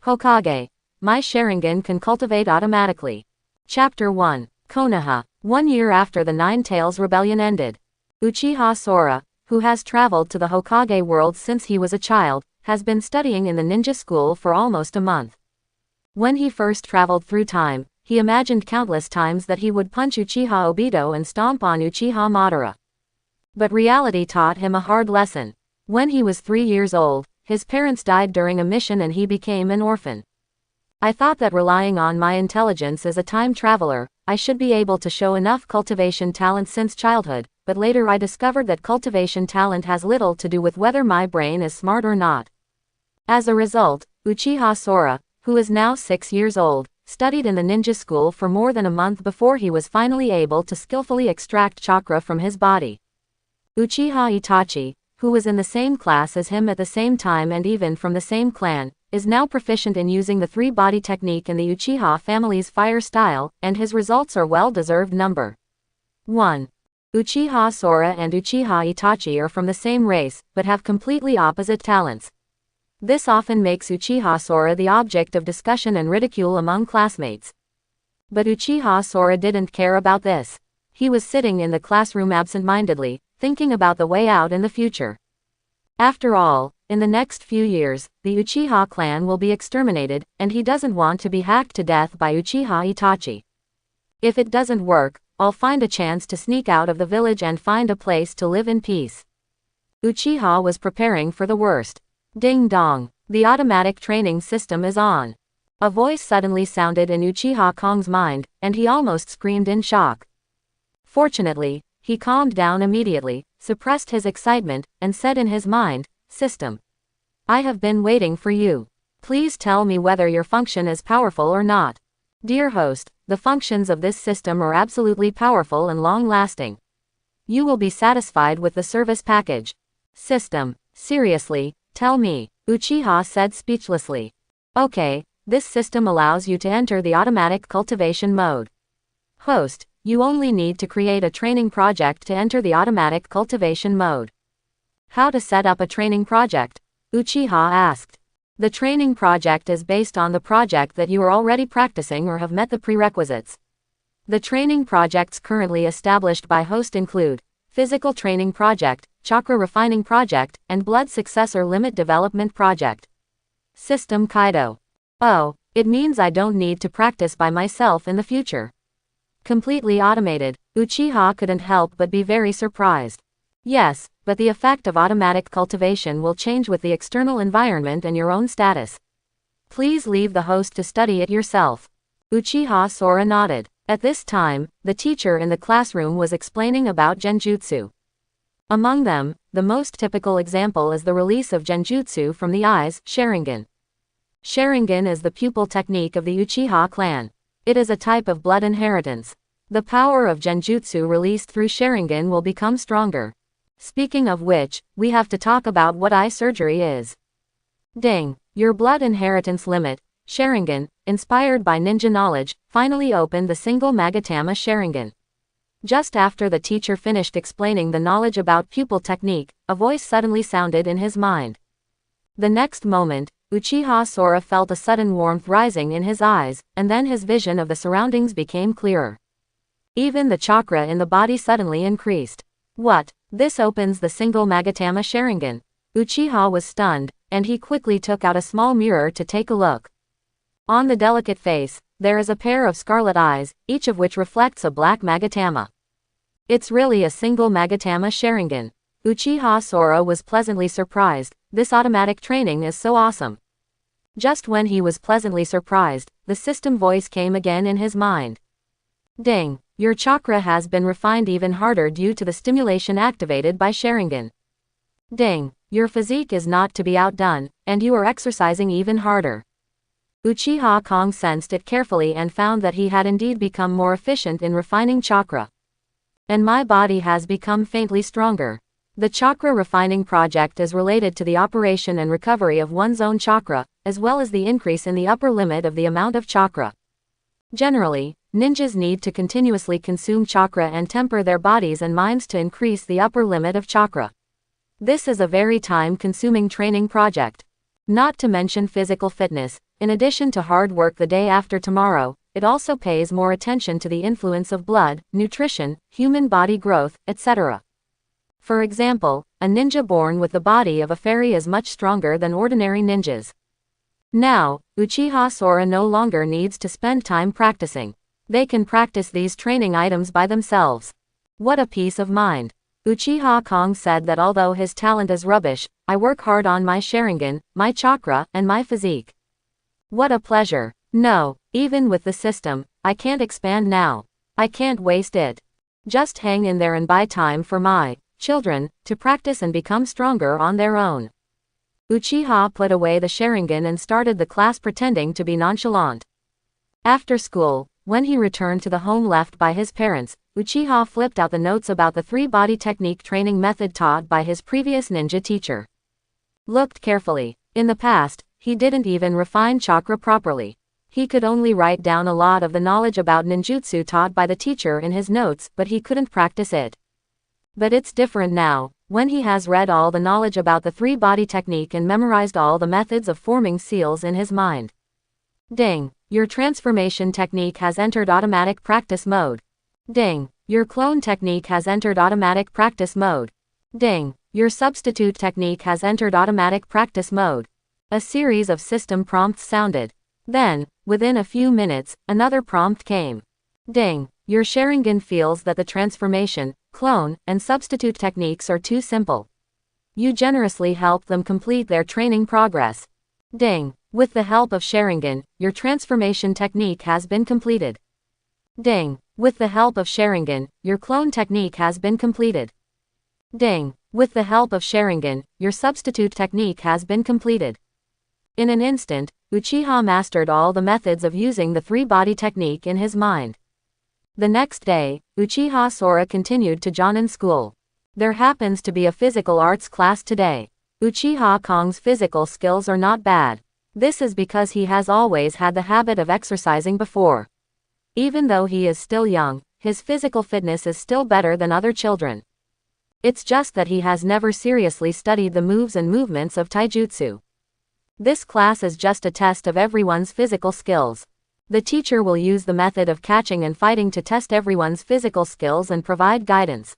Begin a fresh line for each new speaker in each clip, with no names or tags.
Hokage. My Sharingan can cultivate automatically. Chapter 1. Konoha. 1 year after the Nine Tails Rebellion ended. Uchiha Sora, who has traveled to the Hokage world since he was a child, has been studying in the ninja school for almost a month. When he first traveled through time, he imagined countless times that he would punch Uchiha Obito and stomp on Uchiha Madara. But reality taught him a hard lesson. When he was 3 years old, his parents died during a mission and he became an orphan. I thought that relying on my intelligence as a time traveler, I should be able to show enough cultivation talent since childhood, but later I discovered that cultivation talent has little to do with whether my brain is smart or not. As a result, Uchiha Sora, who is now 6 years old, studied in the ninja school for more than a month before he was finally able to skillfully extract chakra from his body. Uchiha Itachi, who was in the same class as him at the same time and even from the same clan, is now proficient in using the three-body technique in the Uchiha family's fire style, and his results are well-deserved. Number 1. Uchiha Sora and Uchiha Itachi are from the same race, but have completely opposite talents. This often makes Uchiha Sora the object of discussion and ridicule among classmates. But Uchiha Sora didn't care about this. He was sitting in the classroom absent-mindedly, thinking about the way out in the future. After all, in the next few years, the Uchiha clan will be exterminated, and he doesn't want to be hacked to death by Uchiha Itachi. If it doesn't work, I'll find a chance to sneak out of the village and find a place to live in peace. Uchiha was preparing for the worst. Ding dong, the automatic training system is on. A voice suddenly sounded in Uchiha Kong's mind, and he almost screamed in shock. Fortunately, he calmed down immediately, suppressed his excitement, and said in his mind, "System. I have been waiting for you. Please tell me whether your function is powerful or not." Dear host, the functions of this system are absolutely powerful and long-lasting. You will be satisfied with the service package. System. Seriously, tell me, Uchiha said speechlessly. Okay, this system allows you to enter the automatic cultivation mode. Host, you only need to create a training project to enter the automatic cultivation mode. How to set up a training project? Uchiha asked. The training project is based on the project that you are already practicing or have met the prerequisites. The training projects currently established by host include Physical Training Project, Chakra Refining Project, and Blood Successor Limit Development Project. System Kaido. Oh, it means I don't need to practice by myself in the future. Completely automated, Uchiha couldn't help but be very surprised. Yes, but the effect of automatic cultivation will change with the external environment and your own status. Please leave the host to study it yourself. Uchiha Sora nodded. At this time, the teacher in the classroom was explaining about genjutsu. Among them, the most typical example is the release of genjutsu from the eyes, Sharingan. Sharingan is the pupil technique of the Uchiha clan. It is a type of blood inheritance. The power of genjutsu released through Sharingan will become stronger. Speaking of which, we have to talk about what eye surgery is. Ding, your blood inheritance limit, Sharingan, inspired by ninja knowledge, finally opened the single Magatama Sharingan. Just after the teacher finished explaining the knowledge about pupil technique, a voice suddenly sounded in his mind. The next moment, Uchiha Sora felt a sudden warmth rising in his eyes, and then his vision of the surroundings became clearer. Even the chakra in the body suddenly increased. What? This opens the single Magatama Sharingan. Uchiha was stunned, and he quickly took out a small mirror to take a look. On the delicate face, there is a pair of scarlet eyes, each of which reflects a black Magatama. It's really a single Magatama Sharingan. Uchiha Sora was pleasantly surprised. This automatic training is so awesome. Just when he was pleasantly surprised, the system voice came again in his mind. Ding, your chakra has been refined even harder due to the stimulation activated by Sharingan. Ding, your physique is not to be outdone, and you are exercising even harder. Uchiha Kong sensed it carefully and found that he had indeed become more efficient in refining chakra. And my body has become faintly stronger. The chakra refining project is related to the operation and recovery of one's own chakra, as well as the increase in the upper limit of the amount of chakra. Generally, ninjas need to continuously consume chakra and temper their bodies and minds to increase the upper limit of chakra. This is a very time-consuming training project. Not to mention physical fitness, in addition to hard work the day after tomorrow, it also pays more attention to the influence of blood, nutrition, human body growth, etc. For example, a ninja born with the body of a fairy is much stronger than ordinary ninjas. Now, Uchiha Sora no longer needs to spend time practicing. They can practice these training items by themselves. What a peace of mind. Uchiha Kong said that although his talent is rubbish, I work hard on my Sharingan, my chakra, and my physique. What a pleasure. No, even with the system, I can't expand now. I can't waste it. Just hang in there and buy time for my children to practice and become stronger on their own. Uchiha put away the Sharingan and started the class pretending to be nonchalant. After school, when he returned to the home left by his parents, Uchiha flipped out the notes about the three-body technique training method taught by his previous ninja teacher. Looked carefully. In the past, he didn't even refine chakra properly. He could only write down a lot of the knowledge about ninjutsu taught by the teacher in his notes, but he couldn't practice it. But it's different now, when he has read all the knowledge about the three-body technique and memorized all the methods of forming seals in his mind. Ding! Your transformation technique has entered automatic practice mode. Ding! Your clone technique has entered automatic practice mode. Ding! Your substitute technique has entered automatic practice mode. A series of system prompts sounded. Then, within a few minutes, another prompt came. Ding! Your Sharingan feels that the transformation, clone, and substitute techniques are too simple. You generously help them complete their training progress. Ding! With the help of Sharingan, your transformation technique has been completed. Ding! With the help of Sharingan, your clone technique has been completed. Ding! With the help of Sharingan, your substitute technique has been completed. In an instant, Uchiha mastered all the methods of using the three-body technique in his mind. The next day, Uchiha Sora continued to Jonin school. There happens to be a physical arts class today. Uchiha Kong's physical skills are not bad. This is because he has always had the habit of exercising before. Even though he is still young, his physical fitness is still better than other children. It's just that he has never seriously studied the moves and movements of Taijutsu. This class is just a test of everyone's physical skills. The teacher will use the method of catching and fighting to test everyone's physical skills and provide guidance.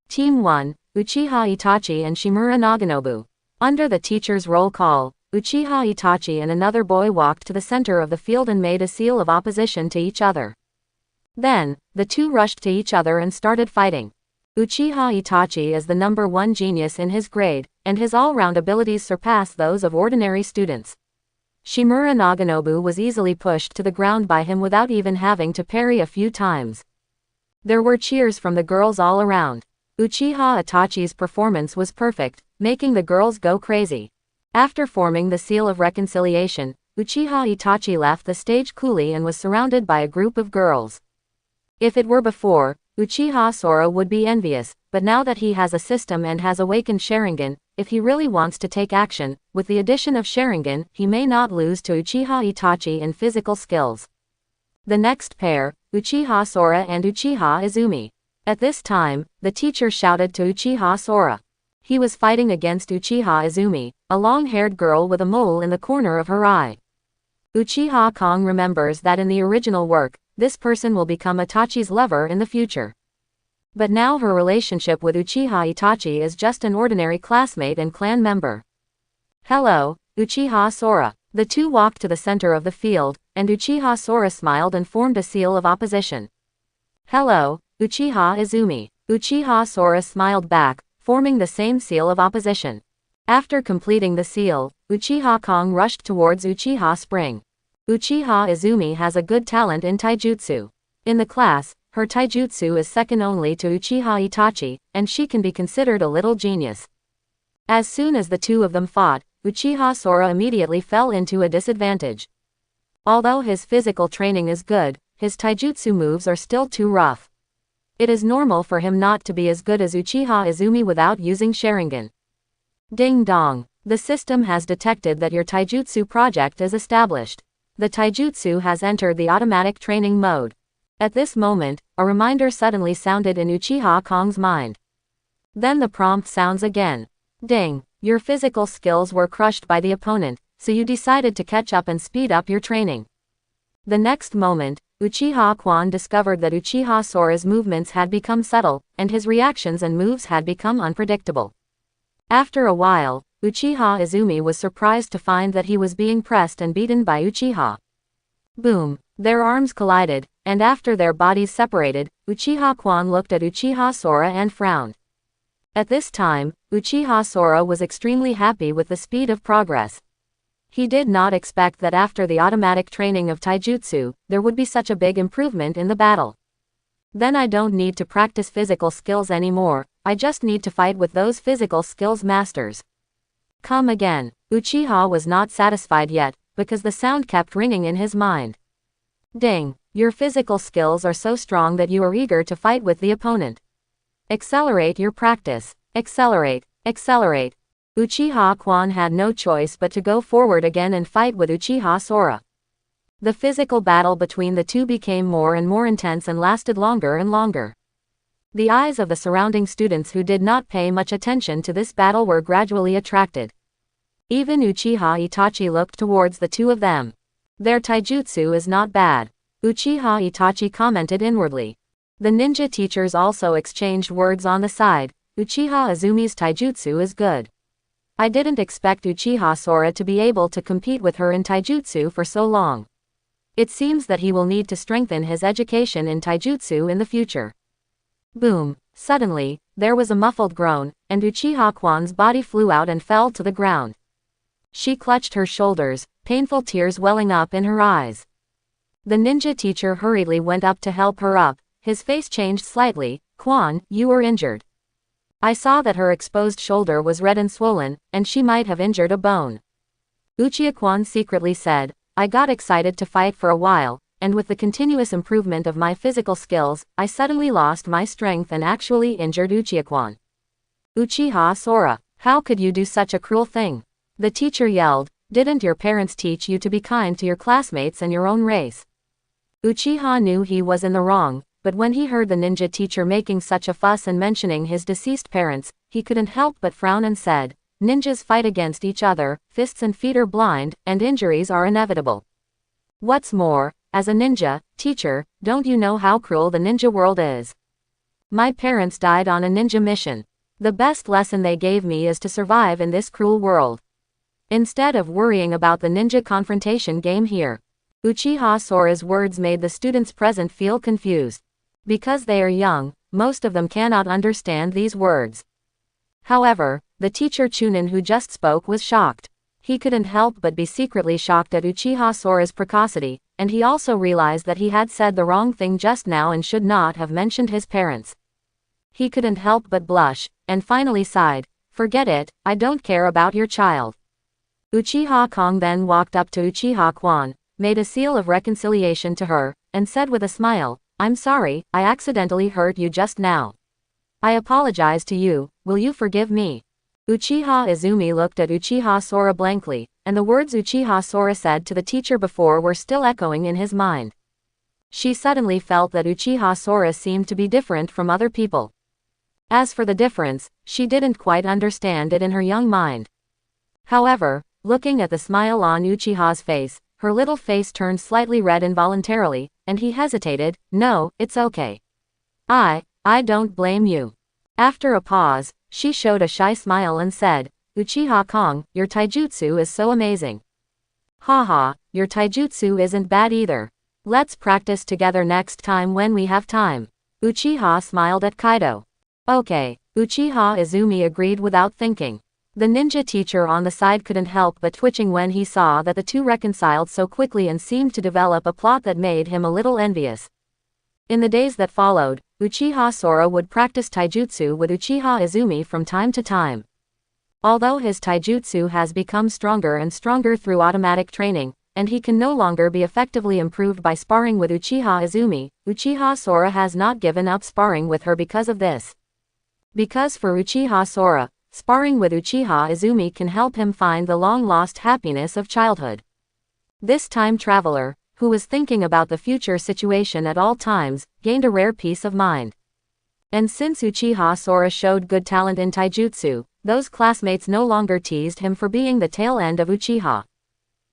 Team 1, Uchiha Itachi and Shimura Naganobu. Under the teacher's roll call, Uchiha Itachi and another boy walked to the center of the field and made a seal of opposition to each other. Then, the two rushed to each other and started fighting. Uchiha Itachi is the #1 genius in his grade, and his all-round abilities surpass those of ordinary students. Shimura Naganobu was easily pushed to the ground by him without even having to parry a few times. There were cheers from the girls all around. Uchiha Itachi's performance was perfect, making the girls go crazy. After forming the seal of reconciliation, Uchiha Itachi left the stage coolly and was surrounded by a group of girls. If it were before, Uchiha Sora would be envious, but now that he has a system and has awakened Sharingan, if he really wants to take action, with the addition of Sharingan, he may not lose to Uchiha Itachi in physical skills. The next pair, Uchiha Sora and Uchiha Izumi. At this time, the teacher shouted to Uchiha Sora. He was fighting against Uchiha Izumi, a long-haired girl with a mole in the corner of her eye. Uchiha Kong remembers that in the original work, this person will become Itachi's lover in the future. But now her relationship with Uchiha Itachi is just an ordinary classmate and clan member. Hello, Uchiha Sora. The two walked to the center of the field, and Uchiha Sora smiled and formed a seal of opposition. Hello, Uchiha Izumi. Uchiha Sora smiled back, forming the same seal of opposition. After completing the seal, Uchiha Kong rushed towards Uchiha Spring. Uchiha Izumi has a good talent in Taijutsu. In the class, her Taijutsu is second only to Uchiha Itachi, and she can be considered a little genius. As soon as the two of them fought, Uchiha Sora immediately fell into a disadvantage. Although his physical training is good, his Taijutsu moves are still too rough. It is normal for him not to be as good as Uchiha Izumi without using Sharingan. Ding dong. The system has detected that your Taijutsu project is established. The Taijutsu has entered the automatic training mode. At this moment, a reminder suddenly sounded in Uchiha Kong's mind. Then the prompt sounds again. Ding. Your physical skills were crushed by the opponent, so you decided to catch up and speed up your training. The next moment, Uchiha Kwan discovered that Uchiha Sora's movements had become subtle, and his reactions and moves had become unpredictable. After a while, Uchiha Izumi was surprised to find that he was being pressed and beaten by Uchiha. Boom! Their arms collided, and after their bodies separated, Uchiha Kwan looked at Uchiha Sora and frowned. At this time, Uchiha Sora was extremely happy with the speed of progress. He did not expect that after the automatic training of Taijutsu, there would be such a big improvement in the battle. Then I don't need to practice physical skills anymore, I just need to fight with those physical skills masters. Come again. Uchiha was not satisfied yet, because the sound kept ringing in his mind. Ding! Your physical skills are so strong that you are eager to fight with the opponent. Accelerate your practice. Accelerate. Accelerate. Uchiha Kwan had no choice but to go forward again and fight with Uchiha Sora. The physical battle between the two became more and more intense and lasted longer and longer. The eyes of the surrounding students who did not pay much attention to this battle were gradually attracted. Even Uchiha Itachi looked towards the two of them. Their taijutsu is not bad. Uchiha Itachi commented inwardly. The ninja teachers also exchanged words on the side. Uchiha Izumi's taijutsu is good. I didn't expect Uchiha Sora to be able to compete with her in taijutsu for so long. It seems that he will need to strengthen his education in taijutsu in the future. Boom! Suddenly, there was a muffled groan, and Uchiha Kwan's body flew out and fell to the ground. She clutched her shoulders, painful tears welling up in her eyes. The ninja teacher hurriedly went up to help her up. His face changed slightly. Kwan, you were injured. I saw that her exposed shoulder was red and swollen, and she might have injured a bone. Uchiha Kwan secretly said, I got excited to fight for a while, and with the continuous improvement of my physical skills, I suddenly lost my strength and actually injured Uchiha Kwan. Uchiha Sora, how could you do such a cruel thing? The teacher yelled, didn't your parents teach you to be kind to your classmates and your own race? Uchiha knew he was in the wrong, but when he heard the ninja teacher making such a fuss and mentioning his deceased parents, he couldn't help but frown and said, ninjas fight against each other, fists and feet are blind, and injuries are inevitable. What's more, as a ninja teacher, don't you know how cruel the ninja world is? My parents died on a ninja mission. The best lesson they gave me is to survive in this cruel world. Instead of worrying about the ninja confrontation game here. Uchiha Sora's words made the students present feel confused. Because they are young, most of them cannot understand these words. However, the teacher Chunin who just spoke was shocked. He couldn't help but be secretly shocked at Uchiha Sora's precocity, and he also realized that he had said the wrong thing just now and should not have mentioned his parents. He couldn't help but blush, and finally sighed, forget it, I don't care about your child. Uchiha Kong then walked up to Uchiha Kwan, made a seal of reconciliation to her, and said with a smile, I'm sorry, I accidentally hurt you just now. I apologize to you, will you forgive me? Uchiha Izumi looked at Uchiha Sora blankly, and the words Uchiha Sora said to the teacher before were still echoing in his mind. She suddenly felt that Uchiha Sora seemed to be different from other people. As for the difference, she didn't quite understand it in her young mind. However, looking at the smile on Uchiha's face, her little face turned slightly red involuntarily, and he hesitated, no, it's okay. I don't blame you. After a pause, she showed a shy smile and said, Uchiha Kong, your taijutsu is so amazing. Haha, your taijutsu isn't bad either. Let's practice together next time when we have time. Uchiha smiled at Kaido. Okay, Uchiha Izumi agreed without thinking. The ninja teacher on the side couldn't help but twitching when he saw that the two reconciled so quickly and seemed to develop a plot that made him a little envious. In the days that followed, Uchiha Sora would practice taijutsu with Uchiha Izumi from time to time. Although his taijutsu has become stronger and stronger through automatic training, and he can no longer be effectively improved by sparring with Uchiha Izumi, Uchiha Sora has not given up sparring with her because of this. Because for Uchiha Sora, sparring with Uchiha Izumi can help him find the long-lost happiness of childhood. This time traveler, who was thinking about the future situation at all times, gained a rare peace of mind. And since Uchiha Sora showed good talent in taijutsu, those classmates no longer teased him for being the tail end of Uchiha.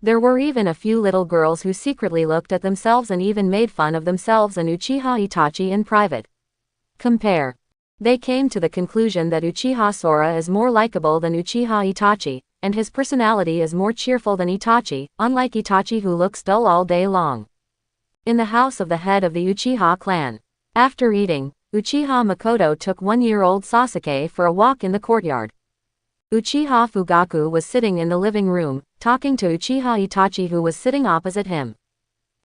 There were even a few little girls who secretly looked at themselves and even made fun of themselves and Uchiha Itachi in private. Compare. They came to the conclusion that Uchiha Sora is more likable than Uchiha Itachi, and his personality is more cheerful than Itachi, unlike Itachi who looks dull all day long. In the house of the head of the Uchiha clan. After eating, Uchiha Makoto took 1-year-old Sasuke for a walk in the courtyard. Uchiha Fugaku was sitting in the living room, talking to Uchiha Itachi who was sitting opposite him.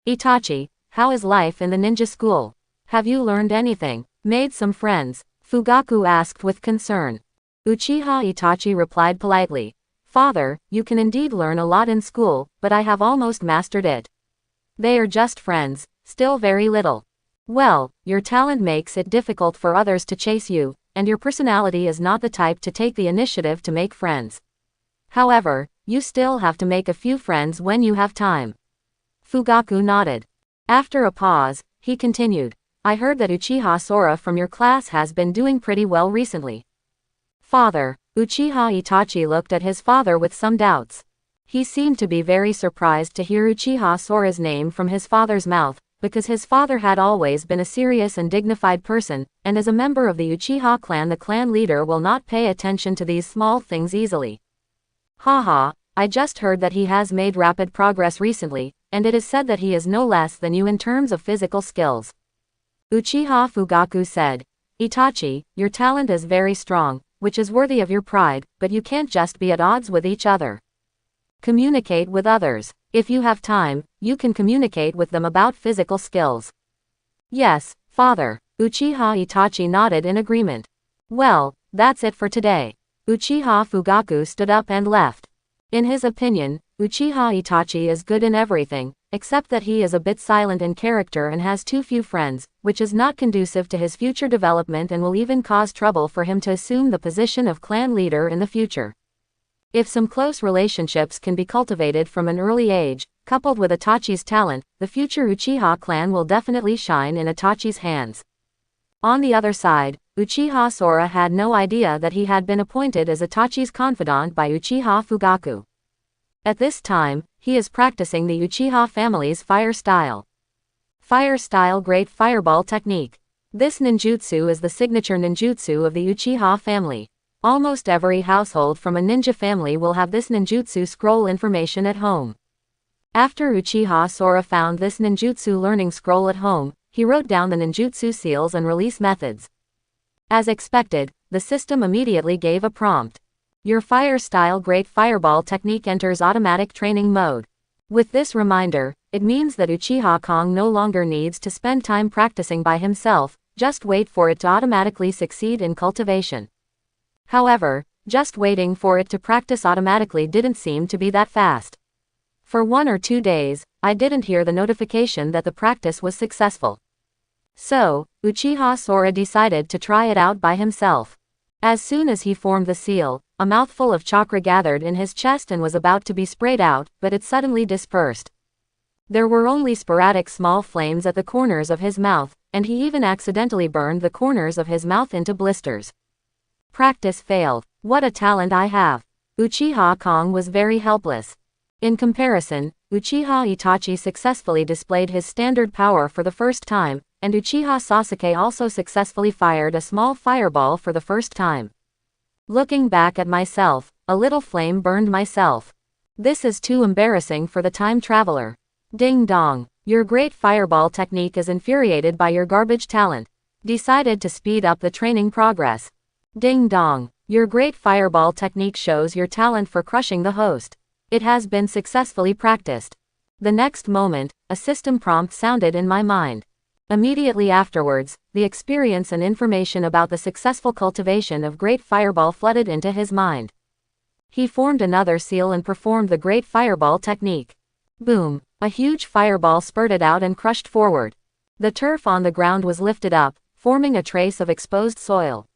Itachi, how is life in the ninja school? Have you learned anything? Made some friends? Fugaku asked with concern. Uchiha Itachi replied politely. Father, you can indeed learn a lot in school, but I have almost mastered it. They are just friends, still very little. Well, your talent makes it difficult for others to chase you, and your personality is not the type to take the initiative to make friends. However, you still have to make a few friends when you have time. Fugaku nodded. After a pause, he continued. I heard that Uchiha Sora from your class has been doing pretty well recently. Father, Uchiha Itachi looked at his father with some doubts. He seemed to be very surprised to hear Uchiha Sora's name from his father's mouth, because his father had always been a serious and dignified person, and as a member of the Uchiha clan the clan leader will not pay attention to these small things easily. Haha, I just heard that he has made rapid progress recently, and it is said that he is no less than you in terms of physical skills. Uchiha Fugaku said. Itachi, your talent is very strong, which is worthy of your pride, but you can't just be at odds with each other. Communicate with others. If you have time, you can communicate with them about physical skills. Yes, father. Uchiha Itachi nodded in agreement. Well, that's it for today. Uchiha Fugaku stood up and left. In his opinion, Uchiha Itachi is good in everything, except that he is a bit silent in character and has too few friends, which is not conducive to his future development and will even cause trouble for him to assume the position of clan leader in the future. If some close relationships can be cultivated from an early age, coupled with Itachi's talent, the future Uchiha clan will definitely shine in Itachi's hands. On the other side, Uchiha Sora had no idea that he had been appointed as Itachi's confidant by Uchiha Fugaku. At this time, he is practicing the Uchiha family's fire style. Fire style Great Fireball Technique. This ninjutsu is the signature ninjutsu of the Uchiha family. Almost every household from a ninja family will have this ninjutsu scroll information at home. After Uchiha Sora found this ninjutsu learning scroll at home, he wrote down the ninjutsu seals and release methods. As expected, the system immediately gave a prompt. Your fire style Great Fireball Technique enters automatic training mode. With this reminder, it means that Uchiha Kong no longer needs to spend time practicing by himself, just wait for it to automatically succeed in cultivation. However, just waiting for it to practice automatically didn't seem to be that fast. For 1 or 2 days, I didn't hear the notification that the practice was successful. So, Uchiha Sora decided to try it out by himself. As soon as he formed the seal, a mouthful of chakra gathered in his chest and was about to be sprayed out, but it suddenly dispersed. There were only sporadic small flames at the corners of his mouth, and he even accidentally burned the corners of his mouth into blisters. Practice failed. What a talent I have. Uchiha Kong was very helpless. In comparison, Uchiha Itachi successfully displayed his standard power for the first time, and Uchiha Sasuke also successfully fired a small fireball for the first time. Looking back at myself, a little flame burned myself. This is too embarrassing for the time traveler. Ding dong. Your great fireball technique is infuriated by your garbage talent. Decided to speed up the training progress. Ding dong. Your great fireball technique shows your talent for crushing the host. It has been successfully practiced. The next moment, a system prompt sounded in my mind. Immediately afterwards, the experience and information about the successful cultivation of Great Fireball flooded into his mind. He formed another seal and performed the Great Fireball technique. Boom! A huge fireball spurted out and crushed forward. The turf on the ground was lifted up, forming a trace of exposed soil.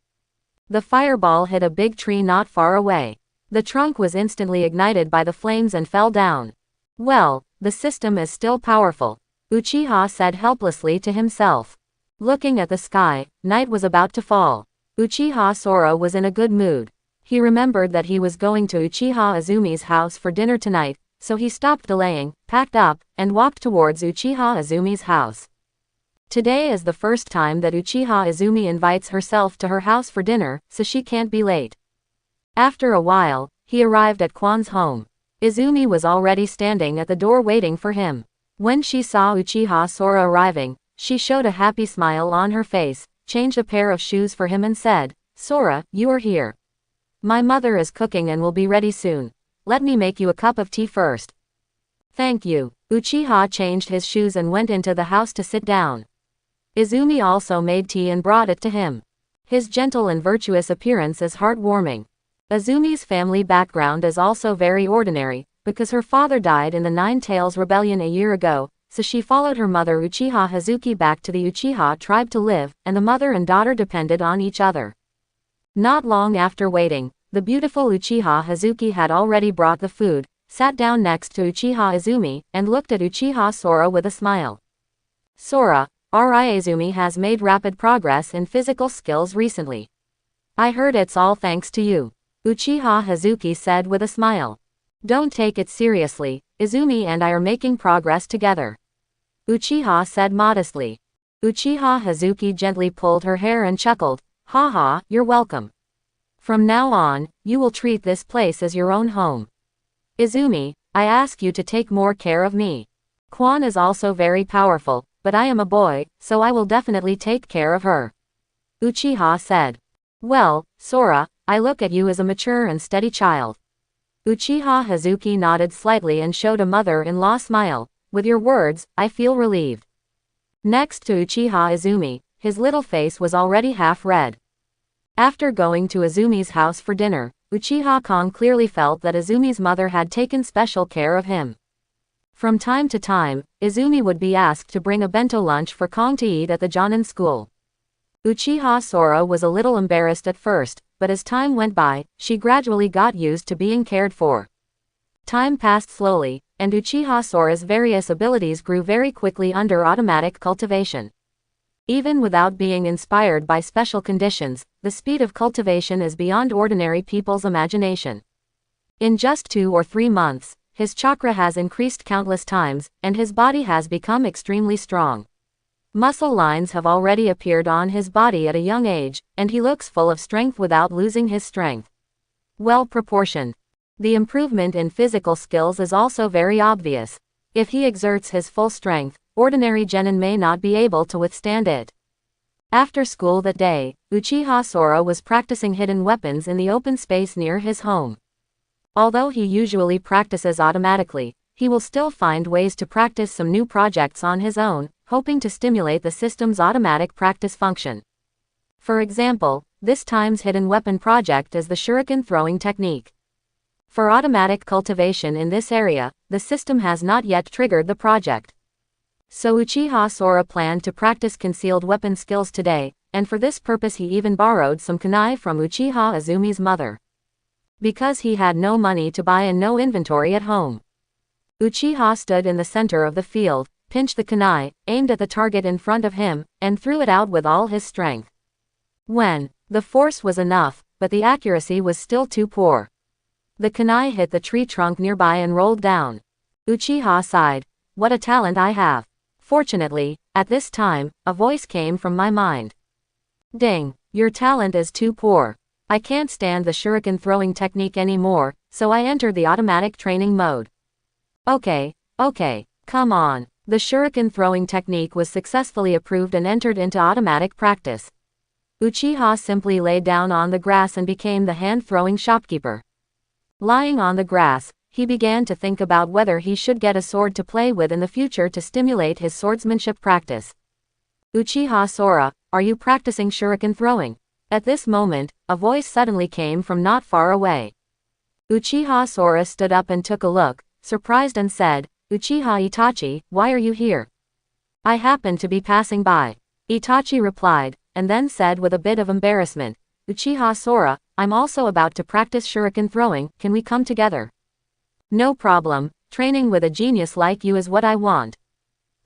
The fireball hit a big tree not far away. The trunk was instantly ignited by the flames and fell down. Well, the system is still powerful, Uchiha said helplessly to himself. Looking at the sky, night was about to fall. Uchiha Sora was in a good mood. He remembered that he was going to Uchiha Izumi's house for dinner tonight, so he stopped delaying, packed up, and walked towards Uchiha Izumi's house. Today is the first time that Uchiha Izumi invites herself to her house for dinner, so she can't be late. After a while, he arrived at Kwan's home. Izumi was already standing at the door waiting for him. When she saw Uchiha Sora arriving, she showed a happy smile on her face, changed a pair of shoes for him and said, "Sora, you are here. My mother is cooking and will be ready soon. Let me make you a cup of tea first." "Thank you." Uchiha changed his shoes and went into the house to sit down. Izumi also made tea and brought it to him. His gentle and virtuous appearance is heartwarming. Izumi's family background is also very ordinary, because her father died in the Nine Tails Rebellion a year ago, so she followed her mother Uchiha Hazuki back to the Uchiha tribe to live, and the mother and daughter depended on each other. Not long after waiting, the beautiful Uchiha Hazuki had already brought the food, sat down next to Uchiha Izumi, and looked at Uchiha Sora with a smile. "Sora, Izumi has made rapid progress in physical skills recently. I heard it's all thanks to you," Uchiha Hazuki said with a smile. "Don't take it seriously, Izumi and I are making progress together," Uchiha said modestly. Uchiha Hazuki gently pulled her hair and chuckled, "Haha, you're welcome. From now on, you will treat this place as your own home. Izumi, I ask you to take more care of me. Kwan is also very powerful, but I am a boy, so I will definitely take care of her," Uchiha said. "Well, Sora, I look at you as a mature and steady child." Uchiha Hazuki nodded slightly and showed a mother-in-law smile. "With your words, I feel relieved." Next to Uchiha Izumi, his little face was already half red. After going to Izumi's house for dinner, Uchiha Kong clearly felt that Izumi's mother had taken special care of him. From time to time, Izumi would be asked to bring a bento lunch for Kong to eat at the Genin school. Uchiha Sora was a little embarrassed at first, but as time went by, she gradually got used to being cared for. Time passed slowly, and Uchiha Sora's various abilities grew very quickly under automatic cultivation. Even without being inspired by special conditions, the speed of cultivation is beyond ordinary people's imagination. In just 2 or 3 months, his chakra has increased countless times, and his body has become extremely strong. Muscle lines have already appeared on his body at a young age, and he looks full of strength without losing his strength. Well proportioned. The improvement in physical skills is also very obvious. If he exerts his full strength, ordinary genin may not be able to withstand it. After school that day, Uchiha Sora was practicing hidden weapons in the open space near his home. Although he usually practices automatically, he will still find ways to practice some new projects on his own, hoping to stimulate the system's automatic practice function. For example, this time's hidden weapon project is the Shuriken throwing technique. For automatic cultivation in this area, the system has not yet triggered the project. So Uchiha Sora planned to practice concealed weapon skills today, and for this purpose he even borrowed some kunai from Uchiha Izumi's mother. Because he had no money to buy and no inventory at home, Uchiha stood in the center of the field, pinched the kunai, aimed at the target in front of him, and threw it out with all his strength. The force was enough, but the accuracy was still too poor. The kunai hit the tree trunk nearby and rolled down. Uchiha sighed. "What a talent I have." Fortunately, at this time, a voice came from my mind. "Ding, your talent is too poor. I can't stand the shuriken throwing technique anymore, so I entered the automatic training mode." Okay, come on." The shuriken throwing technique was successfully approved and entered into automatic practice. Uchiha simply lay down on the grass and became the hand-throwing shopkeeper. Lying on the grass, he began to think about whether he should get a sword to play with in the future to stimulate his swordsmanship practice. "Uchiha Sora, are you practicing shuriken throwing?" At this moment, a voice suddenly came from not far away. Uchiha Sora stood up and took a look, surprised and said, "Uchiha Itachi, why are you here?" "I happened to be passing by," Itachi replied, and then said with a bit of embarrassment, "Uchiha Sora, I'm also about to practice shuriken throwing, can we come together?" "No problem, training with a genius like you is what I want."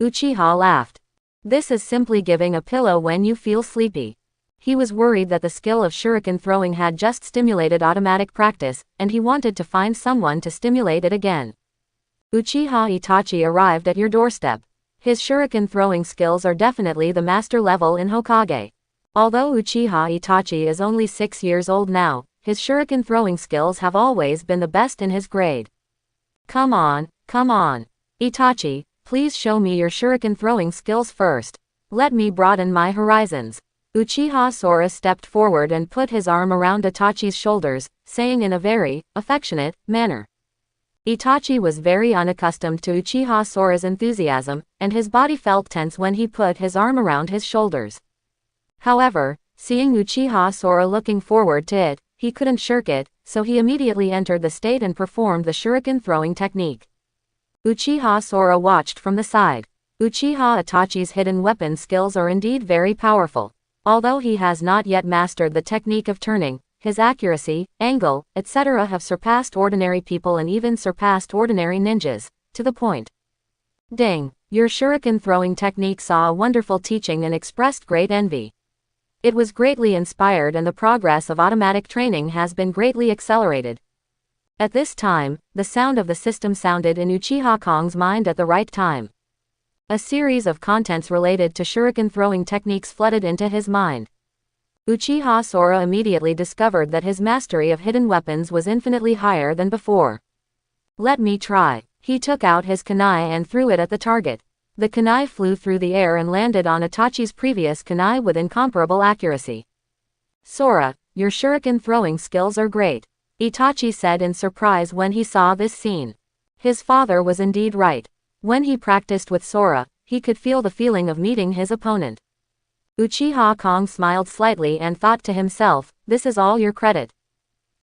Uchiha laughed. "This is simply giving a pillow when you feel sleepy." He was worried that the skill of shuriken throwing had just stimulated automatic practice, and he wanted to find someone to stimulate it again. Uchiha Itachi arrived at your doorstep. His shuriken throwing skills are definitely the master level in Hokage. Although Uchiha Itachi is only 6 years old now, his shuriken throwing skills have always been the best in his grade. Come on, Itachi, please show me your shuriken throwing skills first. Let me broaden my horizons. Uchiha Sora stepped forward and put his arm around Itachi's shoulders, saying in a very affectionate manner. Itachi was very unaccustomed to Uchiha Sora's enthusiasm, and his body felt tense when he put his arm around his shoulders. However, seeing Uchiha Sora looking forward to it, he couldn't shirk it, so he immediately entered the state and performed the shuriken throwing technique. Uchiha Sora watched from the side. Uchiha Itachi's hidden weapon skills are indeed very powerful. Although he has not yet mastered the technique of turning, his accuracy, angle, etc. have surpassed ordinary people and even surpassed ordinary ninjas, to the point. Ding! Your shuriken throwing technique saw a wonderful teaching and expressed great envy. It was greatly inspired and the progress of automatic training has been greatly accelerated. At this time, the sound of the system sounded in Uchiha Kong's mind at the right time. A series of contents related to shuriken throwing techniques flooded into his mind. Uchiha Sora immediately discovered that his mastery of hidden weapons was infinitely higher than before. Let me try. He took out his kunai and threw it at the target. The kunai flew through the air and landed on Itachi's previous kunai with incomparable accuracy. Sora, your shuriken throwing skills are great, Itachi said in surprise when he saw this scene. His father was indeed right. When he practiced with Sora, he could feel the feeling of meeting his opponent. Uchiha Kong smiled slightly and thought to himself, this is all your credit.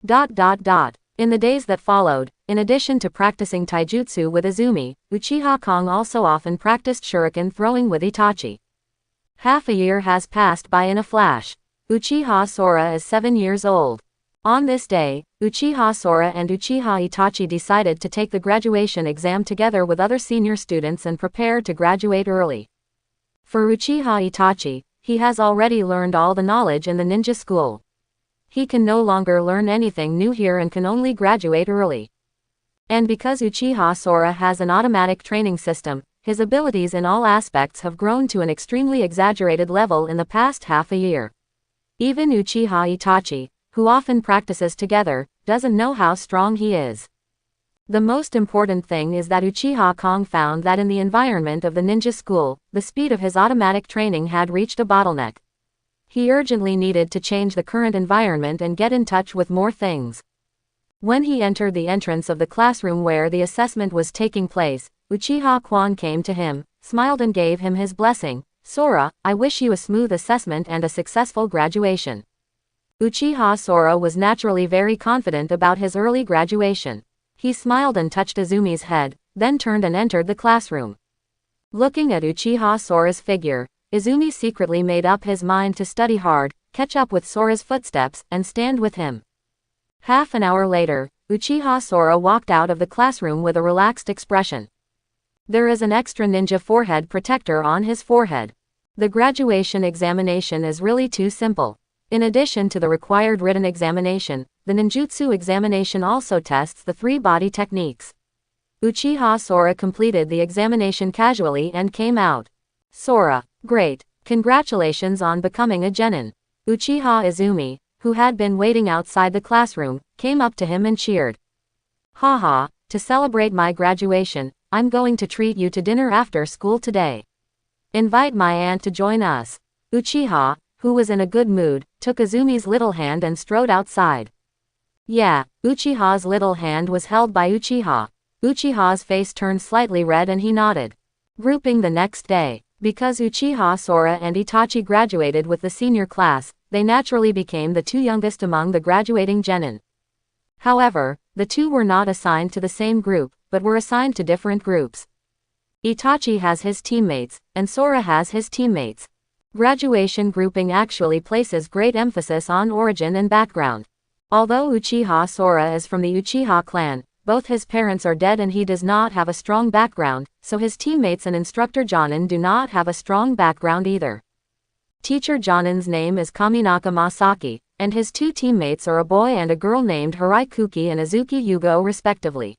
In the days that followed, in addition to practicing Taijutsu with Izumi, Uchiha Kong also often practiced shuriken throwing with Itachi. Half a year has passed by in a flash. Uchiha Sora is 7 years old. On this day, Uchiha Sora and Uchiha Itachi decided to take the graduation exam together with other senior students and prepare to graduate early. For Uchiha Itachi, he has already learned all the knowledge in the ninja school. He can no longer learn anything new here and can only graduate early. And because Uchiha Sora has an automatic training system, his abilities in all aspects have grown to an extremely exaggerated level in the past half a year. Even Uchiha Itachi, who often practices together, doesn't know how strong he is. The most important thing is that Uchiha Kong found that in the environment of the ninja school, the speed of his automatic training had reached a bottleneck. He urgently needed to change the current environment and get in touch with more things. When he entered the entrance of the classroom where the assessment was taking place, Uchiha Kwan came to him, smiled and gave him his blessing. Sora, I wish you a smooth assessment and a successful graduation. Uchiha Sora was naturally very confident about his early graduation. He smiled and touched Izumi's head, then turned and entered the classroom. Looking at Uchiha Sora's figure, Izumi secretly made up his mind to study hard, catch up with Sora's footsteps, and stand with him. Half an hour later, Uchiha Sora walked out of the classroom with a relaxed expression. There is an extra ninja forehead protector on his forehead. The graduation examination is really too simple. In addition to the required written examination, the ninjutsu examination also tests the 3 body techniques. Uchiha Sora completed the examination casually and came out. Sora, great, congratulations on becoming a genin. Uchiha Izumi, who had been waiting outside the classroom, came up to him and cheered. Haha, to celebrate my graduation, I'm going to treat you to dinner after school today. Invite my aunt to join us. Uchiha, who was in a good mood, took Izumi's little hand and strode outside. Yeah, Uchiha's little hand was held by Uchiha. Uchiha's face turned slightly red and he nodded. Grouping the next day. Because Uchiha Sora and Itachi graduated with the senior class, they naturally became the 2 youngest among the graduating genin. However, the 2 were not assigned to the same group, but were assigned to different groups. Itachi has his teammates, and Sora has his teammates. Graduation grouping actually places great emphasis on origin and background. Although Uchiha Sora is from the Uchiha clan, both his parents are dead and he does not have a strong background, so his teammates and instructor Jonin do not have a strong background either. Teacher Jonin's name is Kaminaka Masaki, and his two teammates are a boy and a girl named Hirai Kuki and Azuki Yugo respectively.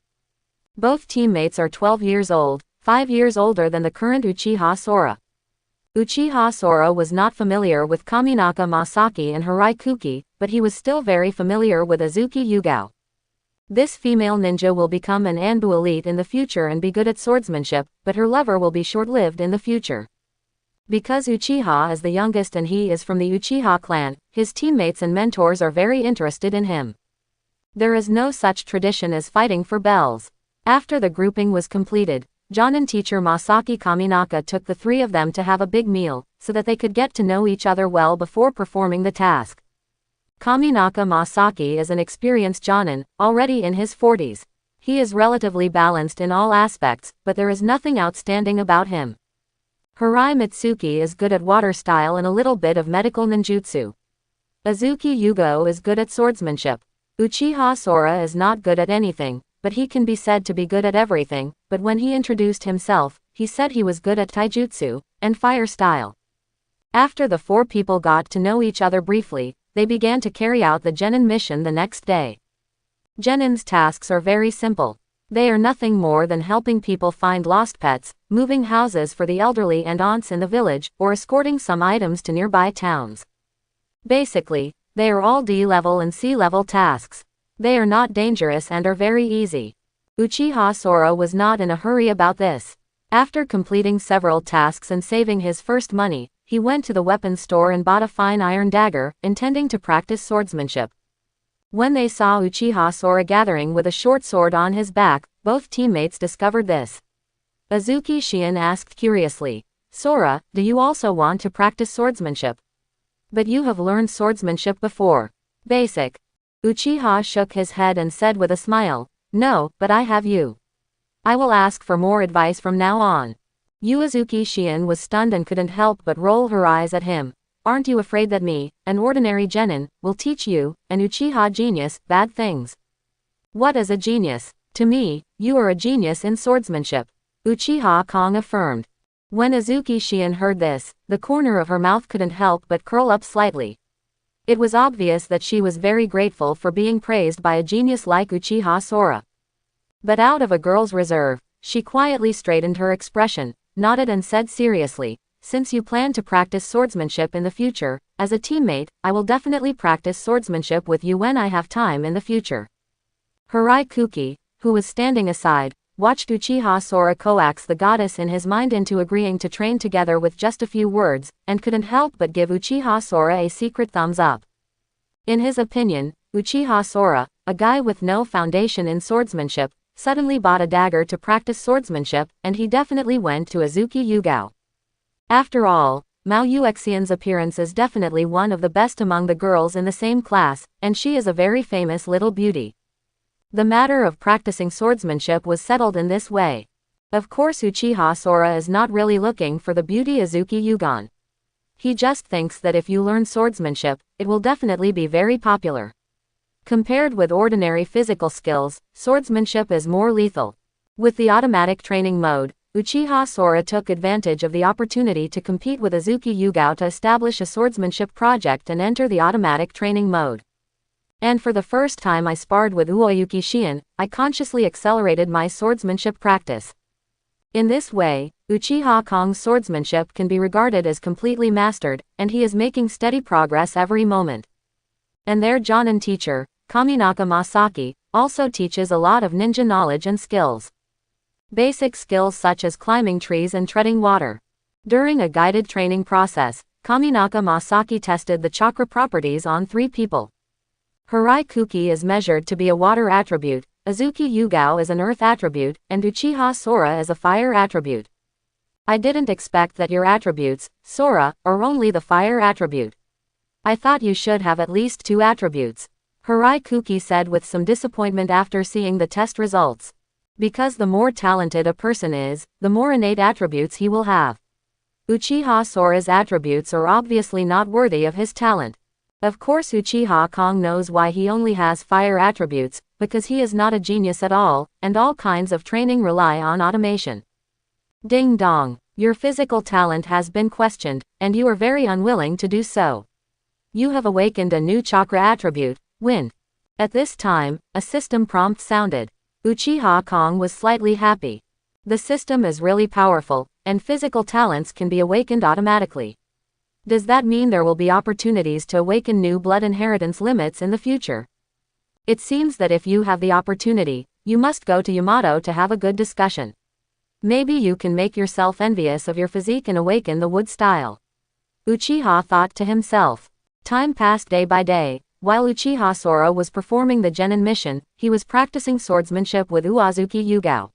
Both teammates are 12 years old, 5 years older than the current Uchiha Sora. Uchiha Sora was not familiar with Kaminaka Masaki and Hirai Kuki, but he was still very familiar with Azuki Yugo. This female ninja will become an ANBU elite in the future and be good at swordsmanship, but her lover will be short-lived in the future. Because Uchiha is the youngest and he is from the Uchiha clan, his teammates and mentors are very interested in him. There is no such tradition as fighting for bells. After the grouping was completed, Jonin teacher Masaki Kaminaka took the three of them to have a big meal, so that they could get to know each other well before performing the task. Kaminaka Masaki is an experienced Jonin, already in his 40s. He is relatively balanced in all aspects, but there is nothing outstanding about him. Hirai Mitsuki is good at water style and a little bit of medical ninjutsu. Azuki Yugo is good at swordsmanship. Uchiha Sora is not good at anything, but he can be said to be good at everything, but when he introduced himself, he said he was good at taijutsu and fire style. After the four people got to know each other briefly, they began to carry out the Genin mission the next day. Genin's tasks are very simple. They are nothing more than helping people find lost pets, moving houses for the elderly and aunts in the village, or escorting some items to nearby towns. Basically, they are all D-level and C-level tasks. They are not dangerous and are very easy. Uchiha Sora was not in a hurry about this. After completing several tasks and saving his first money, he went to the weapons store and bought a fine iron dagger, intending to practice swordsmanship. When they saw Uchiha Sora gathering with a short sword on his back, both teammates discovered this. Azuki Shion asked curiously, "Sora, do you also want to practice swordsmanship? But you have learned swordsmanship before. Basic." Uchiha shook his head and said with a smile, "No, but I have you. I will ask for more advice from now on." Azuki Shion was stunned and couldn't help but roll her eyes at him. "Aren't you afraid that me, an ordinary genin, will teach you, an Uchiha genius, bad things?" "What is a genius? To me, you are a genius in swordsmanship," Uchiha Kong affirmed. When Azuki Shion heard this, the corner of her mouth couldn't help but curl up slightly. It was obvious that she was very grateful for being praised by a genius like Uchiha Sora. But out of a girl's reserve, she quietly straightened her expression, nodded and said seriously, "Since you plan to practice swordsmanship in the future, as a teammate, I will definitely practice swordsmanship with you when I have time in the future." Hirai Kuki, who was standing aside, watched Uchiha Sora coax the goddess in his mind into agreeing to train together with just a few words, and couldn't help but give Uchiha Sora a secret thumbs up. In his opinion, Uchiha Sora, a guy with no foundation in swordsmanship, suddenly bought a dagger to practice swordsmanship, and he definitely went to Azuki Yugo. After all, Mao Yuexian's appearance is definitely one of the best among the girls in the same class, and she is a very famous little beauty. The matter of practicing swordsmanship was settled in this way. Of course Uchiha Sora is not really looking for the beauty Azuki Yugon. He just thinks that if you learn swordsmanship, it will definitely be very popular. Compared with ordinary physical skills, swordsmanship is more lethal. With the automatic training mode, Uchiha Sora took advantage of the opportunity to compete with Azuki Yugo to establish a swordsmanship project and enter the automatic training mode. And for the first time I sparred with Azuki Shion, I consciously accelerated my swordsmanship practice. In this way, Uchiha Kong's swordsmanship can be regarded as completely mastered, and he is making steady progress every moment. And their Jonin teacher, Kaminaka Masaki, also teaches a lot of ninja knowledge and skills. Basic skills such as climbing trees and treading water. During a guided training process, Kaminaka Masaki tested the chakra properties on 3 people. Hirai Kuki is measured to be a water attribute, Azuki Yugo is an earth attribute, and Uchiha Sora is a fire attribute. "I didn't expect that your attributes, Sora, are only the fire attribute. I thought you should have at least 2 attributes," Hirai Kuki said with some disappointment after seeing the test results. Because the more talented a person is, the more innate attributes he will have. Uchiha Sora's attributes are obviously not worthy of his talent. Of course Uchiha Kong knows why he only has fire attributes, because he is not a genius at all, and all kinds of training rely on automation. Ding dong. Your physical talent has been questioned, and you are very unwilling to do so. You have awakened a new chakra attribute, wind. At this time, a system prompt sounded. Uchiha Kong was slightly happy. The system is really powerful, and physical talents can be awakened automatically. Does that mean there will be opportunities to awaken new blood inheritance limits in the future? It seems that if you have the opportunity, you must go to Yamato to have a good discussion. Maybe you can make yourself envious of your physique and awaken the wood style. Uchiha thought to himself. Time passed day by day. While Uchiha Sora was performing the Genin mission, he was practicing swordsmanship with Uazuki Yugao.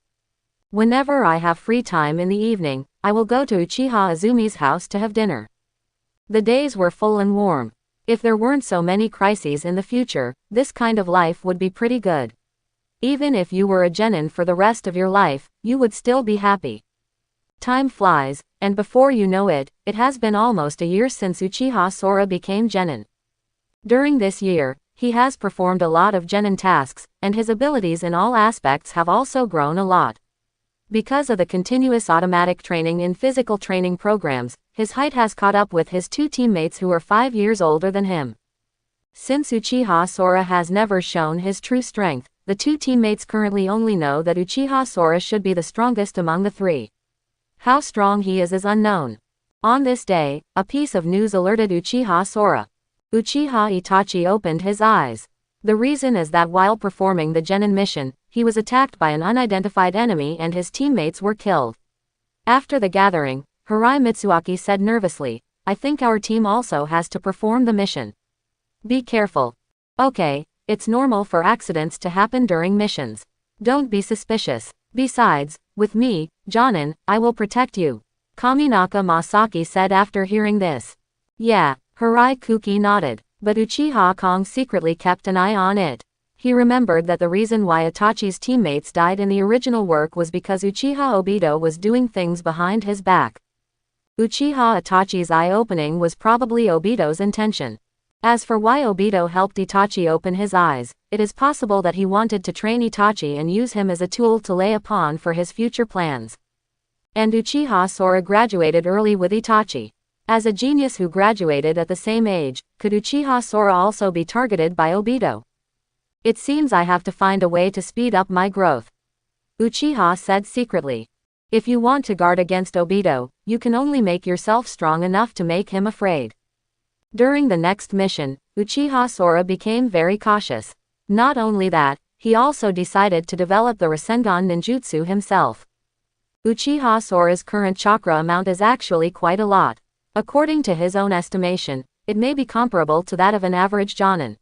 Whenever I have free time in the evening, I will go to Uchiha Izumi's house to have dinner. The days were full and warm. If there weren't so many crises in the future, this kind of life would be pretty good. Even if you were a genin for the rest of your life, you would still be happy. Time flies, and before you know it, it has been almost a year since Uchiha Sora became genin. During this year, he has performed a lot of genin tasks, and his abilities in all aspects have also grown a lot. Because of the continuous automatic training in physical training programs, his height has caught up with his two teammates who are 5 years older than him. Since Uchiha Sora has never shown his true strength, the two teammates currently only know that Uchiha Sora should be the strongest among the three. How strong he is unknown. On this day, a piece of news alerted Uchiha Sora. Uchiha Itachi opened his eyes. The reason is that while performing the Genin mission, he was attacked by an unidentified enemy and his teammates were killed. After the gathering, Hirai Mitsuaki said nervously, "I think our team also has to perform the mission. Be careful." Okay, it's normal for accidents to happen during missions. Don't be suspicious. Besides, with me, Jonin, I will protect you. Kaminaka Masaki said after hearing this. Yeah, Hirai Kuki nodded, but Uchiha Kong secretly kept an eye on it. He remembered that the reason why Itachi's teammates died in the original work was because Uchiha Obito was doing things behind his back. Uchiha Itachi's eye-opening was probably Obito's intention. As for why Obito helped Itachi open his eyes, it is possible that he wanted to train Itachi and use him as a tool to lay upon for his future plans. And Uchiha Sora graduated early with Itachi. As a genius who graduated at the same age, could Uchiha Sora also be targeted by Obito? It seems I have to find a way to speed up my growth. Uchiha said secretly. If you want to guard against Obito, you can only make yourself strong enough to make him afraid. During the next mission, Uchiha Sora became very cautious. Not only that, he also decided to develop the Rasengan ninjutsu himself. Uchiha Sora's current chakra amount is actually quite a lot. According to his own estimation, it may be comparable to that of an average jonin.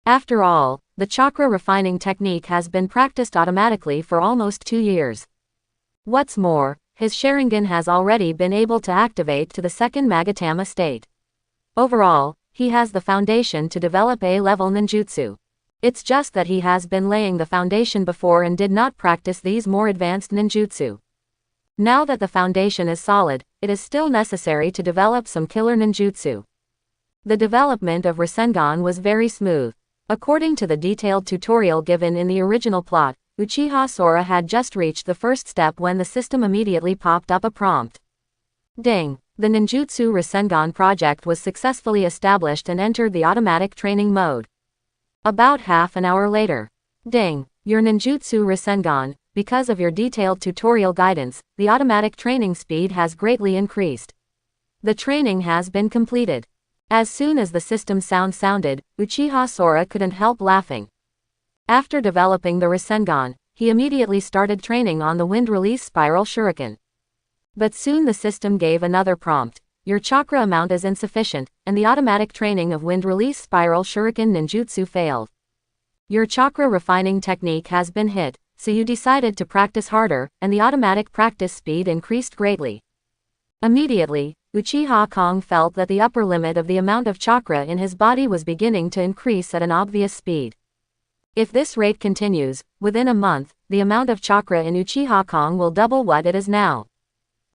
After all, the chakra refining technique has been practiced automatically for almost 2 years. What's more, his Sharingan has already been able to activate to the second Magatama state. Overall, he has the foundation to develop A-level ninjutsu. It's just that he has been laying the foundation before and did not practice these more advanced ninjutsu. Now that the foundation is solid, it is still necessary to develop some killer ninjutsu. The development of Rasengan was very smooth. According to the detailed tutorial given in the original plot, Uchiha Sora had just reached the first step when the system immediately popped up a prompt. Ding! The ninjutsu Rasengan project was successfully established and entered the automatic training mode. About half an hour later. Ding! Your ninjutsu Rasengan, because of your detailed tutorial guidance, the automatic training speed has greatly increased. The training has been completed. As soon as the system sound sounded, Uchiha Sora couldn't help laughing. After developing the Rasengan, he immediately started training on the wind release spiral Shuriken. But soon the system gave another prompt. Your chakra amount is insufficient, and the automatic training of wind release spiral Shuriken ninjutsu failed. Your chakra refining technique has been hit, so you decided to practice harder, and the automatic practice speed increased greatly. Immediately, Uchiha Kong felt that the upper limit of the amount of chakra in his body was beginning to increase at an obvious speed. If this rate continues, within a month, the amount of chakra in Uchiha Kong will double what it is now.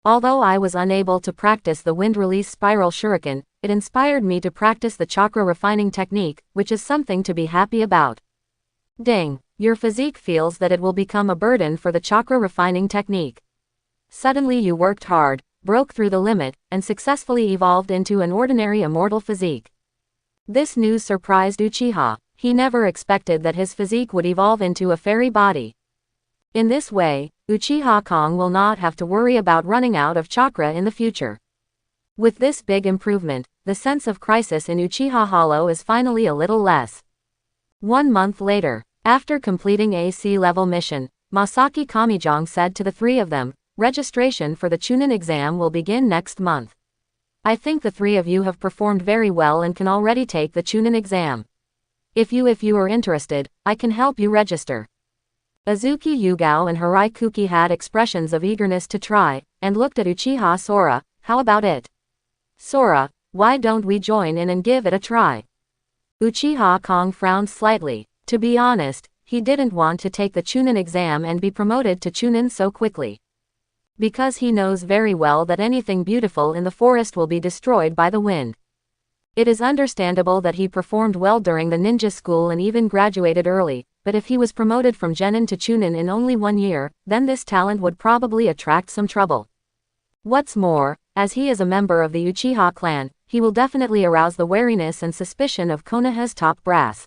Although I was unable to practice the wind release spiral Shuriken, it inspired me to practice the chakra refining technique, which is something to be happy about. Ding! Your physique feels that it will become a burden for the chakra refining technique. Suddenly you worked hard, broke through the limit, and successfully evolved into an ordinary immortal physique. This news surprised Uchiha. He never expected that his physique would evolve into a fairy body. In this way, Uchiha Kong will not have to worry about running out of chakra in the future. With this big improvement, the sense of crisis in Uchiha Hollow is finally a little less. 1 month later, after completing a C-level mission, Masaki Kamijong said to the three of them, "Registration for the Chunin exam will begin next month. I think the three of you have performed very well and can already take the Chunin exam. If you are interested, I can help you register." Azuki Yugao and Hirai Kuki had expressions of eagerness to try, and looked at Uchiha Sora. "How about it? Sora, why don't we join in and give it a try?" Uchiha Kong frowned slightly. To be honest, he didn't want to take the Chunin exam and be promoted to Chunin so quickly. Because he knows very well that anything beautiful in the forest will be destroyed by the wind. It is understandable that he performed well during the ninja school and even graduated early, but if he was promoted from Genin to Chunin in only 1 year, then this talent would probably attract some trouble. What's more, as he is a member of the Uchiha clan, he will definitely arouse the wariness and suspicion of Konoha's top brass.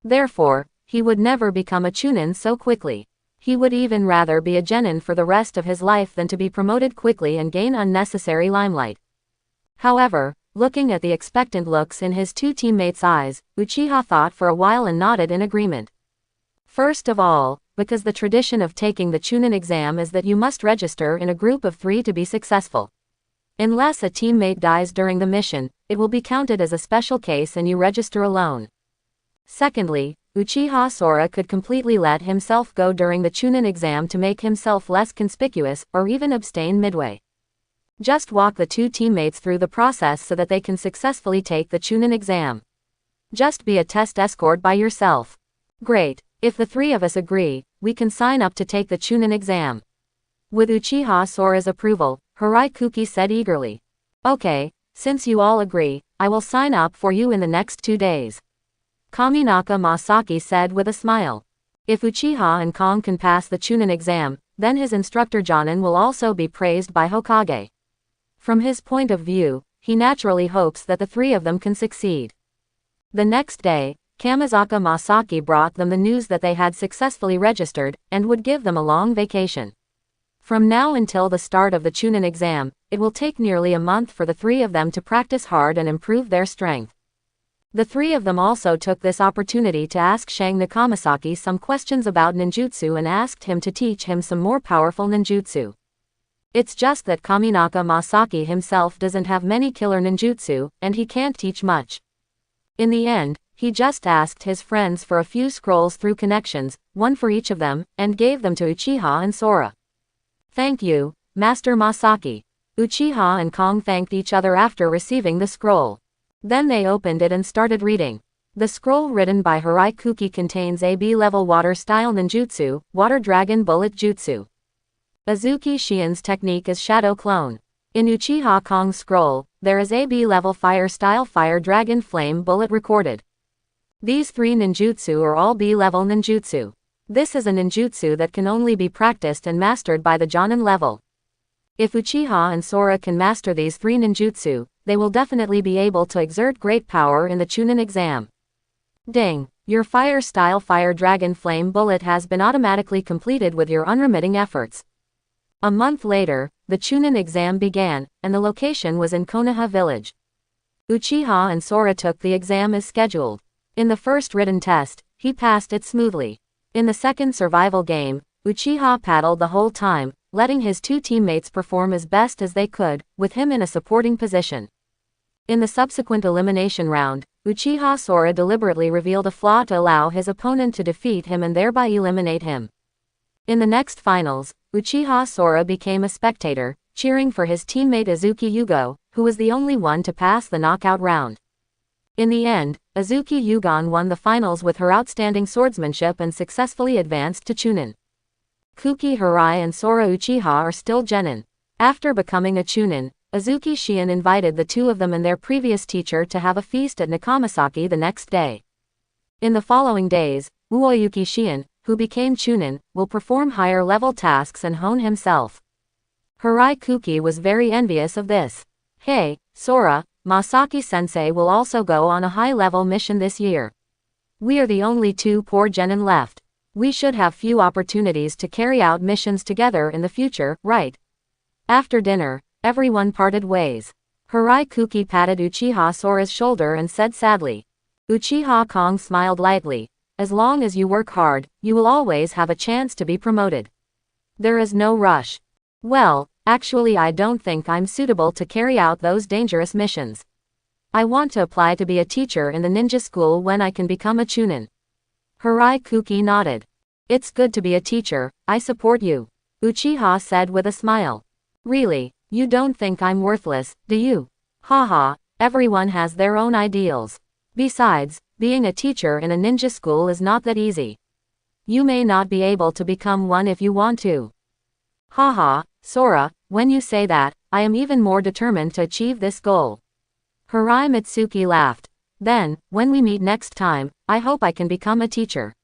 Therefore, he would never become a Chunin so quickly. He would even rather be a Genin for the rest of his life than to be promoted quickly and gain unnecessary limelight. However, looking at the expectant looks in his two teammates' eyes, Uchiha thought for a while and nodded in agreement. First of all, because the tradition of taking the Chunin exam is that you must register in a group of 3 to be successful. Unless a teammate dies during the mission, it will be counted as a special case and you register alone. Secondly, Uchiha Sora could completely let himself go during the Chunin exam to make himself less conspicuous, or even abstain midway. Just walk the 2 teammates through the process so that they can successfully take the Chunin exam. Just be a test escort by yourself. Great, if the 3 of us agree, we can sign up to take the Chunin exam. With Uchiha Sora's approval, Hirai Kuki said eagerly. "Okay, since you all agree, I will sign up for you in the next 2 days. Kaminaka Masaki said with a smile. If Uchiha and Kong can pass the Chunin exam, then his instructor Jonin will also be praised by Hokage. From his point of view, he naturally hopes that the 3 of them can succeed. The next day, Kamizaka Masaki brought them the news that they had successfully registered, and would give them a long vacation. From now until the start of the Chunin exam, it will take nearly a month for the 3 of them to practice hard and improve their strength. The 3 of them also took this opportunity to ask Shang Nakamasaki some questions about ninjutsu and asked him to teach him some more powerful ninjutsu. It's just that Kaminaka Masaki himself doesn't have many killer ninjutsu, and he can't teach much. In the end, he just asked his friends for a few scrolls through connections, 1 for each of them, and gave them to Uchiha and Sora. "Thank you, Master Masaki." Uchiha and Kong thanked each other after receiving the scroll. Then they opened it and started reading. The scroll written by Hirai Kuki contains a B-level water-style ninjutsu, Water Dragon Bullet Jutsu. Azuki Shien's technique is Shadow Clone. In Uchiha Kong's scroll, there is a B-level fire-style Fire Dragon Flame Bullet recorded. These 3 ninjutsu are all B-level ninjutsu. This is a ninjutsu that can only be practiced and mastered by the Jonin level. If Uchiha and Sora can master these 3 ninjutsu, they will definitely be able to exert great power in the Chunin exam. Ding! Your fire-style Fire Dragon Flame Bullet has been automatically completed with your unremitting efforts. A month later, the Chunin exam began, and the location was in Konoha village. Uchiha and Sora took the exam as scheduled. In the first written test, he passed it smoothly. In the second survival game, Uchiha paddled the whole time, letting his 2 teammates perform as best as they could, with him in a supporting position. In the subsequent elimination round, Uchiha Sora deliberately revealed a flaw to allow his opponent to defeat him and thereby eliminate him. In the next finals, Uchiha Sora became a spectator, cheering for his teammate Azuki Yugo, who was the only one to pass the knockout round. In the end, Azuki Yugon won the finals with her outstanding swordsmanship and successfully advanced to Chunin. Kuki Hirai and Sora Uchiha are still Genin. After becoming a Chunin, Azuki Shien invited the 2 of them and their previous teacher to have a feast at Nakamasaki the next day. In the following days, Uoyuki Shien, who became Chunin, will perform higher-level tasks and hone himself. Hirai Kuki was very envious of this. Hey, Sora, Masaki-sensei will also go on a high-level mission this year. We are the only two poor genin left. We should have few opportunities to carry out missions together in the future, right? After dinner, everyone parted ways. Hirai Kuki patted Uchiha Sora's shoulder and said sadly. Uchiha Kong smiled lightly. As long as you work hard, you will always have a chance to be promoted. There is no rush. Well, actually I don't think I'm suitable to carry out those dangerous missions. I want to apply to be a teacher in the ninja school when I can become a Chunin. Hirai Kuki nodded. It's good to be a teacher, I support you. Uchiha said with a smile. Really, you don't think I'm worthless, do you? Haha, everyone has their own ideals. Besides, being a teacher in a ninja school is not that easy. You may not be able to become one if you want to. Haha, Sora, when you say that, I am even more determined to achieve this goal. Hirai Mitsuki laughed. Then, when we meet next time, I hope I can become a teacher.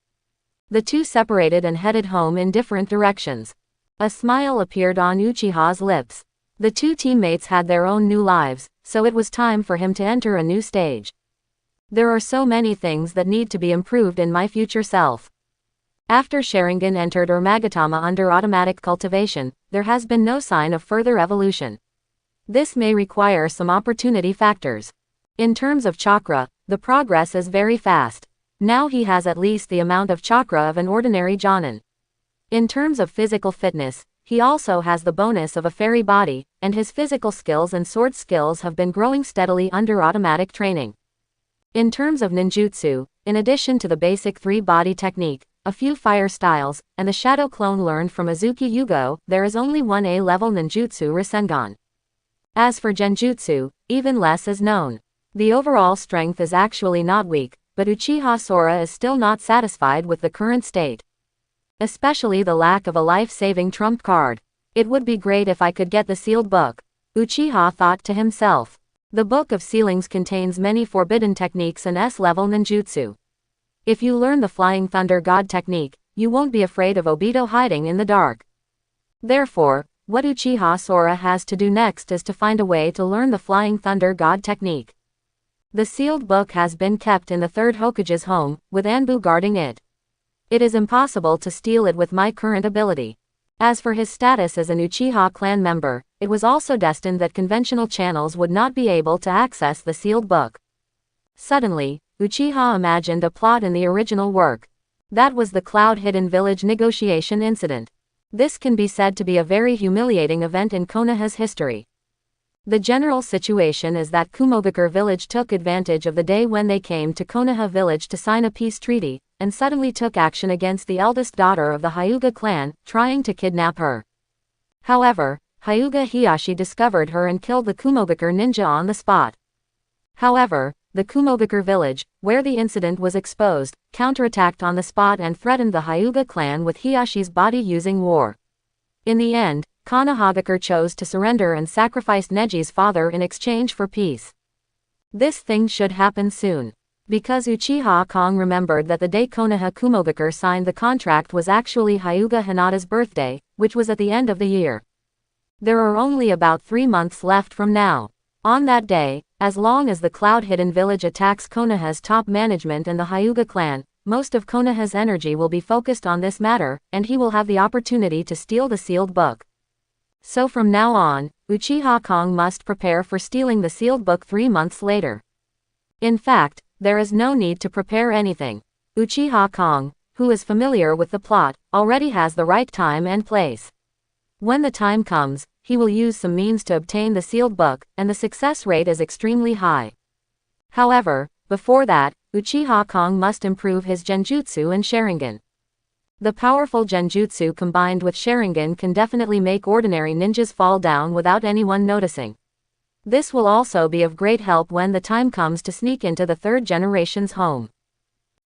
The two separated and headed home in different directions. A smile appeared on Uchiha's lips. The two teammates had their own new lives, so it was time for him to enter a new stage. There are so many things that need to be improved in my future self. After Sharingan entered Magatama under automatic cultivation, there has been no sign of further evolution. This may require some opportunity factors. In terms of chakra, the progress is very fast. Now he has at least the amount of chakra of an ordinary Jonin. In terms of physical fitness, he also has the bonus of a fairy body, and his physical skills and sword skills have been growing steadily under automatic training. In terms of ninjutsu, in addition to the basic 3-body technique, a few fire styles, and the shadow clone learned from Azuki Yugo, there is only one A-level ninjutsu Rasengan. As for genjutsu, even less is known. The overall strength is actually not weak, but Uchiha Sora is still not satisfied with the current state. Especially the lack of a life-saving trump card. It would be great if I could get the sealed book. Uchiha thought to himself. The Book of Sealings contains many forbidden techniques and S-level ninjutsu. If you learn the Flying Thunder God technique, you won't be afraid of Obito hiding in the dark. Therefore, what Uchiha Sora has to do next is to find a way to learn the Flying Thunder God technique. The sealed book has been kept in the third Hokage's home, with ANBU guarding it. It is impossible to steal it with my current ability. As for his status as an Uchiha clan member, it was also destined that conventional channels would not be able to access the sealed book. Suddenly, Uchiha imagined a plot in the original work. That was the Cloud Hidden Village negotiation incident. This can be said to be a very humiliating event in Konoha's history. The general situation is that Kumogakure village took advantage of the day when they came to Konoha village to sign a peace treaty, and suddenly took action against the eldest daughter of the Hyuga clan, trying to kidnap her. However, Hyuga Hiyashi discovered her and killed the Kumogakure ninja on the spot. However, the Kumogakure village, where the incident was exposed, counterattacked on the spot and threatened the Hyuga clan with Hiyashi's body using war. In the end, Konohagakure chose to surrender and sacrificed Neji's father in exchange for peace. This thing should happen soon. Because Uchiha Kong remembered that the day Konoha Kumogakure signed the contract was actually Hyuga Hinata's birthday, which was at the end of the year. There are only about 3 months left from now. On that day, as long as the Cloud Hidden Village attacks Konoha's top management and the Hyuga clan, most of Konoha's energy will be focused on this matter, and he will have the opportunity to steal the sealed book. So from now on, Uchiha Kong must prepare for stealing the sealed book 3 months later. In fact, there is no need to prepare anything. Uchiha Kong, who is familiar with the plot, already has the right time and place. When the time comes, he will use some means to obtain the sealed book, and the success rate is extremely high. However, before that, Uchiha Kong must improve his genjutsu and Sharingan. The powerful genjutsu combined with Sharingan can definitely make ordinary ninjas fall down without anyone noticing. This will also be of great help when the time comes to sneak into the third generation's home.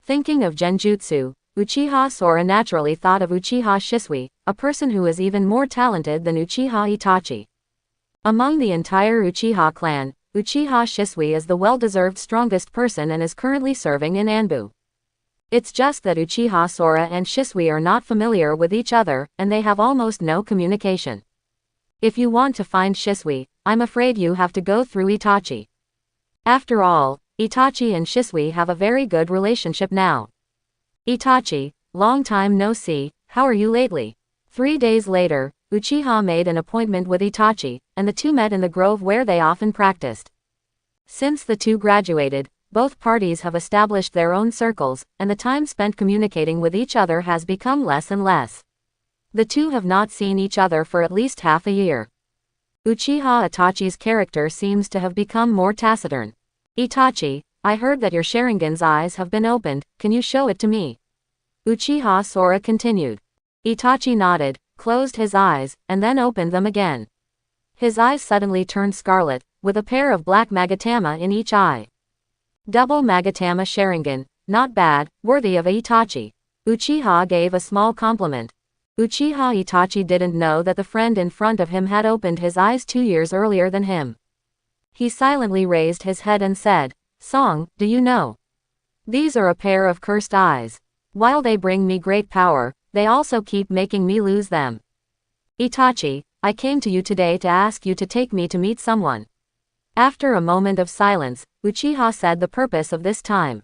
Thinking of genjutsu, Uchiha Sora naturally thought of Uchiha Shisui, a person who is even more talented than Uchiha Itachi. Among the entire Uchiha clan, Uchiha Shisui is the well-deserved strongest person and is currently serving in ANBU. It's just that Uchiha Sora and Shisui are not familiar with each other, and they have almost no communication. If you want to find Shisui, I'm afraid you have to go through Itachi. After all, Itachi and Shisui have a very good relationship now. Itachi, long time no see, how are you lately? 3 days later, Uchiha made an appointment with Itachi, and the two met in the grove where they often practiced. Since the two graduated, both parties have established their own circles, and the time spent communicating with each other has become less and less. The two have not seen each other for at least half a year. Uchiha Itachi's character seems to have become more taciturn. Itachi, I heard that your Sharingan's eyes have been opened, can you show it to me? Uchiha Sora continued. Itachi nodded, closed his eyes, and then opened them again. His eyes suddenly turned scarlet, with a pair of black Magatama in each eye. Double Magatama Sharingan, not bad, worthy of Itachi. Uchiha gave a small compliment. Uchiha Itachi didn't know that the friend in front of him had opened his eyes 2 years earlier than him. He silently raised his head and said, Song, do you know? These are a pair of cursed eyes. While they bring me great power, they also keep making me lose them. Itachi, I came to you today to ask you to take me to meet someone. After a moment of silence, Uchiha said the purpose of this time.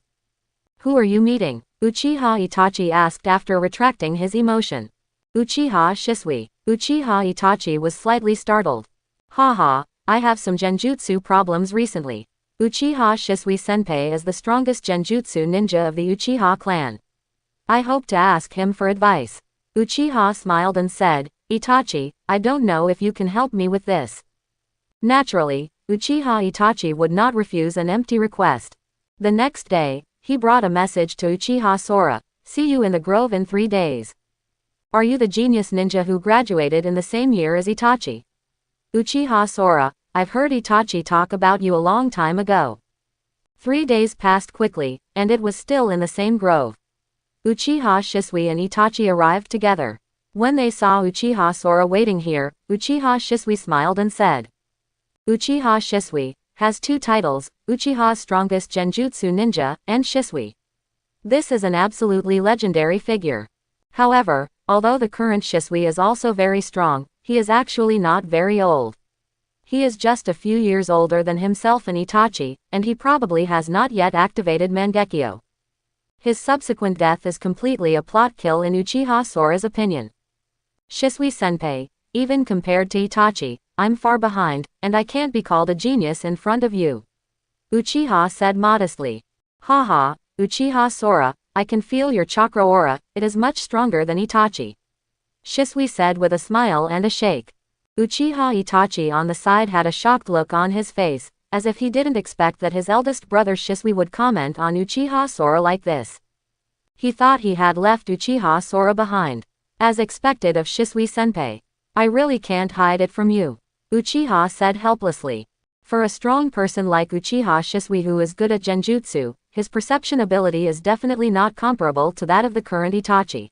Who are you meeting? Uchiha Itachi asked after retracting his emotion. Uchiha Shisui. Uchiha Itachi was slightly startled. Haha, I have some genjutsu problems recently. Uchiha Shisui Senpai is the strongest genjutsu ninja of the Uchiha clan. I hope to ask him for advice. Uchiha smiled and said, Itachi, I don't know if you can help me with this. Naturally, Uchiha Itachi would not refuse an empty request. The next day, he brought a message to Uchiha Sora, see you in the grove in 3 days. Are you the genius ninja who graduated in the same year as Itachi? Uchiha Sora, I've heard Itachi talk about you a long time ago. 3 days passed quickly, and it was still in the same grove. Uchiha Shisui and Itachi arrived together. When they saw Uchiha Sora waiting here, Uchiha Shisui smiled and said. Uchiha Shisui has 2 titles, Uchiha's strongest genjutsu ninja, and Shisui. This is an absolutely legendary figure. However, although the current Shisui is also very strong, he is actually not very old. He is just a few years older than himself and Itachi, and he probably has not yet activated Mangekyo. His subsequent death is completely a plot kill in Uchiha Sora's opinion. Shisui Senpai, even compared to Itachi, I'm far behind, and I can't be called a genius in front of you. Uchiha said modestly. Haha, Uchiha Sora, I can feel your chakra aura, it is much stronger than Itachi. Shisui said with a smile and a shake. Uchiha Itachi on the side had a shocked look on his face, as if he didn't expect that his eldest brother Shisui would comment on Uchiha Sora like this. He thought he had left Uchiha Sora behind. As expected of Shisui Senpai. I really can't hide it from you. Uchiha said helplessly. For a strong person like Uchiha Shisui who is good at genjutsu, his perception ability is definitely not comparable to that of the current Itachi.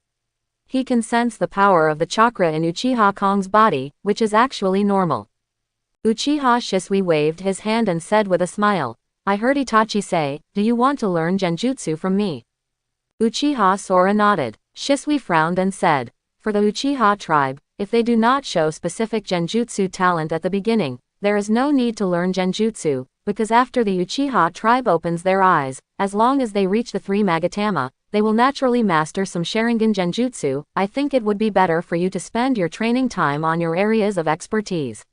He can sense the power of the chakra in Uchiha Kong's body, which is actually normal. Uchiha Shisui waved his hand and said with a smile, I heard Itachi say, do you want to learn genjutsu from me? Uchiha Sora nodded. Shisui frowned and said, for the Uchiha tribe, if they do not show specific genjutsu talent at the beginning, there is no need to learn genjutsu, because after the Uchiha tribe opens their eyes, as long as they reach the 3 Magatama, they will naturally master some Sharingan genjutsu. I think it would be better for you to spend your training time on your areas of expertise.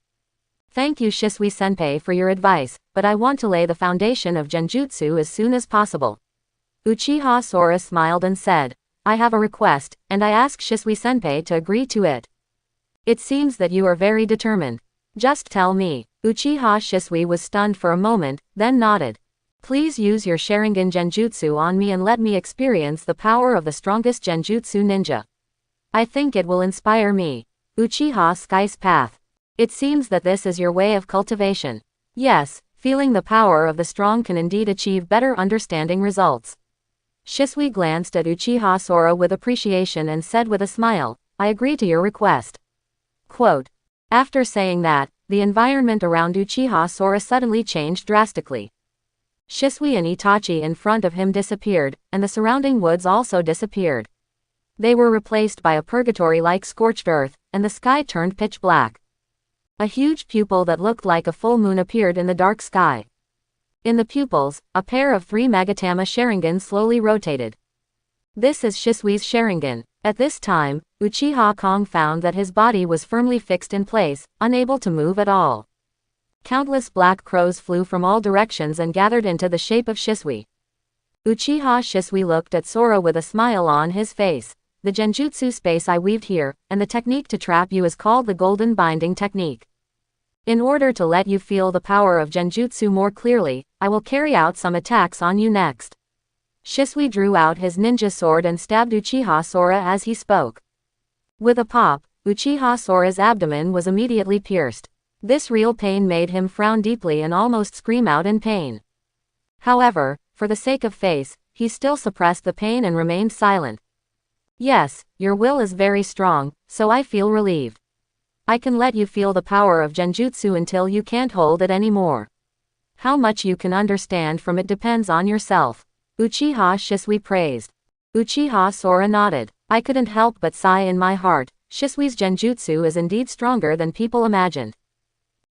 Thank you Shisui Senpai for your advice, but I want to lay the foundation of genjutsu as soon as possible. Uchiha Sora smiled and said, I have a request, and I ask Shisui Senpai to agree to it. It seems that you are very determined. Just tell me. Uchiha Shisui was stunned for a moment, then nodded. Please use your Sharingan genjutsu on me and let me experience the power of the strongest genjutsu ninja. I think it will inspire me. Uchiha Sky's path. It seems that this is your way of cultivation. Yes, feeling the power of the strong can indeed achieve better understanding results. Shisui glanced at Uchiha Sora with appreciation and said with a smile, I agree to your request. Quote. After saying that, the environment around Uchiha Sora suddenly changed drastically. Shisui and Itachi in front of him disappeared, and the surrounding woods also disappeared. They were replaced by a purgatory-like scorched earth, and the sky turned pitch black. A huge pupil that looked like a full moon appeared in the dark sky. In the pupils, a pair of 3 Magatama Sharingan slowly rotated. This is Shisui's Sharingan. At this time, Uchiha Kong found that his body was firmly fixed in place, unable to move at all. Countless black crows flew from all directions and gathered into the shape of Shisui. Uchiha Shisui looked at Sora with a smile on his face. The genjutsu space I weaved here, and the technique to trap you is called the Golden Binding Technique. In order to let you feel the power of genjutsu more clearly, I will carry out some attacks on you next. Shisui drew out his ninja sword and stabbed Uchiha Sora as he spoke. With a pop, Uchiha Sora's abdomen was immediately pierced. This real pain made him frown deeply and almost scream out in pain. However, for the sake of face, he still suppressed the pain and remained silent. Yes, your will is very strong, so I feel relieved. I can let you feel the power of genjutsu until you can't hold it anymore. How much you can understand from it depends on yourself. Uchiha Shisui praised. Uchiha Sora nodded. I couldn't help but sigh in my heart. Shisui's genjutsu is indeed stronger than people imagined.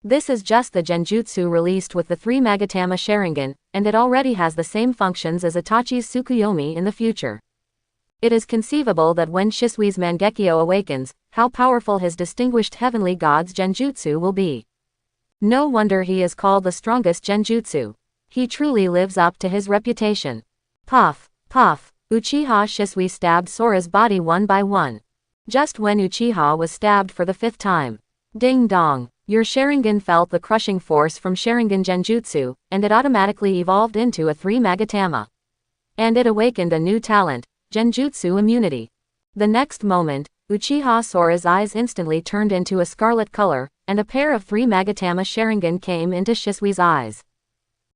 This is just the genjutsu released with the 3 Magatama Sharingan, and it already has the same functions as Itachi's Tsukuyomi in the future. It is conceivable that when Shisui's Mangekyo awakens, how powerful his distinguished heavenly god's genjutsu will be. No wonder he is called the strongest genjutsu. He truly lives up to his reputation. Puff, puff, Uchiha Shisui stabbed Sora's body one by one. Just when Uchiha was stabbed for the 5th time. Ding dong, your Sharingan felt the crushing force from Sharingan genjutsu, and it automatically evolved into a 3 Magatama. And it awakened a new talent. Genjutsu immunity. The next moment, Uchiha Sora's eyes instantly turned into a scarlet color, and a pair of 3 Magatama Sharingan came into Shisui's eyes.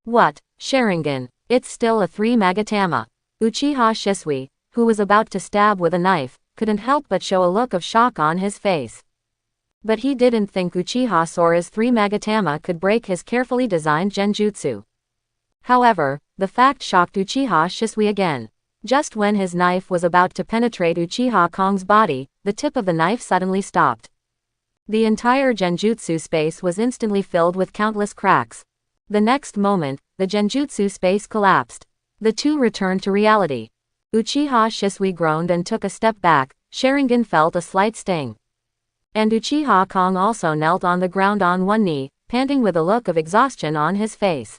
What? Sharingan? It's still a 3 Magatama. Uchiha Shisui, who was about to stab with a knife, couldn't help but show a look of shock on his face. But he didn't think Uchiha Sora's 3 Magatama could break his carefully designed genjutsu. However, the fact shocked Uchiha Shisui again. Just when his knife was about to penetrate Uchiha Kong's body, the tip of the knife suddenly stopped. The entire genjutsu space was instantly filled with countless cracks. The next moment, the genjutsu space collapsed. The two returned to reality. Uchiha Shisui groaned and took a step back. Sharingan felt a slight sting. And Uchiha Kong also knelt on the ground on one knee, panting with a look of exhaustion on his face.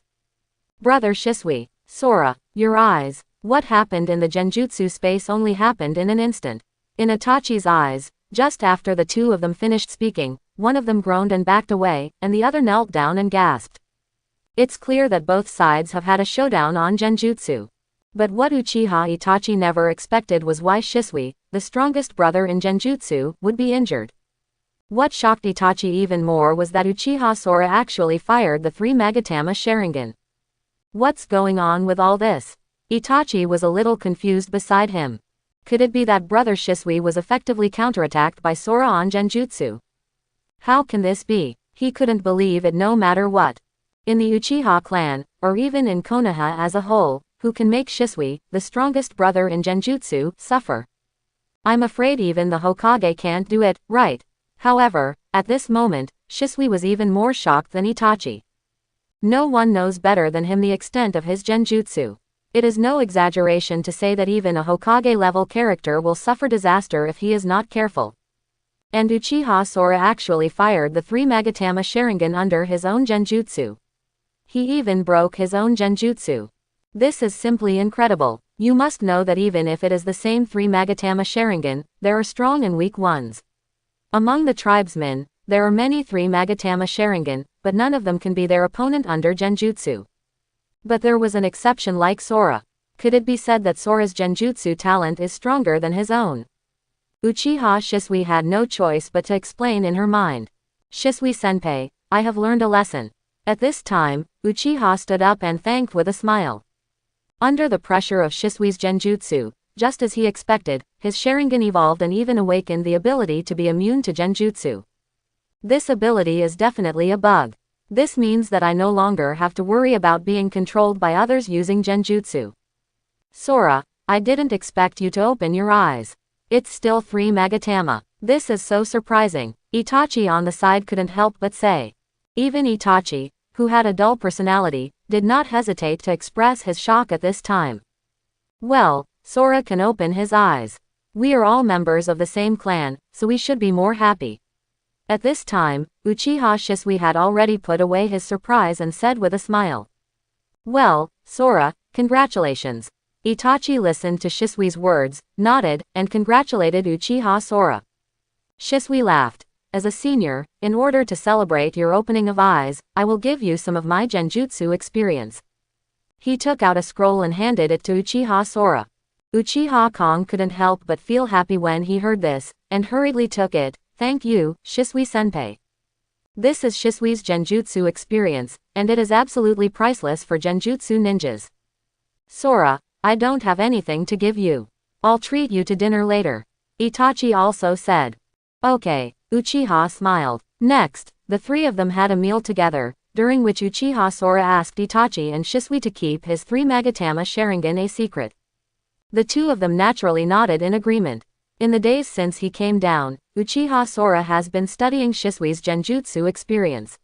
Brother Shisui, Sora, your eyes. What happened in the genjutsu space only happened in an instant. In Itachi's eyes, just after the two of them finished speaking, one of them groaned and backed away, and the other knelt down and gasped. It's clear that both sides have had a showdown on genjutsu. But what Uchiha Itachi never expected was why Shisui, the strongest brother in genjutsu, would be injured. What shocked Itachi even more was that Uchiha Sora actually fired the 3 Magatama Sharingan. What's going on with all this? Itachi was a little confused beside him. Could it be that brother Shisui was effectively counterattacked by Sora on genjutsu? How can this be? He couldn't believe it no matter what. In the Uchiha clan, or even in Konoha as a whole, who can make Shisui, the strongest brother in genjutsu, suffer? I'm afraid even the Hokage can't do it, right? However, at this moment, Shisui was even more shocked than Itachi. No one knows better than him the extent of his genjutsu. It is no exaggeration to say that even a Hokage-level character will suffer disaster if he is not careful. And Uchiha Sora actually fired the 3 Magatama Sharingan under his own genjutsu. He even broke his own genjutsu. This is simply incredible. You must know that even if it is the same 3 Magatama Sharingan, there are strong and weak ones. Among the tribesmen, there are many 3 Magatama Sharingan, but none of them can be their opponent under genjutsu. But there was an exception like Sora. Could it be said that Sora's genjutsu talent is stronger than his own? Uchiha Shisui had no choice but to explain in her mind. Shisui-senpai, I have learned a lesson. At this time, Uchiha stood up and thanked with a smile. Under the pressure of Shisui's genjutsu, just as he expected, his Sharingan evolved and even awakened the ability to be immune to genjutsu. This ability is definitely a bug. This means that I no longer have to worry about being controlled by others using genjutsu. Sora, I didn't expect you to open your eyes. It's still 3 Magatama. This is so surprising, Itachi on the side couldn't help but say. Even Itachi, who had a dull personality, did not hesitate to express his shock at this time. Well, Sora can open his eyes. We are all members of the same clan, so we should be more happy. At this time, Uchiha Shisui had already put away his surprise and said with a smile. Well, Sora, congratulations. Itachi listened to Shisui's words, nodded, and congratulated Uchiha Sora. Shisui laughed. As a senior, in order to celebrate your opening of eyes, I will give you some of my genjutsu experience. He took out a scroll and handed it to Uchiha Sora. Uchiha Kong couldn't help but feel happy when he heard this, and hurriedly took it. Thank you, Shisui-senpai. This is Shisui's genjutsu experience, and it is absolutely priceless for genjutsu ninjas. Sora, I don't have anything to give you. I'll treat you to dinner later. Itachi also said. Okay, Uchiha smiled. Next, the three of them had a meal together, during which Uchiha Sora asked Itachi and Shisui to keep his 3 Magatama Sharingan a secret. The two of them naturally nodded in agreement. In the days since he came down, Uchiha Sora has been studying Shisui's genjutsu experience.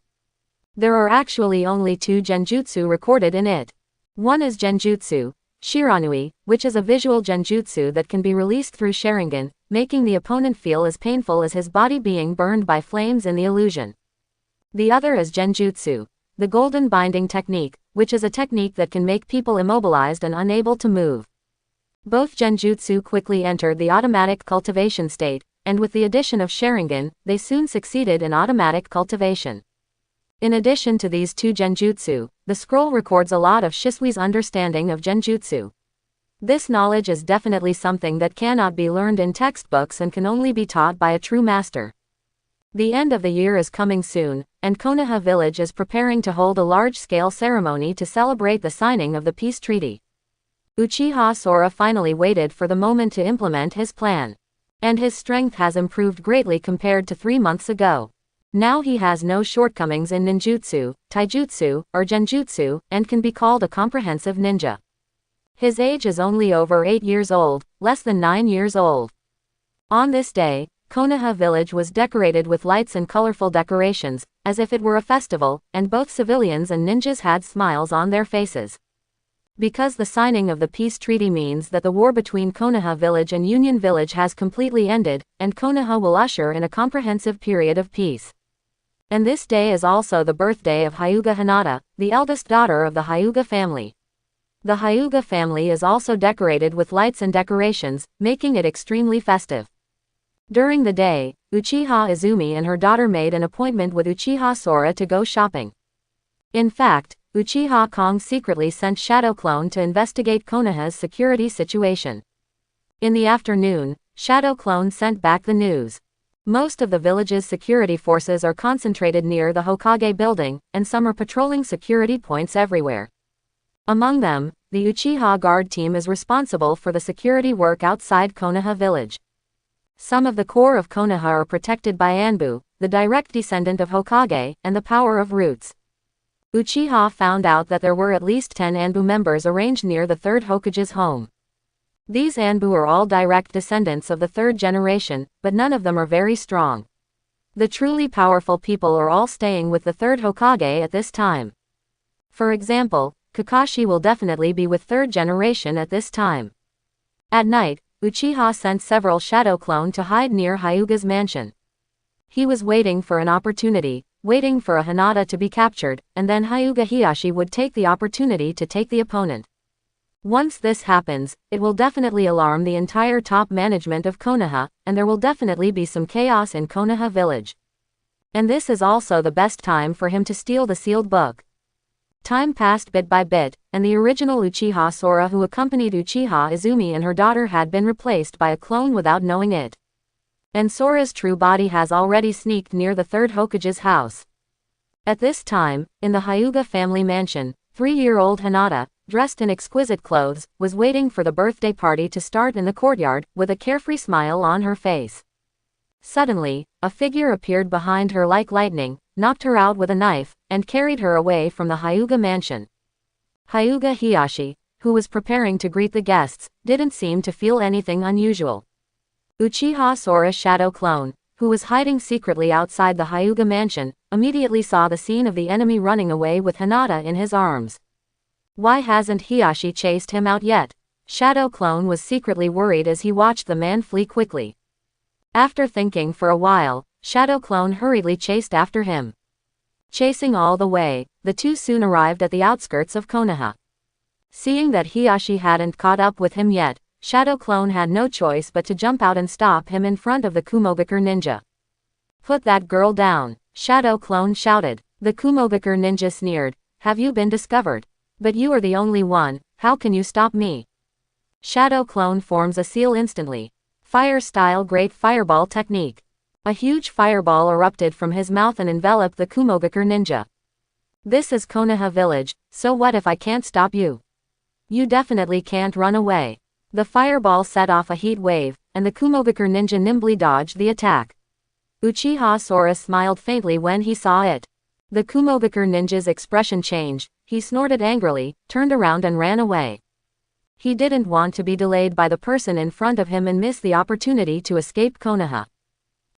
There are actually only 2 genjutsu recorded in it. One is genjutsu, Shiranui, which is a visual genjutsu that can be released through Sharingan, making the opponent feel as painful as his body being burned by flames in the illusion. The other is genjutsu, the golden binding technique, which is a technique that can make people immobilized and unable to move. Both genjutsu quickly entered the automatic cultivation state, and with the addition of Sharingan, they soon succeeded in automatic cultivation. In addition to these 2 genjutsu, the scroll records a lot of Shisui's understanding of genjutsu. This knowledge is definitely something that cannot be learned in textbooks and can only be taught by a true master. The end of the year is coming soon, and Konoha village is preparing to hold a large-scale ceremony to celebrate the signing of the peace treaty. Uchiha Sora finally waited for the moment to implement his plan. And his strength has improved greatly compared to 3 months ago. Now he has no shortcomings in ninjutsu, taijutsu, or genjutsu, and can be called a comprehensive ninja. His age is only over 8 years old, less than 9 years old. On this day, Konoha village was decorated with lights and colorful decorations, as if it were a festival, and both civilians and ninjas had smiles on their faces. Because the signing of the peace treaty means that the war between Konoha village and Union village has completely ended, and Konoha will usher in a comprehensive period of peace. And this day is also the birthday of Hyuga Hinata, the eldest daughter of the Hyuga family. The Hyuga family is also decorated with lights and decorations, making it extremely festive. During the day, Uchiha Izumi and her daughter made an appointment with Uchiha Sora to go shopping. In fact, Uchiha Kong secretly sent Shadow Clone to investigate Konoha's security situation. In the afternoon, Shadow Clone sent back the news. Most of the village's security forces are concentrated near the Hokage building, and some are patrolling security points everywhere. Among them, the Uchiha Guard team is responsible for the security work outside Konoha village. Some of the core of Konoha are protected by ANBU, the direct descendant of Hokage, and the power of roots. Uchiha found out that there were at least 10 ANBU members arranged near the 3rd Hokage's home. These ANBU are all direct descendants of the 3rd generation, but none of them are very strong. The truly powerful people are all staying with the 3rd Hokage at this time. For example, Kakashi will definitely be with 3rd generation at this time. At night, Uchiha sent several Shadow Clone to hide near Hyuga's mansion. He was waiting for an opportunity, waiting for a Hinata to be captured, and then Hyuga Hiyashi would take the opportunity to take the opponent. Once this happens, it will definitely alarm the entire top management of Konoha, and there will definitely be some chaos in Konoha village. And this is also the best time for him to steal the sealed book. Time passed bit by bit, and the original Uchiha Sora who accompanied Uchiha Izumi and her daughter had been replaced by a clone without knowing it. And Sora's true body has already sneaked near the 3rd Hokage's house. At this time, in the Hyuga family mansion, 3-year-old Hinata, dressed in exquisite clothes, was waiting for the birthday party to start in the courtyard, with a carefree smile on her face. Suddenly, a figure appeared behind her like lightning, knocked her out with a knife, and carried her away from the Hyuga mansion. Hyuga Hiyashi, who was preparing to greet the guests, didn't seem to feel anything unusual. Uchiha Sora's shadow clone, who was hiding secretly outside the Hyuga mansion, immediately saw the scene of the enemy running away with Hinata in his arms. Why hasn't Hiashi chased him out yet? Shadow Clone was secretly worried as he watched the man flee quickly. After thinking for a while, Shadow Clone hurriedly chased after him. Chasing all the way, the two soon arrived at the outskirts of Konoha. Seeing that Hiashi hadn't caught up with him yet, Shadow Clone had no choice but to jump out and stop him in front of the Kumogakure ninja. "Put that girl down," Shadow Clone shouted. The Kumogakure ninja sneered, "Have you been discovered? But you are the only one, how can you stop me?" Shadow Clone forms a seal instantly. Fire-style Great Fireball technique. A huge fireball erupted from his mouth and enveloped the Kumogakure ninja. "This is Konoha village, so what if I can't stop you? You definitely can't run away." The fireball set off a heat wave, and the Kumogakure ninja nimbly dodged the attack. Uchiha Sora smiled faintly when he saw it. The Kumogakure ninja's expression changed, he snorted angrily, turned around and ran away. He didn't want to be delayed by the person in front of him and miss the opportunity to escape Konoha.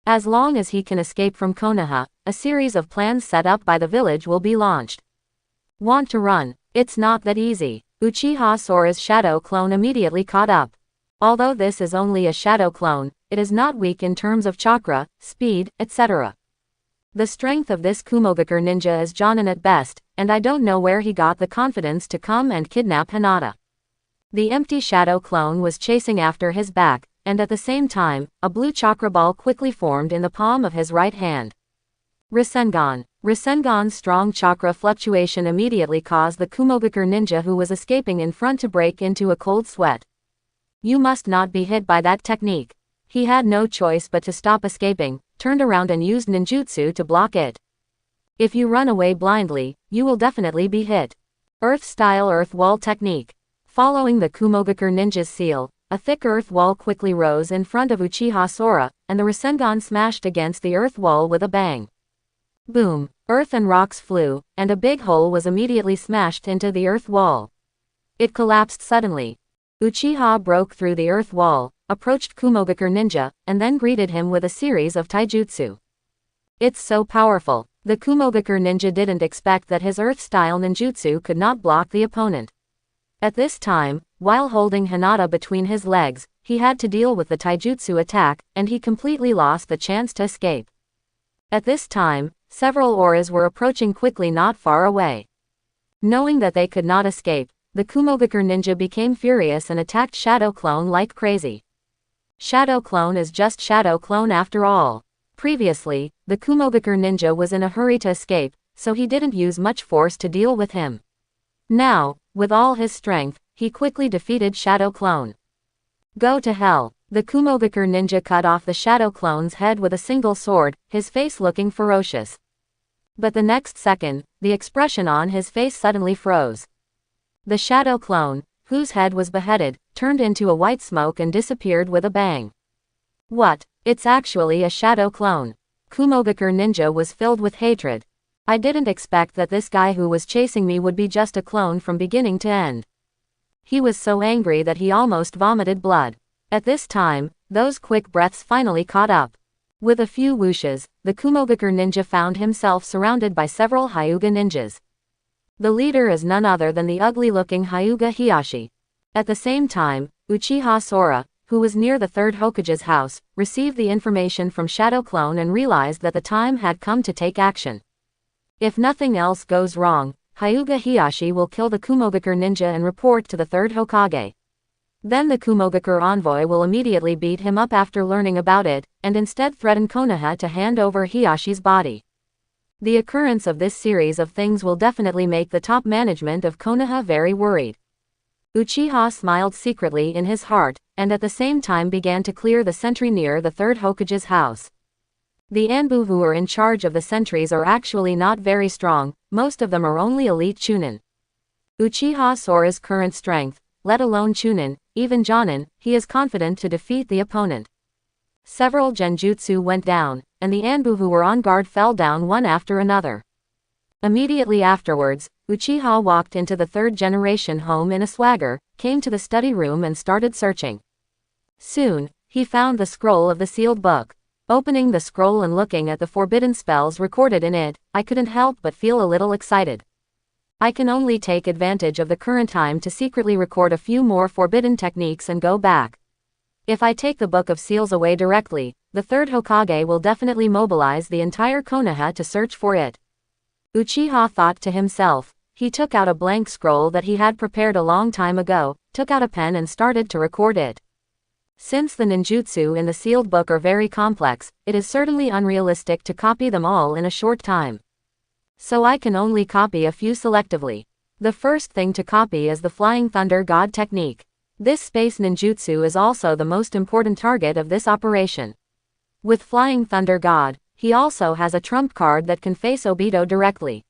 As long as he can escape from Konoha, a series of plans set up by the village will be launched. Want to run? It's not that easy. Uchiha Sora's shadow clone immediately caught up. Although this is only a shadow clone, it is not weak in terms of chakra, speed, etc. The strength of this Kumogakure ninja is Jonin at best, and I don't know where he got the confidence to come and kidnap Hinata. The empty shadow clone was chasing after his back, and at the same time, a blue chakra ball quickly formed in the palm of his right hand. Rasengan. Rasengan's strong chakra fluctuation immediately caused the Kumogakure ninja who was escaping in front to break into a cold sweat. You must not be hit by that technique. He had no choice but to stop escaping, turned around and used ninjutsu to block it. If you run away blindly, you will definitely be hit. Earth-style earth wall technique. Following the Kumogakure ninja's seal, a thick earth wall quickly rose in front of Uchiha Sora, and the Rasengan smashed against the earth wall with a bang. Boom! Earth and rocks flew, and a big hole was immediately smashed into the earth wall. It collapsed suddenly. Uchiha broke through the earth wall, approached Kumogakure ninja, and then greeted him with a series of taijutsu. It's so powerful. The Kumogakure ninja didn't expect that his earth-style ninjutsu could not block the opponent. At this time, while holding Hinata between his legs, he had to deal with the taijutsu attack, and he completely lost the chance to escape. At this time, several auras were approaching quickly not far away. Knowing that they could not escape, the Kumogakure ninja became furious and attacked Shadow Clone like crazy. Shadow Clone is just Shadow Clone after all. Previously, the Kumogakure ninja was in a hurry to escape, so he didn't use much force to deal with him. Now, with all his strength, he quickly defeated Shadow Clone. Go to hell. The Kumogakure ninja cut off the Shadow Clone's head with a single sword, his face looking ferocious. But the next second, the expression on his face suddenly froze. The Shadow Clone, whose head was beheaded, turned into a white smoke and disappeared with a bang. What? It's actually a Shadow Clone. Kumogakure ninja was filled with hatred. I didn't expect that this guy who was chasing me would be just a clone from beginning to end. He was so angry that he almost vomited blood. At this time, those quick breaths finally caught up. With a few whooshes, the Kumogakure ninja found himself surrounded by several Hyuga ninjas. The leader is none other than the ugly-looking Hyuga Hiashi. At the same time, Uchiha Sora, who was near the third Hokage's house, received the information from Shadow Clone and realized that the time had come to take action. If nothing else goes wrong, Hyuga Hiashi will kill the Kumogakure ninja and report to the third Hokage. Then the Kumogakure envoy will immediately beat him up after learning about it, and instead threaten Konoha to hand over Hiashi's body. The occurrence of this series of things will definitely make the top management of Konoha very worried. Uchiha smiled secretly in his heart, and at the same time began to clear the sentry near the third Hokage's house. The ANBU who are in charge of the sentries are actually not very strong, most of them are only elite Chunin. Uchiha Sora's current strength, let alone Chunin, even Jonin, he is confident to defeat the opponent. Several genjutsu went down, and the ANBU who were on guard fell down one after another. Immediately afterwards, Uchiha walked into the third generation home in a swagger, came to the study room and started searching. Soon, he found the scroll of the sealed book. Opening the scroll and looking at the forbidden spells recorded in it, I couldn't help but feel a little excited. I can only take advantage of the current time to secretly record a few more forbidden techniques and go back. If I take the Book of Seals away directly, the third Hokage will definitely mobilize the entire Konoha to search for it. Uchiha thought to himself. He took out a blank scroll that he had prepared a long time ago, took out a pen and started to record it. Since the ninjutsu in the sealed book are very complex, it is certainly unrealistic to copy them all in a short time. So I can only copy a few selectively. The first thing to copy is the Flying Thunder God technique. This space ninjutsu is also the most important target of this operation. With Flying Thunder God, he also has a trump card that can face Obito directly.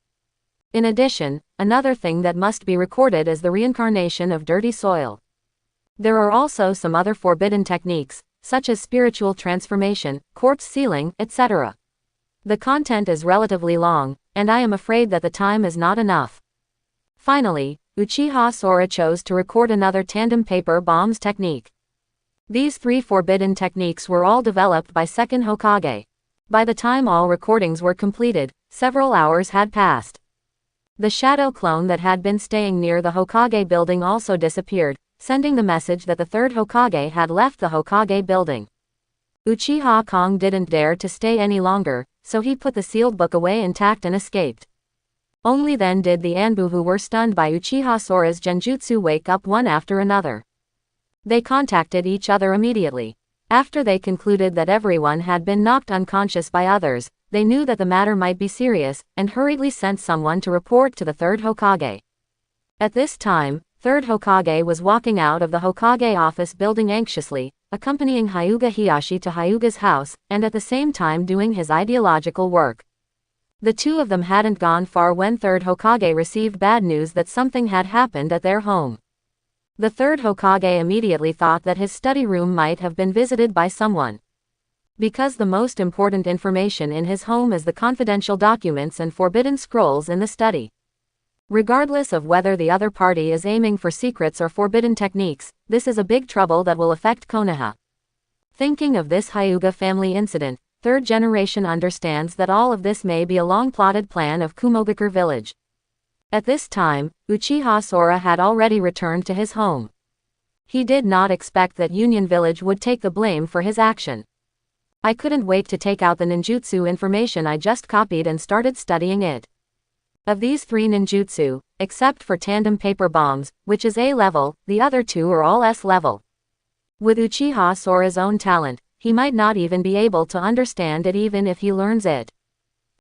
In addition, another thing that must be recorded is the reincarnation of dirty soil. There are also some other forbidden techniques, such as spiritual transformation, corpse sealing, etc. The content is relatively long, and I am afraid that the time is not enough. Finally, Uchiha Sora chose to record another tandem paper bombs technique. These 3 forbidden techniques were all developed by second Hokage. By the time all recordings were completed, several hours had passed. The shadow clone that had been staying near the Hokage building also disappeared, sending the message that the third Hokage had left the Hokage building. Uchiha Kong didn't dare to stay any longer, so he put the sealed book away intact and escaped. Only then did the ANBU who were stunned by Uchiha Sora's genjutsu wake up one after another. They contacted each other immediately. After they concluded that everyone had been knocked unconscious by others, they knew that the matter might be serious, and hurriedly sent someone to report to the third Hokage. At this time, third Hokage was walking out of the Hokage office building anxiously, accompanying Hyuga Hiashi to Hyuga's house, and at the same time doing his ideological work. The two of them hadn't gone far when third Hokage received bad news that something had happened at their home. The third Hokage immediately thought that his study room might have been visited by someone. Because the most important information in his home is the confidential documents and forbidden scrolls in the study. Regardless of whether the other party is aiming for secrets or forbidden techniques, this is a big trouble that will affect Konoha. Thinking of this Hyuga family incident, third generation understands that all of this may be a long-plotted plan of Kumogakure village. At this time, Uchiha Sora had already returned to his home. He did not expect that Union Village would take the blame for his action. I couldn't wait to take out the ninjutsu information I just copied and started studying it. Of these 3 ninjutsu, except for tandem paper bombs, which is A level, the other 2 are all S level. With Uchiha Sora's own talent, he might not even be able to understand it even if he learns it.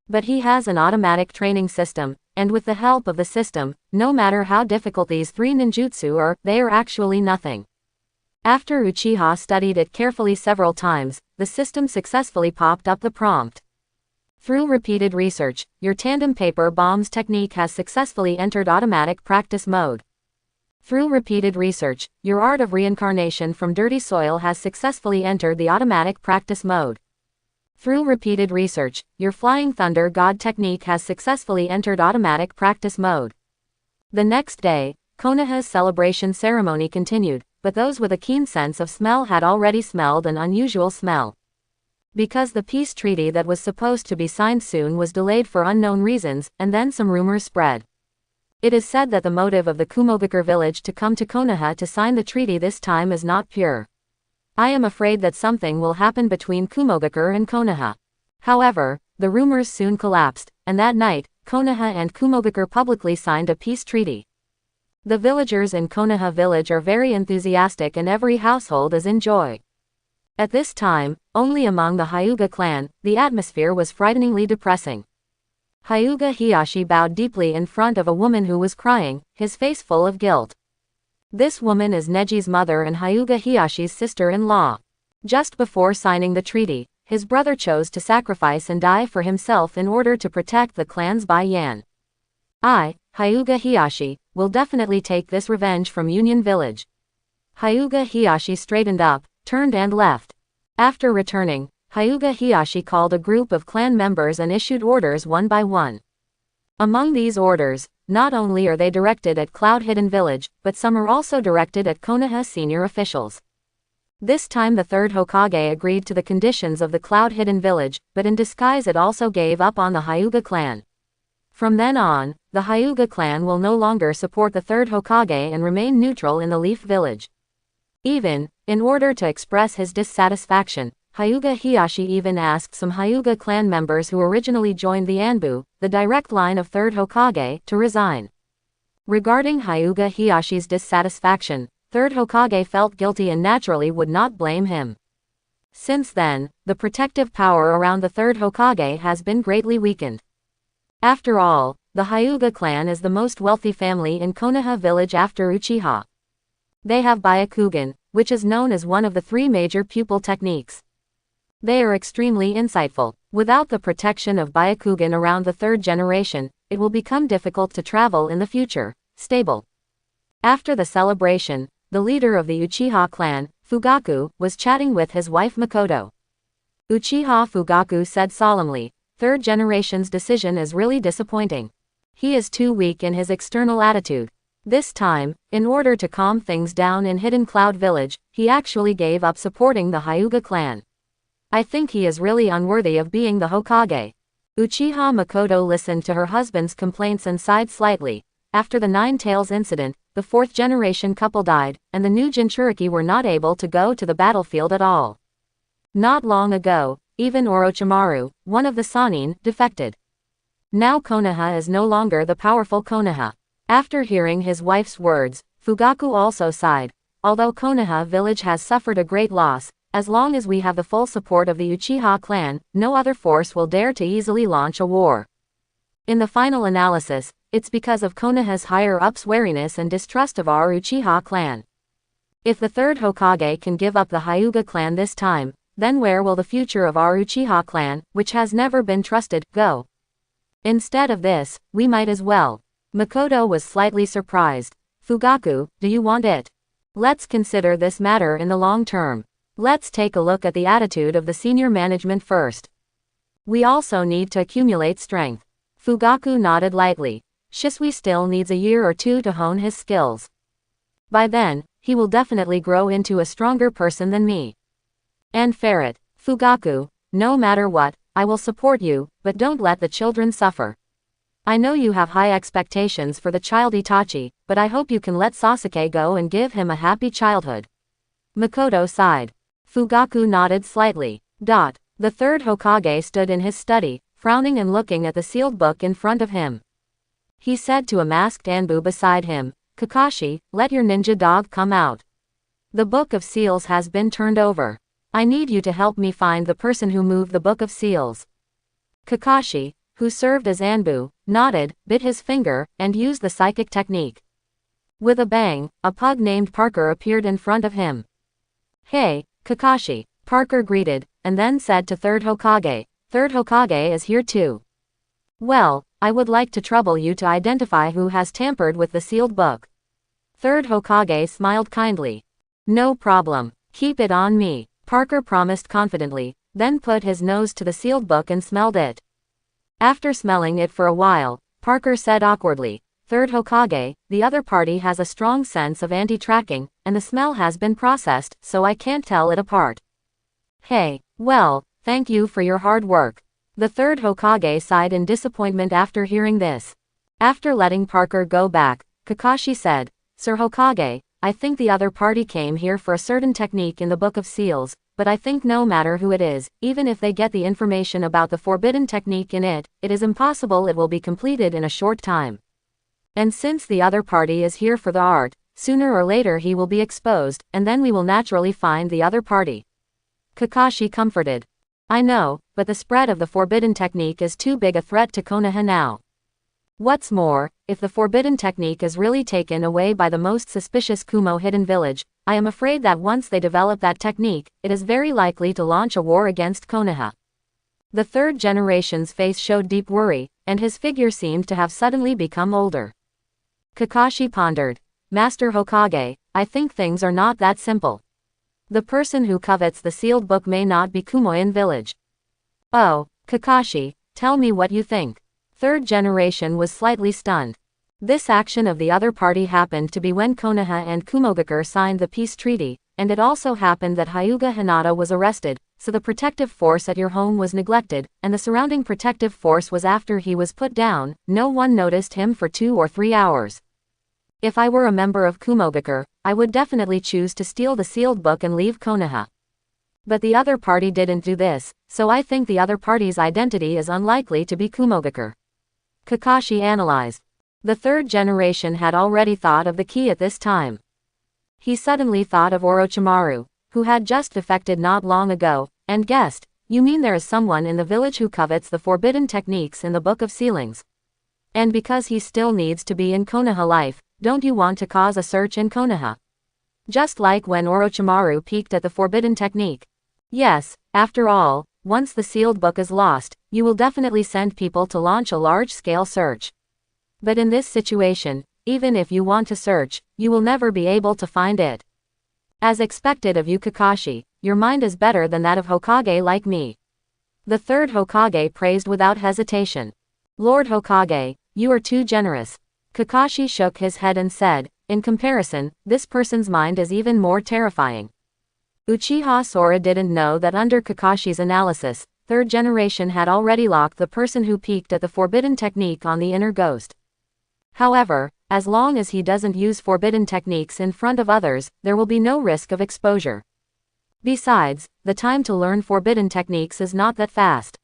But he has an automatic training system, and with the help of the system, no matter how difficult these 3 ninjutsu are, they are actually nothing. After Uchiha studied it carefully several times, the system successfully popped up the prompt. Through repeated research, your tandem paper bombs technique has successfully entered automatic practice mode. Through repeated research, your art of reincarnation from dirty soil has successfully entered the automatic practice mode. Through repeated research, your Flying Thunder God technique has successfully entered automatic practice mode. The next day, Konoha's celebration ceremony continued, but those with a keen sense of smell had already smelled an unusual smell. Because the peace treaty that was supposed to be signed soon was delayed for unknown reasons, and then some rumors spread. It is said that the motive of the Kumogakure village to come to Konoha to sign the treaty this time is not pure. I am afraid that something will happen between Kumogakure and Konoha. However, the rumors soon collapsed, and that night, Konoha and Kumogakure publicly signed a peace treaty. The villagers in Konoha village are very enthusiastic and every household is in joy. At this time, only among the Hyuga clan, the atmosphere was frighteningly depressing. Hyuga Hiashi bowed deeply in front of a woman who was crying, his face full of guilt. This woman is Neji's mother and Hyuga Hiyashi's sister-in-law. Just before signing the treaty, his brother chose to sacrifice and die for himself in order to protect the clan's Baiyan. I, Hyuga Hiashi, will definitely take this revenge from Union Village. Hyuga Hiashi straightened up, turned and left. After returning, Hyuga Hiashi called a group of clan members and issued orders one by one. Among these orders, not only are they directed at Cloud Hidden Village, but some are also directed at Konoha senior officials. This time the third Hokage agreed to the conditions of the cloud-hidden village, but in disguise it also gave up on the Hyuga clan. From then on, the Hyuga clan will no longer support the third Hokage and remain neutral in the Leaf Village. Even, in order to express his dissatisfaction, Hyuga Heihachi even asked some Hyuga clan members who originally joined the ANBU, the direct line of third Hokage, to resign. Regarding Hyuga Heihachi's dissatisfaction, third Hokage felt guilty and naturally would not blame him. Since then, the protective power around the third Hokage has been greatly weakened. After all, the Hyuga clan is the most wealthy family in Konoha village after Uchiha. They have Byakugan, which is known as one of the 3 major pupil techniques. They are extremely insightful. Without the protection of Byakugan around the third generation, it will become difficult to travel in the future. Stable. After the celebration, the leader of the Uchiha clan, Fugaku, was chatting with his wife Makoto. Uchiha Fugaku said solemnly, "Third generation's decision is really disappointing. He is too weak in his external attitude. This time, in order to calm things down in Hidden Cloud Village, he actually gave up supporting the Hyuga clan. I think he is really unworthy of being the Hokage." Uchiha Makoto listened to her husband's complaints and sighed slightly. After the Nine Tails incident, the 4th generation couple died, and the new Jinchuriki were not able to go to the battlefield at all. Not long ago, even Orochimaru, one of the Sannin, defected. Now Konoha is no longer the powerful Konoha. After hearing his wife's words, Fugaku also sighed. Although Konoha village has suffered a great loss, as long as we have the full support of the Uchiha clan, no other force will dare to easily launch a war. In the final analysis, it's because of Konoha's higher-ups' wariness and distrust of our Uchiha clan. If the third Hokage can give up the Hyuga clan this time, then where will the future of our Uchiha clan, which has never been trusted, go? Instead of this, we might as well. Makoto was slightly surprised. Fugaku, do you want it? Let's consider this matter in the long term. Let's take a look at the attitude of the senior management first. We also need to accumulate strength. Fugaku nodded lightly. Shisui still needs a year or 2 to hone his skills. By then, he will definitely grow into a stronger person than me. And Ferret, Fugaku, no matter what, I will support you, but don't let the children suffer. I know you have high expectations for the child Itachi, but I hope you can let Sasuke go and give him a happy childhood. Makoto sighed. Fugaku nodded slightly. The third Hokage stood in his study, frowning and looking at the sealed book in front of him. He said to a masked ANBU beside him, "Kakashi, let your ninja dog come out. The Book of Seals has been turned over. I need you to help me find the person who moved the Book of Seals." Kakashi, who served as ANBU, nodded, bit his finger, and used the psychic technique. With a bang, a pug named Parker appeared in front of him. "Hey, Kakashi," Parker greeted, and then said to Third Hokage, "Third Hokage is here too. Well, I would like to trouble you to identify who has tampered with the sealed book." Third Hokage smiled kindly. "No problem. Keep it on me," Parker promised confidently, then put his nose to the sealed book and smelled it. After smelling it for a while, Parker said awkwardly, "Third Hokage, the other party has a strong sense of anti-tracking, and the smell has been processed, so I can't tell it apart." "Hey, well, thank you for your hard work." The third Hokage sighed in disappointment after hearing this. After letting Parker go back, Kakashi said, "Sir Hokage, I think the other party came here for a certain technique in the Book of Seals, but I think no matter who it is, even if they get the information about the forbidden technique in it, it is impossible it will be completed in a short time. And since the other party is here for the art, sooner or later he will be exposed, and then we will naturally find the other party." Kakashi comforted. "I know, but the spread of the forbidden technique is too big a threat to Konoha now. What's more, if the forbidden technique is really taken away by the most suspicious Kumo hidden village, I am afraid that once they develop that technique, it is very likely to launch a war against Konoha." The third generation's face showed deep worry, and his figure seemed to have suddenly become older. Kakashi pondered. "Master Hokage, I think things are not that simple. The person who covets the sealed book may not be Kumoin village." "Oh, Kakashi, tell me what you think." Third generation was slightly stunned. This action of the other party happened to be when Konoha and Kumogakure signed the peace treaty, and it also happened that Hyuga Hinata was arrested, so the protective force at your home was neglected, and the surrounding protective force was after he was put down, no one noticed him for 2 or 3 hours. If I were a member of Kumogakure, I would definitely choose to steal the sealed book and leave Konoha. But the other party didn't do this, so I think the other party's identity is unlikely to be Kumogakure. Kakashi analyzed. The third generation had already thought of the key at this time. He suddenly thought of Orochimaru, who had just defected not long ago, and guessed, "You mean there is someone in the village who covets the forbidden techniques in the Book of Sealings? And because he still needs to be in Konoha life, don't you want to cause a search in Konoha? Just like when Orochimaru peeked at the forbidden technique. Yes, after all, once the sealed book is lost, you will definitely send people to launch a large-scale search. But in this situation, even if you want to search, you will never be able to find it. As expected of you, Kakashi, your mind is better than that of Hokage like me." The third Hokage praised without hesitation. "Lord Hokage, you are too generous." Kakashi shook his head and said, "In comparison, this person's mind is even more terrifying." Uchiha Sora didn't know that under Kakashi's analysis, third generation had already locked the person who peeked at the forbidden technique on the inner ghost. However, as long as he doesn't use forbidden techniques in front of others, there will be no risk of exposure. Besides, the time to learn forbidden techniques is not that fast.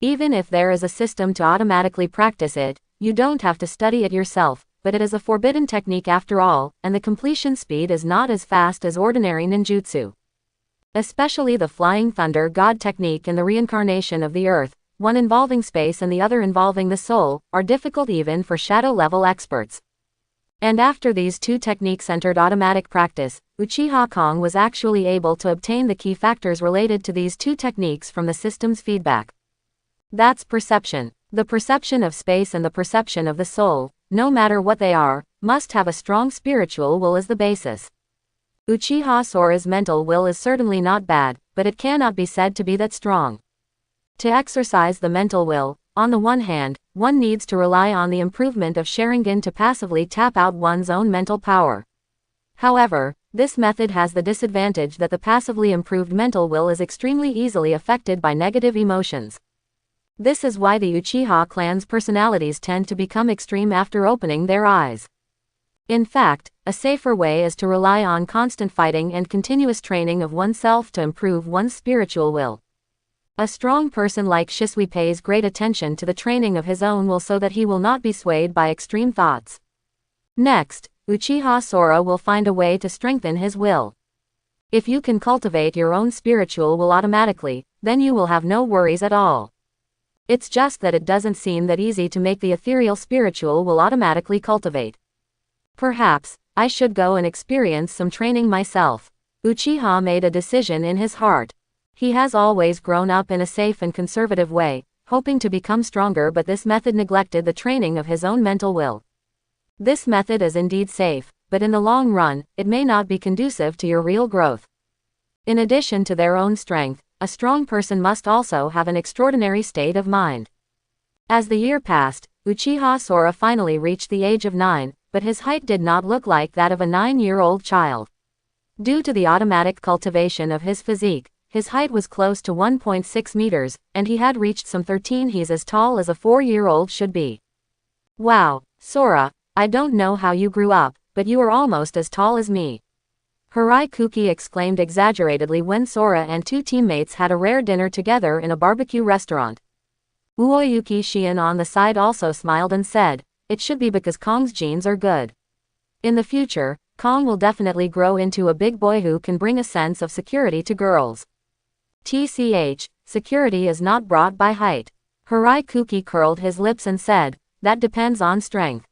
Even if there is a system to automatically practice it, you don't have to study it yourself, but it is a forbidden technique after all, and the completion speed is not as fast as ordinary ninjutsu. Especially the Flying Thunder God technique and the reincarnation of the earth, one involving space and the other involving the soul, are difficult even for shadow-level experts. And after these two techniques entered automatic practice, Uchiha Kong was actually able to obtain the key factors related to these two techniques from the system's feedback. That's perception. The perception of space and the perception of the soul, no matter what they are, must have a strong spiritual will as the basis. Uchiha Sora's mental will is certainly not bad, but it cannot be said to be that strong. To exercise the mental will, on the one hand, one needs to rely on the improvement of Sharingan to passively tap out one's own mental power. However, this method has the disadvantage that the passively improved mental will is extremely easily affected by negative emotions. This is why the Uchiha clan's personalities tend to become extreme after opening their eyes. In fact, a safer way is to rely on constant fighting and continuous training of oneself to improve one's spiritual will. A strong person like Shisui pays great attention to the training of his own will so that he will not be swayed by extreme thoughts. Next, Uchiha Sora will find a way to strengthen his will. If you can cultivate your own spiritual will automatically, then you will have no worries at all. It's just that it doesn't seem that easy to make the ethereal spiritual will automatically cultivate. Perhaps, I should go and experience some training myself. Uchiha made a decision in his heart. He has always grown up in a safe and conservative way, hoping to become stronger, but this method neglected the training of his own mental will. This method is indeed safe, but in the long run, it may not be conducive to your real growth. In addition to their own strength, a strong person must also have an extraordinary state of mind. As the year passed, Uchiha Sora finally reached the age of 9, but his height did not look like that of a 9-year-old child. Due to the automatic cultivation of his physique, his height was close to 1.6 meters, and he had reached some 13. He's as tall as a 4-year-old should be. Wow, Sora, I don't know how you grew up, but you are almost as tall as me. Hirai Kuki exclaimed exaggeratedly when Sora and two teammates had a rare dinner together in a barbecue restaurant. Uoyuki Shion on the side also smiled and said, "It should be because Kong's genes are good. In the future, Kong will definitely grow into a big boy who can bring a sense of security to girls." TCH, security is not brought by height. Hirai Kuki curled his lips and said, "That depends on strength.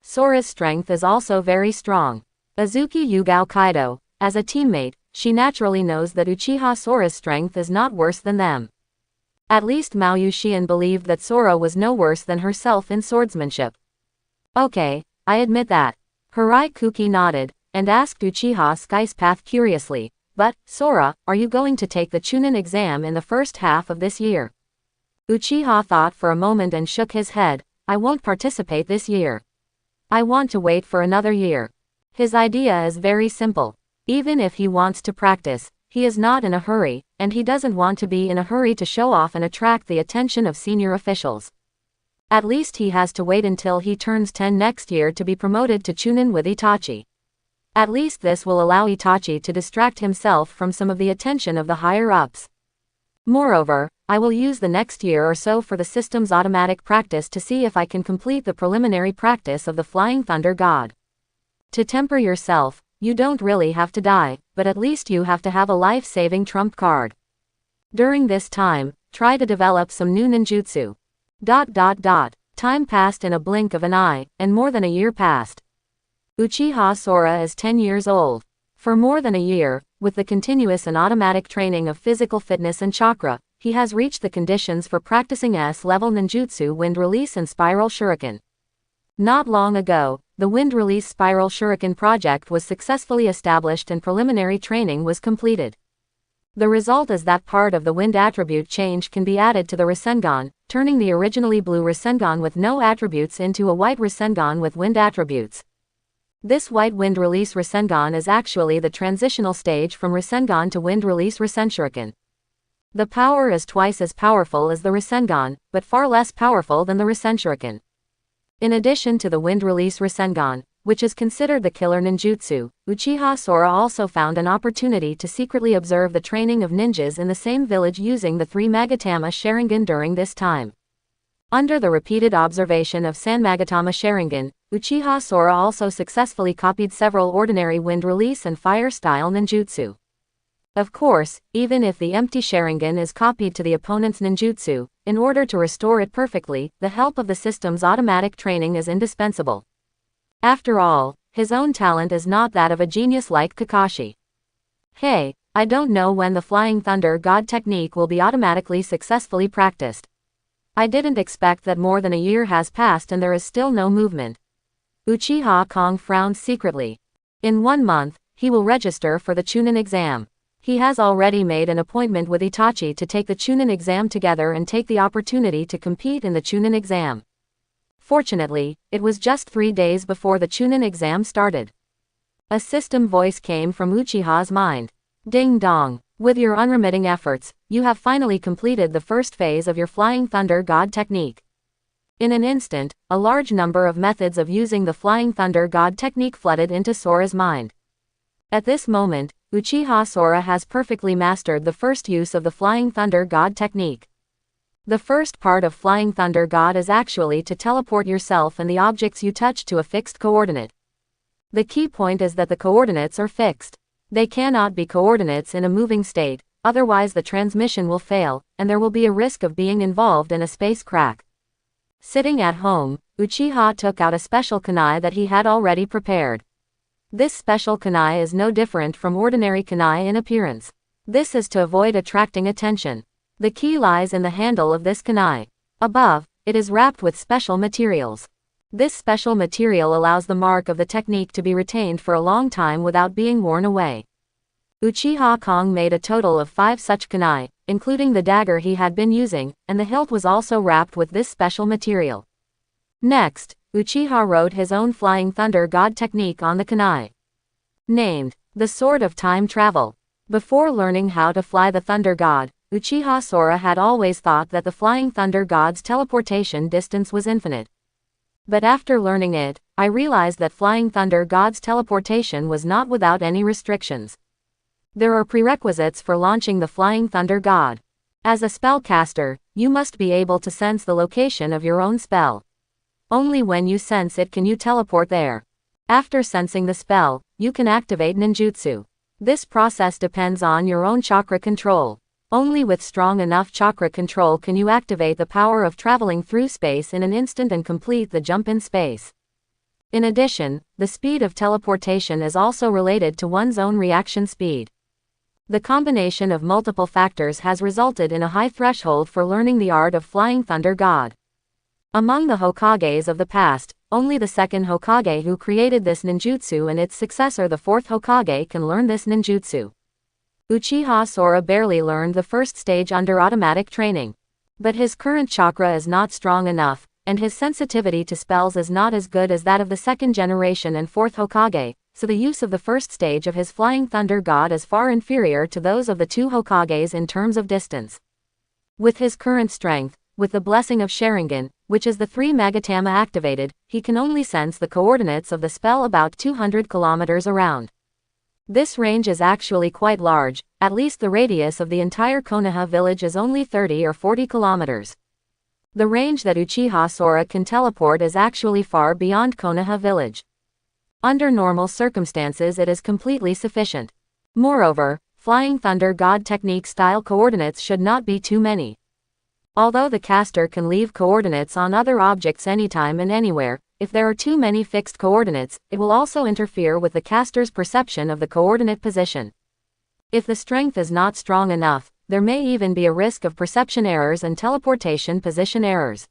Sora's strength is also very strong." Azuki Yugao Kaido, as a teammate, she naturally knows that Uchiha Sora's strength is not worse than them. At least Maoyu Shion believed that Sora was no worse than herself in swordsmanship. "Okay, I admit that." Hirai Kuki nodded, and asked Uchiha Sky's Path curiously, "But, Sora, are you going to take the Chunin exam in the first half of this year?" Uchiha thought for a moment and shook his head, "I won't participate this year. I want to wait for another year." His idea is very simple. Even if he wants to practice, he is not in a hurry, and he doesn't want to be in a hurry to show off and attract the attention of senior officials. At least he has to wait until he turns 10 next year to be promoted to Chunin with Itachi. At least this will allow Itachi to distract himself from some of the attention of the higher-ups. Moreover, I will use the next year or so for the system's automatic practice to see if I can complete the preliminary practice of the Flying Thunder God. To temper yourself, you don't really have to die, but at least you have to have a life-saving trump card. During this time, try to develop some new ninjutsu. Time passed in a blink of an eye, and more than a year passed. Uchiha Sora is 10 years old. For more than a year, with the continuous and automatic training of physical fitness and chakra, he has reached the conditions for practicing S-level ninjutsu wind release and spiral shuriken. Not long ago, the wind release spiral shuriken project was successfully established and preliminary training was completed. The result is that part of the wind attribute change can be added to the Rasengan, turning the originally blue Rasengan with no attributes into a white Rasengan with wind attributes. This white wind release Rasengan is actually the transitional stage from Rasengan to wind release Rasenshuriken. The power is twice as powerful as the Rasengan, but far less powerful than the Rasenshuriken. In addition to the wind release Rasengan, which is considered the killer ninjutsu, Uchiha Sora also found an opportunity to secretly observe the training of ninjas in the same village using the 3 Magatama Sharingan during this time. Under the repeated observation of Sanmagatama Sharingan, Uchiha Sora also successfully copied several ordinary wind release and fire-style ninjutsu. Of course, even if the empty Sharingan is copied to the opponent's ninjutsu, in order to restore it perfectly, the help of the system's automatic training is indispensable. After all, his own talent is not that of a genius like Kakashi. Hey, I don't know when the Flying Thunder God technique will be automatically successfully practiced. I didn't expect that more than a year has passed and there is still no movement. Uchiha Kong frowned secretly. In 1 month, he will register for the Chunin exam. He has already made an appointment with Itachi to take the Chunin exam together and take the opportunity to compete in the Chunin exam. Fortunately, it was just 3 days before the Chunin exam started. A system voice came from Uchiha's mind. Ding dong. With your unremitting efforts, you have finally completed the first phase of your Flying Thunder God technique. In an instant, a large number of methods of using the Flying Thunder God technique flooded into Sora's mind. At this moment, Uchiha Sora has perfectly mastered the first use of the Flying Thunder God technique. The first part of Flying Thunder God is actually to teleport yourself and the objects you touch to a fixed coordinate. The key point is that the coordinates are fixed. They cannot be coordinates in a moving state, otherwise the transmission will fail, and there will be a risk of being involved in a space crack. Sitting at home, Uchiha took out a special kunai that he had already prepared. This special kunai is no different from ordinary kunai in appearance. This is to avoid attracting attention. The key lies in the handle of this kunai. Above, it is wrapped with special materials. This special material allows the mark of the technique to be retained for a long time without being worn away. Uchiha Kong made a total of 5 such kunai, including the dagger he had been using, and the hilt was also wrapped with this special material. Next, Uchiha wrote his own Flying Thunder God technique on the kunai. Named, the Sword of Time Travel. Before learning how to fly the Thunder God, Uchiha Sora had always thought that the Flying Thunder God's teleportation distance was infinite. But after learning it, I realized that Flying Thunder God's teleportation was not without any restrictions. There are prerequisites for launching the Flying Thunder God. As a spellcaster, you must be able to sense the location of your own spell. Only when you sense it can you teleport there. After sensing the spell, you can activate ninjutsu. This process depends on your own chakra control. Only with strong enough chakra control can you activate the power of traveling through space in an instant and complete the jump in space. In addition, the speed of teleportation is also related to one's own reaction speed. The combination of multiple factors has resulted in a high threshold for learning the art of Flying Thunder God. Among the Hokages of the past, only the second Hokage who created this ninjutsu and its successor the fourth Hokage can learn this ninjutsu. Uchiha Sora barely learned the first stage under automatic training. But his current chakra is not strong enough, and his sensitivity to spells is not as good as that of the second generation and fourth Hokage, so the use of the first stage of his Flying Thunder God is far inferior to those of the two Hokages in terms of distance. With his current strength, with the blessing of Sharingan, which is the 3 Magatama activated, he can only sense the coordinates of the spell about 200 kilometers around. This range is actually quite large, at least the radius of the entire Konoha village is only 30 or 40 kilometers. The range that Uchiha Sora can teleport is actually far beyond Konoha village. Under normal circumstances it is completely sufficient. Moreover, Flying Thunder God technique style coordinates should not be too many. Although the caster can leave coordinates on other objects anytime and anywhere, if there are too many fixed coordinates, it will also interfere with the caster's perception of the coordinate position. If the strength is not strong enough, there may even be a risk of perception errors and teleportation position errors.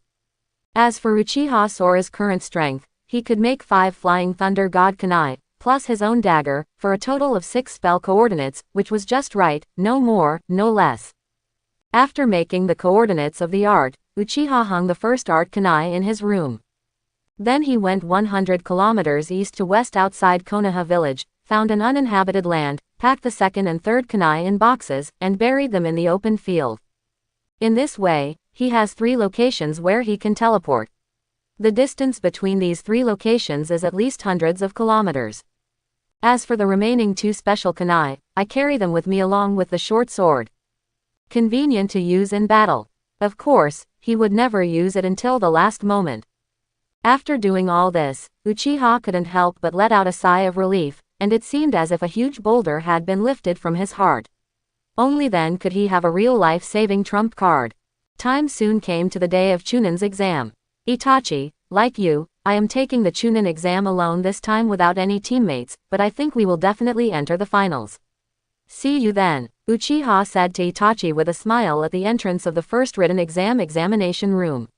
As for Uchiha Sora's current strength, he could make 5 Flying Thunder God Kunai, plus his own dagger, for a total of 6 spell coordinates, which was just right, no more, no less. After making the coordinates of the art, Uchiha hung the first art kunai in his room. Then he went 100 kilometers east to west outside Konoha village, found an uninhabited land, packed the second and third kunai in boxes, and buried them in the open field. In this way, he has 3 locations where he can teleport. The distance between these 3 locations is at least hundreds of kilometers. As for the remaining 2 special kunai, I carry them with me along with the short sword. Convenient to use in battle. Of course, he would never use it until the last moment. After doing all this, Uchiha couldn't help but let out a sigh of relief, and it seemed as if a huge boulder had been lifted from his heart. Only then could he have a real life-saving trump card. Time soon came to the day of Chunin's exam. Itachi, like you, I am taking the Chunin exam alone this time without any teammates, but I think we will definitely enter the finals. See you then, Uchiha said to Itachi with a smile at the entrance of the first written examination room.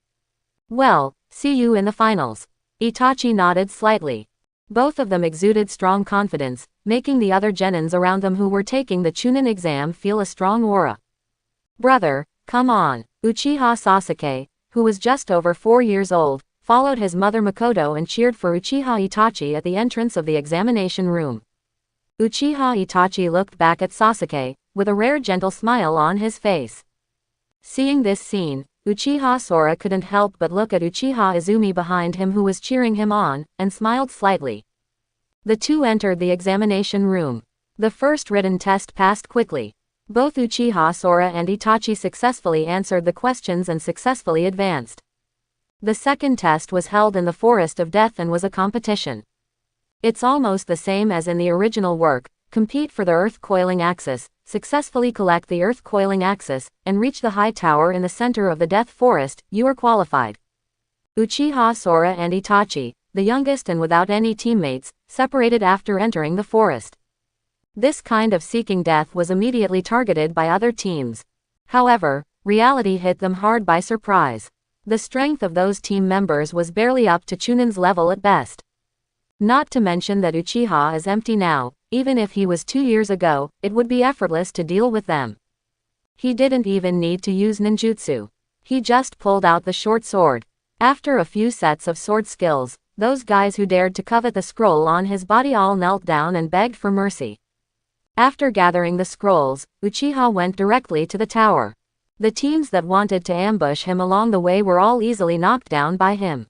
Well, see you in the finals. Itachi nodded slightly. Both of them exuded strong confidence, making the other genins around them who were taking the Chunin exam feel a strong aura. Brother, come on. Uchiha Sasuke, who was just over 4 years old, followed his mother Makoto and cheered for Uchiha Itachi at the entrance of the examination room. Uchiha Itachi looked back at Sasuke, with a rare gentle smile on his face. Seeing this scene, Uchiha Sora couldn't help but look at Uchiha Izumi behind him who was cheering him on, and smiled slightly. The two entered the examination room. The first written test passed quickly. Both Uchiha Sora and Itachi successfully answered the questions and successfully advanced. The second test was held in the Forest of Death and was a competition. It's almost the same as in the original work: compete for the Earth Coiling Axis, successfully collect the Earth Coiling Axis, and reach the high tower in the center of the Death Forest, you are qualified. Uchiha Sora and Itachi, the youngest and without any teammates, separated after entering the forest. This kind of seeking death was immediately targeted by other teams. However, reality hit them hard by surprise. The strength of those team members was barely up to Chunin's level at best. Not to mention that Uchiha is empty now. Even if he was 2 years ago, it would be effortless to deal with them. He didn't even need to use ninjutsu. He just pulled out the short sword. After a few sets of sword skills, those guys who dared to covet the scroll on his body all knelt down and begged for mercy. After gathering the scrolls, Uchiha went directly to the tower. The teams that wanted to ambush him along the way were all easily knocked down by him.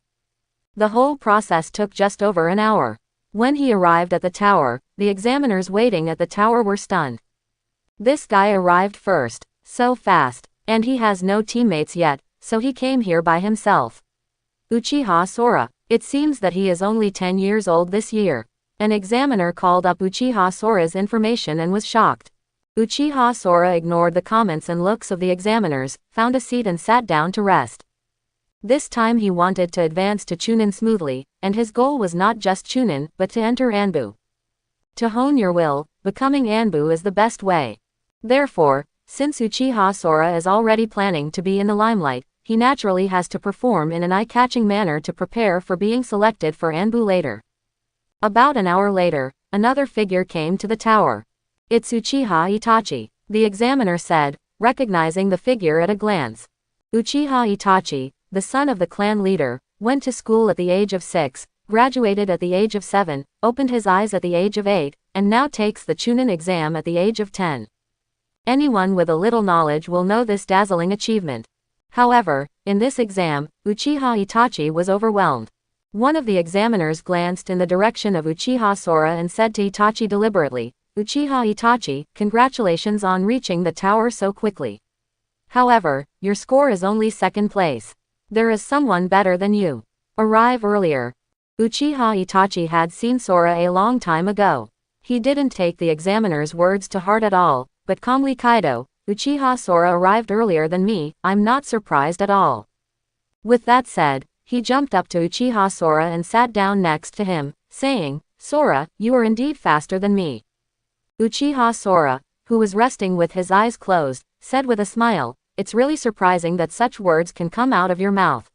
The whole process took just over an hour. When he arrived at the tower, the examiners waiting at the tower were stunned. This guy arrived first, so fast, and he has no teammates yet, so he came here by himself. Uchiha Sora, it seems that he is only 10 years old this year. An examiner called up Uchiha Sora's information and was shocked. Uchiha Sora ignored the comments and looks of the examiners, found a seat and sat down to rest. This time he wanted to advance to Chunin smoothly, and his goal was not just Chunin, but to enter ANBU. To hone your will, becoming ANBU is the best way. Therefore, since Uchiha Sora is already planning to be in the limelight, he naturally has to perform in an eye-catching manner to prepare for being selected for ANBU later. About an hour later, another figure came to the tower. It's Uchiha Itachi, the examiner said, recognizing the figure at a glance. Uchiha Itachi, the son of the clan leader, went to school at the age of 6, graduated at the age of 7, opened his eyes at the age of 8, and now takes the Chunin exam at the age of 10. Anyone with a little knowledge will know this dazzling achievement. However, in this exam, Uchiha Itachi was overwhelmed. One of the examiners glanced in the direction of Uchiha Sora and said to Itachi deliberately, "Uchiha Itachi, congratulations on reaching the tower so quickly. However, your score is only second place. There is someone better than you. Arrive earlier." Uchiha Itachi had seen Sora a long time ago. He didn't take the examiner's words to heart at all, but calmly Kaido, "Uchiha Sora arrived earlier than me, I'm not surprised at all." With that said, he jumped up to Uchiha Sora and sat down next to him, saying, "Sora, you are indeed faster than me." Uchiha Sora, who was resting with his eyes closed, said with a smile, "It's really surprising that such words can come out of your mouth."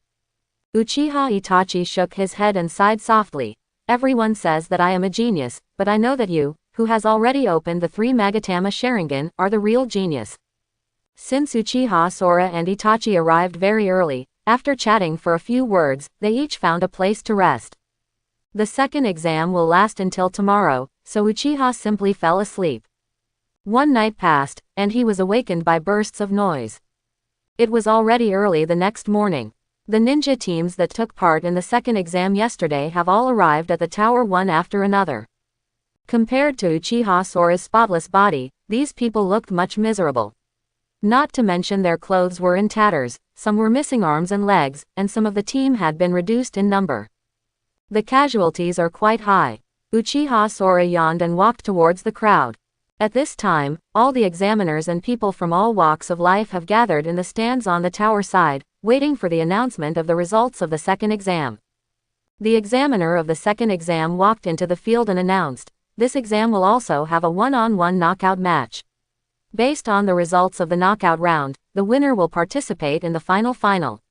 Uchiha Itachi shook his head and sighed softly. "Everyone says that I am a genius, but I know that you, who has already opened the 3 Magatama Sharingan, are the real genius." Since Uchiha Sora and Itachi arrived very early, after chatting for a few words, they each found a place to rest. The second exam will last until tomorrow, so Uchiha simply fell asleep. One night passed, and he was awakened by bursts of noise. It was already early the next morning. The ninja teams that took part in the second exam yesterday have all arrived at the tower one after another. Compared to Uchiha Sora's spotless body, these people looked much miserable. Not to mention their clothes were in tatters, some were missing arms and legs, and some of the team had been reduced in number. The casualties are quite high. Uchiha Sora yawned and walked towards the crowd. At this time, all the examiners and people from all walks of life have gathered in the stands on the tower side, waiting for the announcement of the results of the second exam. The examiner of the second exam walked into the field and announced, "This exam will also have a one-on-one knockout match. Based on the results of the knockout round, the winner will participate in the final."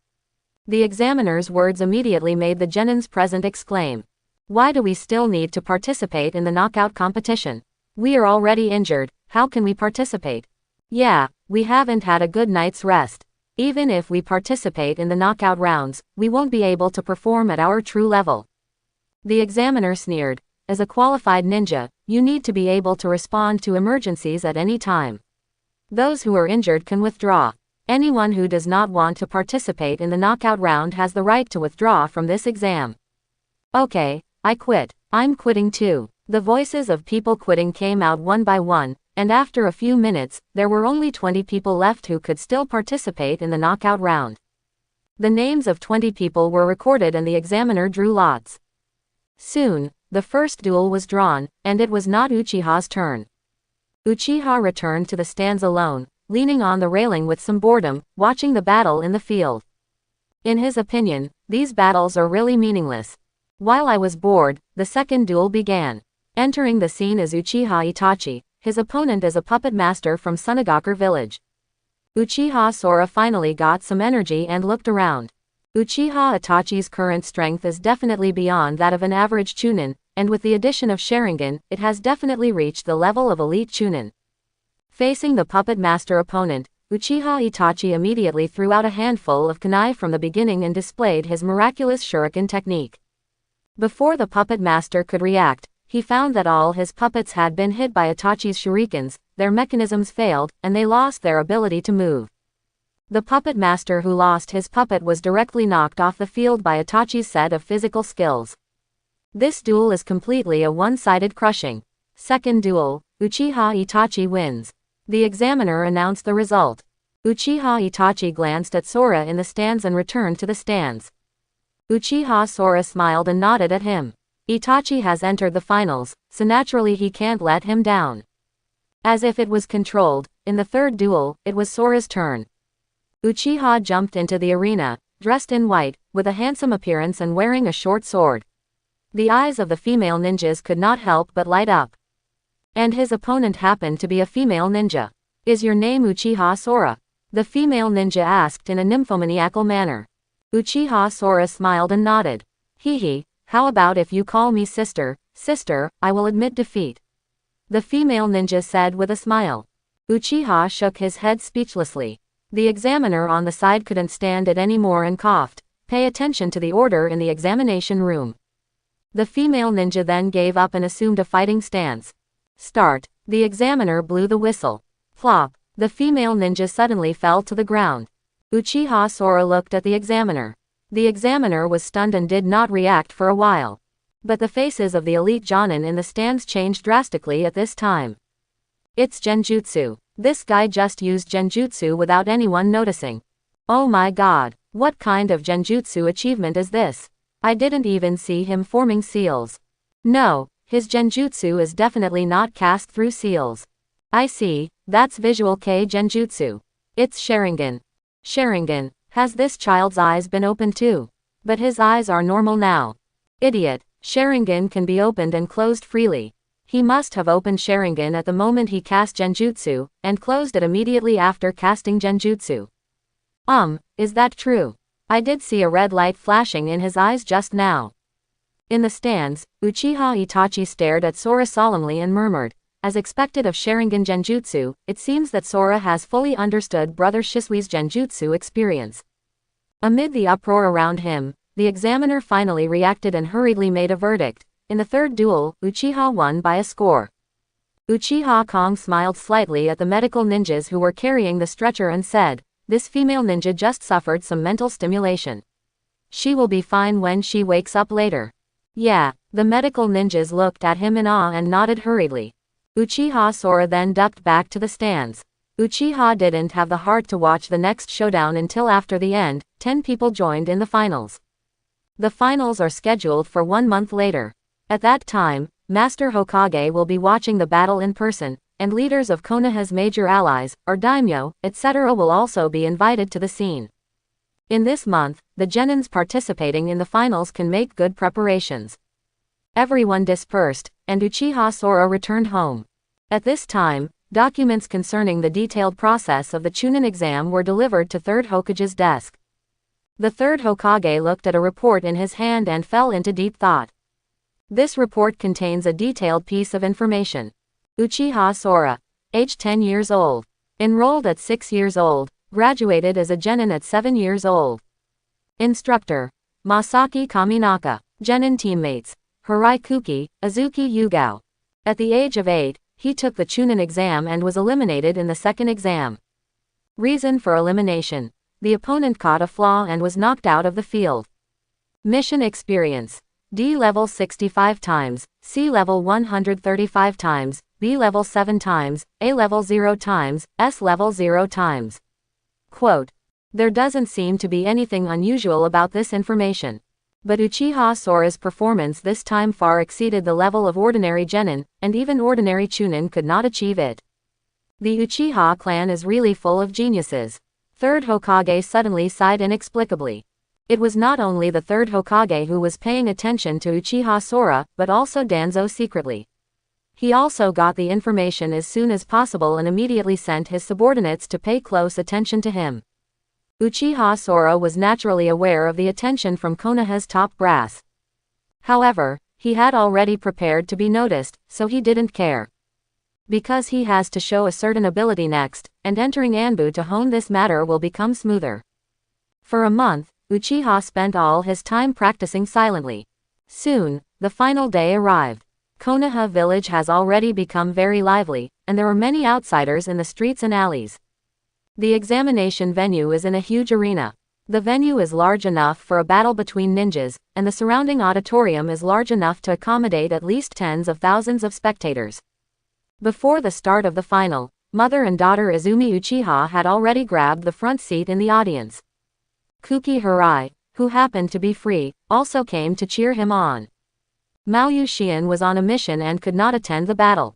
The examiner's words immediately made the genins present exclaim, "Why do we still need to participate in the knockout competition? We are already injured, how can we participate? Yeah, we haven't had a good night's rest. Even if we participate in the knockout rounds, we won't be able to perform at our true level." The examiner sneered, "As a qualified ninja, you need to be able to respond to emergencies at any time. Those who are injured can withdraw. Anyone who does not want to participate in the knockout round has the right to withdraw from this exam." "Okay, I quit. I'm quitting too." The voices of people quitting came out one by one, and after a few minutes, there were only 20 people left who could still participate in the knockout round. The names of 20 people were recorded and the examiner drew lots. Soon, the first duel was drawn, and it was not Uchiha's turn. Uchiha returned to the stands alone, leaning on the railing with some boredom, watching the battle in the field. In his opinion, these battles are really meaningless. While I was bored, the second duel began. Entering the scene is Uchiha Itachi, his opponent is a puppet master from Sunagaku village. Uchiha Sora finally got some energy and looked around. Uchiha Itachi's current strength is definitely beyond that of an average Chunin, and with the addition of Sharingan, it has definitely reached the level of elite Chunin. Facing the puppet master opponent, Uchiha Itachi immediately threw out a handful of kunai from the beginning and displayed his miraculous shuriken technique. Before the puppet master could react, he found that all his puppets had been hit by Itachi's shurikens, their mechanisms failed, and they lost their ability to move. The puppet master who lost his puppet was directly knocked off the field by Itachi's set of physical skills. This duel is completely a one-sided crushing. Second duel, Uchiha Itachi wins. The examiner announced the result. Uchiha Itachi glanced at Sora in the stands and returned to the stands. Uchiha Sora smiled and nodded at him. Itachi has entered the finals, so naturally he can't let him down. As if it was controlled, in the third duel, it was Sora's turn. Uchiha jumped into the arena, dressed in white, with a handsome appearance and wearing a short sword. The eyes of the female ninjas could not help but light up. And his opponent happened to be a female ninja. "Is your name Uchiha Sora?" the female ninja asked in a nymphomaniacal manner. Uchiha Sora smiled and nodded. "Hee, how about if you call me sister, I will admit defeat," the female ninja said with a smile. Uchiha shook his head speechlessly. The examiner on the side couldn't stand it anymore and coughed. Pay attention to the order in the examination room. The female ninja then gave up and assumed a fighting stance. Start. The examiner blew the whistle. Plop. The female ninja suddenly fell to the ground. Uchiha Sora looked at the examiner. The examiner was stunned and did not react for a while. But the faces of the elite Jonin in the stands changed drastically at this time. It's genjutsu. This guy just used genjutsu without anyone noticing. Oh my god, what kind of genjutsu achievement is this? I didn't even see him forming seals. No, his genjutsu is definitely not cast through seals. I see, that's visual K genjutsu. It's Sharingan. Sharingan, has this child's eyes been opened too? But his eyes are normal now. Idiot, Sharingan can be opened and closed freely. He must have opened Sharingan at the moment he cast genjutsu, and closed it immediately after casting genjutsu. Is that true? I did see a red light flashing in his eyes just now. In the stands, Uchiha Itachi stared at Sora solemnly and murmured, as expected of Sharingan genjutsu, it seems that Sora has fully understood brother Shisui's genjutsu experience. Amid the uproar around him, the examiner finally reacted and hurriedly made a verdict. In the third duel, Uchiha won by a score. Uchiha Kong smiled slightly at the medical ninjas who were carrying the stretcher and said, this female ninja just suffered some mental stimulation. She will be fine when she wakes up later. Yeah, the medical ninjas looked at him in awe and nodded hurriedly. Uchiha Sora then ducked back to the stands. Uchiha didn't have the heart to watch the next showdown until after the end. 10 people joined in the finals. The finals are scheduled for 1 month later. At that time, Master Hokage will be watching the battle in person, and leaders of Konoha's major allies, or daimyo, etc. will also be invited to the scene. In this month, the genins participating in the finals can make good preparations. Everyone dispersed, and Uchiha Sora returned home. At this time, documents concerning the detailed process of the Chunin exam were delivered to 3rd Hokage's desk. The 3rd Hokage looked at a report in his hand and fell into deep thought. This report contains a detailed piece of information. Uchiha Sora, age 10 years old. Enrolled at 6 years old, graduated as a genin at 7 years old. Instructor, Masaki Kaminaka. Genin teammates, Hirai Kuki, Azuki Yugao. At the age of 8, he took the Chunin exam and was eliminated in the 2nd exam. Reason for elimination. The opponent caught a flaw and was knocked out of the field. Mission experience. D level 65 times, C level 135 times, B level 7 times, A level 0 times, S level 0 times. Quote. There doesn't seem to be anything unusual about this information. But Uchiha Sora's performance this time far exceeded the level of ordinary genin, and even ordinary chunin could not achieve it. The Uchiha clan is really full of geniuses. 3rd Hokage suddenly sighed inexplicably. It was not only the 3rd Hokage who was paying attention to Uchiha Sora, but also Danzo secretly. He also got the information as soon as possible and immediately sent his subordinates to pay close attention to him. Uchiha Sora was naturally aware of the attention from Konoha's top brass. However, he had already prepared to be noticed, so he didn't care. Because he has to show a certain ability next, and entering ANBU to hone this matter will become smoother. For a month, Uchiha spent all his time practicing silently. Soon, the final day arrived. Konoha village has already become very lively, and there are many outsiders in the streets and alleys. The examination venue is in a huge arena. The venue is large enough for a battle between ninjas, and the surrounding auditorium is large enough to accommodate at least tens of thousands of spectators. Before the start of the final, mother and daughter Izumi Uchiha had already grabbed the front seat in the audience. Kuki Hirai, who happened to be free, also came to cheer him on. Mao Yuxian was on a mission and could not attend the battle.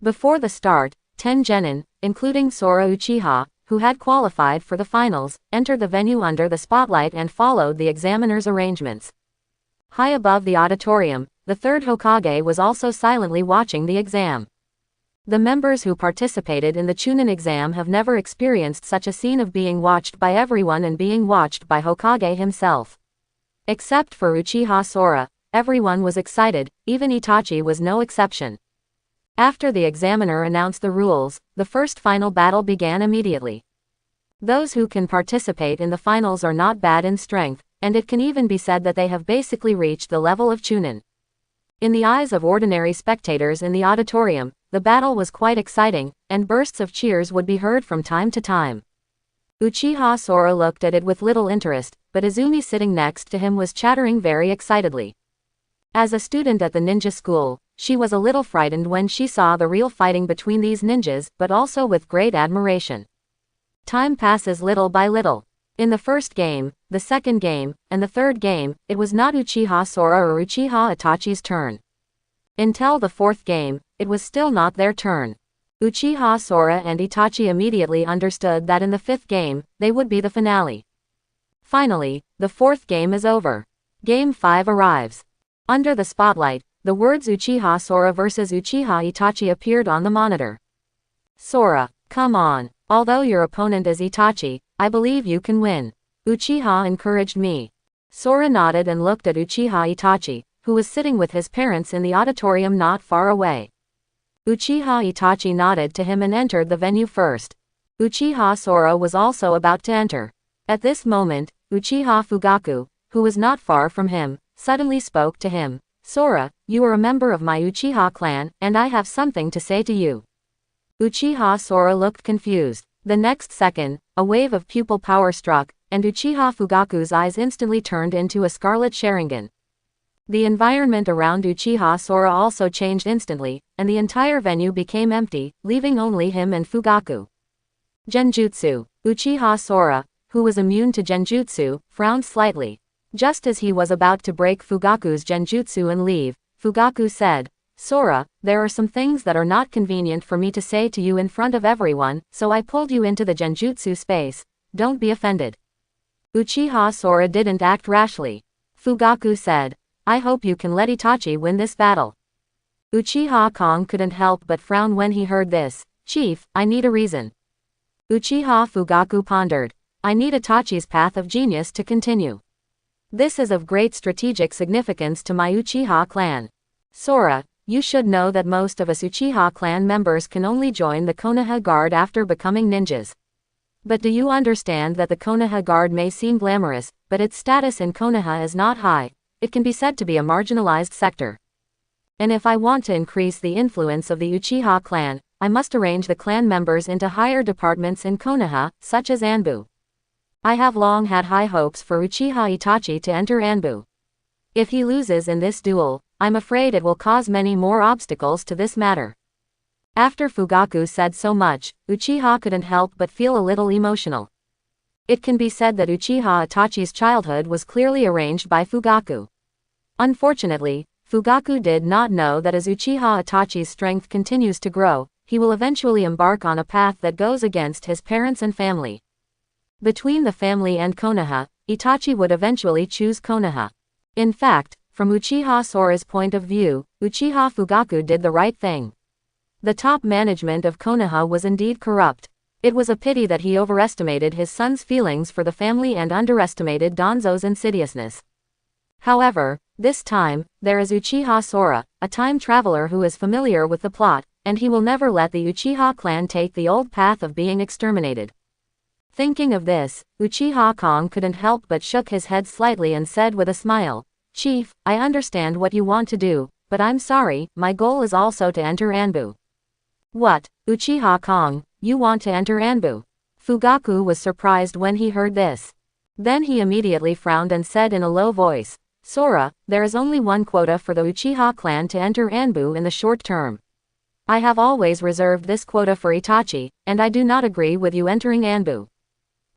Before the start, 10 genin, including Sora Uchiha, who had qualified for the finals, entered the venue under the spotlight and followed the examiner's arrangements. High above the auditorium, the 3rd Hokage was also silently watching the exam. The members who participated in the Chunin exam have never experienced such a scene of being watched by everyone and being watched by Hokage himself. Except for Uchiha Sora, everyone was excited, even Itachi was no exception. After the examiner announced the rules, the first final battle began immediately. Those who can participate in the finals are not bad in strength, and it can even be said that they have basically reached the level of Chunin. In the eyes of ordinary spectators in the auditorium, the battle was quite exciting, and bursts of cheers would be heard from time to time. Uchiha Sora looked at it with little interest, but Izumi sitting next to him was chattering very excitedly. As a student at the ninja school, she was a little frightened when she saw the real fighting between these ninjas, but also with great admiration. Time passes little by little. In the first game, the second game, and the third game, it was not Uchiha Sora or Uchiha Itachi's turn. Until the fourth game, it was still not their turn. Uchiha Sora and Itachi immediately understood that in the fifth game, they would be the finale. Finally, the fourth game is over. Game 5 arrives. Under the spotlight, the words Uchiha Sora vs Uchiha Itachi appeared on the monitor. Sora, come on. Although your opponent is Itachi, I believe you can win. Uchiha encouraged me. Sora nodded and looked at Uchiha Itachi, who was sitting with his parents in the auditorium not far away. Uchiha Itachi nodded to him and entered the venue first. Uchiha Sora was also about to enter. At this moment, Uchiha Fugaku, who was not far from him, suddenly spoke to him. Sora, you are a member of my Uchiha clan, and I have something to say to you. Uchiha Sora looked confused. The next second, a wave of pupil power struck, and Uchiha Fugaku's eyes instantly turned into a scarlet Sharingan. The environment around Uchiha Sora also changed instantly, and the entire venue became empty, leaving only him and Fugaku. Genjutsu. Uchiha Sora, who was immune to Genjutsu, frowned slightly. Just as he was about to break Fugaku's Genjutsu and leave, Fugaku said, Sora, there are some things that are not convenient for me to say to you in front of everyone, so I pulled you into the Genjutsu space. Don't be offended. Uchiha Sora didn't act rashly. Fugaku said, I hope you can let Itachi win this battle. Uchiha Kong couldn't help but frown when he heard this. Chief, I need a reason. Uchiha Fugaku pondered. I need Itachi's path of genius to continue. This is of great strategic significance to my Uchiha clan. Sora, you should know that most of us Uchiha clan members can only join the Konoha Guard after becoming ninjas. But do you understand that the Konoha Guard may seem glamorous, but its status in Konoha is not high. It can be said to be a marginalized sector. And if I want to increase the influence of the Uchiha clan, I must arrange the clan members into higher departments in Konoha, such as ANBU. I have long had high hopes for Uchiha Itachi to enter ANBU. If he loses in this duel, I'm afraid it will cause many more obstacles to this matter. After Fugaku said so much, Uchiha couldn't help but feel a little emotional. It can be said that Uchiha Itachi's childhood was clearly arranged by Fugaku. Unfortunately, Fugaku did not know that as Uchiha Itachi's strength continues to grow, he will eventually embark on a path that goes against his parents and family. Between the family and Konoha, Itachi would eventually choose Konoha. In fact, from Uchiha Sora's point of view, Uchiha Fugaku did the right thing. The top management of Konoha was indeed corrupt. It was a pity that he overestimated his son's feelings for the family and underestimated Danzo's insidiousness. However, this time, there is Uchiha Sora, a time traveler who is familiar with the plot, and he will never let the Uchiha clan take the old path of being exterminated. Thinking of this, Uchiha Kong couldn't help but shook his head slightly and said with a smile, Chief, I understand what you want to do, but I'm sorry, my goal is also to enter ANBU. What, Uchiha Kong, you want to enter ANBU? Fugaku was surprised when he heard this. Then he immediately frowned and said in a low voice, Sora, there is only one quota for the Uchiha clan to enter ANBU in the short term. I have always reserved this quota for Itachi, and I do not agree with you entering ANBU.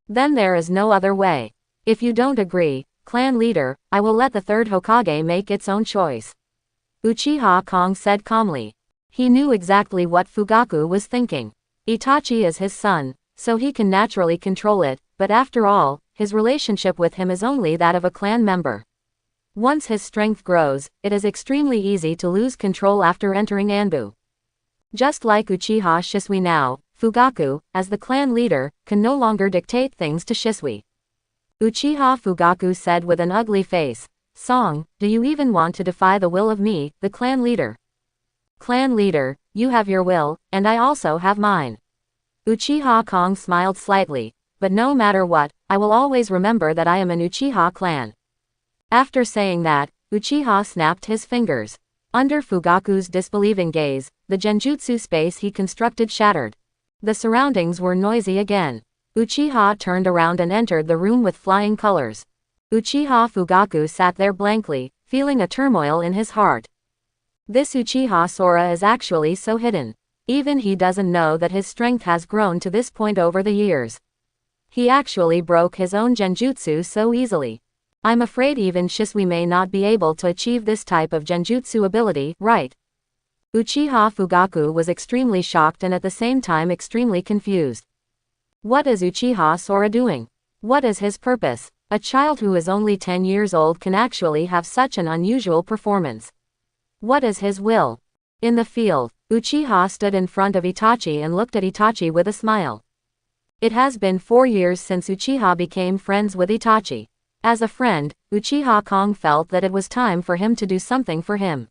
Then there is no other way. If you don't agree, clan leader, I will let the third Hokage make its own choice. Uchiha Kong said calmly. He knew exactly what Fugaku was thinking. Itachi is his son, so he can naturally control it, but after all, his relationship with him is only that of a clan member. Once his strength grows, it is extremely easy to lose control after entering ANBU. Just like Uchiha Shisui now, Fugaku, as the clan leader, can no longer dictate things to Shisui. Uchiha Fugaku said with an ugly face, Song, do you even want to defy the will of me, the clan leader? Clan leader, you have your will, and I also have mine. Uchiha Kong smiled slightly. but no matter what, I will always remember that I am an Uchiha clan. After saying that, Uchiha snapped his fingers. Under Fugaku's disbelieving gaze, the genjutsu space he constructed shattered. The surroundings were noisy again. Uchiha turned around and entered the room with flying colors. Uchiha Fugaku sat there blankly, feeling a turmoil in his heart. This Uchiha Sora is actually so hidden. Even he doesn't know that his strength has grown to this point over the years. He actually broke his own genjutsu so easily. I'm afraid even Shisui may not be able to achieve this type of genjutsu ability, right? Uchiha Fugaku was extremely shocked and at the same time extremely confused. What is Uchiha Sora doing? What is his purpose? A child who is only 10 years old can actually have such an unusual performance. What is his will? In the field, Uchiha stood in front of Itachi and looked at Itachi with a smile. It has been 4 years since Uchiha became friends with Itachi. As a friend, Uchiha Kong felt that it was time for him to do something for him.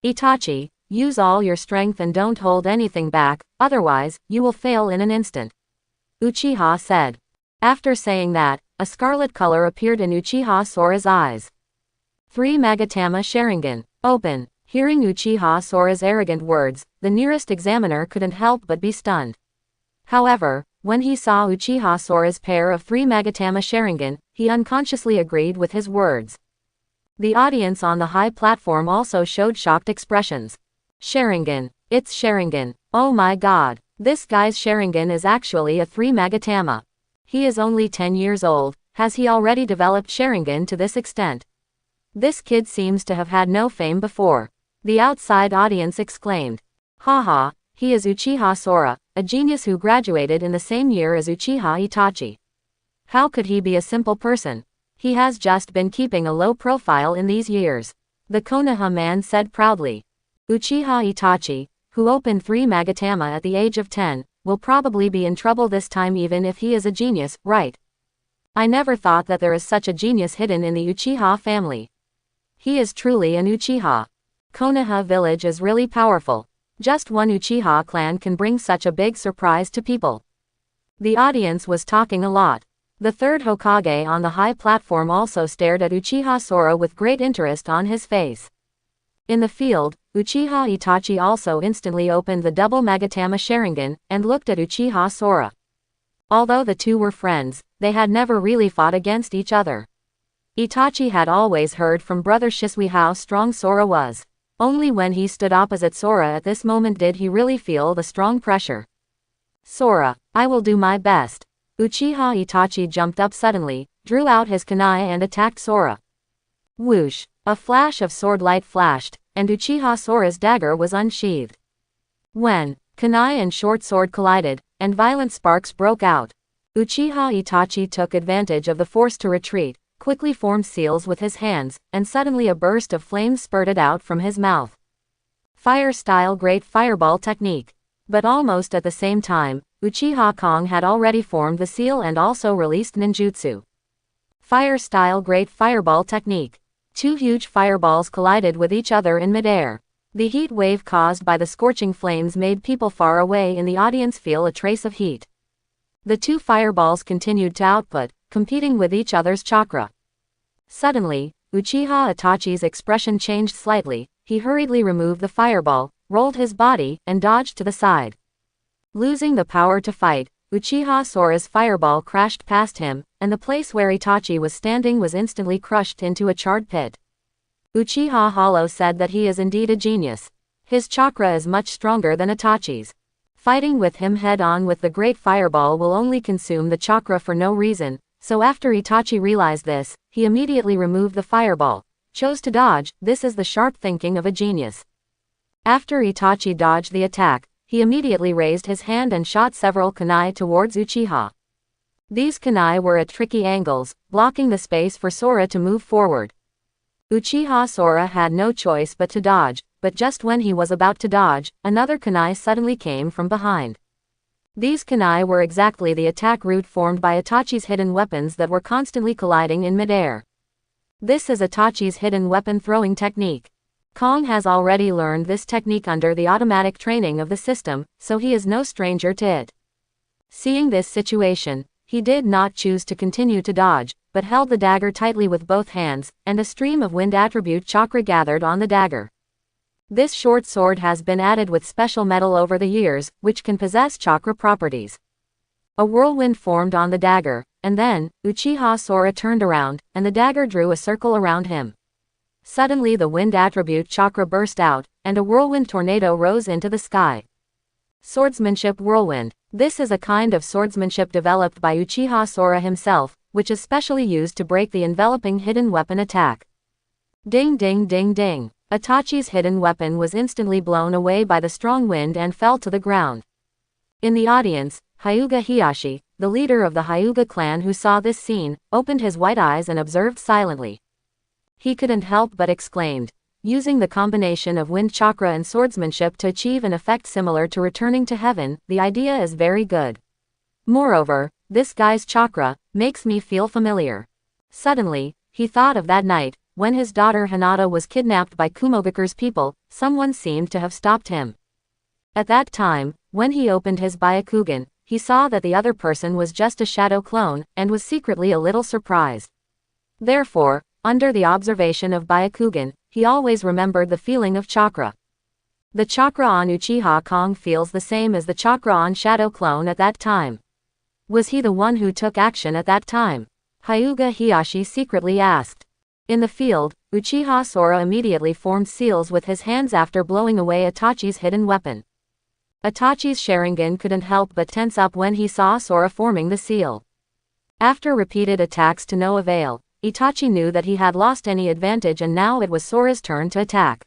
Itachi, use all your strength and don't hold anything back, otherwise, you will fail in an instant. Uchiha said. After saying that, a scarlet color appeared in Uchiha Sora's eyes. 3 Magatama Sharingan, open. Hearing Uchiha Sora's arrogant words, the nearest examiner couldn't help but be stunned. However, when he saw Uchiha Sora's pair of 3 Magatama Sharingan, he unconsciously agreed with his words. The audience on the high platform also showed shocked expressions. Sharingan. It's Sharingan. Oh my god. This guy's Sharingan is actually a 3 Magatama. He is only 10 years old. Has he already developed Sharingan to this extent? This kid seems to have had no fame before. The outside audience exclaimed. Haha, he is Uchiha Sora, a genius who graduated in the same year as Uchiha Itachi. How could he be a simple person? He has just been keeping a low profile in these years. The Konoha man said proudly. Uchiha Itachi, who opened 3 Magatama at the age of 10, will probably be in trouble this time even if he is a genius, right? I never thought that there is such a genius hidden in the Uchiha family. He is truly an Uchiha. Konoha village is really powerful. Just one Uchiha clan can bring such a big surprise to people. The audience was talking a lot. The third Hokage on the high platform also stared at Uchiha Sora with great interest on his face. In the field, Uchiha Itachi also instantly opened the double Magatama Sharingan, and looked at Uchiha Sora. Although the two were friends, they had never really fought against each other. Itachi had always heard from brother Shisui how strong Sora was. Only when he stood opposite Sora at this moment did he really feel the strong pressure. Sora, I will do my best. Uchiha Itachi jumped up suddenly, drew out his kunai and attacked Sora. Whoosh! A flash of sword light flashed, and Uchiha Sora's dagger was unsheathed. When kunai and short sword collided, and violent sparks broke out, Uchiha Itachi took advantage of the force to retreat, quickly formed seals with his hands, and suddenly a burst of flames spurted out from his mouth. Fire-style Great Fireball technique. But almost at the same time, Uchiha Kong had already formed the seal and also released ninjutsu. Fire-style Great Fireball technique. 2 huge fireballs collided with each other in midair. The heat wave caused by the scorching flames made people far away in the audience feel a trace of heat. The 2 fireballs continued to output, competing with each other's chakra. Suddenly, Uchiha Itachi's expression changed slightly. He hurriedly removed the fireball, rolled his body, and dodged to the side. Losing the power to fight, Uchiha Sora's fireball crashed past him, and the place where Itachi was standing was instantly crushed into a charred pit. Uchiha Hollow said that he is indeed a genius. His chakra is much stronger than Itachi's. Fighting with him head-on with the great fireball will only consume the chakra for no reason, so after Itachi realized this, he immediately removed the fireball, chose to dodge. This is the sharp thinking of a genius. After Itachi dodged the attack, he immediately raised his hand and shot several kunai towards Uchiha. These kunai were at tricky angles, blocking the space for Sora to move forward. Uchiha Sora had no choice but to dodge, but just when he was about to dodge, another kunai suddenly came from behind. These kunai were exactly the attack route formed by Itachi's hidden weapons that were constantly colliding in midair. This is Itachi's hidden weapon throwing technique. Kong has already learned this technique under the automatic training of the system, so he is no stranger to it. Seeing this situation, he did not choose to continue to dodge, but held the dagger tightly with both hands, and a stream of wind attribute chakra gathered on the dagger. This short sword has been added with special metal over the years, which can possess chakra properties. A whirlwind formed on the dagger, and then, Uchiha Sora turned around, and the dagger drew a circle around him. Suddenly the wind attribute chakra burst out, and a whirlwind tornado rose into the sky. Swordsmanship whirlwind. This is a kind of swordsmanship developed by Uchiha Sora himself, which is specially used to break the enveloping hidden weapon attack. Ding ding ding ding. Itachi's hidden weapon was instantly blown away by the strong wind and fell to the ground. In the audience, Hyuga Hiyashi, the leader of the Hyuga clan who saw this scene, opened his white eyes and observed silently. He couldn't help but exclaimed, using the combination of wind chakra and swordsmanship to achieve an effect similar to returning to heaven, the idea is very good. Moreover, this guy's chakra makes me feel familiar. Suddenly, he thought of that night, when his daughter Hinata was kidnapped by Kumogakure's people. Someone seemed to have stopped him. At that time, when he opened his Byakugan, he saw that the other person was just a shadow clone, and was secretly a little surprised. Therefore, under the observation of Byakugan, he always remembered the feeling of chakra. The chakra on Uchiha Kong feels the same as the chakra on Shadow Clone at that time. Was he the one who took action at that time? Hyuga Hiyashi secretly asked. In the field, Uchiha Sora immediately formed seals with his hands after blowing away Itachi's hidden weapon. Itachi's Sharingan couldn't help but tense up when he saw Sora forming the seal. After repeated attacks to no avail, Itachi knew that he had lost any advantage and now it was Sora's turn to attack.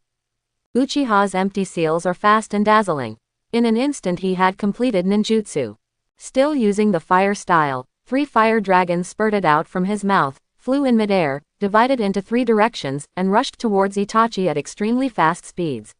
Uchiha's empty seals are fast and dazzling. In an instant he had completed ninjutsu. Still using the fire style, 3 fire dragons spurted out from his mouth, flew in midair, divided into 3 directions, and rushed towards Itachi at extremely fast speeds.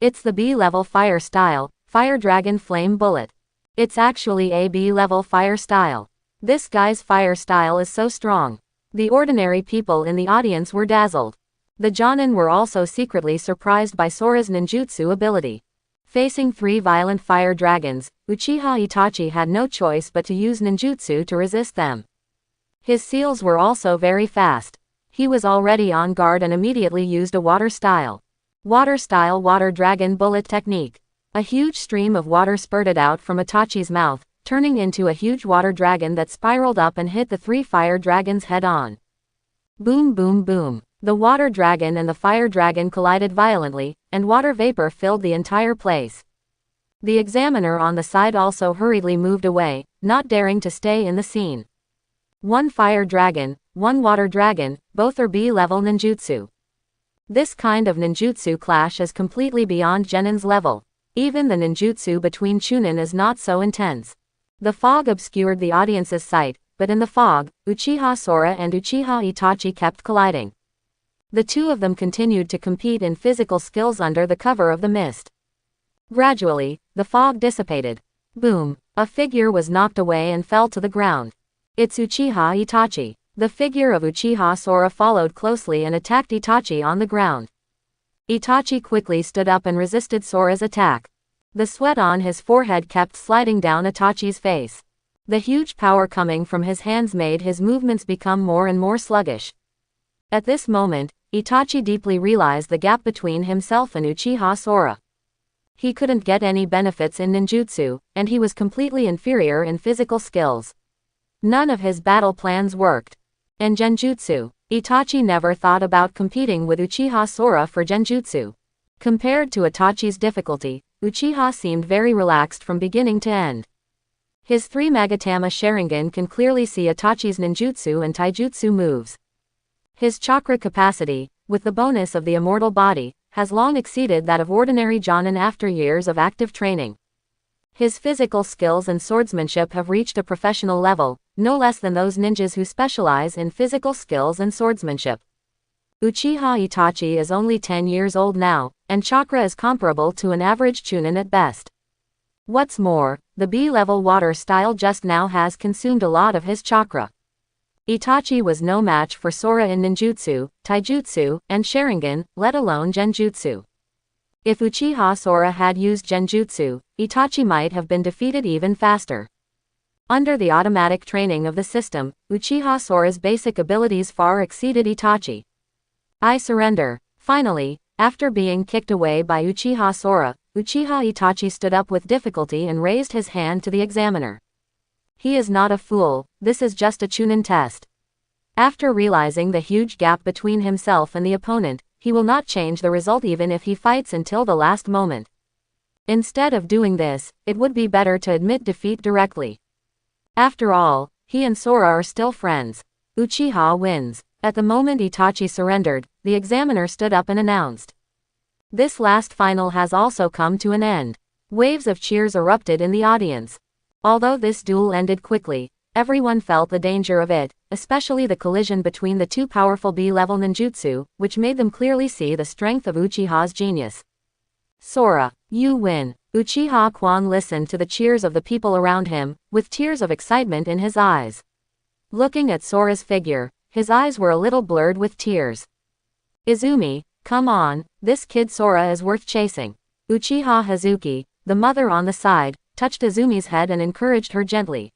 It's the B-level fire style, Fire Dragon Flame Bullet. It's actually a B-level fire style. This guy's fire style is so strong. The ordinary people in the audience were dazzled. The Jonin were also secretly surprised by Sora's ninjutsu ability. Facing 3 violent fire dragons, Uchiha Itachi had no choice but to use ninjutsu to resist them. His seals were also very fast. He was already on guard and immediately used a water style. Water dragon bullet technique. A huge stream of water spurted out from Itachi's mouth, turning into a huge water dragon that spiraled up and hit the 3 fire dragons head-on. Boom boom boom. The water dragon and the fire dragon collided violently, and water vapor filled the entire place. The examiner on the side also hurriedly moved away, not daring to stay in the scene. 1 fire dragon, 1 water dragon, both are B-level ninjutsu. This kind of ninjutsu clash is completely beyond Genin's level. Even the ninjutsu between Chunin is not so intense. The fog obscured the audience's sight, but in the fog, Uchiha Sora and Uchiha Itachi kept colliding. The two of them continued to compete in physical skills under the cover of the mist. Gradually, the fog dissipated. Boom! A figure was knocked away and fell to the ground. It's Uchiha Itachi. The figure of Uchiha Sora followed closely and attacked Itachi on the ground. Itachi quickly stood up and resisted Sora's attack. The sweat on his forehead kept sliding down Itachi's face. The huge power coming from his hands made his movements become more and more sluggish. At this moment, Itachi deeply realized the gap between himself and Uchiha Sora. He couldn't get any benefits in ninjutsu, and he was completely inferior in physical skills. None of his battle plans worked. And genjutsu. Itachi never thought about competing with Uchiha Sora for genjutsu. Compared to Itachi's difficulty, Uchiha seemed very relaxed from beginning to end. His 3 Magatama Sharingan can clearly see Itachi's ninjutsu and taijutsu moves. His chakra capacity, with the bonus of the immortal body, has long exceeded that of ordinary Jonin after years of active training. His physical skills and swordsmanship have reached a professional level, no less than those ninjas who specialize in physical skills and swordsmanship. Uchiha Itachi is only 10 years old now, and chakra is comparable to an average Chunin at best. What's more, the B-level water style just now has consumed a lot of his chakra. Itachi was no match for Sora in ninjutsu, taijutsu, and Sharingan, let alone genjutsu. If Uchiha Sora had used genjutsu, Itachi might have been defeated even faster. Under the automatic training of the system, Uchiha Sora's basic abilities far exceeded Itachi. I surrender. Finally, after being kicked away by Uchiha Sora, Uchiha Itachi stood up with difficulty and raised his hand to the examiner. He is not a fool, this is just a Chunin test. After realizing the huge gap between himself and the opponent, he will not change the result even if he fights until the last moment. Instead of doing this, it would be better to admit defeat directly. After all, he and Sora are still friends. Uchiha wins. At the moment Itachi surrendered, the examiner stood up and announced. This last final has also come to an end. Waves of cheers erupted in the audience. Although this duel ended quickly, everyone felt the danger of it, especially the collision between the two powerful B-level ninjutsu, which made them clearly see the strength of Uchiha's genius. Sora, you win. Uchiha Kwan listened to the cheers of the people around him, with tears of excitement in his eyes. Looking at Sora's figure, his eyes were a little blurred with tears. Izumi, come on, this kid Sora is worth chasing. Uchiha Hazuki, the mother on the side, touched Izumi's head and encouraged her gently.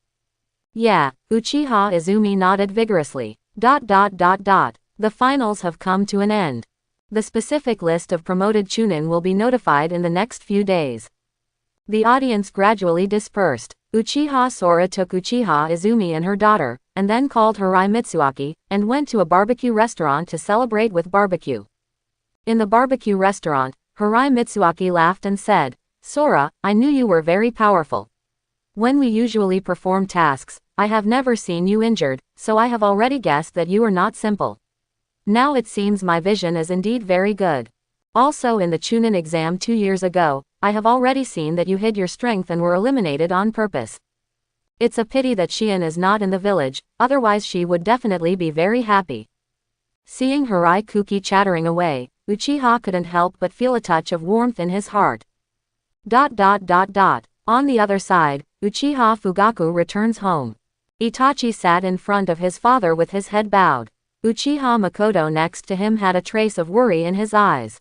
Yeah, Uchiha Izumi nodded vigorously. The finals have come to an end. The specific list of promoted Chunin will be notified in the next few days. The audience gradually dispersed. Uchiha Sora took Uchiha Izumi and her daughter, and then called Hirai Mitsuaki, and went to a barbecue restaurant to celebrate with barbecue. In the barbecue restaurant, Hirai Mitsuaki laughed and said, Sora, I knew you were very powerful. When we usually perform tasks, I have never seen you injured, so I have already guessed that you are not simple. Now it seems my vision is indeed very good. Also in the Chunin exam 2 years ago, I have already seen that you hid your strength and were eliminated on purpose. It's a pity that Shion is not in the village, otherwise she would definitely be very happy. Seeing Hirai Kuki chattering away, Uchiha couldn't help but feel a touch of warmth in his heart. On the other side, Uchiha Fugaku returns home. Itachi sat in front of his father with his head bowed. Uchiha Makoto next to him had a trace of worry in his eyes.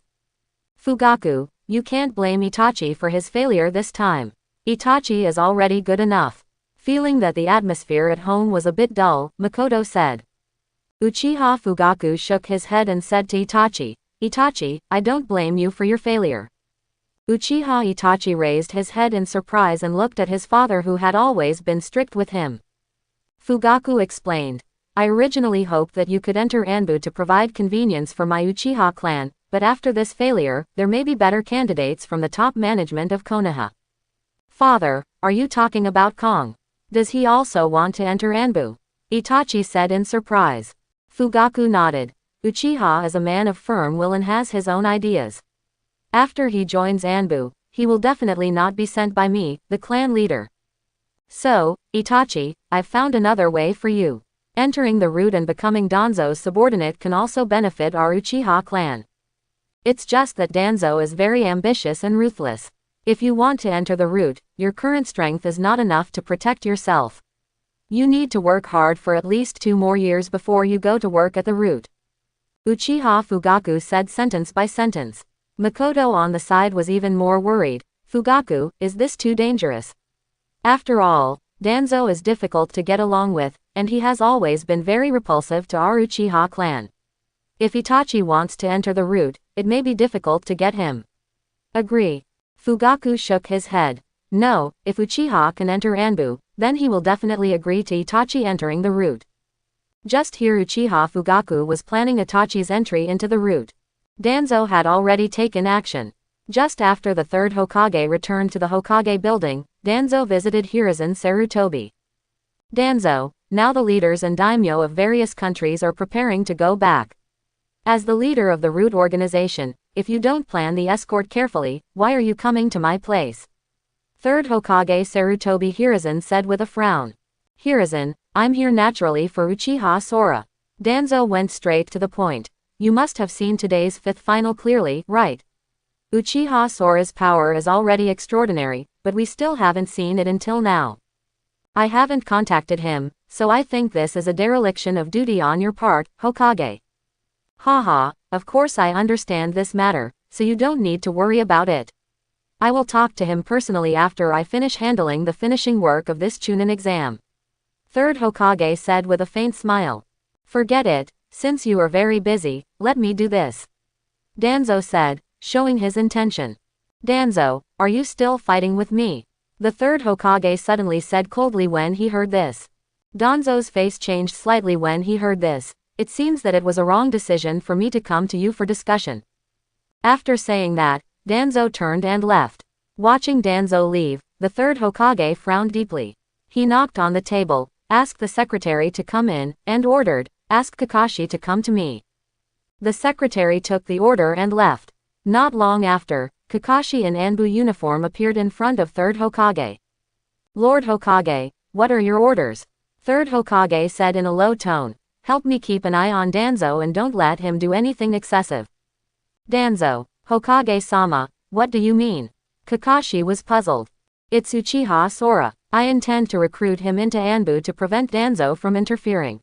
Fugaku, you can't blame Itachi for his failure this time. Itachi is already good enough. Feeling that the atmosphere at home was a bit dull, Makoto said. Uchiha Fugaku shook his head and said to Itachi, Itachi, I don't blame you for your failure. Uchiha Itachi raised his head in surprise and looked at his father who had always been strict with him. Fugaku explained. I originally hoped that you could enter ANBU to provide convenience for my Uchiha clan, but after this failure, there may be better candidates from the top management of Konoha. Father, are you talking about Kong? Does he also want to enter ANBU? Itachi said in surprise. Fugaku nodded. Uchiha is a man of firm will and has his own ideas. After he joins ANBU, he will definitely not be sent by me, the clan leader. So, Itachi, I've found another way for you. Entering the route and becoming Danzo's subordinate can also benefit our Uchiha clan. It's just that Danzo is very ambitious and ruthless. If you want to enter the route, your current strength is not enough to protect yourself. You need to work hard for at least 2 more years before you go to work at the route. Uchiha Fugaku said sentence by sentence. Makoto on the side was even more worried. Fugaku, is this too dangerous? After all, Danzo is difficult to get along with, and he has always been very repulsive to our Uchiha clan. If Itachi wants to enter the route, it may be difficult to get him. Agree. Fugaku shook his head. No, if Uchiha can enter ANBU, then he will definitely agree to Itachi entering the route. Just here Uchiha Fugaku was planning Itachi's entry into the route. Danzo had already taken action. Just after the 3rd Hokage returned to the Hokage building, Danzo visited Hiruzen Sarutobi. Danzo, now the leaders and daimyo of various countries are preparing to go back. As the leader of the route organization, if you don't plan the escort carefully, why are you coming to my place? 3rd Hokage Sarutobi Hiruzen said with a frown. Hiruzen, I'm here naturally for Uchiha Sora. Danzo went straight to the point. You must have seen today's 5th final clearly, right? Uchiha Sora's power is already extraordinary, but we still haven't seen it until now. I haven't contacted him, so I think this is a dereliction of duty on your part, Hokage. Haha, of course I understand this matter, so you don't need to worry about it. I will talk to him personally after I finish handling the finishing work of this Chunin exam. Third Hokage said with a faint smile. Forget it, since you are very busy, let me do this. Danzo said, showing his intention. Danzo, are you still fighting with me? The third Hokage suddenly said coldly when he heard this. Danzo's face changed slightly when he heard this. It seems that it was a wrong decision for me to come to you for discussion. After saying that, Danzo turned and left. Watching Danzo leave, the third Hokage frowned deeply. He knocked on the table, asked the secretary to come in, and ordered, "Ask Kakashi to come to me." The secretary took the order and left. Not long after, Kakashi in ANBU uniform appeared in front of third Hokage. Lord Hokage, what are your orders? Third Hokage said in a low tone. Help me keep an eye on Danzo and don't let him do anything excessive. Danzo, Hokage-sama, what do you mean? Kakashi was puzzled. It's Uchiha Sora. I intend to recruit him into ANBU to prevent Danzo from interfering.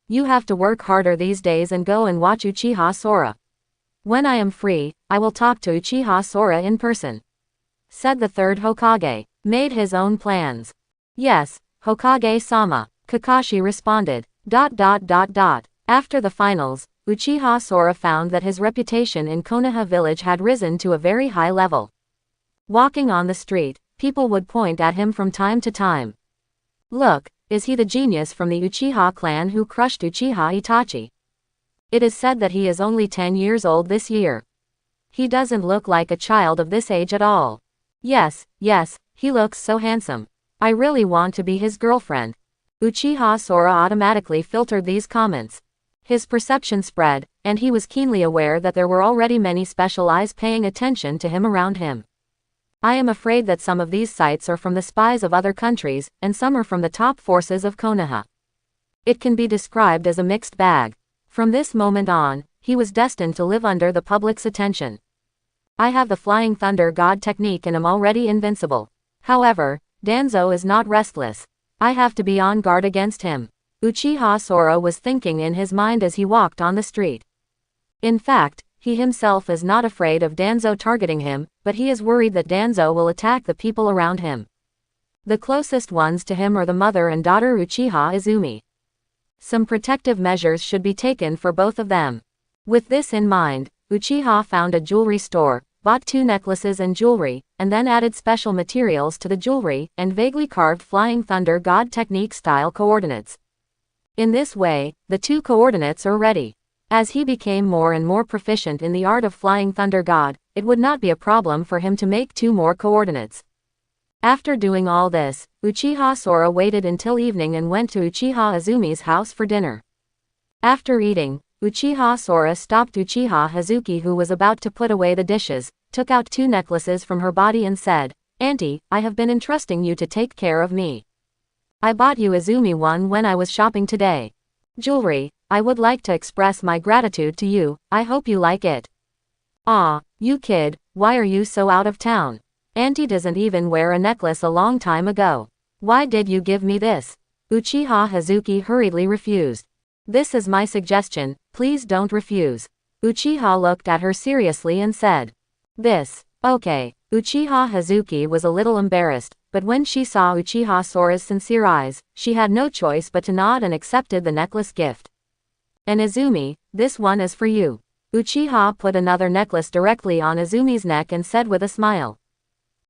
You have to work harder these days and go and watch Uchiha Sora. When I am free, I will talk to Uchiha Sora in person. Said the third Hokage. Made his own plans. Yes, Hokage-sama, Kakashi responded. After the finals, Uchiha Sora found that his reputation in Konoha village had risen to a very high level. Walking on the street, people would point at him from time to time. Look, is he the genius from the Uchiha clan who crushed Uchiha Itachi? It is said that he is only 10 years old this year. He doesn't look like a child of this age at all. Yes, he looks so handsome. I really want to be his girlfriend. Uchiha Sora automatically filtered these comments. His perception spread, and he was keenly aware that there were already many special eyes paying attention to him around him. I am afraid that some of these sights are from the spies of other countries, and some are from the top forces of Konoha. It can be described as a mixed bag. From this moment on, he was destined to live under the public's attention. I have the Flying Thunder God technique and am already invincible. However, Danzo is not restless. I have to be on guard against him. Uchiha Sora was thinking in his mind as he walked on the street. In fact, he himself is not afraid of Danzo targeting him, but he is worried that Danzo will attack the people around him. The closest ones to him are the mother and daughter Uchiha Izumi. Some protective measures should be taken for both of them. With this in mind, Uchiha found a jewelry store, bought 2 necklaces and jewelry, and then added special materials to the jewelry and vaguely carved Flying Thunder God technique style coordinates. In this way, the 2 coordinates are ready. As he became more and more proficient in the art of Flying Thunder God, it would not be a problem for him to make 2 more coordinates. After doing all this, Uchiha Sora waited until evening and went to Uchiha Izumi's house for dinner. After eating, Uchiha Sora stopped Uchiha Hazuki, who was about to put away the dishes, took out 2 necklaces from her body and said, "Auntie, I have been entrusting you to take care of me. I bought you Izumi one when I was shopping today. Jewelry, I would like to express my gratitude to you, I hope you like it." "Aw, you kid, why are you so out of town? Auntie doesn't even wear a necklace a long time ago. Why did you give me this?" Uchiha Hazuki hurriedly refused. "This is my suggestion, please don't refuse." Uchiha looked at her seriously and said, "This, okay." Uchiha Hazuki was a little embarrassed, but when she saw Uchiha Sora's sincere eyes, she had no choice but to nod and accepted the necklace gift. "And Izumi, this one is for you." Uchiha put another necklace directly on Izumi's neck and said with a smile,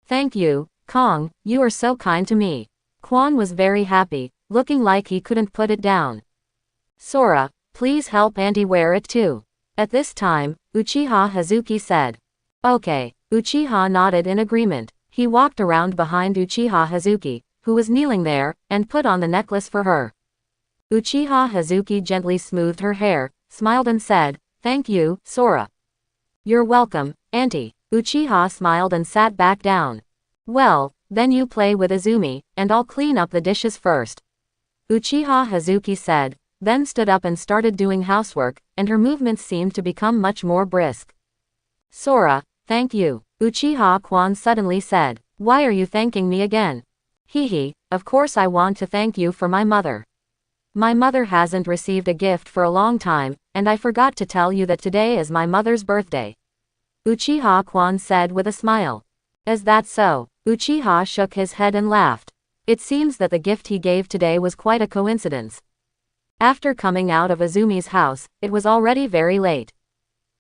"Thank you, Kong, you are so kind to me." Quan was very happy, looking like he couldn't put it down. "Sora, please help Auntie wear it too." At this time, Uchiha Hazuki said, "Okay." Uchiha nodded in agreement. He walked around behind Uchiha Hazuki, who was kneeling there, and put on the necklace for her. Uchiha Hazuki gently smoothed her hair, smiled and said, "Thank you, Sora." "You're welcome, Auntie." Uchiha smiled and sat back down. "Well, then you play with Izumi, and I'll clean up the dishes first," Uchiha Hazuki said, then stood up and started doing housework, and her movements seemed to become much more brisk. "Sora, thank you," Uchiha Quan suddenly said. "Why are you thanking me again?" "Hehe, of course I want to thank you for my mother. My mother hasn't received a gift for a long time, and I forgot to tell you that today is my mother's birthday," Uchiha Quan said with a smile. Is that so? Uchiha shook his head and laughed. It seems that the gift he gave today was quite a coincidence. After coming out of Izumi's house, it was already very late.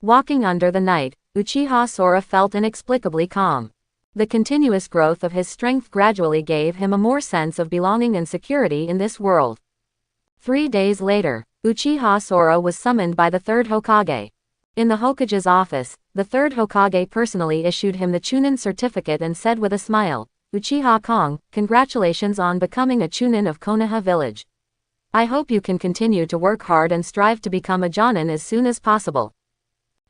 Walking under the night, Uchiha Sora felt inexplicably calm. The continuous growth of his strength gradually gave him a more sense of belonging and security in this world. 3 days later, Uchiha Sora was summoned by the third Hokage. In the Hokage's office, the third Hokage personally issued him the Chunin certificate and said with a smile, "Uchiha Kong, congratulations on becoming a Chunin of Konoha village. I hope you can continue to work hard and strive to become a Jonin as soon as possible."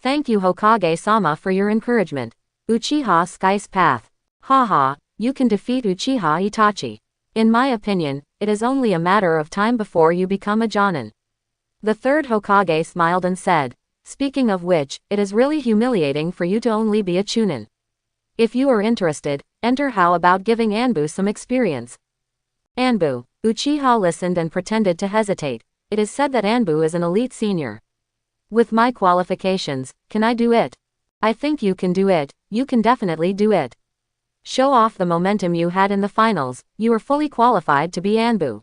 "Thank you Hokage-sama for your encouragement. Uchiha Sky's path. Haha, you can defeat Uchiha Itachi. In my opinion, it is only a matter of time before you become a Jonin." The third Hokage smiled and said, "Speaking of which, it is really humiliating for you to only be a Chunin. If you are interested, enter. How about giving ANBU some experience?" ANBU. Uchiha listened and pretended to hesitate. It is said that ANBU is an elite senior. With my qualifications, can I do it? I think you can do it, you can definitely do it. Show off the momentum you had in the finals, you are fully qualified to be ANBU.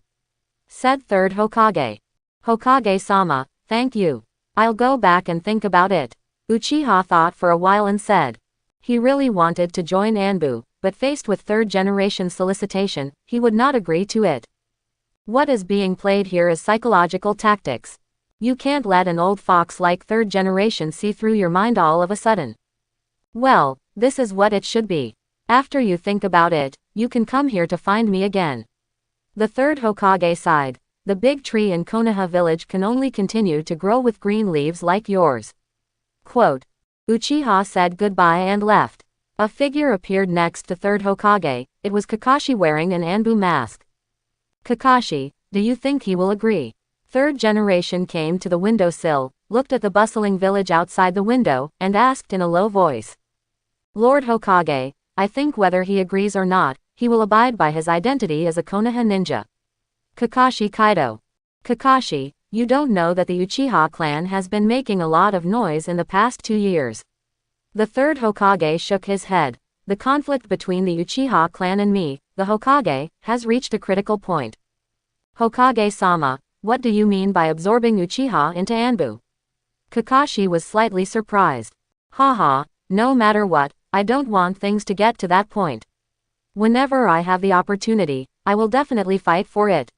Said third Hokage. Hokage-sama, thank you. I'll go back and think about it. Uchiha thought for a while and said. He really wanted to join ANBU, but faced with third-generation solicitation, he would not agree to it. What is being played here is psychological tactics. You can't let an old fox like third generation see through your mind all of a sudden. Well, this is what it should be. After you think about it, you can come here to find me again. The third Hokage sighed. The big tree in Konoha village can only continue to grow with green leaves like yours. Quote. Uchiha said goodbye and left. A figure appeared next to third Hokage. It was Kakashi wearing an ANBU mask. Kakashi, do you think he will agree? Third generation came to the windowsill, looked at the bustling village outside the window, and asked in a low voice. Lord Hokage, I think whether he agrees or not, he will abide by his identity as a Konoha ninja. Kakashi Kaido. Kakashi, you don't know that the Uchiha clan has been making a lot of noise in the past 2 years. The third Hokage shook his head. The conflict between the Uchiha clan and me, the Hokage, has reached a critical point. Hokage-sama, what do you mean by absorbing Uchiha into ANBU? Kakashi was slightly surprised. Haha, no matter what, I don't want things to get to that point. Whenever I have the opportunity, I will definitely fight for it.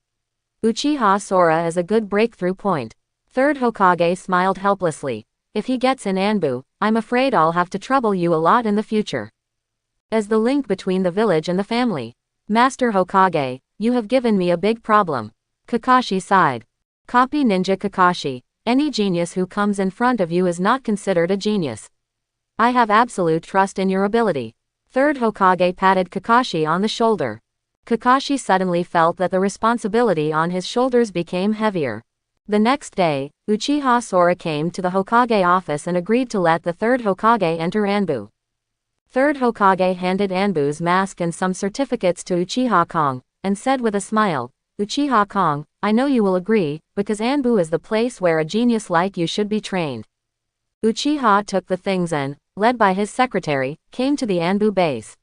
Uchiha Sora is a good breakthrough point. Third Hokage smiled helplessly. If he gets in ANBU, I'm afraid I'll have to trouble you a lot in the future. As the link between the village and the family. Master Hokage, you have given me a big problem. Kakashi sighed. Copy Ninja Kakashi. Any genius who comes in front of you is not considered a genius. I have absolute trust in your ability. Third Hokage patted Kakashi on the shoulder. Kakashi suddenly felt that the responsibility on his shoulders became heavier. The next day, Uchiha Sora came to the Hokage office and agreed to let the third Hokage enter ANBU. Third Hokage handed ANBU's mask and some certificates to Uchiha Kong, and said with a smile, Uchiha Kong, I know you will agree, because ANBU is the place where a genius like you should be trained. Uchiha took the things and, led by his secretary, came to the ANBU base.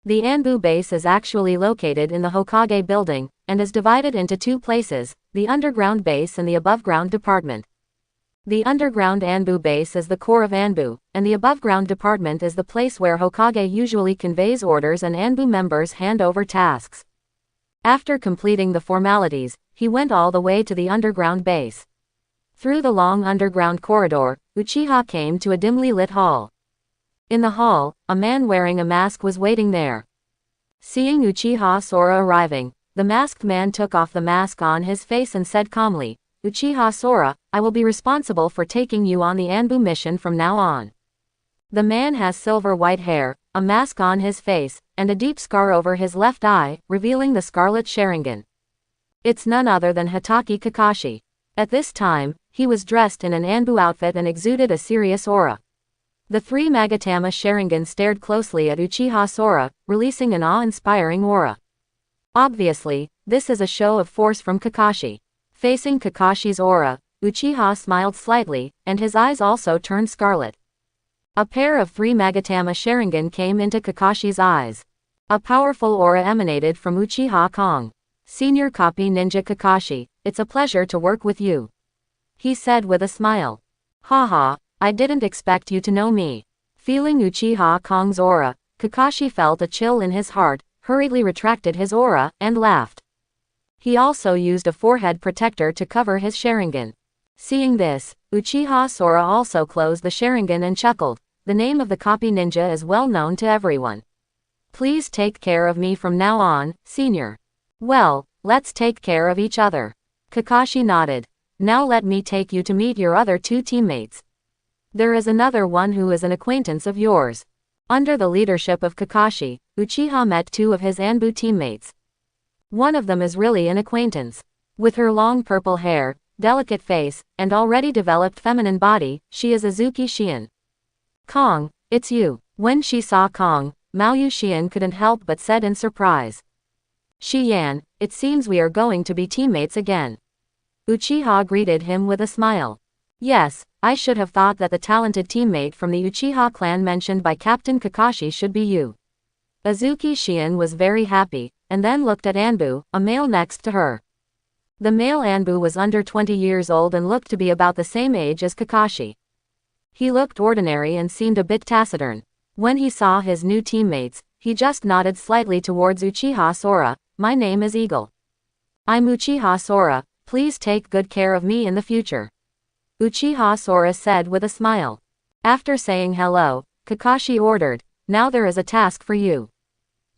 The ANBU base is actually located in the Hokage building, and is divided into 2 places, the underground base and the above-ground department. The underground ANBU base is the core of ANBU, and the above-ground department is the place where Hokage usually conveys orders and ANBU members hand over tasks. After completing the formalities, he went all the way to the underground base. Through the long underground corridor, Uchiha came to a dimly lit hall. In the hall, a man wearing a mask was waiting there. Seeing Uchiha Sora arriving, the masked man took off the mask on his face and said calmly, Uchiha Sora, I will be responsible for taking you on the ANBU mission from now on. The man has silver-white hair, a mask on his face, and a deep scar over his left eye, revealing the scarlet Sharingan. It's none other than Hitaki Kakashi. At this time, he was dressed in an ANBU outfit and exuded a serious aura. The 3 Magatama Sharingan stared closely at Uchiha Sora, releasing an awe-inspiring aura. Obviously, this is a show of force from Kakashi. Facing Kakashi's aura, Uchiha smiled slightly, and his eyes also turned scarlet. A pair of 3 Magatama Sharingan came into Kakashi's eyes. A powerful aura emanated from Uchiha Kong. Senior Copy Ninja Kakashi, it's a pleasure to work with you, he said with a smile. Haha, I didn't expect you to know me. Feeling Uchiha Kong's aura, Kakashi felt a chill in his heart, hurriedly retracted his aura, and laughed. He also used a forehead protector to cover his Sharingan. Seeing this, Uchiha Sora also closed the Sharingan and chuckled. The name of the copy ninja is well known to everyone. Please take care of me from now on, senior. Well, let's take care of each other. Kakashi nodded. Now let me take you to meet your other 2 teammates. There is another one who is an acquaintance of yours. Under the leadership of Kakashi, Uchiha met 2 of his ANBU teammates. One of them is really an acquaintance. With her long purple hair, delicate face, and already developed feminine body, she is Azuki Shion. Kong, it's you. When she saw Kong, Maoyu Shion couldn't help but said in surprise. Shiyan, it seems we are going to be teammates again. Uchiha greeted him with a smile. Yes, I should have thought that the talented teammate from the Uchiha clan mentioned by Captain Kakashi should be you. Azuki Shion was very happy, and then looked at ANBU, a male next to her. The male ANBU was under 20 years old and looked to be about the same age as Kakashi. He looked ordinary and seemed a bit taciturn. When he saw his new teammates, he just nodded slightly towards Uchiha Sora. My name is Eagle. I'm Uchiha Sora, please take good care of me in the future. Uchiha Sora said with a smile. After saying hello, Kakashi ordered, now there is a task for you.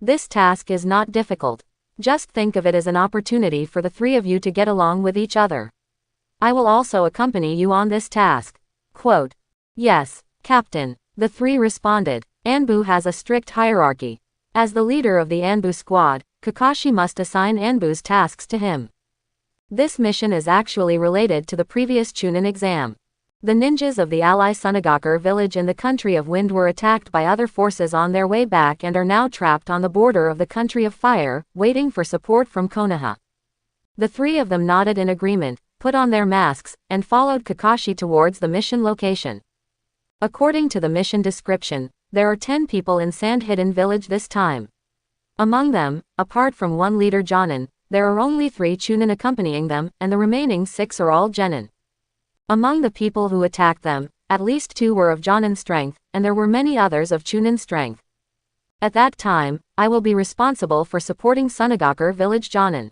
This task is not difficult. Just think of it as an opportunity for the 3 of you to get along with each other. I will also accompany you on this task. Quote. Yes, Captain, the 3 responded. ANBU has a strict hierarchy. As the leader of the ANBU squad, Kakashi must assign ANBU's tasks to him. This mission is actually related to the previous Chunin exam. The ninjas of the ally Sunagakur village in the Country of Wind were attacked by other forces on their way back and are now trapped on the border of the Country of Fire, waiting for support from Konoha. The 3 of them nodded in agreement, put on their masks, and followed Kakashi towards the mission location. According to the mission description, there are 10 people in Sand Hidden Village this time. Among them, apart from one leader Genin, there are only 3 Chunin accompanying them, and the remaining 6 are all Genin. Among the people who attacked them, at least 2 were of Genin strength, and there were many others of Chunin strength. At that time, I will be responsible for supporting Sunagakur village Genin.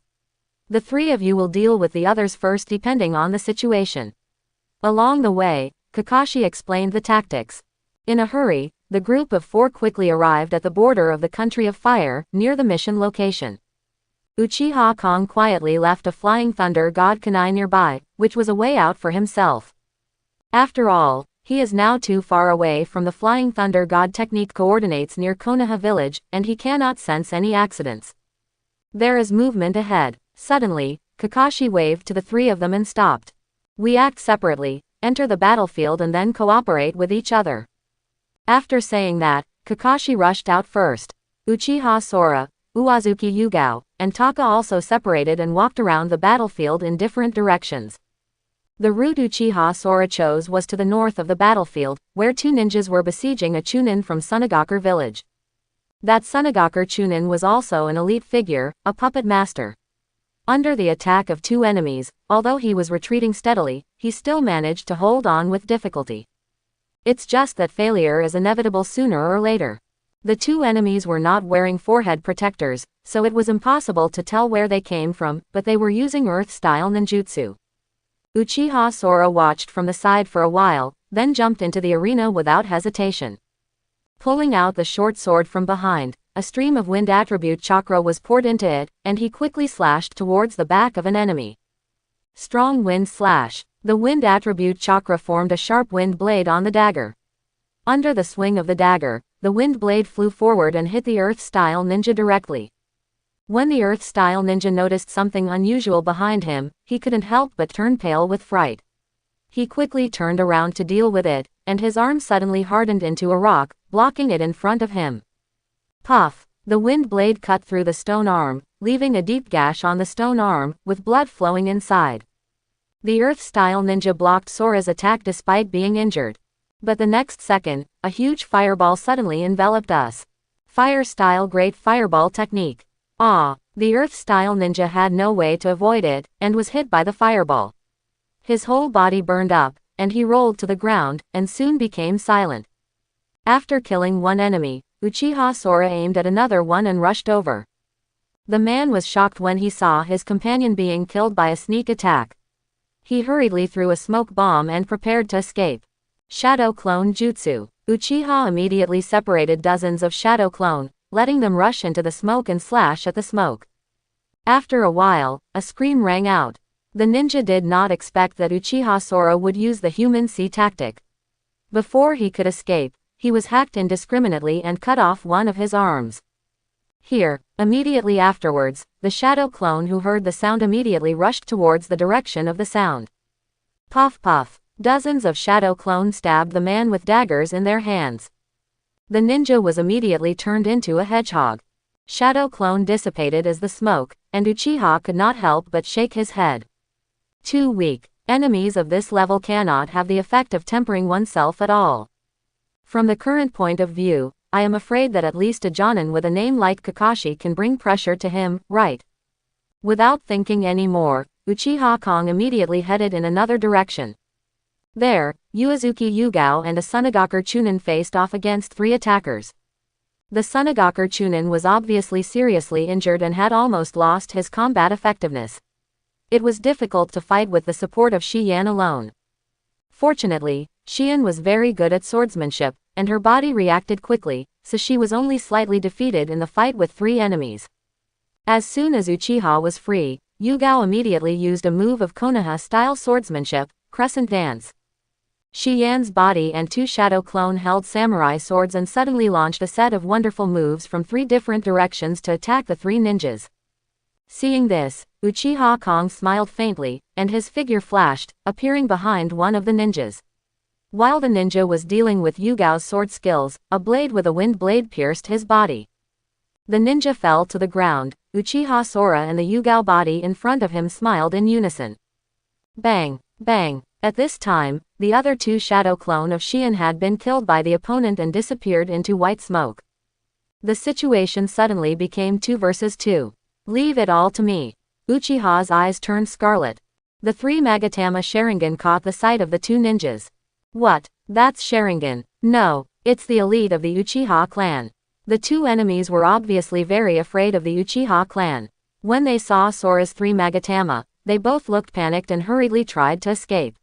The 3 of you will deal with the others first depending on the situation. Along the way, Kakashi explained the tactics. In a hurry, the group of 4 quickly arrived at the border of the Country of Fire, near the mission location. Uchiha Kong quietly left a Flying Thunder God Kunai nearby, which was a way out for himself. After all, he is now too far away from the Flying Thunder God technique coordinates near Konoha village, and he cannot sense any accidents. There is movement ahead. Suddenly, Kakashi waved to the 3 of them and stopped. We act separately, enter the battlefield and then cooperate with each other. After saying that, Kakashi rushed out first. Uchiha Sora, Uazuki Yugao, and Taka also separated and walked around the battlefield in different directions. The route Uchiha Sora chose was to the north of the battlefield, where 2 ninjas were besieging a Chunin from Sunagakur village. That Sunagakur Chunin was also an elite figure, a puppet master. Under the attack of 2 enemies, although he was retreating steadily, he still managed to hold on with difficulty. It's just that failure is inevitable sooner or later. The 2 enemies were not wearing forehead protectors, so it was impossible to tell where they came from, but they were using Earth-style ninjutsu. Uchiha Sora watched from the side for a while, then jumped into the arena without hesitation. Pulling out the short sword from behind, a stream of wind attribute chakra was poured into it, and he quickly slashed towards the back of an enemy. Strong wind slash. The wind attribute chakra formed a sharp wind blade on the dagger. Under the swing of the dagger, the wind blade flew forward and hit the Earth-style ninja directly. When the Earth-style ninja noticed something unusual behind him, he couldn't help but turn pale with fright. He quickly turned around to deal with it, and his arm suddenly hardened into a rock, blocking it in front of him. Puff! The wind blade cut through the stone arm, leaving a deep gash on the stone arm, with blood flowing inside. The Earth-style ninja blocked Sora's attack despite being injured. But the next second, a huge fireball suddenly enveloped us. Fire-style great fireball technique. Ah! The Earth-style ninja had no way to avoid it, and was hit by the fireball. His whole body burned up, and he rolled to the ground, and soon became silent. After killing one enemy, Uchiha Sora aimed at another one and rushed over. The man was shocked when he saw his companion being killed by a sneak attack. He hurriedly threw a smoke bomb and prepared to escape. Shadow Clone Jutsu. Uchiha immediately separated dozens of Shadow Clone, letting them rush into the smoke and slash at the smoke. After a while, a scream rang out. The ninja did not expect that Uchiha Sora would use the human sea tactic. Before he could escape, he was hacked indiscriminately and cut off one of his arms. Here, immediately afterwards, the Shadow Clone who heard the sound immediately rushed towards the direction of the sound. Puff puff. Dozens of Shadow Clone stabbed the man with daggers in their hands. The ninja was immediately turned into a hedgehog. Shadow Clone dissipated as the smoke, and Uchiha could not help but shake his head. Too weak. Enemies of this level cannot have the effect of tempering oneself at all. From the current point of view, I am afraid that at least a Jonin with a name like Kakashi can bring pressure to him, right? Without thinking any more, Uchiha Kong immediately headed in another direction. There, Uezuki Yugao and a Sunagakur Chunin faced off against 3 attackers. The Sunagakur Chunin was obviously seriously injured and had almost lost his combat effectiveness. It was difficult to fight with the support of Shiyan alone. Fortunately, Shiyan was very good at swordsmanship, and her body reacted quickly, so she was only slightly defeated in the fight with 3 enemies. As soon as Uchiha was free, Yugao immediately used a move of Konoha-style swordsmanship, Crescent Dance. Shiyan's body and 2 Shadow Clone held samurai swords and suddenly launched a set of wonderful moves from 3 different directions to attack the 3 ninjas. Seeing this, Uchiha Kong smiled faintly, and his figure flashed, appearing behind one of the ninjas. While the ninja was dealing with Yugao's sword skills, a blade with a wind blade pierced his body. The ninja fell to the ground. Uchiha Sora and the Yugao body in front of him smiled in unison. Bang! Bang! At this time, the other 2 Shadow Clone of Shiyan had been killed by the opponent and disappeared into white smoke. The situation suddenly became 2 versus 2. Leave it all to me. Uchiha's eyes turned scarlet. The 3 Magatama Sharingan caught the sight of the 2 ninjas. What? That's Sharingan. No, it's the elite of the Uchiha clan. The 2 enemies were obviously very afraid of the Uchiha clan. When they saw Sora's 3 Magatama, they both looked panicked and hurriedly tried to escape.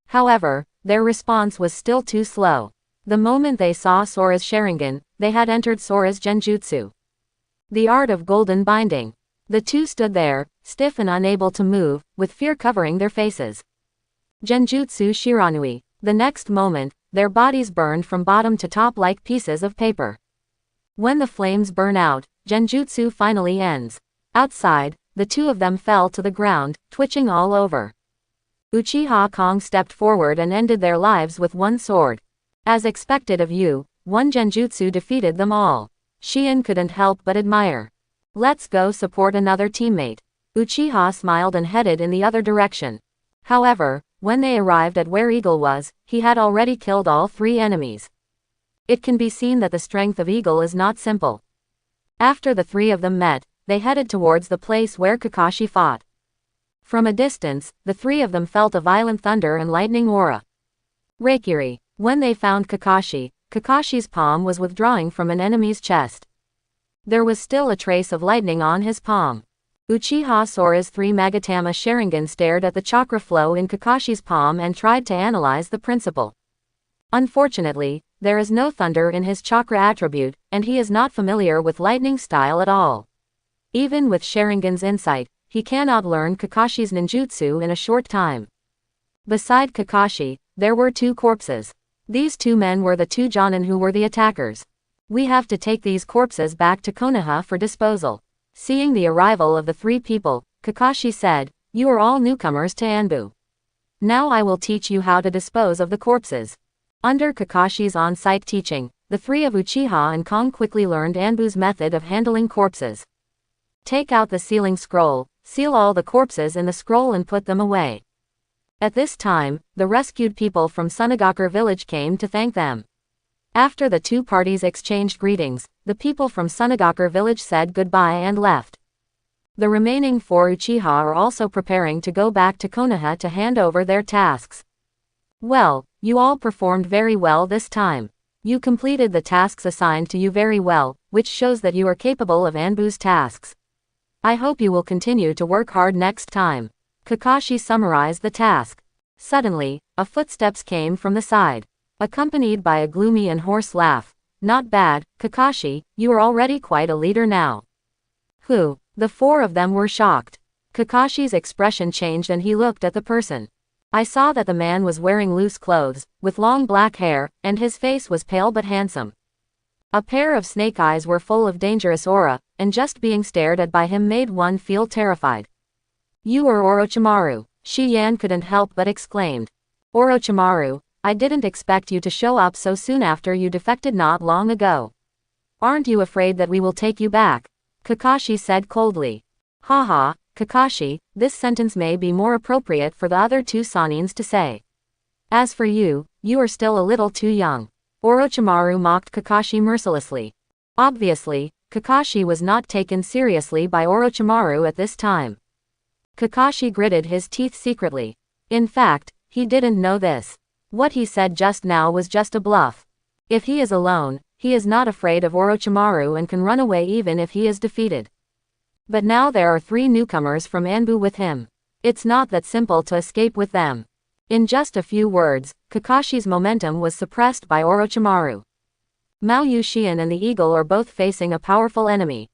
However, their response was still too slow. The moment they saw Sora's Sharingan, they had entered Sora's Genjutsu. The art of golden binding. The 2 stood there, stiff and unable to move, with fear covering their faces. Genjutsu Shiranui. The next moment, their bodies burned from bottom to top like pieces of paper. When the flames burn out, Genjutsu finally ends. Outside, the 2 of them fell to the ground, twitching all over. Uchiha Kong stepped forward and ended their lives with 1 sword. As expected of you, 1 Genjutsu defeated them all. Shiyan couldn't help but admire. Let's go support another teammate. Uchiha smiled and headed in the other direction. However, when they arrived at where Eagle was, he had already killed all 3 enemies. It can be seen that the strength of Eagle is not simple. After the 3 of them met, they headed towards the place where Kakashi fought. From a distance, the 3 of them felt a violent thunder and lightning aura. Reikiri. When they found Kakashi, Kakashi's palm was withdrawing from an enemy's chest. There was still a trace of lightning on his palm. Uchiha Sora's 3 Magatama Sharingan stared at the chakra flow in Kakashi's palm and tried to analyze the principle. Unfortunately, there is no thunder in his chakra attribute, and he is not familiar with lightning style at all. Even with Sharingan's insight, he cannot learn Kakashi's ninjutsu in a short time. Beside Kakashi, there were 2 corpses. These 2 men were the 2 Jonin who were the attackers. We have to take these corpses back to Konoha for disposal. Seeing the arrival of the 3 people, Kakashi said, "You are all newcomers to ANBU. Now I will teach you how to dispose of the corpses." Under Kakashi's on-site teaching, the 3 of Uchiha and Kong quickly learned ANBU's method of handling corpses. Take out the sealing scroll, seal all the corpses in the scroll and put them away. At this time, the rescued people from Sunagakur village came to thank them. After the two parties exchanged greetings, the people from Sunagakur village said goodbye and left. The remaining 4 Uchiha are also preparing to go back to Konoha to hand over their tasks. Well, you all performed very well this time. You completed the tasks assigned to you very well, which shows that you are capable of ANBU's tasks. I hope you will continue to work hard next time. Kakashi summarized the task. Suddenly, a footsteps came from the side, accompanied by a gloomy and hoarse laugh. Not bad, Kakashi, you are already quite a leader now. Who? The 4 of them were shocked. Kakashi's expression changed and he looked at the person. I saw that the man was wearing loose clothes, with long black hair, and his face was pale but handsome. A pair of snake eyes were full of dangerous aura, and just being stared at by him made one feel terrified. You are Orochimaru, Shi Yan couldn't help but exclaimed. Orochimaru, I didn't expect you to show up so soon after you defected not long ago. Aren't you afraid that we will take you back? Kakashi said coldly. Haha, Kakashi, this sentence may be more appropriate for the other 2 Sanins to say. As for you, you are still a little too young. Orochimaru mocked Kakashi mercilessly. Obviously, Kakashi was not taken seriously by Orochimaru at this time. Kakashi gritted his teeth secretly. In fact, he didn't know this. What he said just now was just a bluff. If he is alone, he is not afraid of Orochimaru and can run away even if he is defeated. But now there are 3 newcomers from ANBU with him. It's not that simple to escape with them. In just a few words, Kakashi's momentum was suppressed by Orochimaru. Mao Yushian and the Eagle are both facing a powerful enemy.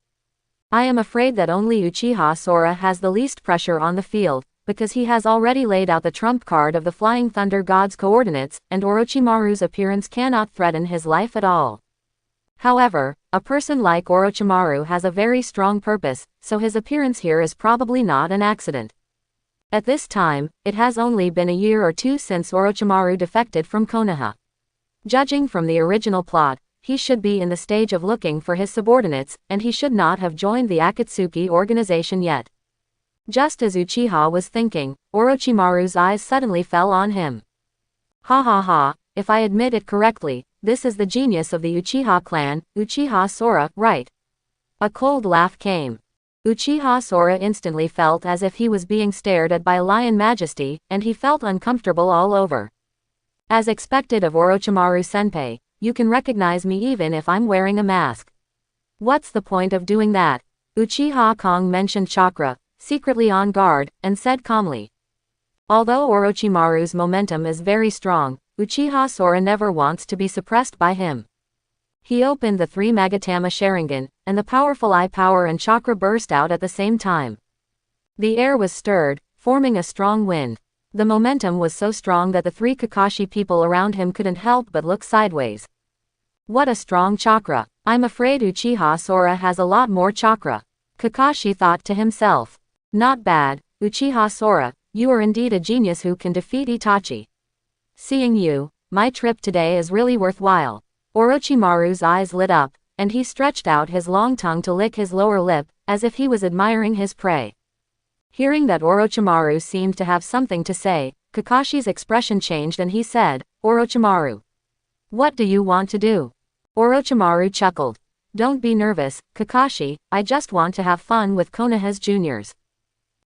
I am afraid that only Uchiha Sora has the least pressure on the field, because he has already laid out the trump card of the Flying Thunder God's coordinates, and Orochimaru's appearance cannot threaten his life at all. However, a person like Orochimaru has a very strong purpose, so his appearance here is probably not an accident. At this time, it has only been a year or 2 since Orochimaru defected from Konoha. Judging from the original plot, he should be in the stage of looking for his subordinates, and he should not have joined the Akatsuki organization yet. Just as Uchiha was thinking, Orochimaru's eyes suddenly fell on him. Ha ha ha, if I admit it correctly, this is the genius of the Uchiha clan, Uchiha Sora, right? A cold laugh came. Uchiha Sora instantly felt as if he was being stared at by a lion majesty, and he felt uncomfortable all over. As expected of Orochimaru senpai, you can recognize me even if I'm wearing a mask. What's the point of doing that? Uchiha Kong mentioned chakra, secretly on guard, and said calmly. Although Orochimaru's momentum is very strong, Uchiha Sora never wants to be suppressed by him. He opened the 3 Magatama Sharingan, and the powerful eye power and chakra burst out at the same time. The air was stirred, forming a strong wind. The momentum was so strong that the 3 Kakashi people around him couldn't help but look sideways. What a strong chakra! I'm afraid Uchiha Sora has a lot more chakra. Kakashi thought to himself. Not bad, Uchiha Sora, you are indeed a genius who can defeat Itachi. Seeing you, my trip today is really worthwhile. Orochimaru's eyes lit up, and he stretched out his long tongue to lick his lower lip, as if he was admiring his prey. Hearing that Orochimaru seemed to have something to say, Kakashi's expression changed and he said, Orochimaru. What do you want to do? Orochimaru chuckled. Don't be nervous, Kakashi, I just want to have fun with Konoha's juniors.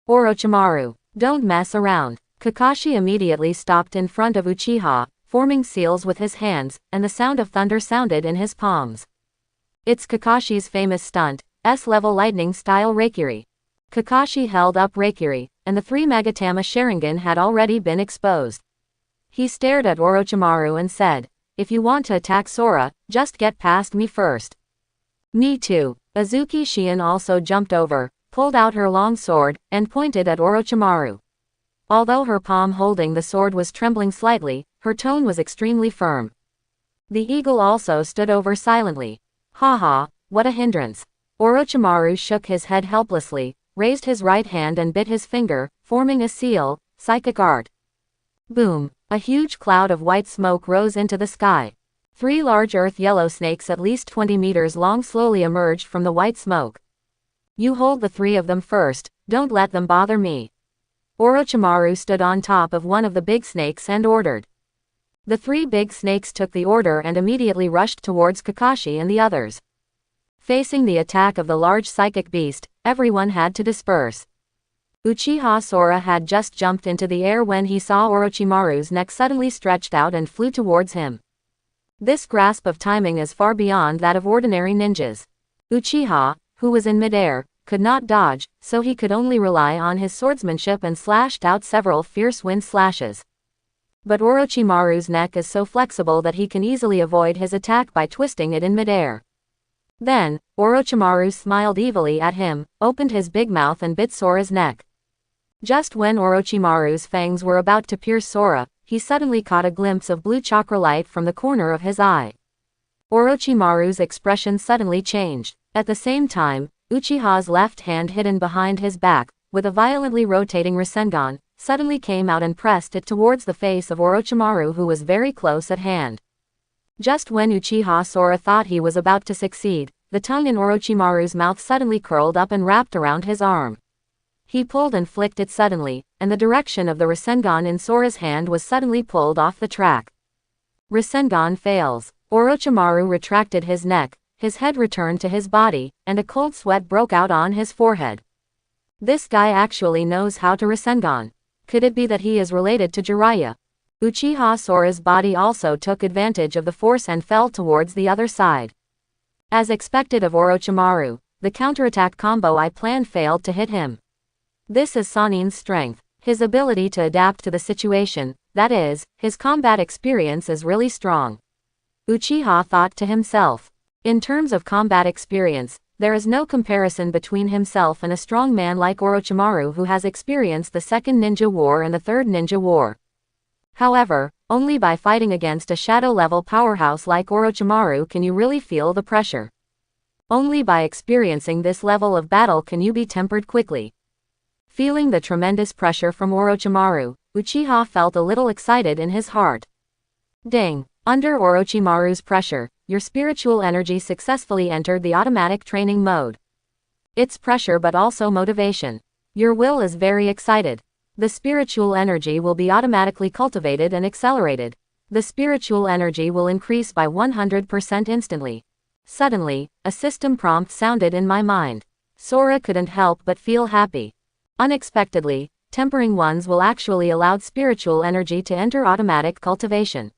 Orochimaru, don't mess around. Kakashi immediately stopped in front of Uchiha, forming seals with his hands, and the sound of thunder sounded in his palms. It's Kakashi's famous stunt, S-level lightning-style Reikiri. Kakashi held up Reikiri, and the 3 Magatama Sharingan had already been exposed. He stared at Orochimaru and said, if you want to attack Sora, just get past me first. Me too. Azuki Shion also jumped over, pulled out her long sword, and pointed at Orochimaru. Although her palm holding the sword was trembling slightly, her tone was extremely firm. The eagle also stood over silently. Haha, what a hindrance. Orochimaru shook his head helplessly, raised his right hand and bit his finger, forming a seal, psychic art. Boom! A huge cloud of white smoke rose into the sky. 3 large earth yellow snakes at least 20 meters long slowly emerged from the white smoke. You hold the 3 of them first, don't let them bother me. Orochimaru stood on top of one of the big snakes and ordered. The three big snakes took the order and immediately rushed towards Kakashi and the others. Facing the attack of the large psychic beast, everyone had to disperse. Uchiha Sora had just jumped into the air when he saw Orochimaru's neck suddenly stretched out and flew towards him. This grasp of timing is far beyond that of ordinary ninjas. Uchiha, who was in midair, could not dodge, so he could only rely on his swordsmanship and slashed out several fierce wind slashes. But Orochimaru's neck is so flexible that he can easily avoid his attack by twisting it in midair. Then, Orochimaru smiled evilly at him, opened his big mouth and bit Sora's neck. Just when Orochimaru's fangs were about to pierce Sora, he suddenly caught a glimpse of blue chakra light from the corner of his eye. Orochimaru's expression suddenly changed. At the same time, Uchiha's left hand hidden behind his back, with a violently rotating Rasengan, suddenly came out and pressed it towards the face of Orochimaru, who was very close at hand. Just when Uchiha Sora thought he was about to succeed, the tongue in Orochimaru's mouth suddenly curled up and wrapped around his arm. He pulled and flicked it suddenly, and the direction of the Rasengan in Sora's hand was suddenly pulled off the track. Rasengan fails. Orochimaru retracted his neck, his head returned to his body, and a cold sweat broke out on his forehead. This guy actually knows how to Rasengan. Could it be that he is related to Jiraiya? Uchiha Sora's body also took advantage of the force and fell towards the other side. As expected of Orochimaru, the counterattack combo I planned failed to hit him. This is Sanin's strength, his ability to adapt to the situation, that is, his combat experience is really strong. Uchiha thought to himself. In terms of combat experience, there is no comparison between himself and a strong man like Orochimaru who has experienced the Second Ninja War and the Third Ninja War. However, only by fighting against a shadow-level powerhouse like Orochimaru can you really feel the pressure. Only by experiencing this level of battle can you be tempered quickly. Feeling the tremendous pressure from Orochimaru, Uchiha felt a little excited in his heart. Ding! Under Orochimaru's pressure, your spiritual energy successfully entered the automatic training mode. It's pressure but also motivation. Your will is very excited. The spiritual energy will be automatically cultivated and accelerated. The spiritual energy will increase by 100% instantly. Suddenly, a system prompt sounded in my mind. Sora couldn't help but feel happy. Unexpectedly, tempering ones will actually allow spiritual energy to enter automatic cultivation.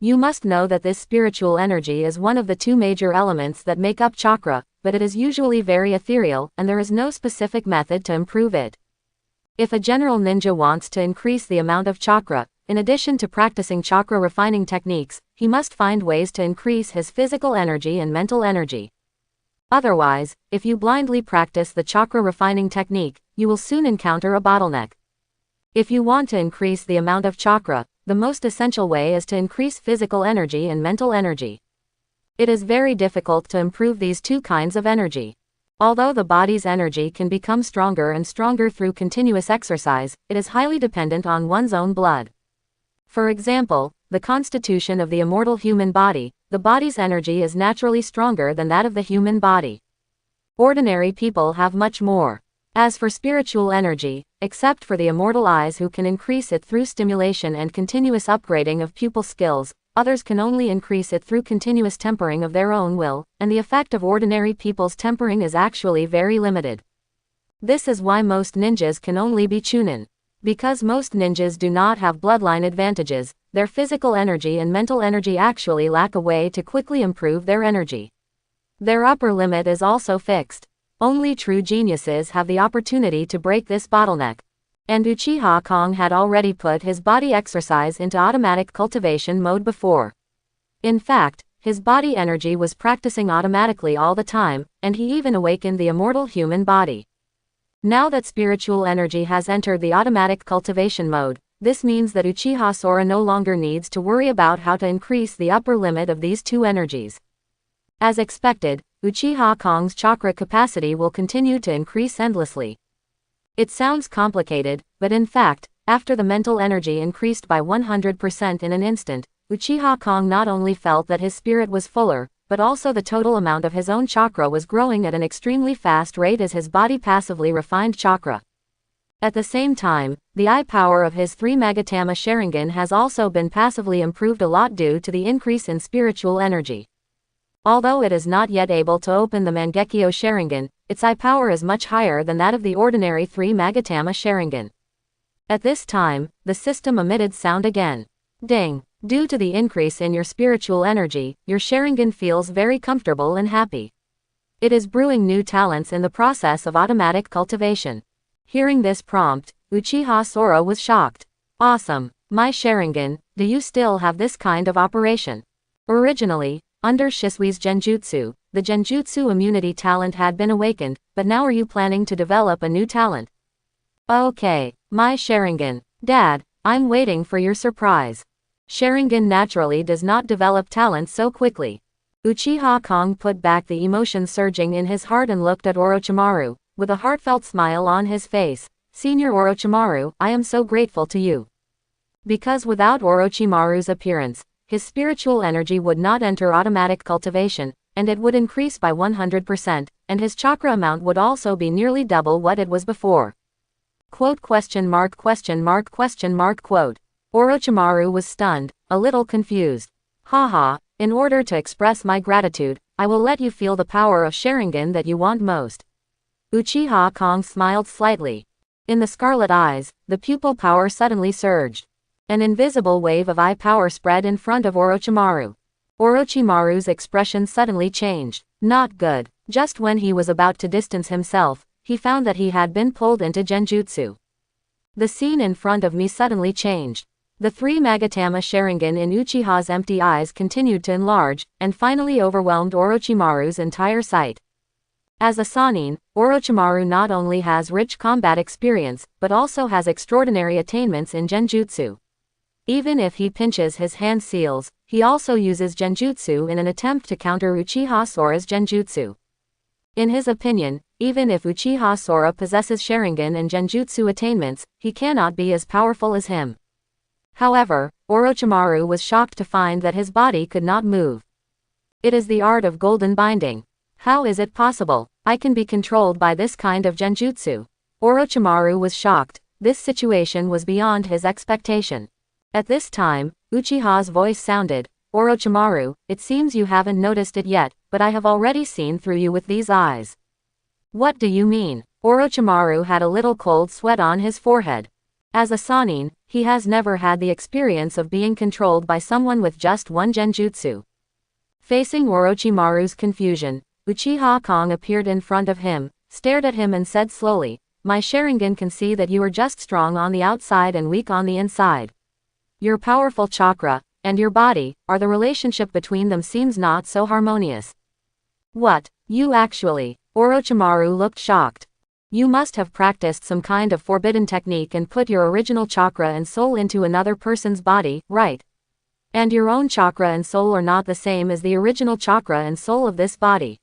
You must know that this spiritual energy is one of the two major elements that make up chakra, but it is usually very ethereal and there is no specific method to improve it. If a general ninja wants to increase the amount of chakra, in addition to practicing chakra refining techniques, he must find ways to increase his physical energy and mental energy. Otherwise, if you blindly practice the chakra refining technique, you will soon encounter a bottleneck. If you want to increase the amount of chakra, the most essential way is to increase physical energy and mental energy. It is very difficult to improve these two kinds of energy. Although the body's energy can become stronger and stronger through continuous exercise, it is highly dependent on one's own blood. For example, the constitution of the immortal human body, the body's energy is naturally stronger than that of the human body. Ordinary people have much more. As for spiritual energy, except for the immortal eyes who can increase it through stimulation and continuous upgrading of pupil skills, others can only increase it through continuous tempering of their own will, and the effect of ordinary people's tempering is actually very limited. This is why most ninjas can only be Chunin. Because most ninjas do not have bloodline advantages, their physical energy and mental energy actually lack a way to quickly improve their energy. Their upper limit is also fixed. Only true geniuses have the opportunity to break this bottleneck. And Uchiha Kong had already put his body exercise into automatic cultivation mode before. In fact, his body energy was practicing automatically all the time, and he even awakened the immortal human body. Now that spiritual energy has entered the automatic cultivation mode, this means that Uchiha Sora no longer needs to worry about how to increase the upper limit of these two energies. As expected, Uchiha Kong's chakra capacity will continue to increase endlessly. It sounds complicated, but in fact, after the mental energy increased by 100% in an instant, Uchiha Kong not only felt that his spirit was fuller, but also the total amount of his own chakra was growing at an extremely fast rate as his body passively refined chakra. At the same time, the eye power of his 3 Magatama Sharingan has also been passively improved a lot due to the increase in spiritual energy. Although it is not yet able to open the Mangekyo Sharingan, its eye power is much higher than that of the ordinary 3 Magatama Sharingan. At this time, the system emitted sound again. Ding! Due to the increase in your spiritual energy, your Sharingan feels very comfortable and happy. It is brewing new talents in the process of automatic cultivation. Hearing this prompt, Uchiha Sora was shocked. Awesome! My Sharingan, do you still have this kind of operation? Originally, under Shisui's Genjutsu, the Genjutsu immunity talent had been awakened, but now are you planning to develop a new talent? Okay, my Sharingan. Dad, I'm waiting for your surprise. Sharingan naturally does not develop talent so quickly. Uchiha Kong put back the emotion surging in his heart and looked at Orochimaru, with a heartfelt smile on his face. Senior Orochimaru, I am so grateful to you. Because without Orochimaru's appearance, his spiritual energy would not enter automatic cultivation, and it would increase by 100%, and his chakra amount would also be nearly double what it was before. Quote question mark question mark question mark quote. Orochimaru was stunned, a little confused. Haha, in order to express my gratitude, I will let you feel the power of Sharingan that you want most. Uchiha Kong smiled slightly. In the scarlet eyes, the pupil power suddenly surged. An invisible wave of eye power spread in front of Orochimaru. Orochimaru's expression suddenly changed. Not good. Just when he was about to distance himself, he found that he had been pulled into Genjutsu. The scene in front of me suddenly changed. The 3 Magatama Sharingan in Uchiha's empty eyes continued to enlarge, and finally overwhelmed Orochimaru's entire sight. As a Sannin, Orochimaru not only has rich combat experience, but also has extraordinary attainments in Genjutsu. Even if he pinches his hand seals, he also uses Genjutsu in an attempt to counter Uchiha Sora's Genjutsu. In his opinion, even if Uchiha Sora possesses Sharingan and Genjutsu attainments, he cannot be as powerful as him. However, Orochimaru was shocked to find that his body could not move. It is the art of golden binding. How is it possible? I can be controlled by this kind of Genjutsu. Orochimaru was shocked. This situation was beyond his expectation. At this time, Uchiha's voice sounded, Orochimaru, it seems you haven't noticed it yet, but I have already seen through you with these eyes. What do you mean? Orochimaru had a little cold sweat on his forehead. As a Sannin, he has never had the experience of being controlled by someone with just one Genjutsu. Facing Orochimaru's confusion, Uchiha Kong appeared in front of him, stared at him and said slowly, my Sharingan can see that you are just strong on the outside and weak on the inside. Your powerful chakra, and your body, are the relationship between them seems not so harmonious. What, you actually? Orochimaru looked shocked. You must have practiced some kind of forbidden technique and put your original chakra and soul into another person's body, right? And your own chakra and soul are not the same as the original chakra and soul of this body.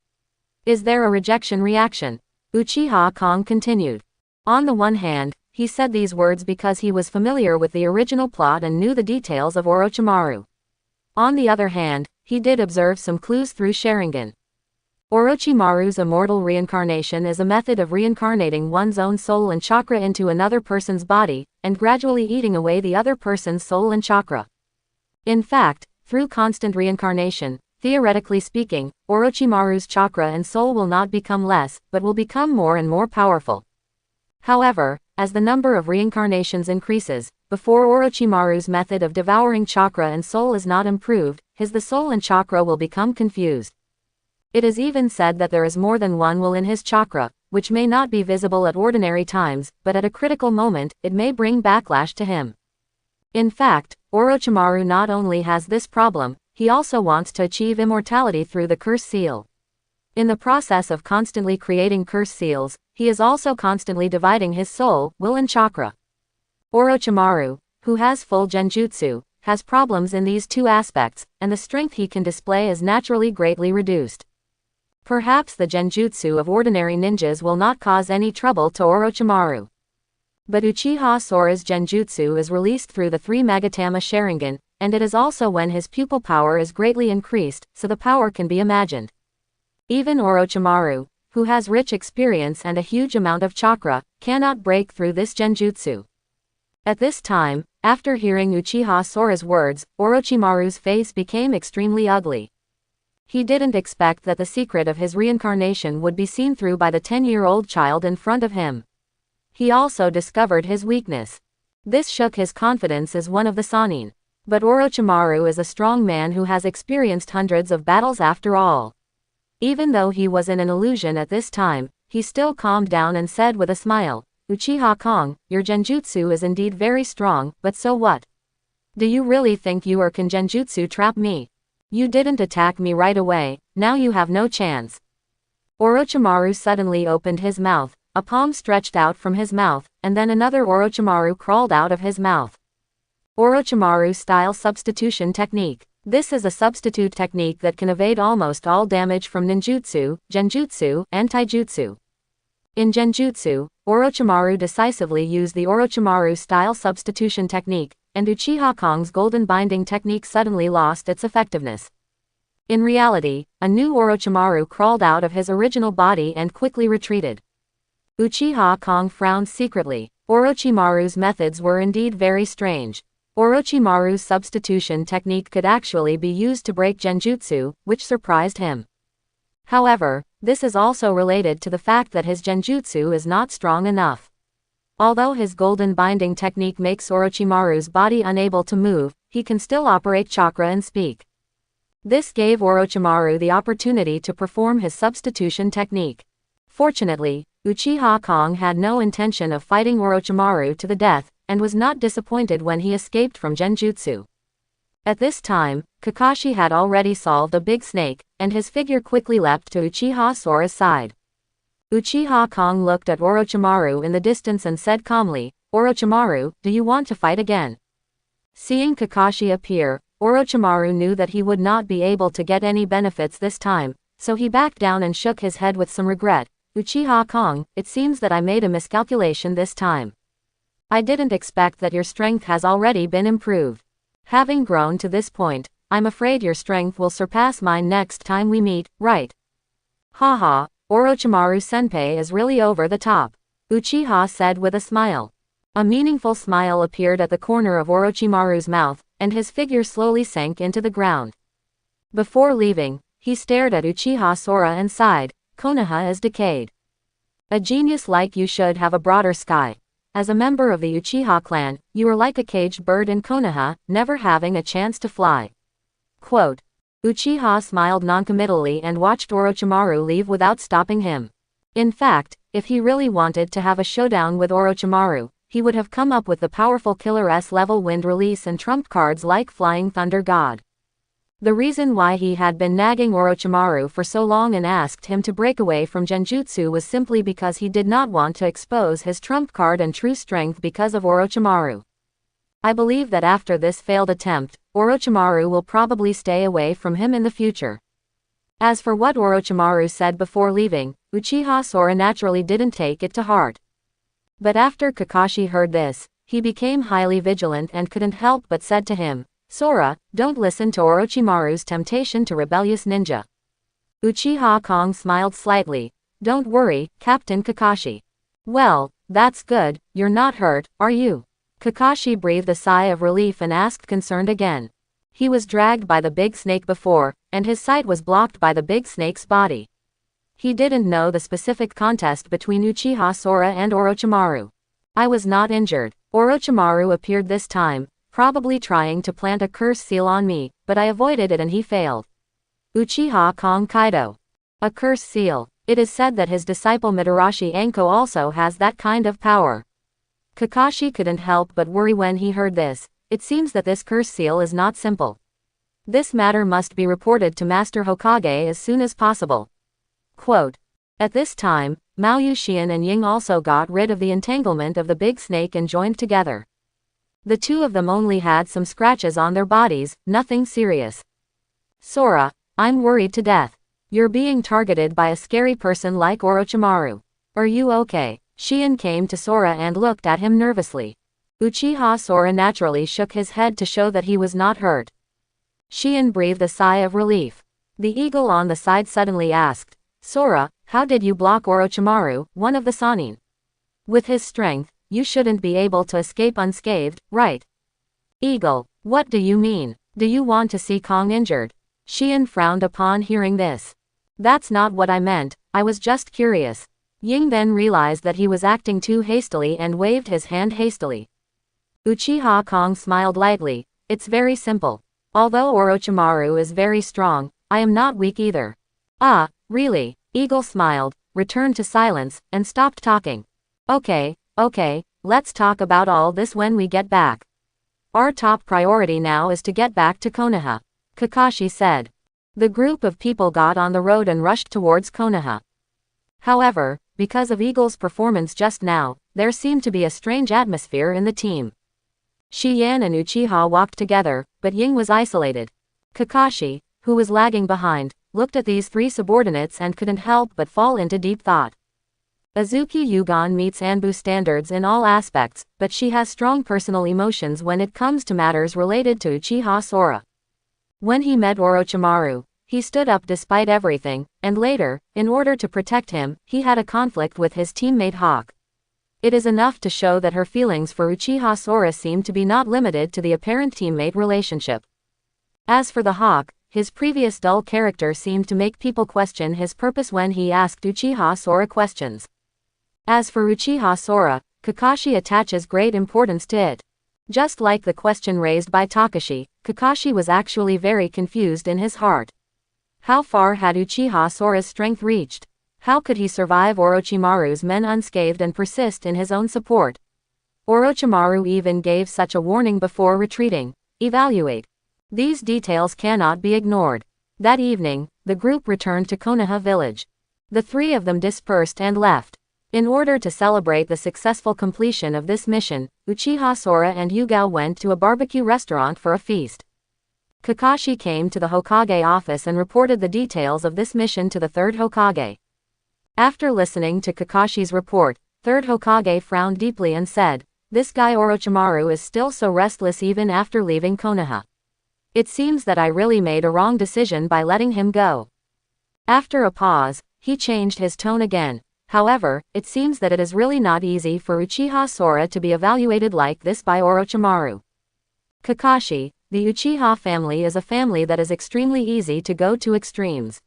Is there a rejection reaction? Uchiha Kong continued. On the one hand, he said these words because he was familiar with the original plot and knew the details of Orochimaru. On the other hand, he did observe some clues through Sharingan. Orochimaru's immortal reincarnation is a method of reincarnating one's own soul and chakra into another person's body, and gradually eating away the other person's soul and chakra. In fact, through constant reincarnation, theoretically speaking, Orochimaru's chakra and soul will not become less, but will become more and more powerful. However, as the number of reincarnations increases, before Orochimaru's method of devouring chakra and soul is not improved, the soul and chakra will become confused. It is even said that there is more than one will in his chakra, which may not be visible at ordinary times, but at a critical moment, it may bring backlash to him. In fact, Orochimaru not only has this problem, he also wants to achieve immortality through the curse seal. In the process of constantly creating curse seals, he is also constantly dividing his soul, will and chakra. Orochimaru, who has full Genjutsu, has problems in these two aspects, and the strength he can display is naturally greatly reduced. Perhaps the Genjutsu of ordinary ninjas will not cause any trouble to Orochimaru. But Uchiha Sora's Genjutsu is released through the 3 Magatama Sharingan, and it is also when his pupil power is greatly increased, so the power can be imagined. Even Orochimaru, who has rich experience and a huge amount of chakra, cannot break through this genjutsu. At this time, after hearing Uchiha Sora's words, Orochimaru's face became extremely ugly. He didn't expect that the secret of his reincarnation would be seen through by the 10-year-old child in front of him. He also discovered his weakness. This shook his confidence as one of the Sannin. But Orochimaru is a strong man who has experienced hundreds of battles after all. Even though he was in an illusion at this time, he still calmed down and said with a smile, "Uchiha Kong, your genjutsu is indeed very strong, but so what? Do you really think you can genjutsu trap me? You didn't attack me right away, now you have no chance." Orochimaru suddenly opened his mouth, a palm stretched out from his mouth, and then another Orochimaru crawled out of his mouth. Orochimaru style substitution technique. This is a substitute technique that can evade almost all damage from ninjutsu, genjutsu, and taijutsu. In genjutsu, Orochimaru decisively used the Orochimaru style substitution technique, and Uchiha Kong's golden binding technique suddenly lost its effectiveness. In reality, a new Orochimaru crawled out of his original body and quickly retreated. Uchiha Kong frowned secretly. Orochimaru's methods were indeed very strange. Orochimaru's substitution technique could actually be used to break genjutsu, which surprised him. However, this is also related to the fact that his genjutsu is not strong enough. Although his golden binding technique makes Orochimaru's body unable to move, he can still operate chakra and speak. This gave Orochimaru the opportunity to perform his substitution technique. Fortunately, Uchiha Kong had no intention of fighting Orochimaru to the death, and was not disappointed when he escaped from genjutsu. At this time, Kakashi had already solved a big snake, and his figure quickly leapt to Uchiha Sora's side. Uchiha Kong looked at Orochimaru in the distance and said calmly, "Orochimaru, do you want to fight again?" Seeing Kakashi appear, Orochimaru knew that he would not be able to get any benefits this time, so he backed down and shook his head with some regret. "Uchiha Kong, it seems that I made a miscalculation this time. I didn't expect that your strength has already been improved. Having grown to this point, I'm afraid your strength will surpass mine next time we meet, right?" "Haha, Orochimaru-senpai is really over the top," Uchiha said with a smile. A meaningful smile appeared at the corner of Orochimaru's mouth, and his figure slowly sank into the ground. Before leaving, he stared at Uchiha Sora and sighed, "Konoha is decayed. A genius like you should have a broader sky. As a member of the Uchiha clan, you are like a caged bird in Konoha, never having a chance to fly." Quote. Uchiha smiled noncommittally and watched Orochimaru leave without stopping him. In fact, if he really wanted to have a showdown with Orochimaru, he would have come up with the powerful Killer S-level wind release and trump cards like Flying Thunder God. The reason why he had been nagging Orochimaru for so long and asked him to break away from genjutsu was simply because he did not want to expose his trump card and true strength because of Orochimaru. I believe that after this failed attempt, Orochimaru will probably stay away from him in the future. As for what Orochimaru said before leaving, Uchiha Sora naturally didn't take it to heart. But after Kakashi heard this, he became highly vigilant and couldn't help but said to him, "Sora, don't listen to Orochimaru's temptation to rebellious ninja." Uchiha Kong smiled slightly. "Don't worry, Captain Kakashi." "Well, that's good, you're not hurt, are you?" Kakashi breathed a sigh of relief and asked concerned again. He was dragged by the big snake before, and his sight was blocked by the big snake's body. He didn't know the specific contest between Uchiha Sora and Orochimaru. "I was not injured." Orochimaru appeared this time, probably trying to plant a curse seal on me, but I avoided it and he failed. Uchiha Kong Kaido. A curse seal. It is said that his disciple Mitarashi Anko also has that kind of power. Kakashi couldn't help but worry when he heard this. It seems that this curse seal is not simple. This matter must be reported to Master Hokage as soon as possible. Quote. At this time, Mao Yuxian and Ying also got rid of the entanglement of the big snake and joined together. The two of them only had some scratches on their bodies, nothing serious. "Sora, I'm worried to death. You're being targeted by a scary person like Orochimaru. Are you okay?" Xian came to Sora and looked at him nervously. Uchiha Sora naturally shook his head to show that he was not hurt. Xian breathed a sigh of relief. The eagle on the side suddenly asked, "Sora, How did you block Orochimaru, one of the Sannin? With his strength, you shouldn't be able to escape unscathed, right? Eagle, what do you mean? Do you want to see Kong injured? Xian frowned upon hearing this. That's not what I meant, I was just curious. Ying then realized that he was acting too hastily and waved his hand hastily. Uchiha Kong smiled lightly. It's very simple. Although Orochimaru is very strong, I am not weak either. Ah, really? Eagle smiled, returned to silence, and stopped talking. Okay, let's talk about all this when we get back. Our top priority now is to get back to Konoha, Kakashi said. The group of people got on the road and rushed towards Konoha. However, because of Eagle's performance just now, there seemed to be a strange atmosphere in the team. Xian and Uchiha walked together, but Ying was isolated. Kakashi, who was lagging behind, looked at these three subordinates and couldn't help but fall into deep thought. Azuki Yugon meets ANBU standards in all aspects, but she has strong personal emotions when it comes to matters related to Uchiha Sora. When he met Orochimaru, he stood up despite everything, and later, in order to protect him, he had a conflict with his teammate Hawk. It is enough to show that her feelings for Uchiha Sora seem to be not limited to the apparent teammate relationship. As for the Hawk, his previous dull character seemed to make people question his purpose when he asked Uchiha Sora questions. As for Uchiha Sora, Kakashi attaches great importance to it. Just like the question raised by Takashi, Kakashi was actually very confused in his heart. How far had Uchiha Sora's strength reached? How could he survive Orochimaru's men unscathed and persist in his own support? Orochimaru even gave such a warning before retreating. Evaluate. These details cannot be ignored. That evening, the group returned to Konoha village. The three of them dispersed and left. In order to celebrate the successful completion of this mission, Uchiha Sora and Yugao went to a barbecue restaurant for a feast. Kakashi came to the Hokage office and reported the details of this mission to the third Hokage. After listening to Kakashi's report, third Hokage frowned deeply and said, "This guy Orochimaru is still so restless even after leaving Konoha. It seems that I really made a wrong decision by letting him go." After a pause, he changed his tone again. However, it seems that it is really not easy for Uchiha Sora to be evaluated like this by Orochimaru. Kakashi, the Uchiha family is a family that is extremely easy to go to extremes.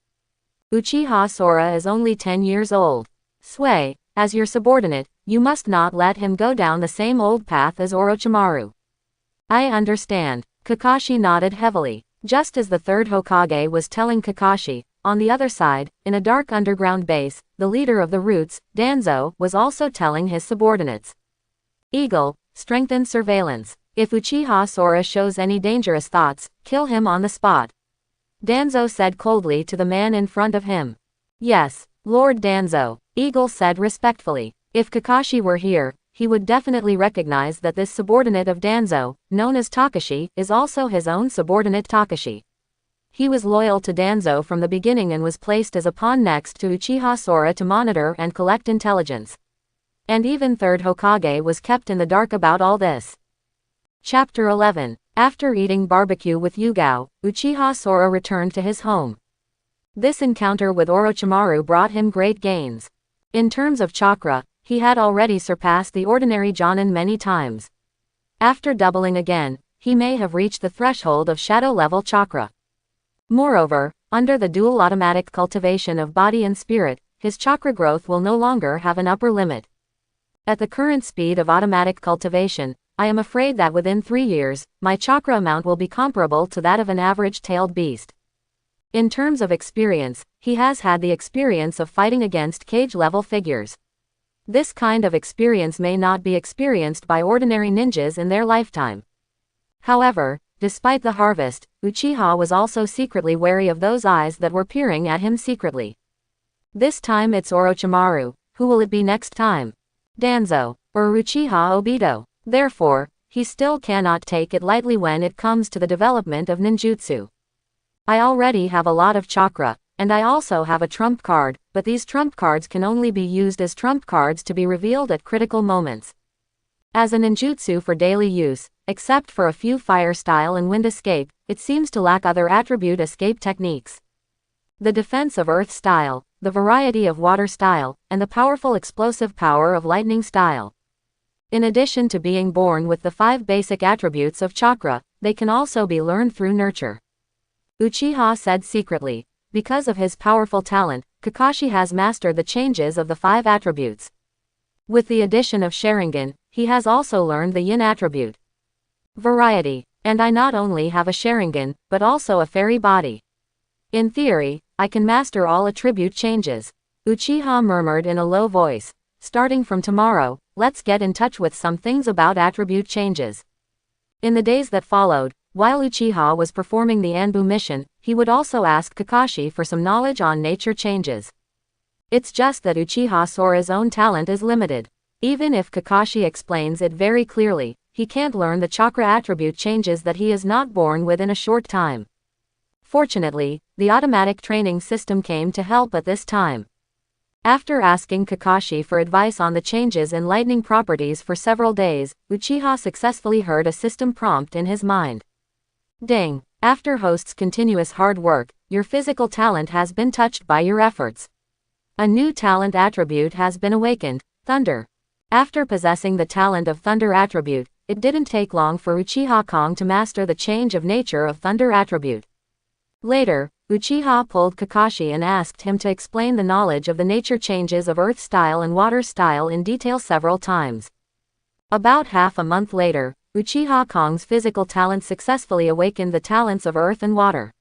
Uchiha Sora is only 10 years old. Sui, as your subordinate, you must not let him go down the same old path as Orochimaru. I understand. Kakashi nodded heavily. Just as the third Hokage was telling Kakashi, on the other side, in a dark underground base, the leader of the Roots, Danzo, was also telling his subordinates. Eagle, strengthen surveillance. If Uchiha Sora shows any dangerous thoughts, kill him on the spot. Danzo said coldly to the man in front of him. Yes, Lord Danzo, Eagle said respectfully. If Kakashi were here, he would definitely recognize that this subordinate of Danzo, known as Takashi, is also his own subordinate Takashi. He was loyal to Danzo from the beginning and was placed as a pawn next to Uchiha Sora to monitor and collect intelligence. And even third Hokage was kept in the dark about all this. Chapter 11. After eating barbecue with Yugao, Uchiha Sora returned to his home. This encounter with Orochimaru brought him great gains. In terms of chakra, he had already surpassed the ordinary Genin many times. After doubling again, he may have reached the threshold of shadow level chakra. Moreover, under the dual automatic cultivation of body and spirit, his chakra growth will no longer have an upper limit. At the current speed of automatic cultivation, I am afraid that within 3 years, my chakra amount will be comparable to that of an average tailed beast. In terms of experience, he has had the experience of fighting against cage-level figures. This kind of experience may not be experienced by ordinary ninjas in their lifetime. However, despite the harvest, Uchiha was also secretly wary of those eyes that were peering at him secretly. This time it's Orochimaru. Who will it be next time? Danzo, or Uchiha Obito? Therefore, he still cannot take it lightly when it comes to the development of ninjutsu. I already have a lot of chakra, and I also have a trump card, but these trump cards can only be used as trump cards to be revealed at critical moments. As a ninjutsu for daily use, except for a few fire style and wind escape, it seems to lack other attribute escape techniques. The defense of earth style, the variety of water style, and the powerful explosive power of lightning style. In addition to being born with the 5 basic attributes of chakra, they can also be learned through nurture. Uchiha said secretly, because of his powerful talent, Kakashi has mastered the changes of the 5 attributes. With the addition of Sharingan, he has also learned the yin attribute. Variety. And I not only have a Sharingan, but also a fairy body. In theory, I can master all attribute changes. Uchiha murmured in a low voice. Starting from tomorrow, let's get in touch with some things about attribute changes. In the days that followed, while Uchiha was performing the ANBU mission, he would also ask Kakashi for some knowledge on nature changes. It's just that Uchiha Sora's own talent is limited. Even if Kakashi explains it very clearly, he can't learn the chakra attribute changes that he is not born with in a short time. Fortunately, the automatic training system came to help at this time. After asking Kakashi for advice on the changes in lightning properties for several days, Uchiha successfully heard a system prompt in his mind. Ding! After host's continuous hard work, your physical talent has been touched by your efforts. A new talent attribute has been awakened, Thunder. After possessing the talent of Thunder attribute, it didn't take long for Uchiha Kong to master the change of nature of Thunder attribute. Later, Uchiha pulled Kakashi and asked him to explain the knowledge of the nature changes of Earth style and Water style in detail several times. About half a month later, Uchiha Kong's physical talent successfully awakened the talents of Earth and Water.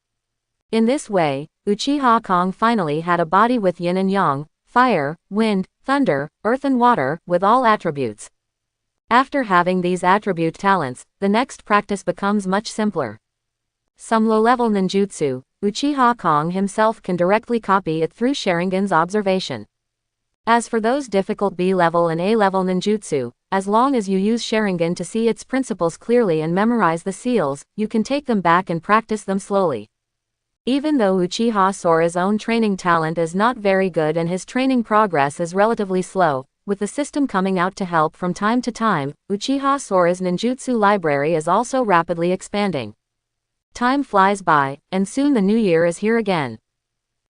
In this way, Uchiha Kong finally had a body with yin and yang, fire, wind, thunder, earth and water, with all attributes. After having these attribute talents, the next practice becomes much simpler. Some low-level ninjutsu, Uchiha Kong himself can directly copy it through Sharingan's observation. As for those difficult B-level and A-level ninjutsu, as long as you use Sharingan to see its principles clearly and memorize the seals, you can take them back and practice them slowly. Even though Uchiha Sora's own training talent is not very good and his training progress is relatively slow, with the system coming out to help from time to time, Uchiha Sora's ninjutsu library is also rapidly expanding. Time flies by, and soon the new year is here again.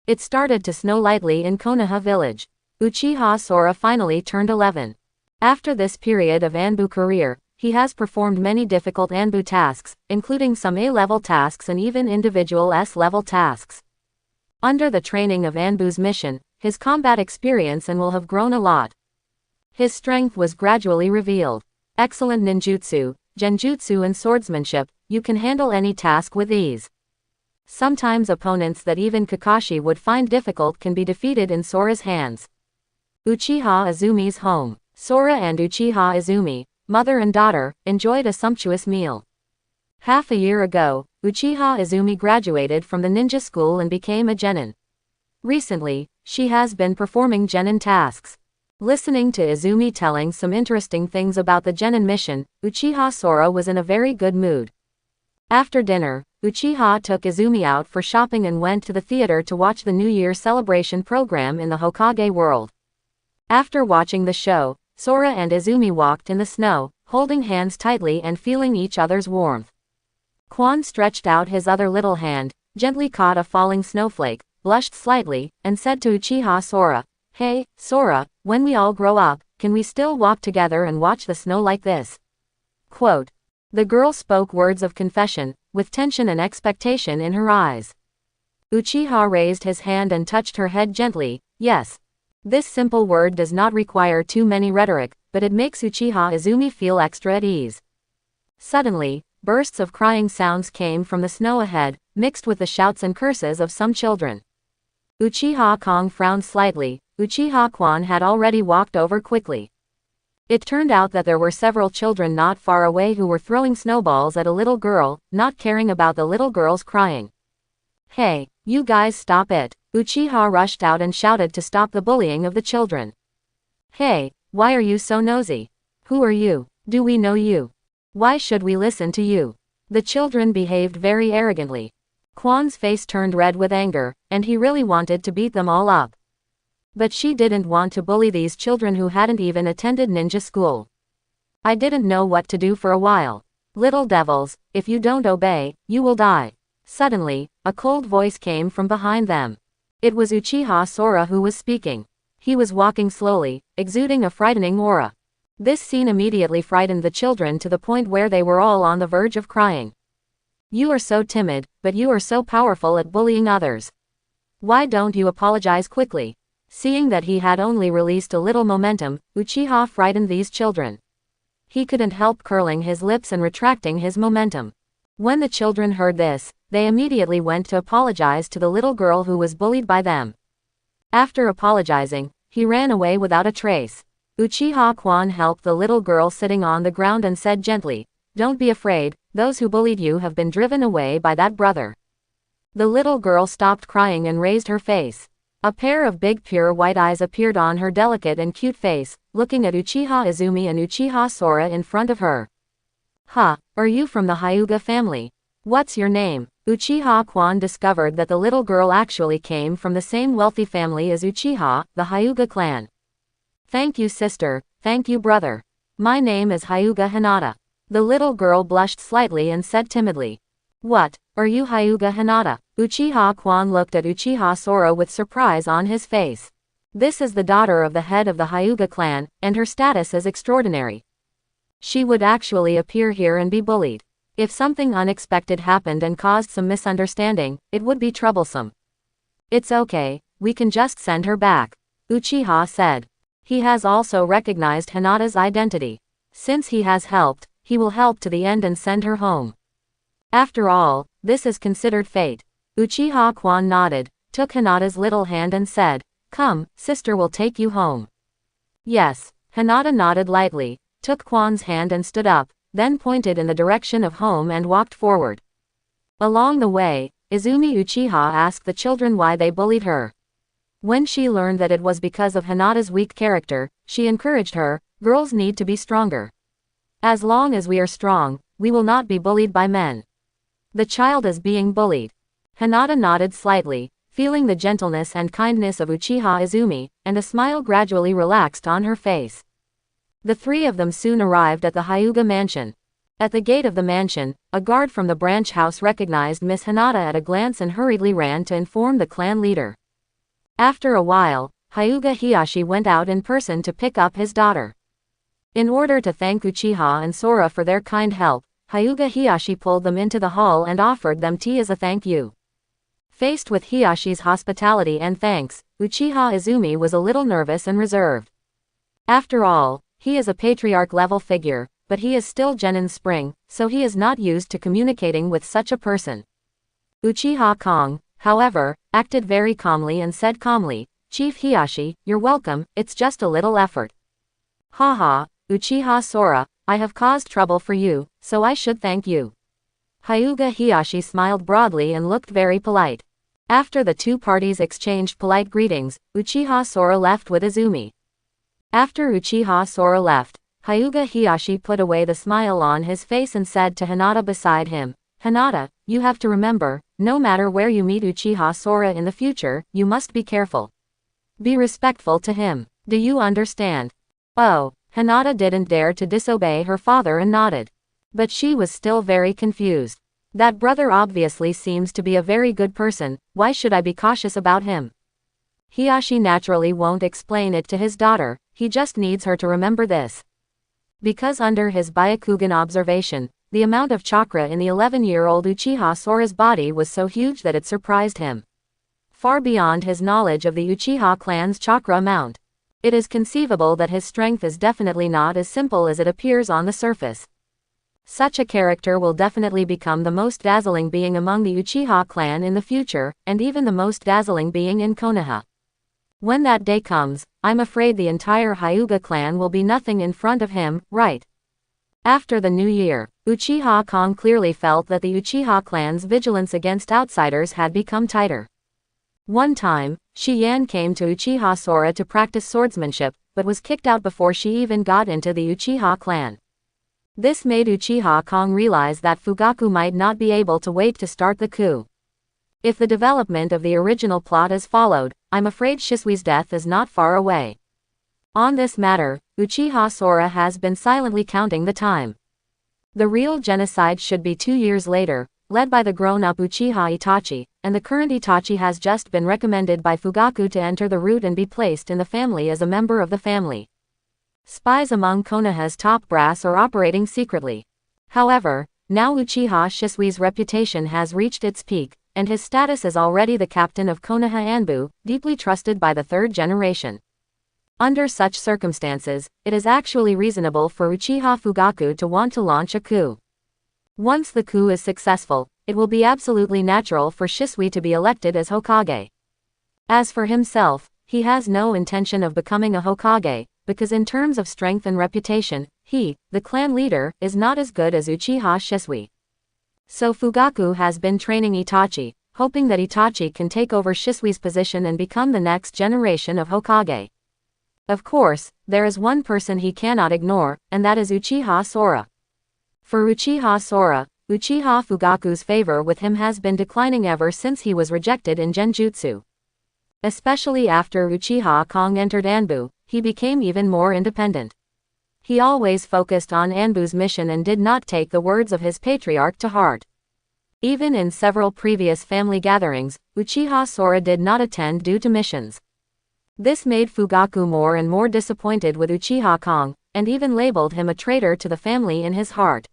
It started to snow lightly in Konoha village. Uchiha Sora finally turned 11. After this period of ANBU career, he has performed many difficult ANBU tasks, including some A-level tasks and even individual S-level tasks. Under the training of ANBU's mission, his combat experience and will have grown a lot. His strength was gradually revealed. Excellent ninjutsu, genjutsu and swordsmanship, you can handle any task with ease. Sometimes opponents that even Kakashi would find difficult can be defeated in Sora's hands. Uchiha Izumi's home. Sora and Uchiha Izumi, mother and daughter, enjoyed a sumptuous meal. Half a year ago, Uchiha Izumi graduated from the ninja school and became a genin. Recently, she has been performing genin tasks. Listening to Izumi telling some interesting things about the genin mission, Uchiha Sora was in a very good mood. After dinner, Uchiha took Izumi out for shopping and went to the theater to watch the New Year celebration program in the Hokage world. After watching the show, Sora and Izumi walked in the snow, holding hands tightly and feeling each other's warmth. Quan stretched out his other little hand, gently caught a falling snowflake, blushed slightly, and said to Uchiha Sora, "Hey, Sora, when we all grow up, can we still walk together and watch the snow like this?" Quote. The girl spoke words of confession, with tension and expectation in her eyes. Uchiha raised his hand and touched her head gently. Yes. This simple word does not require too many rhetoric, but it makes Uchiha Izumi feel extra at ease. Suddenly, bursts of crying sounds came from the snow ahead, mixed with the shouts and curses of some children. Uchiha Kong frowned slightly. Uchiha Quan had already walked over quickly. It turned out that there were several children not far away who were throwing snowballs at a little girl, not caring about the little girl's crying. Hey, you guys stop it. Uchiha rushed out and shouted to stop the bullying of the children. Hey, why are you so nosy? Who are you? Do we know you? Why should we listen to you? The children behaved very arrogantly. Quan's face turned red with anger, and he really wanted to beat them all up. But she didn't want to bully these children who hadn't even attended ninja school. I didn't know what to do for a while. Little devils, if you don't obey, you will die. Suddenly, a cold voice came from behind them. It was Uchiha Sora who was speaking. He was walking slowly, exuding a frightening aura. This scene immediately frightened the children to the point where they were all on the verge of crying. You are so timid, but you are so powerful at bullying others. Why don't you apologize quickly? Seeing that he had only released a little momentum, Uchiha frightened these children. He couldn't help curling his lips and retracting his momentum. When the children heard this, they immediately went to apologize to the little girl who was bullied by them. After apologizing, he ran away without a trace. Uchiha Kwan helped the little girl sitting on the ground and said gently, "Don't be afraid, those who bullied you have been driven away by that brother." The little girl stopped crying and raised her face. A pair of big pure white eyes appeared on her delicate and cute face, looking at Uchiha Izumi and Uchiha Sora in front of her. "Huh, are you from the Hyuga family? What's your name?" Uchiha Kwan discovered that the little girl actually came from the same wealthy family as Uchiha, the Hyuga clan. "Thank you sister, thank you brother. My name is Hyuga Hinata." The little girl blushed slightly and said timidly, "What, are you Hyuga Hinata?" Uchiha Kwan looked at Uchiha Sora with surprise on his face. This is the daughter of the head of the Hyuga clan, and her status is extraordinary. She would actually appear here and be bullied. If something unexpected happened and caused some misunderstanding, it would be troublesome. "It's okay, we can just send her back," Uchiha said. He has also recognized Hinata's identity. Since he has helped, he will help to the end and send her home. After all, this is considered fate. Uchiha Kwan nodded, took Hinata's little hand and said, "Come, sister will take you home." Yes, Hinata nodded lightly, took Kwan's hand and stood up, then pointed in the direction of home and walked forward. Along the way, Izumi Uchiha asked the children why they bullied her. When she learned that it was because of Hinata's weak character, she encouraged her, "Girls need to be stronger. As long as we are strong, we will not be bullied by men." The child is being bullied. Hinata nodded slightly, feeling the gentleness and kindness of Uchiha Izumi, and a smile gradually relaxed on her face. The three of them soon arrived at the Hyuga mansion. At the gate of the mansion, a guard from the branch house recognized Miss Hinata at a glance and hurriedly ran to inform the clan leader. After a while, Hyuga Hiyashi went out in person to pick up his daughter. In order to thank Uchiha and Sora for their kind help, Hyuga Hiyashi pulled them into the hall and offered them tea as a thank you. Faced with Hiyashi's hospitality and thanks, Uchiha Izumi was a little nervous and reserved. After all, he is a patriarch-level figure, but he is still Genin's spring, so he is not used to communicating with such a person. Uchiha Kong, however, acted very calmly and said calmly, "Chief Hiyashi, you're welcome, it's just a little effort." "Haha, Uchiha Sora, I have caused trouble for you, so I should thank you." Hyuga Hiyashi smiled broadly and looked very polite. After the two parties exchanged polite greetings, Uchiha Sora left with Izumi. After Uchiha Sora left, Hyuga Hiyashi put away the smile on his face and said to Hinata beside him, "Hinata, you have to remember, no matter where you meet Uchiha Sora in the future, you must be careful. Be respectful to him. Do you understand?" Oh, Hinata didn't dare to disobey her father and nodded. But she was still very confused. That brother obviously seems to be a very good person, why should I be cautious about him? Hiyashi naturally won't explain it to his daughter, he just needs her to remember this. Because under his Byakugan observation, the amount of chakra in the 11-year-old Uchiha Sora's body was so huge that it surprised him. Far beyond his knowledge of the Uchiha clan's chakra amount. It is conceivable that his strength is definitely not as simple as it appears on the surface. Such a character will definitely become the most dazzling being among the Uchiha clan in the future, and even the most dazzling being in Konoha. When that day comes, I'm afraid the entire Hyuga clan will be nothing in front of him, right? After the new year, Uchiha Kong clearly felt that the Uchiha clan's vigilance against outsiders had become tighter. One time, Shi Yan came to Uchiha Sora to practice swordsmanship, but was kicked out before she even got into the Uchiha clan. This made Uchiha Kong realize that Fugaku might not be able to wait to start the coup. If the development of the original plot is followed, I'm afraid Shisui's death is not far away. On this matter, Uchiha Sora has been silently counting the time. The real genocide should be 2 years later, led by the grown-up Uchiha Itachi, and the current Itachi has just been recommended by Fugaku to enter the route and be placed in the family as a member of the family. Spies among Konoha's top brass are operating secretly. However, now Uchiha Shisui's reputation has reached its peak, and his status is already the captain of Konoha ANBU, deeply trusted by the third generation. Under such circumstances, it is actually reasonable for Uchiha Fugaku to want to launch a coup. Once the coup is successful, it will be absolutely natural for Shisui to be elected as Hokage. As for himself, he has no intention of becoming a Hokage, because in terms of strength and reputation, he, the clan leader, is not as good as Uchiha Shisui. So Fugaku has been training Itachi, hoping that Itachi can take over Shisui's position and become the next generation of Hokage. Of course, there is one person he cannot ignore, and that is Uchiha Sora. For Uchiha Sora, Uchiha Fugaku's favor with him has been declining ever since he was rejected in Genjutsu. Especially after Uchiha Kong entered ANBU, he became even more independent. He always focused on ANBU's mission and did not take the words of his patriarch to heart. Even in several previous family gatherings, Uchiha Sora did not attend due to missions. This made Fugaku more and more disappointed with Uchiha Kong, and even labeled him a traitor to the family in his heart.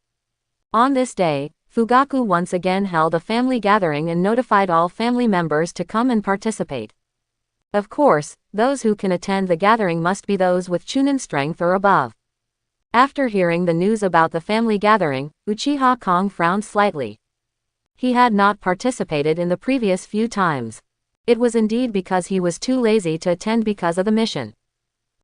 On this day, Fugaku once again held a family gathering and notified all family members to come and participate. Of course, those who can attend the gathering must be those with Chunin strength or above. After hearing the news about the family gathering, Uchiha Kong frowned slightly. He had not participated in the previous few times. It was indeed because he was too lazy to attend because of the mission.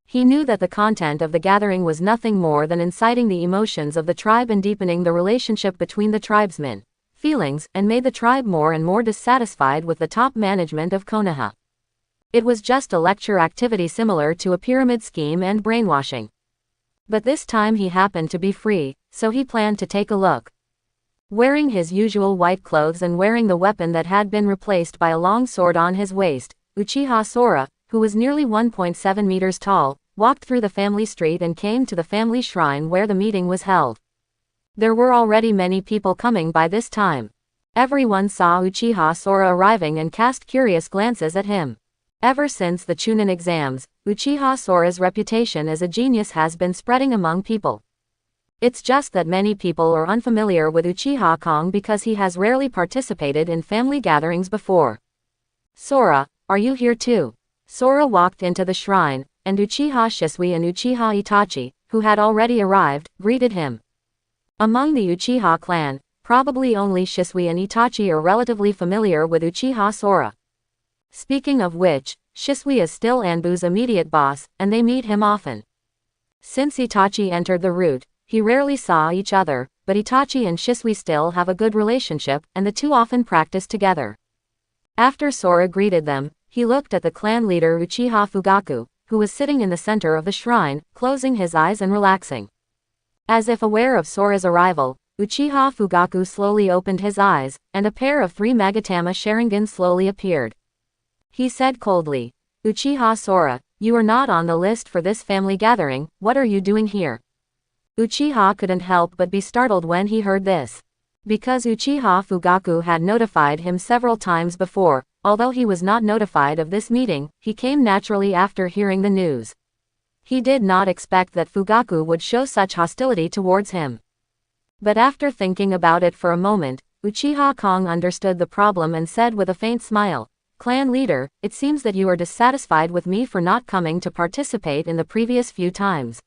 He knew that the content of the gathering was nothing more than inciting the emotions of the tribe and deepening the relationship between the tribesmen, feelings, and made the tribe more and more dissatisfied with the top management of Konoha. It was just a lecture activity similar to a pyramid scheme and brainwashing. But this time he happened to be free, so he planned to take a look. Wearing his usual white clothes and wearing the weapon that had been replaced by a long sword on his waist, Uchiha Sora, who was nearly 1.7 meters tall, walked through the family street and came to the family shrine where the meeting was held. There were already many people coming by this time. Everyone saw Uchiha Sora arriving and cast curious glances at him. Ever since the Chunin Exams, Uchiha Sora's reputation as a genius has been spreading among people. It's just that many people are unfamiliar with Uchiha Kong because he has rarely participated in family gatherings before. Sora, are you here too? Sora walked into the shrine, and Uchiha Shisui and Uchiha Itachi, who had already arrived, greeted him. Among the Uchiha clan, probably only Shisui and Itachi are relatively familiar with Uchiha Sora. Speaking of which, Shisui is still ANBU's immediate boss, and they meet him often. Since Itachi entered the route, he rarely saw each other, but Itachi and Shisui still have a good relationship, and the two often practice together. After Sora greeted them, he looked at the clan leader Uchiha Fugaku, who was sitting in the center of the shrine, closing his eyes and relaxing. As if aware of Sora's arrival, Uchiha Fugaku slowly opened his eyes, and a pair of 3 Magatama Sharingan slowly appeared. He said coldly, "Uchiha Sora, you are not on the list for this family gathering, what are you doing here?" Uchiha couldn't help but be startled when he heard this. Because Uchiha Fugaku had notified him several times before, although he was not notified of this meeting, he came naturally after hearing the news. He did not expect that Fugaku would show such hostility towards him. But after thinking about it for a moment, Uchiha Kong understood the problem and said with a faint smile, "Clan leader, it seems that you are dissatisfied with me for not coming to participate in the previous few times."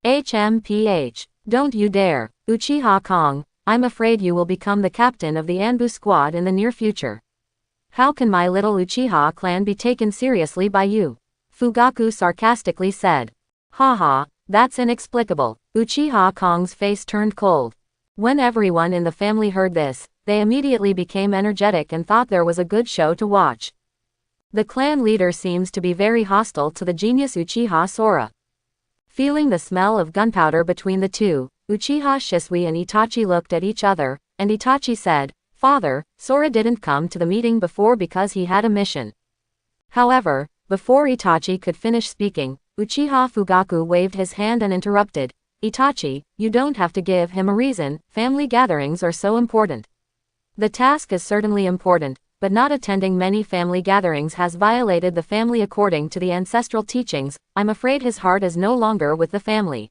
HMPH. Don't you dare, Uchiha Kong, I'm afraid you will become the captain of the ANBU squad in the near future. How can my little Uchiha clan be taken seriously by you? Fugaku sarcastically said. Haha, that's inexplicable. Uchiha Kong's face turned cold. When everyone in the family heard this, they immediately became energetic and thought there was a good show to watch. The clan leader seems to be very hostile to the genius Uchiha Sora. Feeling the smell of gunpowder between the two, Uchiha Shisui and Itachi looked at each other, and Itachi said, "Father, Sora didn't come to the meeting before because he had a mission." However, before Itachi could finish speaking, Uchiha Fugaku waved his hand and interrupted, "Itachi, you don't have to give him a reason, family gatherings are so important." The task is certainly important, but not attending many family gatherings has violated the family according to the ancestral teachings. I'm afraid his heart is no longer with the family.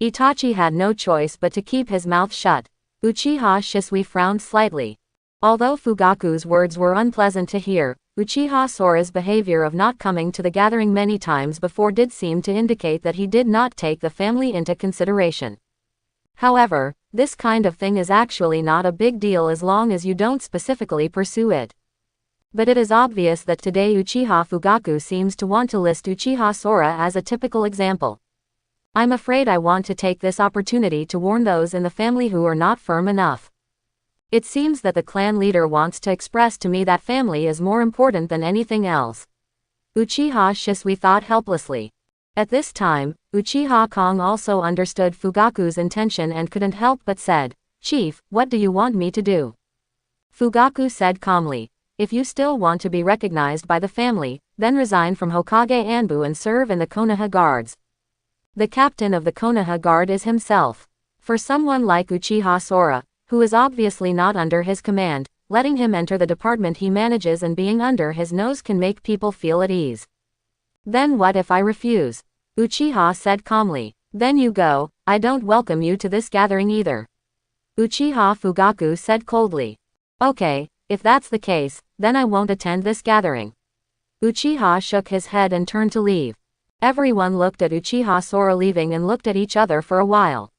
Itachi had no choice but to keep his mouth shut. Uchiha Shisui frowned slightly. Although Fugaku's words were unpleasant to hear, Uchiha Sora's behavior of not coming to the gathering many times before did seem to indicate that he did not take the family into consideration. However, this kind of thing is actually not a big deal as long as you don't specifically pursue it. But it is obvious that today Uchiha Fugaku seems to want to list Uchiha Sora as a typical example. I'm afraid I want to take this opportunity to warn those in the family who are not firm enough. It seems that the clan leader wants to express to me that family is more important than anything else. Uchiha Shisui thought helplessly. At this time, Uchiha Kong also understood Fugaku's intention and couldn't help but said, "Chief, what do you want me to do?" Fugaku said calmly, "If you still want to be recognized by the family, then resign from Hokage ANBU and serve in the Konoha Guards." The captain of the Konoha Guard is himself. For someone like Uchiha Sora, who is obviously not under his command, letting him enter the department he manages and being under his nose can make people feel at ease. "Then what if I refuse?" Uchiha said calmly. "Then you go, I don't welcome you to this gathering either." Uchiha Fugaku said coldly. "Okay, if that's the case, then I won't attend this gathering." Uchiha shook his head and turned to leave. Everyone looked at Uchiha Sora leaving and looked at each other for a while.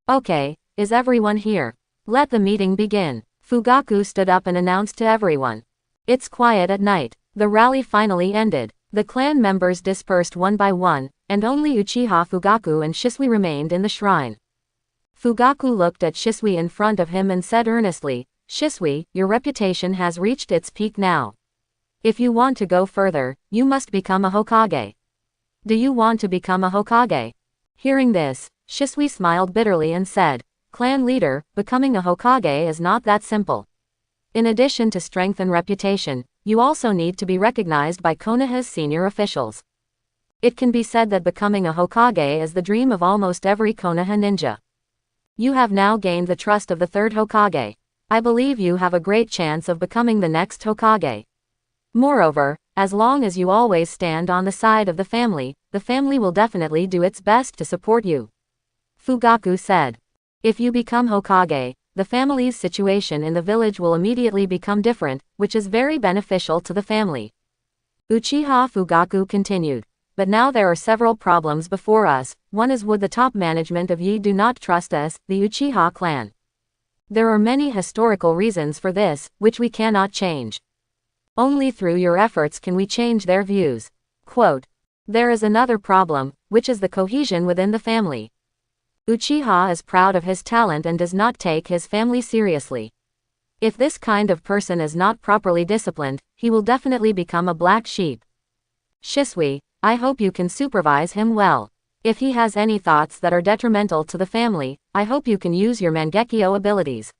"Okay, is everyone here? Let the meeting begin." Fugaku stood up and announced to everyone. "It's quiet at night." The rally finally ended. The clan members dispersed one by one, and only Uchiha Fugaku and Shisui remained in the shrine. Fugaku looked at Shisui in front of him and said earnestly, "Shisui, your reputation has reached its peak now. If you want to go further, you must become a Hokage. Do you want to become a Hokage?" Hearing this, Shisui smiled bitterly and said, "Clan leader, becoming a Hokage is not that simple. In addition to strength and reputation, you also need to be recognized by Konoha's senior officials. It can be said that becoming a Hokage is the dream of almost every Konoha ninja. You have now gained the trust of the third Hokage. I believe you have a great chance of becoming the next Hokage. Moreover, as long as you always stand on the side of the family will definitely do its best to support you." Fugaku said. "If you become Hokage, the family's situation in the village will immediately become different, which is very beneficial to the family." Uchiha Fugaku continued. "But now there are several problems before us. One is would the top management of Yi do not trust us, the Uchiha clan. There are many historical reasons for this, which we cannot change. Only through your efforts can we change their views." Quote, "There is another problem, which is the cohesion within the family. Uchiha is proud of his talent and does not take his family seriously. If this kind of person is not properly disciplined, he will definitely become a black sheep. Shisui, I hope you can supervise him well. If he has any thoughts that are detrimental to the family, I hope you can use your Mangekyo abilities."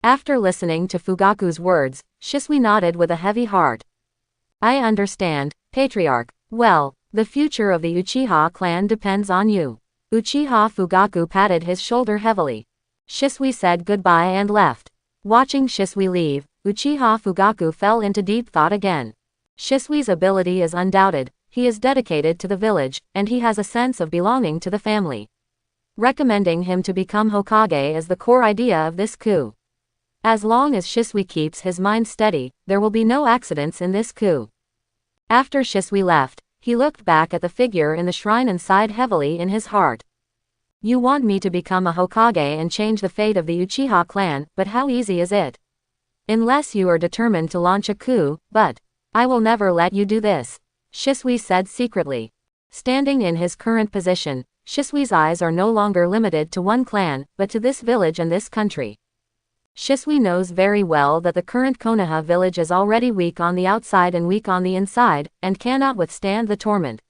After listening to Fugaku's words, Shisui nodded with a heavy heart. "I understand, Patriarch. Well, the future of the Uchiha clan depends on you." Uchiha Fugaku patted his shoulder heavily. Shisui said goodbye and left. Watching Shisui leave, Uchiha Fugaku fell into deep thought again. Shisui's ability is undoubted, he is dedicated to the village, and he has a sense of belonging to the family. Recommending him to become Hokage is the core idea of this coup. As long as Shisui keeps his mind steady, there will be no accidents in this coup. After Shisui left, he looked back at the figure in the shrine and sighed heavily in his heart. "You want me to become a Hokage and change the fate of the Uchiha clan, but how easy is it? Unless you are determined to launch a coup, but I will never let you do this," Shisui said secretly. Standing in his current position, Shisui's eyes are no longer limited to one clan, but to this village and this country. Shisui knows very well that the current Konoha village is already weak on the outside and weak on the inside, and cannot withstand the torment.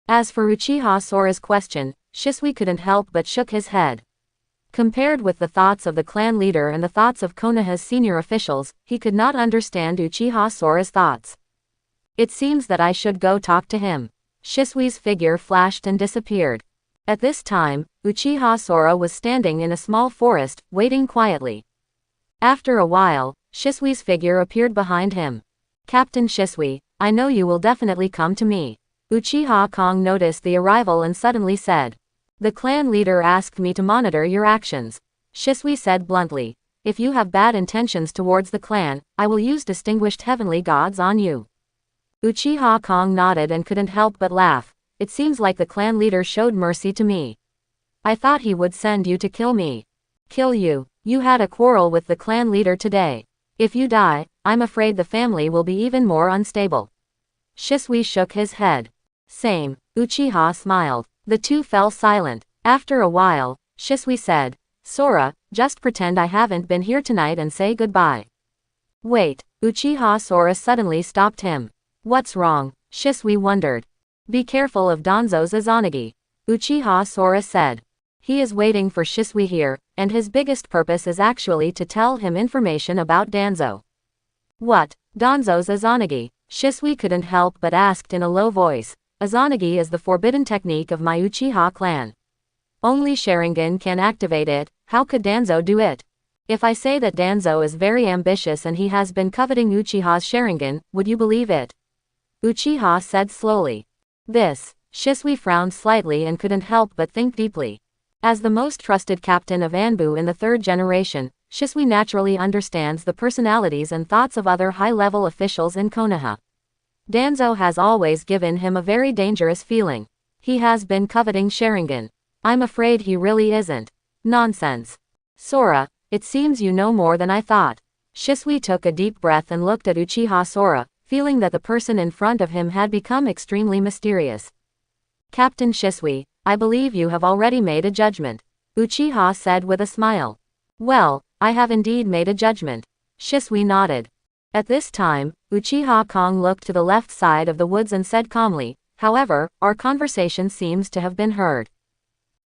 As for Uchiha Sora's question, Shisui couldn't help but shook his head. Compared with the thoughts of the clan leader and the thoughts of Konoha's senior officials, he could not understand Uchiha Sora's thoughts. "It seems that I should go talk to him." Shisui's figure flashed and disappeared. At this time, Uchiha Sora was standing in a small forest, waiting quietly. After a while, Shisui's figure appeared behind him. Captain Shisui, I know you will definitely come to me. Uchiha Kong noticed the arrival and suddenly said. The clan leader asked me to monitor your actions. Shisui said bluntly. If you have bad intentions towards the clan, I will use distinguished heavenly gods on you. Uchiha Kong nodded and couldn't help but laugh. It seems like the clan leader showed mercy to me. I thought he would send you to kill me. Kill you? You had a quarrel with the clan leader today. If you die, I'm afraid the family will be even more unstable. Shisui shook his head. Same. Uchiha smiled. The two fell silent. After a while, Shisui said, Sora, just pretend I haven't been here tonight and say goodbye. Wait. Uchiha Sora suddenly stopped him. What's wrong? Shisui wondered. Be careful of Danzo's Izanagi. Uchiha Sora said. He is waiting for Shisui here, and his biggest purpose is actually to tell him information about Danzo. What? Danzo's Izanagi? Shisui couldn't help but asked in a low voice. Izanagi is the forbidden technique of my Uchiha clan. Only Sharingan can activate it. How could Danzo do it? If I say that Danzo is very ambitious and he has been coveting Uchiha's Sharingan, would you believe it? Uchiha said slowly. This. Shisui frowned slightly and couldn't help but think deeply. As the most trusted captain of ANBU in the third generation, Shisui naturally understands the personalities and thoughts of other high-level officials in Konoha. Danzo has always given him a very dangerous feeling. He has been coveting Sharingan. I'm afraid he really isn't. Nonsense. Sora, it seems you know more than I thought. Shisui took a deep breath and looked at Uchiha Sora, feeling that the person in front of him had become extremely mysterious. Captain Shisui, I believe you have already made a judgment. Uchiha said with a smile. Well, I have indeed made a judgment. Shisui nodded. At this time, Uchiha Kong looked to the left side of the woods and said calmly, however, our conversation seems to have been heard.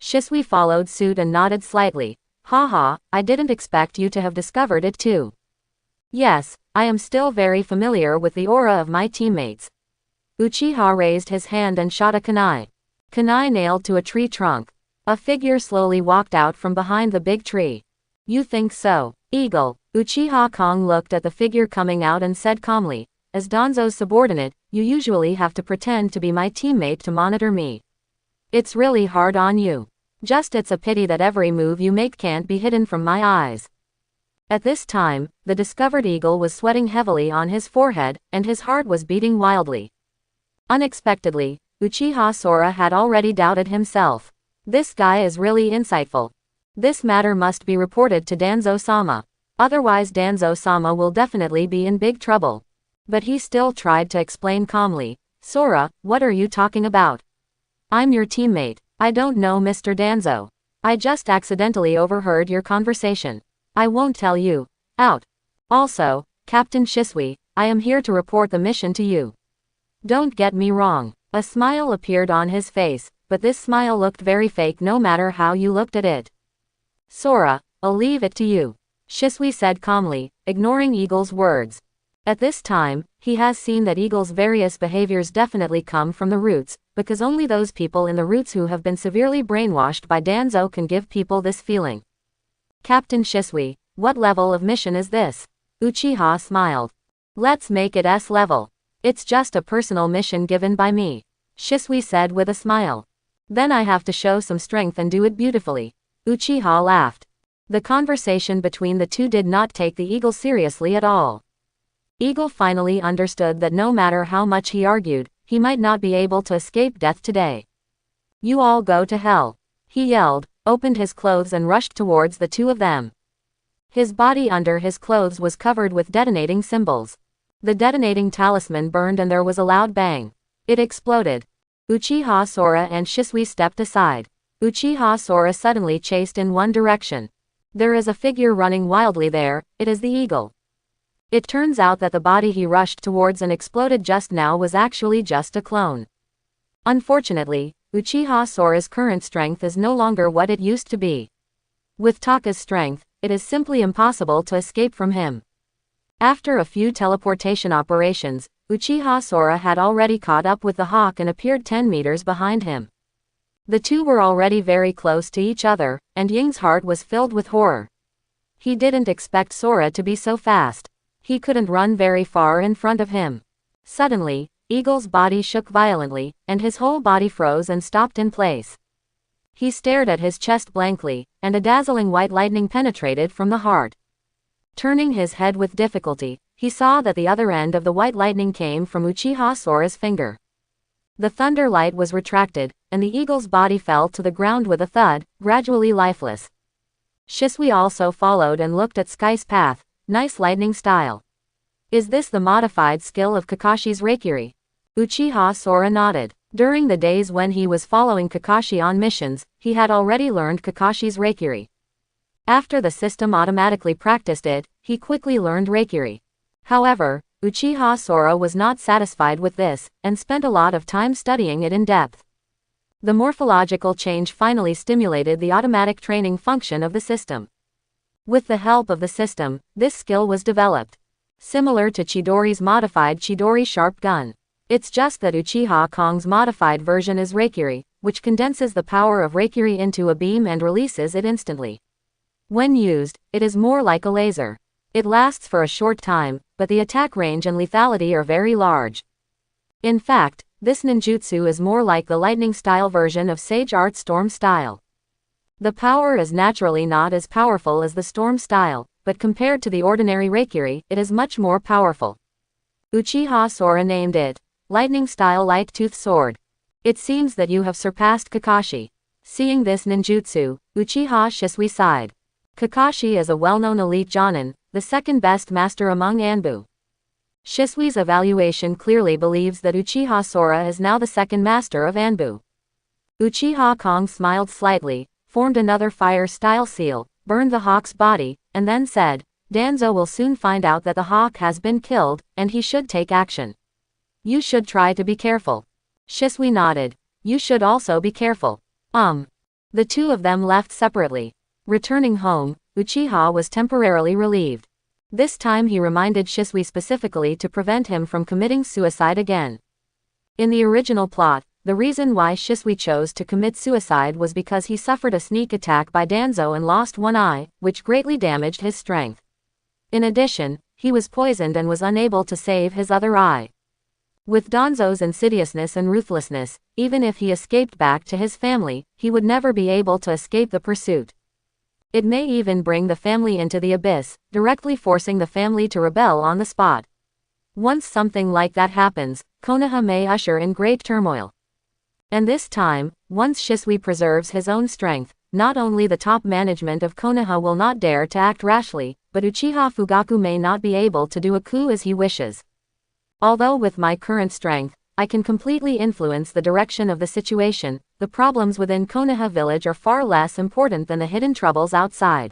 Shisui followed suit and nodded slightly. Haha, I didn't expect you to have discovered it too. Yes, I am still very familiar with the aura of my teammates. Uchiha raised his hand and shot a kunai. Kunai nailed to a tree trunk. A figure slowly walked out from behind the big tree. You think so? Eagle. Uchiha Kong looked at the figure coming out and said calmly, as Danzo's subordinate, you usually have to pretend to be my teammate to monitor me. It's really hard on you. Just it's a pity that every move you make can't be hidden from my eyes. At this time, the discovered eagle was sweating heavily on his forehead, and his heart was beating wildly. Unexpectedly, Uchiha Sora had already doubted himself. This guy is really insightful. This matter must be reported to Danzo-sama. Otherwise Danzo-sama will definitely be in big trouble. But he still tried to explain calmly. Sora, what are you talking about? I'm your teammate. I don't know Mr. Danzo. I just accidentally overheard your conversation. I won't tell you. Out. Also, Captain Shisui, I am here to report the mission to you. Don't get me wrong. A smile appeared on his face, but this smile looked very fake no matter how you looked at it. Sora, I'll leave it to you. Shisui said calmly, ignoring Eagle's words. At this time, he has seen that Eagle's various behaviors definitely come from the roots, because only those people in the roots who have been severely brainwashed by Danzo can give people this feeling. Captain Shisui, what level of mission is this? Uchiha smiled. Let's make it S level. It's just a personal mission given by me. Shisui said with a smile. Then I have to show some strength and do it beautifully. Uchiha laughed. The conversation between the two did not take the eagle seriously at all. Eagle finally understood that no matter how much he argued, he might not be able to escape death today. You all go to hell. He yelled, opened his clothes and rushed towards the two of them. His body under his clothes was covered with detonating symbols. The detonating talisman burned and there was a loud bang. It exploded. Uchiha Sora and Shisui stepped aside. Uchiha Sora suddenly chased in one direction. There is a figure running wildly there, it is the eagle. It turns out that the body he rushed towards and exploded just now was actually just a clone. Unfortunately, Uchiha Sora's current strength is no longer what it used to be. With Taka's strength, it is simply impossible to escape from him. After a few teleportation operations, Uchiha Sora had already caught up with the hawk and appeared 10 meters behind him. The two were already very close to each other, and Ying's heart was filled with horror. He didn't expect Sora to be so fast. He couldn't run very far in front of him. Suddenly, Eagle's body shook violently, and his whole body froze and stopped in place. He stared at his chest blankly, and a dazzling white lightning penetrated from the heart. Turning his head with difficulty, he saw that the other end of the white lightning came from Uchiha Sora's finger. The thunder light was retracted, and the eagle's body fell to the ground with a thud, gradually lifeless. Shisui also followed and looked at Sky's path. Nice lightning style. Is this the modified skill of Kakashi's Reikiri? Uchiha Sora nodded. During the days when he was following Kakashi on missions, he had already learned Kakashi's Reikiri. After the system automatically practiced it, he quickly learned Reikiri. However, Uchiha Sora was not satisfied with this, and spent a lot of time studying it in depth. The morphological change finally stimulated the automatic training function of the system. With the help of the system, this skill was developed. Similar to Chidori's modified Chidori Sharp Gun. It's just that Uchiha Kong's modified version is Reikiri, which condenses the power of Reikiri into a beam and releases it instantly. When used, it is more like a laser. It lasts for a short time, but the attack range and lethality are very large. In fact, this ninjutsu is more like the lightning-style version of Sage Art Storm style. The power is naturally not as powerful as the Storm style, but compared to the ordinary Reikiri, it is much more powerful. Uchiha Sora named it Lightning-style Light-Tooth Sword. It seems that you have surpassed Kakashi. Seeing this ninjutsu, Uchiha Shisui sighed. Kakashi is a well-known elite Jonin, the second best master among ANBU. Shisui's evaluation clearly believes that Uchiha Sora is now the second master of ANBU. Uchiha Kong smiled slightly, formed another fire-style seal, burned the hawk's body, and then said, Danzo will soon find out that the hawk has been killed, and he should take action. You should try to be careful. Shisui nodded. You should also be careful. The two of them left separately. Returning home, Uchiha was temporarily relieved. This time he reminded Shisui specifically to prevent him from committing suicide again. In the original plot, the reason why Shisui chose to commit suicide was because he suffered a sneak attack by Danzo and lost one eye, which greatly damaged his strength. In addition, he was poisoned and was unable to save his other eye. With Danzo's insidiousness and ruthlessness, even if he escaped back to his family, he would never be able to escape the pursuit. It may even bring the family into the abyss, directly forcing the family to rebel on the spot. Once something like that happens, Konoha may usher in great turmoil. And this time, once Shisui preserves his own strength, not only the top management of Konoha will not dare to act rashly, but Uchiha Fugaku may not be able to do a coup as he wishes. Although with my current strength, I can completely influence the direction of the situation, the problems within Konoha village are far less important than the hidden troubles outside.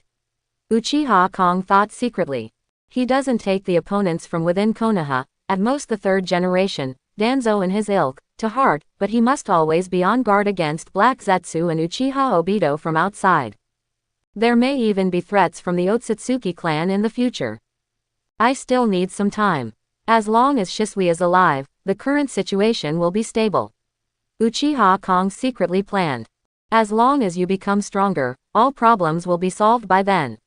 Uchiha Kong thought secretly. He doesn't take the opponents from within Konoha, at most the third generation, Danzo and his ilk, to heart, but he must always be on guard against Black Zetsu and Uchiha Obito from outside. There may even be threats from the Otsutsuki clan in the future. I still need some time. As long as Shisui is alive, the current situation will be stable. Uchiha Kong secretly planned. As long as you become stronger, all problems will be solved by then.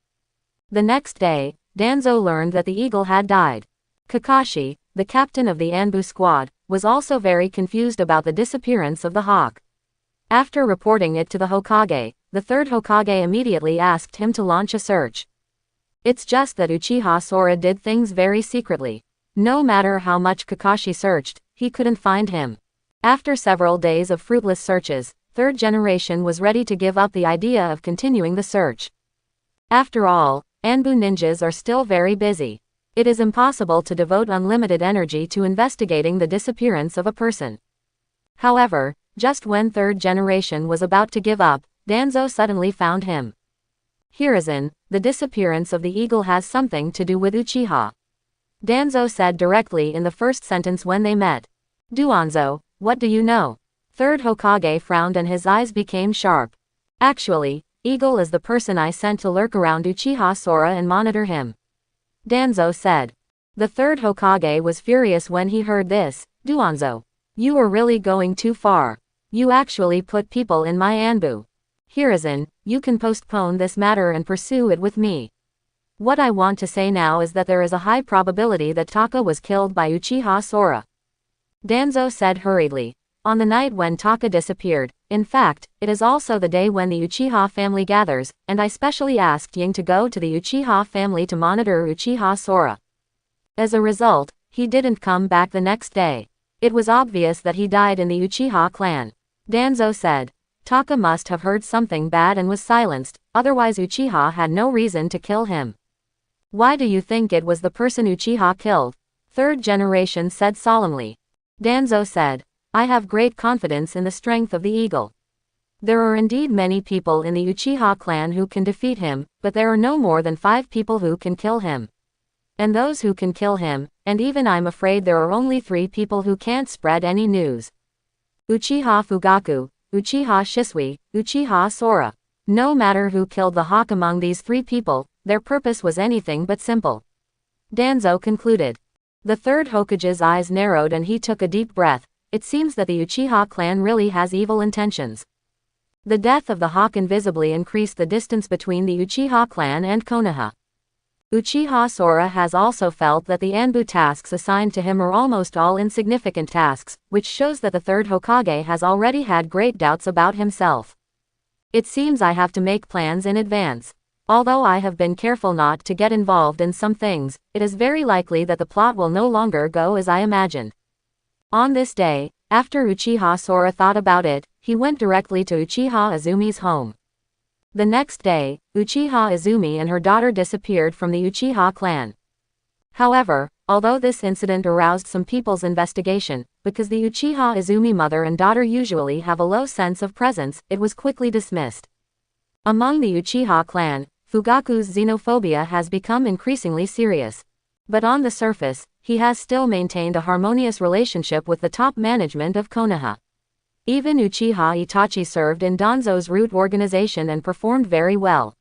The next day, Danzo learned that the eagle had died. Kakashi, the captain of the ANBU squad, was also very confused about the disappearance of the hawk. After reporting it to the Hokage, the third Hokage immediately asked him to launch a search. It's just that Uchiha Sora did things very secretly. No matter how much Kakashi searched, he couldn't find him. After several days of fruitless searches, third generation was ready to give up the idea of continuing the search. After all, ANBU ninjas are still very busy. It is impossible to devote unlimited energy to investigating the disappearance of a person. However, just when third generation was about to give up, Danzo suddenly found him. Hiruzen, the disappearance of the eagle has something to do with Uchiha. Danzo said directly in the first sentence when they met. Duanzo, what do you know? Third Hokage frowned and his eyes became sharp. Actually, Eagle is the person I sent to lurk around Uchiha Sora and monitor him. Danzo said. The third Hokage was furious when he heard this. Duanzo, you are really going too far. You actually put people in my ANBU. Hiruzen, you can postpone this matter and pursue it with me. What I want to say now is that there is a high probability that Taka was killed by Uchiha Sora. Danzo said hurriedly. On the night when Taka disappeared, in fact, it is also the day when the Uchiha family gathers, and I specially asked Ying to go to the Uchiha family to monitor Uchiha Sora. As a result, he didn't come back the next day. It was obvious that he died in the Uchiha clan. Danzo said. Taka must have heard something bad and was silenced, otherwise Uchiha had no reason to kill him. Why do you think it was the person Uchiha killed? Third generation said solemnly. Danzo said. I have great confidence in the strength of the eagle. There are indeed many people in the Uchiha clan who can defeat him, but there are no more than 5 people who can kill him. And those who can kill him, and even I'm afraid there are only 3 people who can't spread any news. Uchiha Fugaku, Uchiha Shisui, Uchiha Sora. No matter who killed the hawk among these 3 people, their purpose was anything but simple. Danzo concluded. The third Hokage's eyes narrowed and he took a deep breath. It seems that the Uchiha clan really has evil intentions. The death of the hawk invisibly increased the distance between the Uchiha clan and Konoha. Uchiha Sora has also felt that the ANBU tasks assigned to him are almost all insignificant tasks, which shows that the third Hokage has already had great doubts about himself. It seems I have to make plans in advance. Although I have been careful not to get involved in some things, it is very likely that the plot will no longer go as I imagined. On this day, after Uchiha Sora thought about it, he went directly to Uchiha Izumi's home. The next day, Uchiha Izumi and her daughter disappeared from the Uchiha clan. However, although this incident aroused some people's investigation, because the Uchiha Izumi mother and daughter usually have a low sense of presence, it was quickly dismissed. Among the Uchiha clan, Fugaku's xenophobia has become increasingly serious. But on the surface, he has still maintained a harmonious relationship with the top management of Konoha. Even Uchiha Itachi served in Danzo's root organization and performed very well.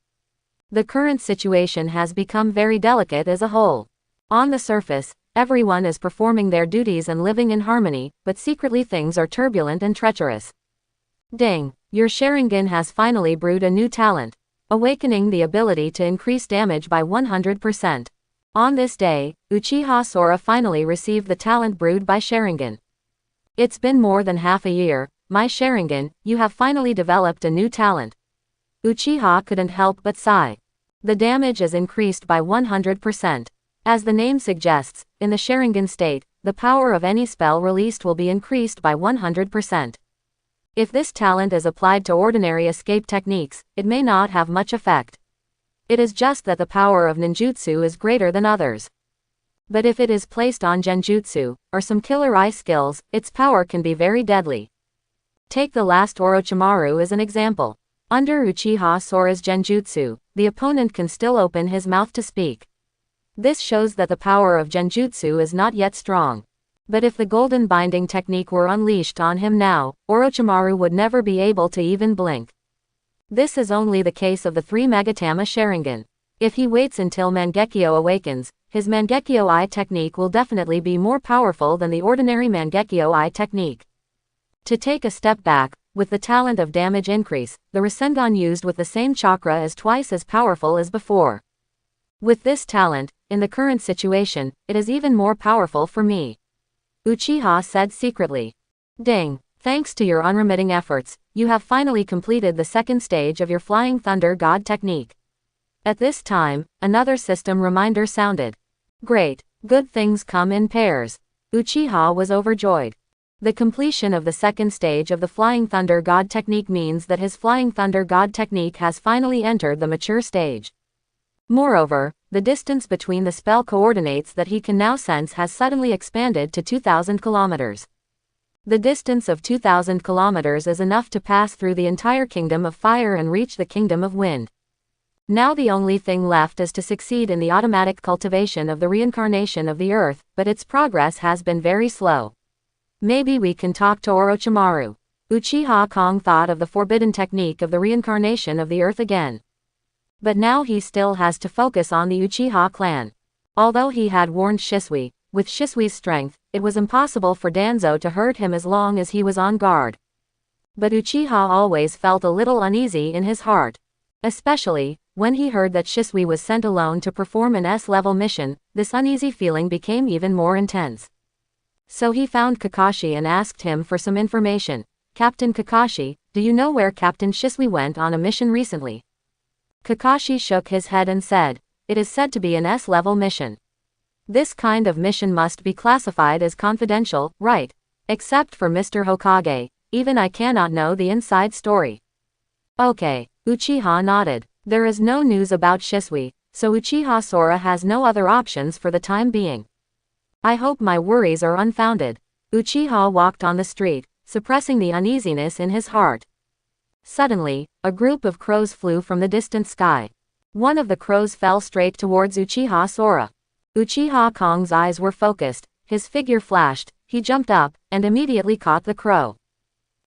The current situation has become very delicate as a whole. On the surface, everyone is performing their duties and living in harmony, but secretly things are turbulent and treacherous. Ding! Your Sharingan has finally brewed a new talent, awakening the ability to increase damage by 100%. On this day, Uchiha Sora finally received the talent brewed by Sharingan. It's been more than half a year, my Sharingan, you have finally developed a new talent. Uchiha couldn't help but sigh. The damage is increased by 100%. As the name suggests, in the Sharingan state, the power of any spell released will be increased by 100%. If this talent is applied to ordinary escape techniques, it may not have much effect. It is just that the power of ninjutsu is greater than others. But if it is placed on genjutsu, or some killer eye skills, its power can be very deadly. Take the last Orochimaru as an example. Under Uchiha Sora's genjutsu, the opponent can still open his mouth to speak. This shows that the power of genjutsu is not yet strong. But if the golden binding technique were unleashed on him now, Orochimaru would never be able to even blink. This is only the case of the 3 Magatama Sharingan. If he waits until Mangekyo awakens, his Mangekyo Eye technique will definitely be more powerful than the ordinary Mangekyo Eye technique. To take a step back, with the talent of damage increase, the Rasengan used with the same chakra is twice as powerful as before. With this talent, in the current situation, it is even more powerful for me. Uchiha said secretly. Ding! Thanks to your unremitting efforts, you have finally completed the second stage of your Flying Thunder God technique. At this time, another system reminder sounded. Great, good things come in pairs. Uchiha was overjoyed. The completion of the second stage of the Flying Thunder God technique means that his Flying Thunder God technique has finally entered the mature stage. Moreover, the distance between the spell coordinates that he can now sense has suddenly expanded to 2,000 kilometers. The distance of 2,000 kilometers is enough to pass through the entire Kingdom of Fire and reach the Kingdom of Wind. Now the only thing left is to succeed in the automatic cultivation of the reincarnation of the earth, but its progress has been very slow. Maybe we can talk to Orochimaru. Uchiha Kong thought of the forbidden technique of the reincarnation of the earth again. But now he still has to focus on the Uchiha clan. Although he had warned Shisui, with Shisui's strength, it was impossible for Danzo to hurt him as long as he was on guard. But Uchiha always felt a little uneasy in his heart. Especially, when he heard that Shisui was sent alone to perform an S-level mission, this uneasy feeling became even more intense. So he found Kakashi and asked him for some information. Captain Kakashi, do you know where Captain Shisui went on a mission recently? Kakashi shook his head and said, it is said to be an S-level mission. This kind of mission must be classified as confidential, right? Except for Mr. Hokage, even I cannot know the inside story. Okay, Uchiha nodded. There is no news about Shisui, so Uchiha Sora has no other options for the time being. I hope my worries are unfounded. Uchiha walked on the street, suppressing the uneasiness in his heart. Suddenly, a group of crows flew from the distant sky. One of the crows fell straight towards Uchiha Sora. Uchiha Kong's eyes were focused, his figure flashed, he jumped up, and immediately caught the crow.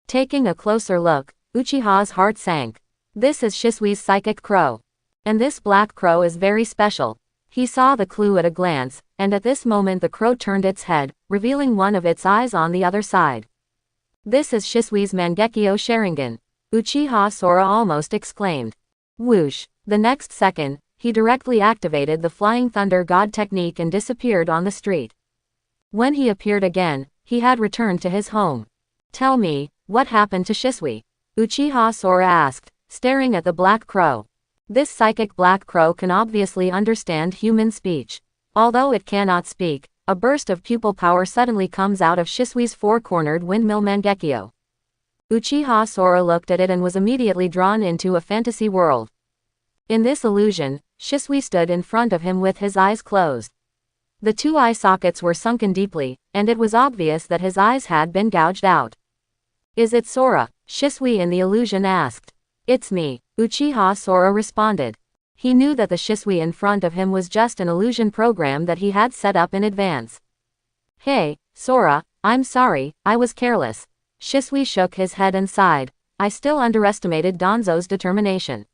Taking a closer look, Uchiha's heart sank. This is Shisui's psychic crow. And this black crow is very special. He saw the clue at a glance, and at this moment the crow turned its head, revealing one of its eyes on the other side. This is Shisui's Mangekyo Sharingan. Uchiha Sora almost exclaimed. Whoosh! The next second, he directly activated the Flying Thunder God technique and disappeared on the street. When he appeared again, he had returned to his home. Tell me, what happened to Shisui? Uchiha Sora asked, staring at the black crow. This psychic black crow can obviously understand human speech. Although it cannot speak, a burst of pupil power suddenly comes out of Shisui's four-cornered windmill Mangekyo. Uchiha Sora looked at it and was immediately drawn into a fantasy world. In this illusion, Shisui stood in front of him with his eyes closed. The two eye sockets were sunken deeply, and it was obvious that his eyes had been gouged out. Is it Sora? Shisui in the illusion asked. It's me, Uchiha Sora responded. He knew that the Shisui in front of him was just an illusion program that he had set up in advance. Hey, Sora, I'm sorry, I was careless. Shisui shook his head and sighed. I still underestimated Danzo's determination.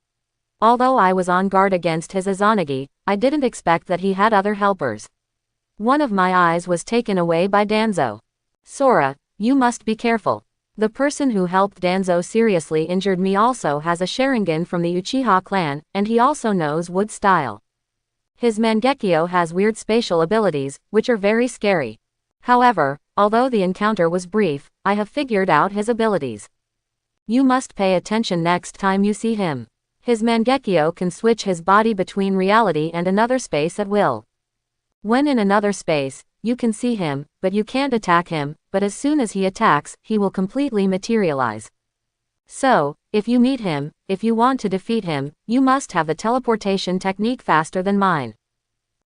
Although I was on guard against his Izanagi, I didn't expect that he had other helpers. One of my eyes was taken away by Danzo. Sora, you must be careful. The person who helped Danzo seriously injured me also has a Sharingan from the Uchiha clan, and he also knows wood style. His Mangekyo has weird spatial abilities, which are very scary. However, although the encounter was brief, I have figured out his abilities. You must pay attention next time you see him. His Mangekyo can switch his body between reality and another space at will. When in another space, you can see him, but you can't attack him, but as soon as he attacks, he will completely materialize. So, if you meet him, if you want to defeat him, you must have the teleportation technique faster than mine.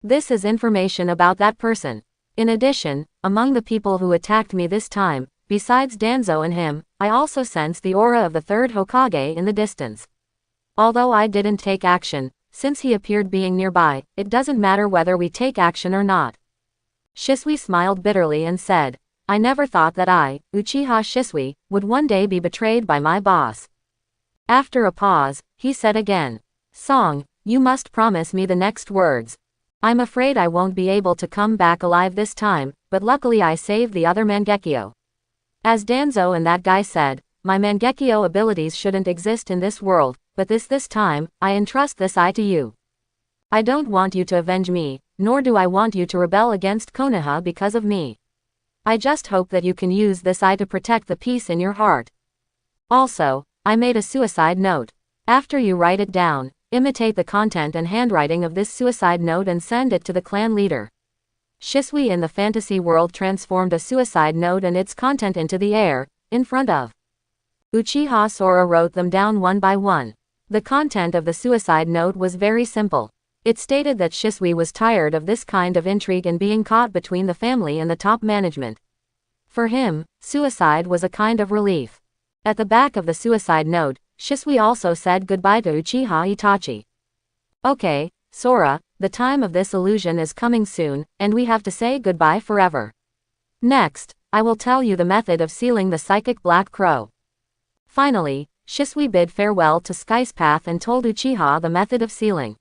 This is information about that person. In addition, among the people who attacked me this time, besides Danzo and him, I also sense the aura of the third Hokage in the distance. Although I didn't take action, since he appeared being nearby, it doesn't matter whether we take action or not. Shisui smiled bitterly and said, I never thought that I, Uchiha Shisui, would one day be betrayed by my boss. After a pause, he said again, Song, you must promise me the next words. I'm afraid I won't be able to come back alive this time, but luckily I saved the other Mangekyo. As Danzo and that guy said, my Mangekyo abilities shouldn't exist in this world, but this time, I entrust this eye to you. I don't want you to avenge me, nor do I want you to rebel against Konoha because of me. I just hope that you can use this eye to protect the peace in your heart. Also, I made a suicide note. After you write it down, imitate the content and handwriting of this suicide note and send it to the clan leader. Shisui in the fantasy world transformed a suicide note and its content into the air, in front of. Uchiha Sora wrote them down one by one. The content of the suicide note was very simple. It stated that Shisui was tired of this kind of intrigue and being caught between the family and the top management. For him, suicide was a kind of relief. At the back of the suicide note, Shisui also said goodbye to Uchiha Itachi. Okay, Sora, the time of this illusion is coming soon, and we have to say goodbye forever. Next, I will tell you the method of sealing the psychic black crow. Finally, Shisui bid farewell to Sky's path and told Uchiha the method of sealing.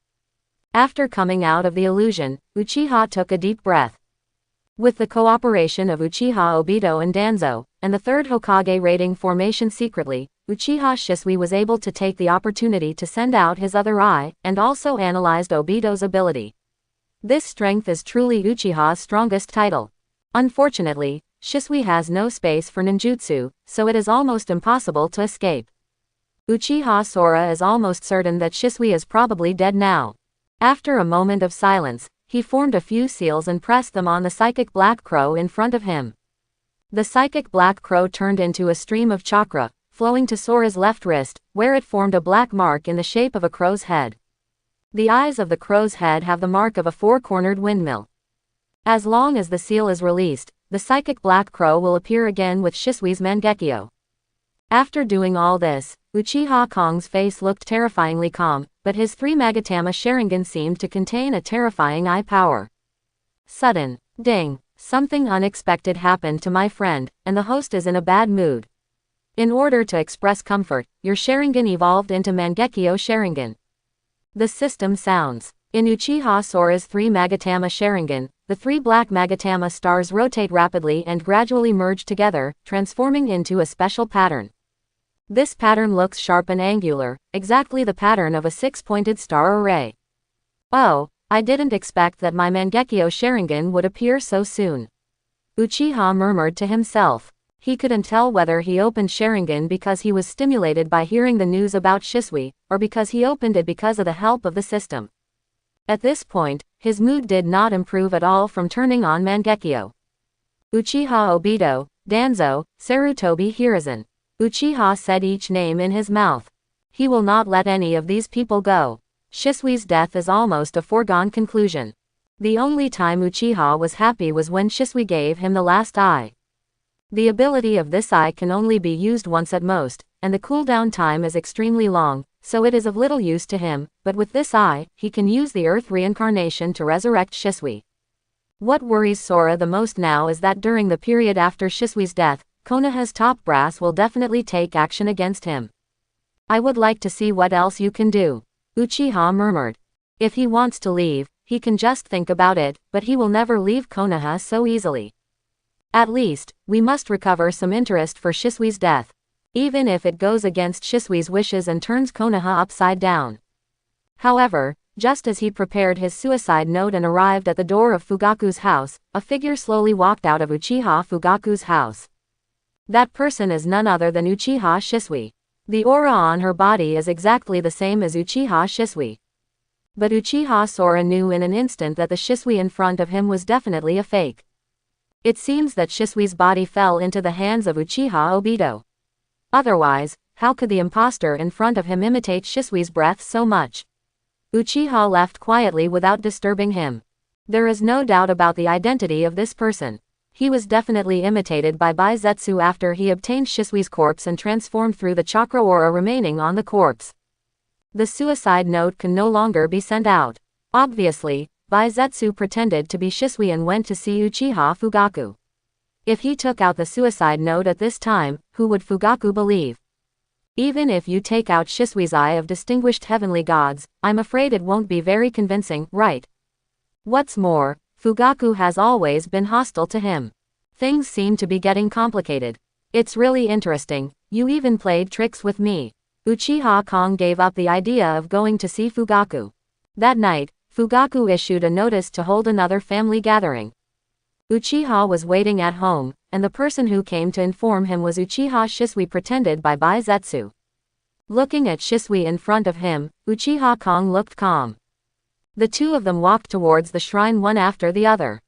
After coming out of the illusion, Uchiha took a deep breath. With the cooperation of Uchiha Obito and Danzo, and the third Hokage raiding formation secretly, Uchiha Shisui was able to take the opportunity to send out his other eye, and also analyzed Obito's ability. This strength is truly Uchiha's strongest title. Unfortunately, Shisui has no space for ninjutsu, so it is almost impossible to escape. Uchiha Sora is almost certain that Shisui is probably dead now. After a moment of silence, he formed a few seals and pressed them on the psychic black crow in front of him. The psychic black crow turned into a stream of chakra, flowing to Sora's left wrist, where it formed a black mark in the shape of a crow's head. The eyes of the crow's head have the mark of a four-cornered windmill. As long as the seal is released, the psychic black crow will appear again with Shisui's Mangekyo. After doing all this, Uchiha Kong's face looked terrifyingly calm, but his 3 Magatama Sharingan seemed to contain a terrifying eye power. Sudden. Ding. Something unexpected happened to my friend, and the host is in a bad mood. In order to express comfort, your Sharingan evolved into Mangekyo Sharingan. The system sounds. In Uchiha Sora's 3 Magatama Sharingan, the 3 black Magatama stars rotate rapidly and gradually merge together, transforming into a special pattern. This pattern looks sharp and angular, exactly the pattern of a 6-pointed star array. Oh, I didn't expect that my Mangekyo Sharingan would appear so soon. Uchiha murmured to himself. He couldn't tell whether he opened Sharingan because he was stimulated by hearing the news about Shisui, or because he opened it because of the help of the system. At this point, his mood did not improve at all from turning on Mangekyo. Uchiha Obito, Danzo, Sarutobi Hiruzen. Uchiha said each name in his mouth. He will not let any of these people go. Shisui's death is almost a foregone conclusion. The only time Uchiha was happy was when Shisui gave him the last eye. The ability of this eye can only be used once at most, and the cooldown time is extremely long, so it is of little use to him, but with this eye, he can use the Earth reincarnation to resurrect Shisui. What worries Sora the most now is that during the period after Shisui's death, Konoha's top brass will definitely take action against him. I would like to see what else you can do. Uchiha murmured. If he wants to leave, he can just think about it, but he will never leave Konoha so easily. At least, we must recover some interest for Shisui's death. Even if it goes against Shisui's wishes and turns Konoha upside down. However, just as he prepared his suicide note and arrived at the door of Fugaku's house, a figure slowly walked out of Uchiha Fugaku's house. That person is none other than Uchiha Shisui. The aura on her body is exactly the same as Uchiha Shisui. But Uchiha Sora knew in an instant that the Shisui in front of him was definitely a fake. It seems that Shisui's body fell into the hands of Uchiha Obito. Otherwise, how could the imposter in front of him imitate Shisui's breath so much? Uchiha left quietly without disturbing him. There is no doubt about the identity of this person. He was definitely imitated by Baizetsu after he obtained Shisui's corpse and transformed through the chakra aura remaining on the corpse. The suicide note can no longer be sent out. Obviously, Baizetsu pretended to be Shisui and went to see Uchiha Fugaku. If he took out the suicide note at this time, who would Fugaku believe? Even if you take out Shisui's eye of distinguished heavenly gods, I'm afraid it won't be very convincing, right? What's more, Fugaku has always been hostile to him. Things seem to be getting complicated. It's really interesting, you even played tricks with me. Uchiha Kong gave up the idea of going to see Fugaku. That night, Fugaku issued a notice to hold another family gathering. Uchiha was waiting at home, and the person who came to inform him was Uchiha Shisui pretended by Baizetsu. Looking at Shisui in front of him, Uchiha Kong looked calm. The two of them walked towards the shrine one after the other.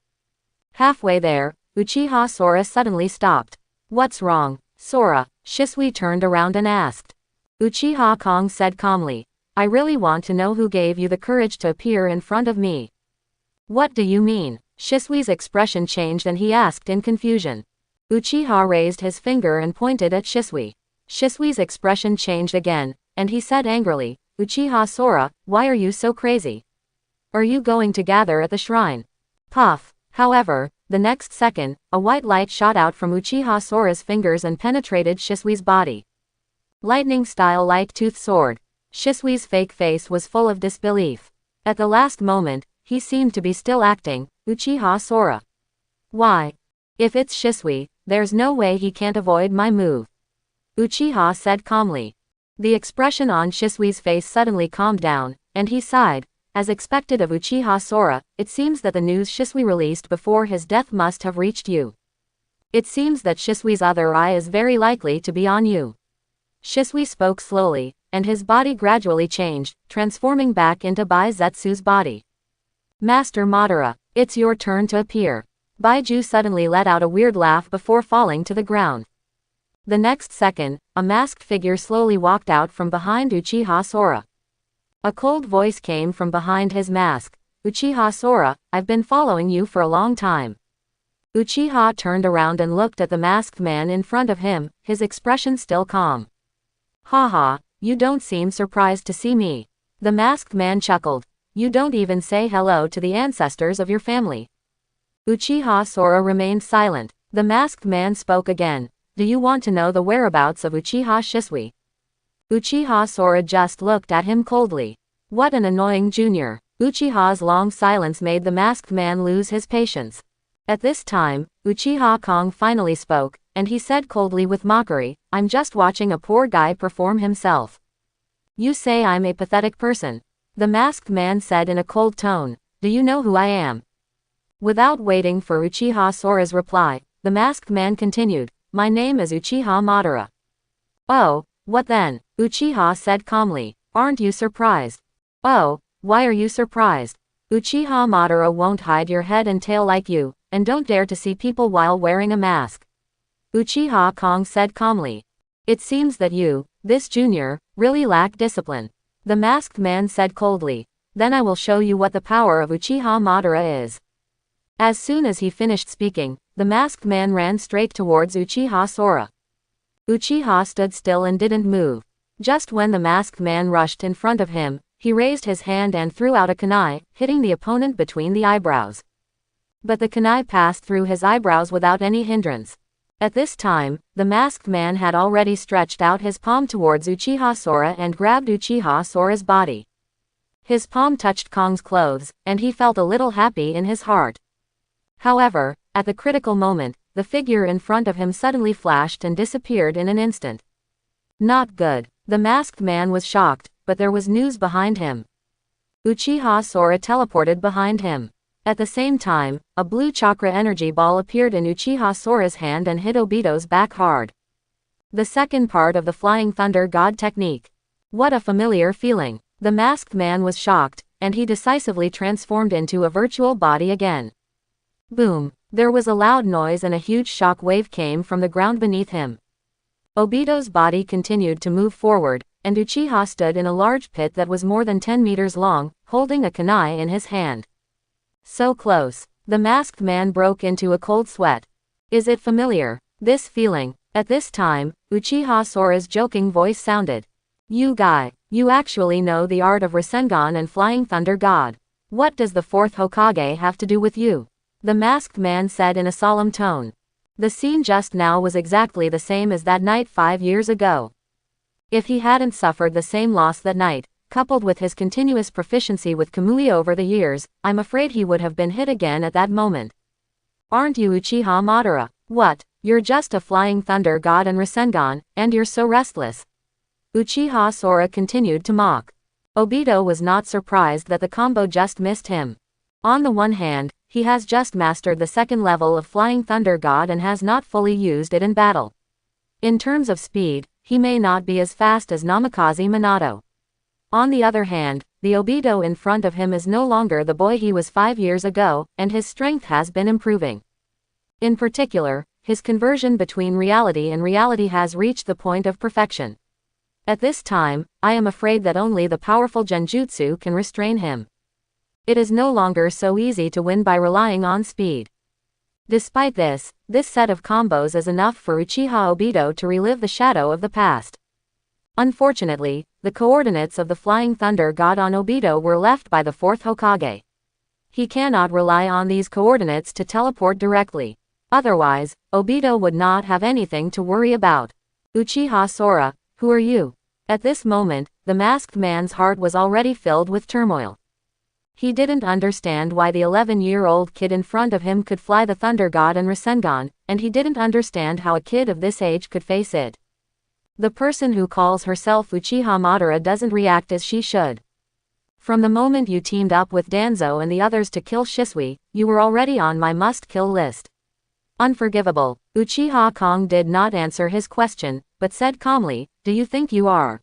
Halfway there, Uchiha Sora suddenly stopped. What's wrong, Sora? Shisui turned around and asked. Uchiha Kong said calmly. I really want to know who gave you the courage to appear in front of me. What do you mean? Shisui's expression changed and he asked in confusion. Uchiha raised his finger and pointed at Shisui. Shisui's expression changed again, and he said angrily, Uchiha Sora, why are you so crazy? Are you going to gather at the shrine? Puff. However, the next second, a white light shot out from Uchiha Sora's fingers and penetrated Shisui's body. Lightning-style light-toothed sword. Shisui's fake face was full of disbelief. At the last moment, he seemed to be still acting, Uchiha Sora. Why? If it's Shisui, there's no way he can't avoid my move. Uchiha said calmly. The expression on Shisui's face suddenly calmed down, and he sighed. As expected of Uchiha Sora, it seems that the news Shisui released before his death must have reached you. It seems that Shisui's other eye is very likely to be on you. Shisui spoke slowly, and his body gradually changed, transforming back into Baizetsu's body. Master Madara, it's your turn to appear. Baiju suddenly let out a weird laugh before falling to the ground. The next second, a masked figure slowly walked out from behind Uchiha Sora. A cold voice came from behind his mask. Uchiha Sora, I've been following you for a long time. Uchiha turned around and looked at the masked man in front of him, his expression still calm. Haha, you don't seem surprised to see me. The masked man chuckled. You don't even say hello to the ancestors of your family. Uchiha Sora remained silent. The masked man spoke again. Do you want to know the whereabouts of Uchiha Shisui? Uchiha Sora just looked at him coldly. What an annoying junior. Uchiha's long silence made the masked man lose his patience. At this time, Uchiha Kong finally spoke, and he said coldly with mockery, I'm just watching a poor guy perform himself. You say I'm a pathetic person. The masked man said in a cold tone. Do you know who I am? Without waiting for Uchiha Sora's reply, the masked man continued. My name is Uchiha Madara. Oh, what then? Uchiha said calmly. Aren't you surprised? Oh, why are you surprised? Uchiha Madara won't hide your head and tail like you, and don't dare to see people while wearing a mask. Uchiha Kong said calmly. It seems that you, this junior, really lack discipline. The masked man said coldly. Then I will show you what the power of Uchiha Madara is. As soon as he finished speaking, the masked man ran straight towards Uchiha Sora. Uchiha stood still and didn't move. Just when the masked man rushed in front of him, he raised his hand and threw out a kunai, hitting the opponent between the eyebrows. But the kunai passed through his eyebrows without any hindrance. At this time, the masked man had already stretched out his palm towards Uchiha Sora and grabbed Uchiha Sora's body. His palm touched Kong's clothes, and he felt a little happy in his heart. However, at the critical moment, the figure in front of him suddenly flashed and disappeared in an instant. Not good. The masked man was shocked, but there was news behind him. Uchiha Sora teleported behind him. At the same time, a blue chakra energy ball appeared in Uchiha Sora's hand and hit Obito's back hard. The second part of the Flying Thunder God technique. What a familiar feeling. The masked man was shocked, and he decisively transformed into a virtual body again. Boom. There was a loud noise and a huge shock wave came from the ground beneath him. Obito's body continued to move forward, and Uchiha stood in a large pit that was more than 10 meters long, holding a kunai in his hand. So close. The masked man broke into a cold sweat. Is it familiar? This feeling. At this time, Uchiha Sora's joking voice sounded. You guy, you actually know the art of Rasengan and Flying Thunder God. What does the fourth Hokage have to do with you? The masked man said in a solemn tone. The scene just now was exactly the same as that night 5 years ago. If he hadn't suffered the same loss that night, coupled with his continuous proficiency with Kamui over the years, I'm afraid he would have been hit again at that moment. Aren't you Uchiha Madara? What? You're just a Flying Thunder God and Rasengan, and you're so restless. Uchiha Sora continued to mock. Obito was not surprised that the combo just missed him. On the one hand, he has just mastered the second level of Flying Thunder God and has not fully used it in battle. In terms of speed, he may not be as fast as Namikaze Minato. On the other hand, the Obito in front of him is no longer the boy he was 5 years ago, and his strength has been improving. In particular, his conversion between reality and reality has reached the point of perfection. At this time, I am afraid that only the powerful Genjutsu can restrain him. It is no longer so easy to win by relying on speed. Despite this set of combos is enough for Uchiha Obito to relive the shadow of the past. Unfortunately, the coordinates of the Flying Thunder God on Obito were left by the fourth Hokage. He cannot rely on these coordinates to teleport directly. Otherwise, Obito would not have anything to worry about. Uchiha Sora, who are you? At this moment, the masked man's heart was already filled with turmoil. He didn't understand why the 11-year-old kid in front of him could fly the Thunder God and Rasengan, and he didn't understand how a kid of this age could face it. The person who calls herself Uchiha Madara doesn't react as she should. From the moment you teamed up with Danzo and the others to kill Shisui, you were already on my must-kill list. Unforgivable. Uchiha Kong did not answer his question, but said calmly, do you think you are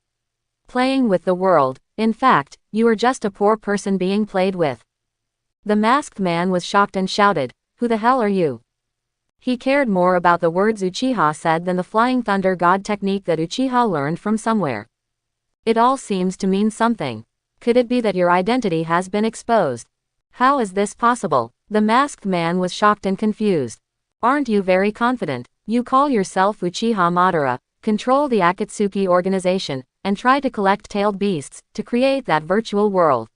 playing with the world? In fact, you are just a poor person being played with. The masked man was shocked and shouted, who the hell are you? He cared more about the words Uchiha said than the flying thunder god technique that Uchiha learned from somewhere. It all seems to mean something. Could it be that your identity has been exposed? How is this possible? The masked man was shocked and confused. Aren't you very confident? You call yourself Uchiha Madara, control the Akatsuki organization, and try to collect tailed beasts, to create that virtual world.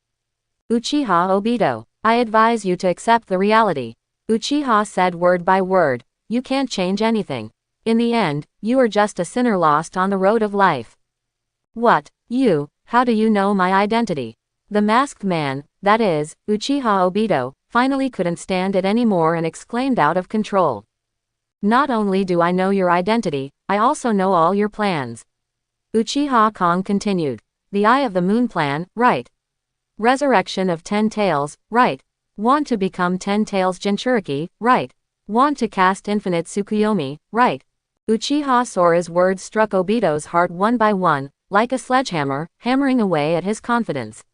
Uchiha Obito, I advise you to accept the reality. Uchiha said word by word, you can't change anything. In the end, you are just a sinner lost on the road of life. What? You? How do you know my identity? The masked man, that is, Uchiha Obito, finally couldn't stand it anymore and exclaimed out of control. Not only do I know your identity, I also know all your plans. Uchiha Kong continued. The Eye of the Moon plan, right. Resurrection of 10 tails, right. Want to become 10 tails Jinchuriki, right. Want to cast infinite Tsukuyomi, right. Uchiha Sora's words struck Obito's heart one by one, like a sledgehammer, hammering away at his confidence.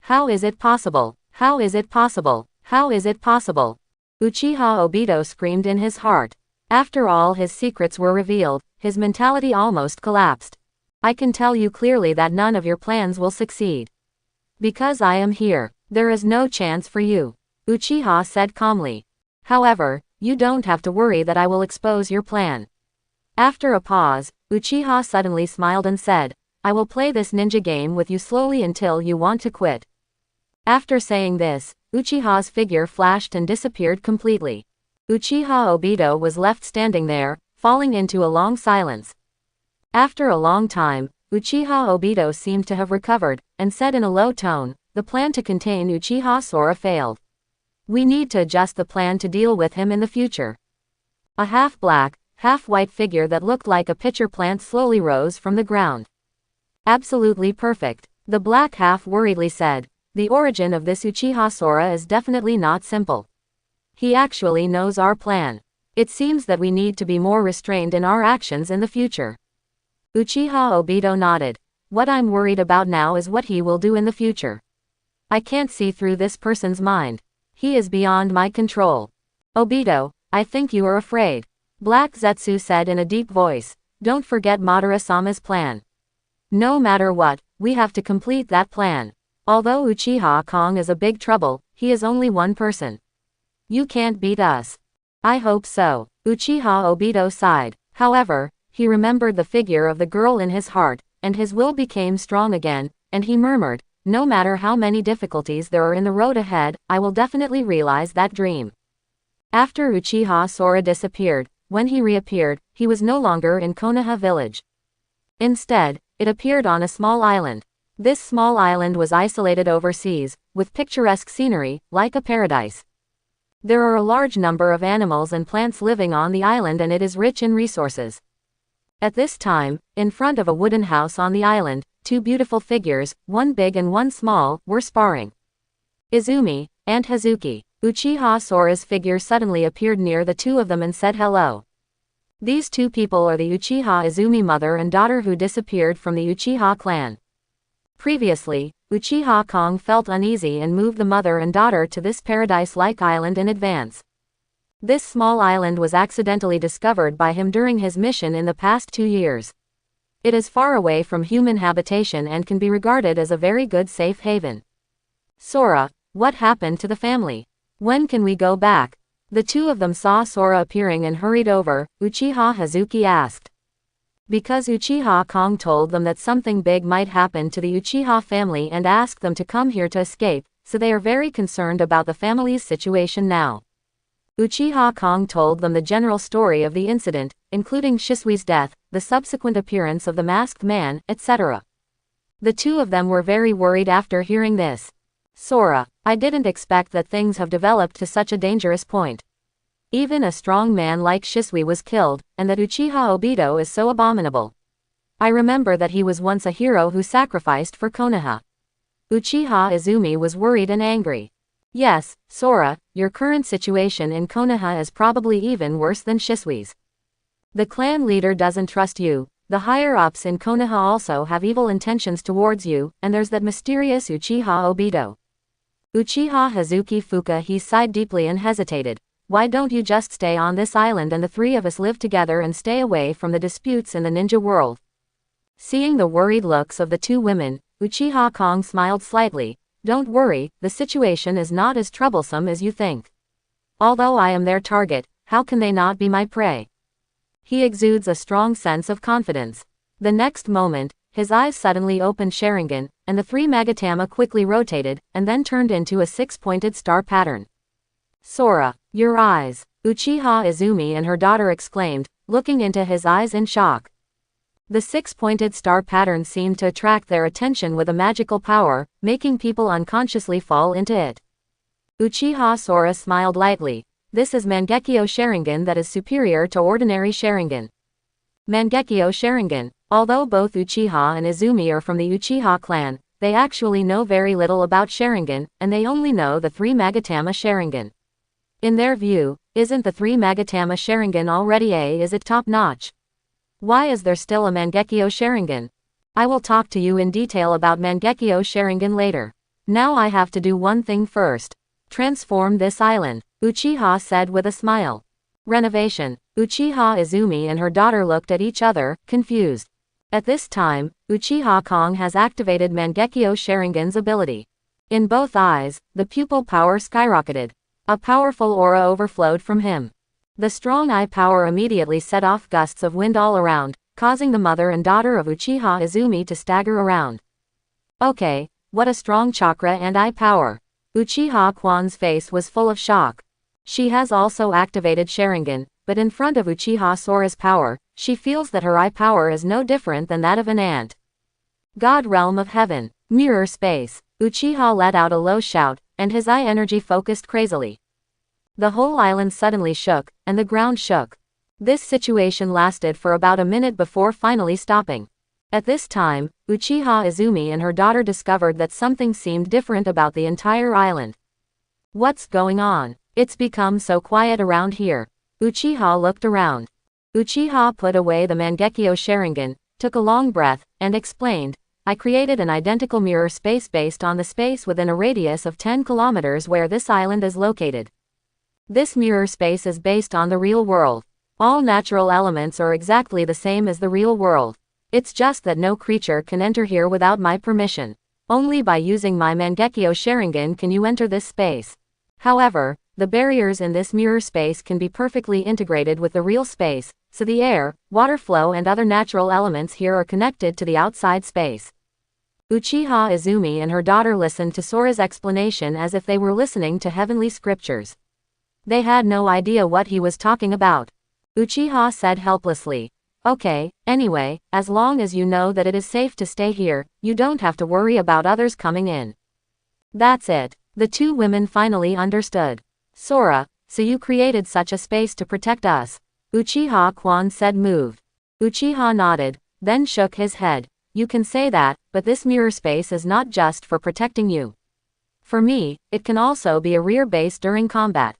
How is it possible? How is it possible? How is it possible? Uchiha Obito screamed in his heart. After all his secrets were revealed, his mentality almost collapsed. I can tell you clearly that none of your plans will succeed. Because I am here, there is no chance for you, Uchiha said calmly. However, you don't have to worry that I will expose your plan. After a pause, Uchiha suddenly smiled and said, I will play this ninja game with you slowly until you want to quit. After saying this, Uchiha's figure flashed and disappeared completely. Uchiha Obito was left standing there, falling into a long silence. After a long time, Uchiha Obito seemed to have recovered, and said in a low tone, the plan to contain Uchiha Sora failed. We need to adjust the plan to deal with him in the future. A half-black, half-white figure that looked like a pitcher plant slowly rose from the ground. Absolutely perfect, the black half worriedly said. The origin of this Uchiha Sora is definitely not simple. He actually knows our plan. It seems that we need to be more restrained in our actions in the future. Uchiha Obito nodded. What I'm worried about now is what he will do in the future. I can't see through this person's mind. He is beyond my control. Obito, I think you are afraid. Black Zetsu said in a deep voice. Don't forget Madara-sama's plan. No matter what, we have to complete that plan. Although Uchiha Kong is a big trouble, he is only one person. You can't beat us. I hope so. Uchiha Obito sighed. However, he remembered the figure of the girl in his heart, and his will became strong again, and he murmured, no matter how many difficulties there are in the road ahead, I will definitely realize that dream. After Uchiha Sora disappeared, when he reappeared, he was no longer in Konoha village. Instead, it appeared on a small island. This small island was isolated overseas, with picturesque scenery, like a paradise. There are a large number of animals and plants living on the island and it is rich in resources. At this time, in front of a wooden house on the island, two beautiful figures, one big and one small, were sparring. Izumi, and Hazuki. Uchiha Sora's figure suddenly appeared near the two of them and said hello. These two people are the Uchiha Izumi mother and daughter who disappeared from the Uchiha clan. Previously, Uchiha Kong felt uneasy and moved the mother and daughter to this paradise-like island in advance. This small island was accidentally discovered by him during his mission in the past 2 years. It is far away from human habitation and can be regarded as a very good safe haven. Sora, what happened to the family? When can we go back? The two of them saw Sora appearing and hurried over. Uchiha Hazuki asked. Because Uchiha Kong told them that something big might happen to the Uchiha family and asked them to come here to escape, so they are very concerned about the family's situation now. Uchiha Kong told them the general story of the incident, including Shisui's death, the subsequent appearance of the masked man, etc. The two of them were very worried after hearing this. Sora, I didn't expect that things have developed to such a dangerous point. Even a strong man like Shisui was killed, and that Uchiha Obito is so abominable. I remember that he was once a hero who sacrificed for Konoha. Uchiha Izumi was worried and angry. Yes, Sora, your current situation in Konoha is probably even worse than Shisui's. The clan leader doesn't trust you, the higher-ups in Konoha also have evil intentions towards you, and there's that mysterious Uchiha Obito. Uchiha Hazuki Fuka. He sighed deeply and hesitated. Why don't you just stay on this island and the three of us live together and stay away from the disputes in the ninja world? Seeing the worried looks of the two women, Uchiha Kong smiled slightly. Don't worry, the situation is not as troublesome as you think. Although I am their target, how can they not be my prey? He exudes a strong sense of confidence. The next moment, his eyes suddenly opened Sharingan, and the three Magatama quickly rotated, and then turned into a six-pointed star pattern. Sora, your eyes! Uchiha Izumi and her daughter exclaimed, looking into his eyes in shock. The six-pointed star pattern seemed to attract their attention with a magical power, making people unconsciously fall into it. Uchiha Sora smiled lightly. This is Mangekyo Sharingan that is superior to ordinary Sharingan. Mangekyo Sharingan. Although both Uchiha and Izumi are from the Uchiha clan, they actually know very little about Sharingan, and they only know the three Magatama Sharingan. In their view, isn't the three Magatama Sharingan already is it top-notch? Why is there still a Mangekyo Sharingan? I will talk to you in detail about Mangekyo Sharingan later. Now I have to do one thing first. Transform this island, Uchiha said with a smile. Renovation. Uchiha Izumi and her daughter looked at each other, confused. At this time, Uchiha Kong has activated Mangekyo Sharingan's ability. In both eyes, the pupil power skyrocketed. A powerful aura overflowed from him. The strong eye power immediately set off gusts of wind all around, causing the mother and daughter of Uchiha Izumi to stagger around. Okay, what a strong chakra and eye power. Uchiha Kwan's face was full of shock. She has also activated Sharingan, but in front of Uchiha Sora's power, she feels that her eye power is no different than that of an ant. God Realm of Heaven, Mirror Space. Uchiha let out a low shout, and his eye energy focused crazily. The whole island suddenly shook, and the ground shook. This situation lasted for about a minute before finally stopping. At this time, Uchiha Izumi and her daughter discovered that something seemed different about the entire island. What's going on? It's become so quiet around here. Uchiha looked around. Uchiha put away the Mangekyo Sharingan, took a long breath, and explained, I created an identical mirror space based on the space within a radius of 10 kilometers where this island is located. This mirror space is based on the real world. All natural elements are exactly the same as the real world. It's just that no creature can enter here without my permission. Only by using my Mangekyo Sharingan can you enter this space. However, the barriers in this mirror space can be perfectly integrated with the real space, so the air, water flow and other natural elements here are connected to the outside space. Uchiha Izumi and her daughter listened to Sora's explanation as if they were listening to heavenly scriptures. They had no idea what he was talking about. Uchiha said helplessly, Okay, anyway, as long as you know that it is safe to stay here, you don't have to worry about others coming in. That's it. The two women finally understood. Sora, so you created such a space to protect us? Uchiha Kwan said moved. Uchiha nodded, then shook his head. You can say that, but this mirror space is not just for protecting you. For me, it can also be a rear base during combat.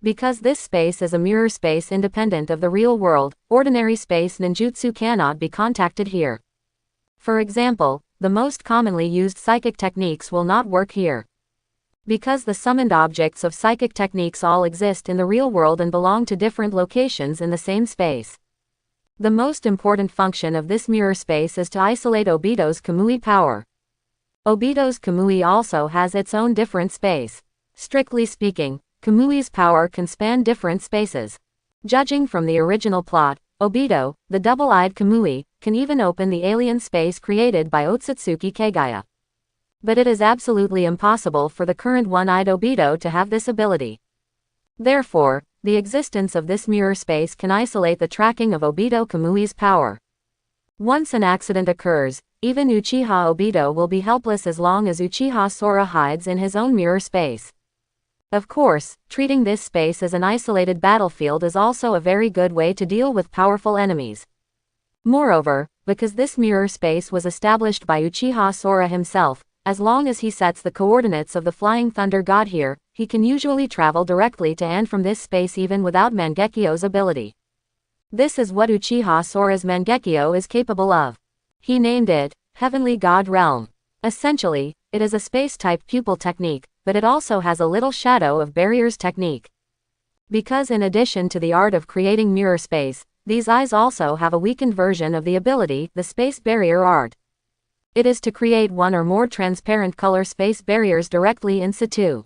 Because this space is a mirror space independent of the real world, ordinary space ninjutsu cannot be contacted here. For example, the most commonly used psychic techniques will not work here. Because the summoned objects of psychic techniques all exist in the real world and belong to different locations in the same space. The most important function of this mirror space is to isolate Obito's Kamui power. Obito's Kamui also has its own different space. Strictly speaking, Kamui's power can span different spaces. Judging from the original plot, Obito, the double-eyed Kamui, can even open the alien space created by Otsutsuki Kagaya. But it is absolutely impossible for the current one-eyed Obito to have this ability. Therefore, the existence of this mirror space can isolate the tracking of Obito Kamui's power. Once an accident occurs, even Uchiha Obito will be helpless as long as Uchiha Sora hides in his own mirror space. Of course, treating this space as an isolated battlefield is also a very good way to deal with powerful enemies. Moreover, because this mirror space was established by Uchiha Sora himself. As long as he sets the coordinates of the Flying Thunder God here, he can usually travel directly to and from this space even without Mangekyo's ability. This is what Uchiha Sora's Mangekyo is capable of. He named it Heavenly God Realm. Essentially, it is a space-type pupil technique, but it also has a little shadow of barriers technique. Because in addition to the art of creating mirror space, these eyes also have a weakened version of the ability, the space barrier art. It is to create one or more transparent color space barriers directly in situ.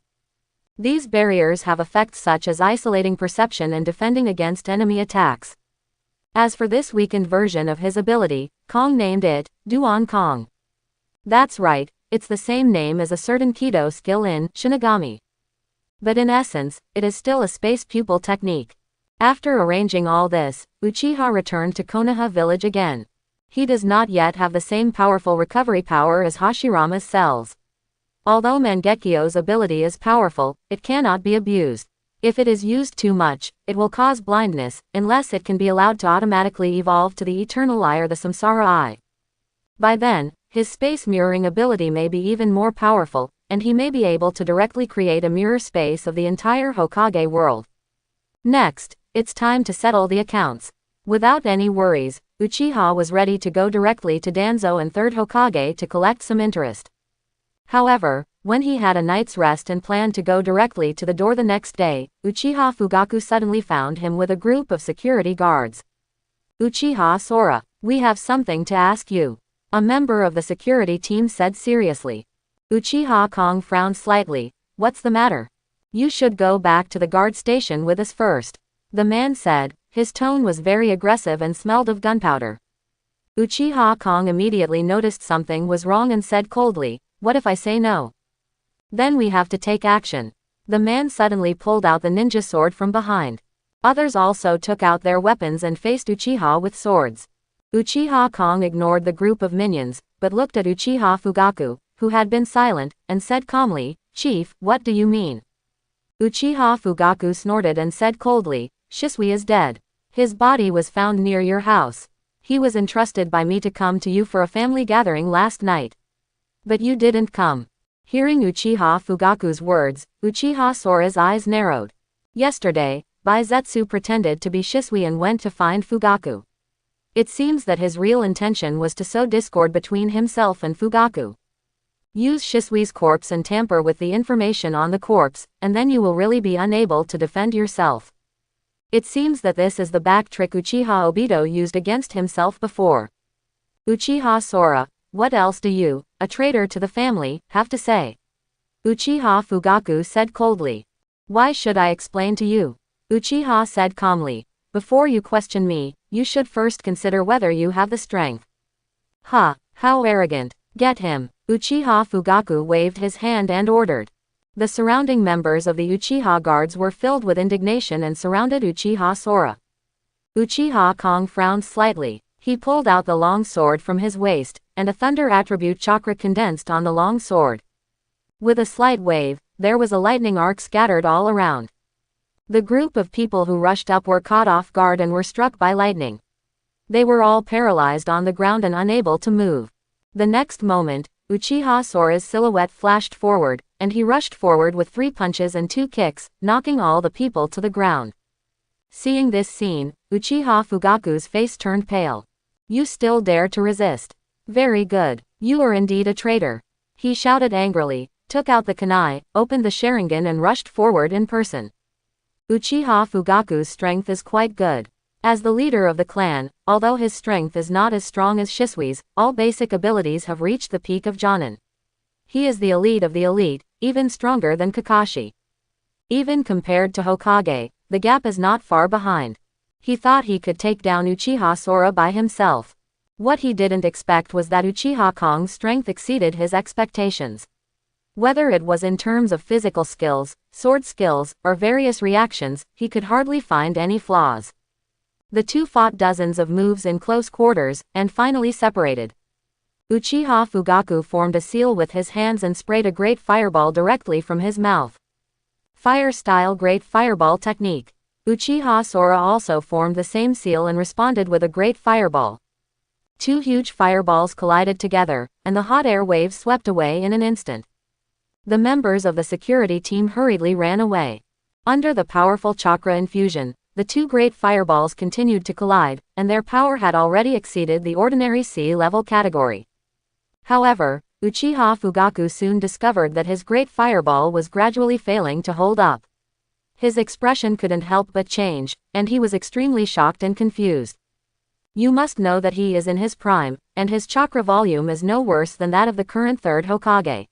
These barriers have effects such as isolating perception and defending against enemy attacks. As for this weakened version of his ability, Kong named it Duan Kong. That's right, it's the same name as a certain Kido skill in Shinigami. But in essence, it is still a space pupil technique. After arranging all this, Uchiha returned to Konoha village again. He does not yet have the same powerful recovery power as Hashirama's cells. Although Mangekyo's ability is powerful, it cannot be abused. If it is used too much, it will cause blindness, unless it can be allowed to automatically evolve to the Eternal Eye or the Samsara Eye. By then, his space mirroring ability may be even more powerful, and he may be able to directly create a mirror space of the entire Hokage world. Next, it's time to settle the accounts. Without any worries, Uchiha was ready to go directly to Danzo and Third Hokage to collect some interest. However, when he had a night's rest and planned to go directly to the door the next day, Uchiha Fugaku suddenly found him with a group of security guards. "Uchiha Sora, we have something to ask you," a member of the security team said seriously. Uchiha Kong frowned slightly. "What's the matter? You should go back to the guard station with us first," the man said. His tone was very aggressive and smelled of gunpowder. Uchiha Kong immediately noticed something was wrong and said coldly, "What if I say no? Then we have to take action." The man suddenly pulled out the ninja sword from behind. Others also took out their weapons and faced Uchiha with swords. Uchiha Kong ignored the group of minions, but looked at Uchiha Fugaku, who had been silent, and said calmly, "Chief, what do you mean?" Uchiha Fugaku snorted and said coldly, "Shisui is dead. His body was found near your house. He was entrusted by me to come to you for a family gathering last night. But you didn't come." Hearing Uchiha Fugaku's words, Uchiha Sora's eyes narrowed. Yesterday, Baizetsu pretended to be Shisui and went to find Fugaku. It seems that his real intention was to sow discord between himself and Fugaku. Use Shisui's corpse and tamper with the information on the corpse, and then you will really be unable to defend yourself. It seems that this is the back trick Uchiha Obito used against himself before. Uchiha Sora, what else do you, a traitor to the family, have to say? Uchiha Fugaku said coldly. Why should I explain to you? Uchiha said calmly. Before you question me, you should first consider whether you have the strength. Ha, how arrogant. Get him. Uchiha Fugaku waved his hand and ordered. The surrounding members of the Uchiha guards were filled with indignation and surrounded Uchiha Sora. Uchiha Kong frowned slightly. He pulled out the long sword from his waist, and a thunder attribute chakra condensed on the long sword. With a slight wave, there was a lightning arc scattered all around. The group of people who rushed up were caught off guard and were struck by lightning. They were all paralyzed on the ground and unable to move. The next moment, Uchiha Sora's silhouette flashed forward, and he rushed forward with 3 punches and 2 kicks, knocking all the people to the ground. Seeing this scene, Uchiha Fugaku's face turned pale. You still dare to resist? Very good. You are indeed a traitor. He shouted angrily, took out the kunai, opened the Sharingan and rushed forward in person. Uchiha Fugaku's strength is quite good. As the leader of the clan, although his strength is not as strong as Shisui's, all basic abilities have reached the peak of Genin. He is the elite of the elite, even stronger than Kakashi. Even compared to Hokage, the gap is not far behind. He thought he could take down Uchiha Sora by himself. What he didn't expect was that Uchiha Kong's strength exceeded his expectations. Whether it was in terms of physical skills, sword skills, or various reactions, he could hardly find any flaws. The two fought dozens of moves in close quarters, and finally separated. Uchiha Fugaku formed a seal with his hands and sprayed a great fireball directly from his mouth. Fire-style great fireball technique. Uchiha Sora also formed the same seal and responded with a great fireball. Two huge fireballs collided together, and the hot air waves swept away in an instant. The members of the security team hurriedly ran away. Under the powerful chakra infusion, the two great fireballs continued to collide, and their power had already exceeded the ordinary sea-level category. However, Uchiha Fugaku soon discovered that his great fireball was gradually failing to hold up. His expression couldn't help but change, and he was extremely shocked and confused. You must know that he is in his prime, and his chakra volume is no worse than that of the current third Hokage.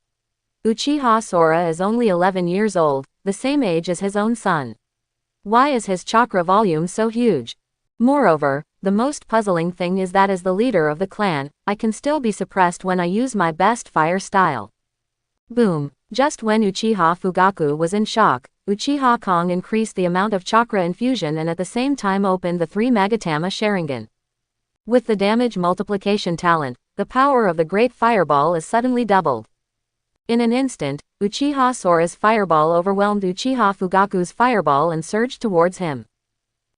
Uchiha Sora is only 11 years old, the same age as his own son. Why is his chakra volume so huge? Moreover, the most puzzling thing is that as the leader of the clan, I can still be suppressed when I use my best fire style. Boom! Just when Uchiha Fugaku was in shock, Uchiha Kong increased the amount of chakra infusion and at the same time opened the 3 Magatama Sharingan. With the damage multiplication talent, the power of the great fireball is suddenly doubled. In an instant, Uchiha Sora's fireball overwhelmed Uchiha Fugaku's fireball and surged towards him.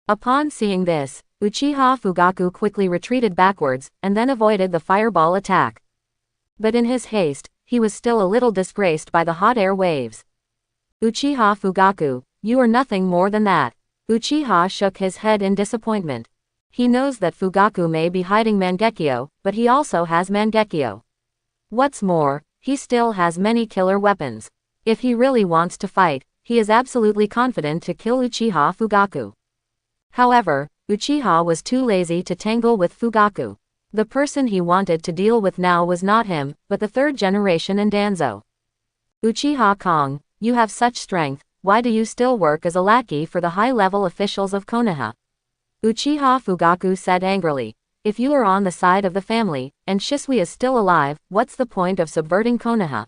Upon seeing this, Uchiha Fugaku quickly retreated backwards, and then avoided the fireball attack. But in his haste, he was still a little disgraced by the hot air waves. Uchiha Fugaku, you are nothing more than that. Uchiha shook his head in disappointment. He knows that Fugaku may be hiding Mangekyo, but he also has Mangekyo. What's more, he still has many killer weapons. If he really wants to fight, he is absolutely confident to kill Uchiha Fugaku. However, Uchiha was too lazy to tangle with Fugaku. The person he wanted to deal with now was not him, but the third generation and Danzo. Uchiha Kong, you have such strength, why do you still work as a lackey for the high-level officials of Konoha? Uchiha Fugaku said angrily. If you are on the side of the family, and Shisui is still alive, what's the point of subverting Konoha?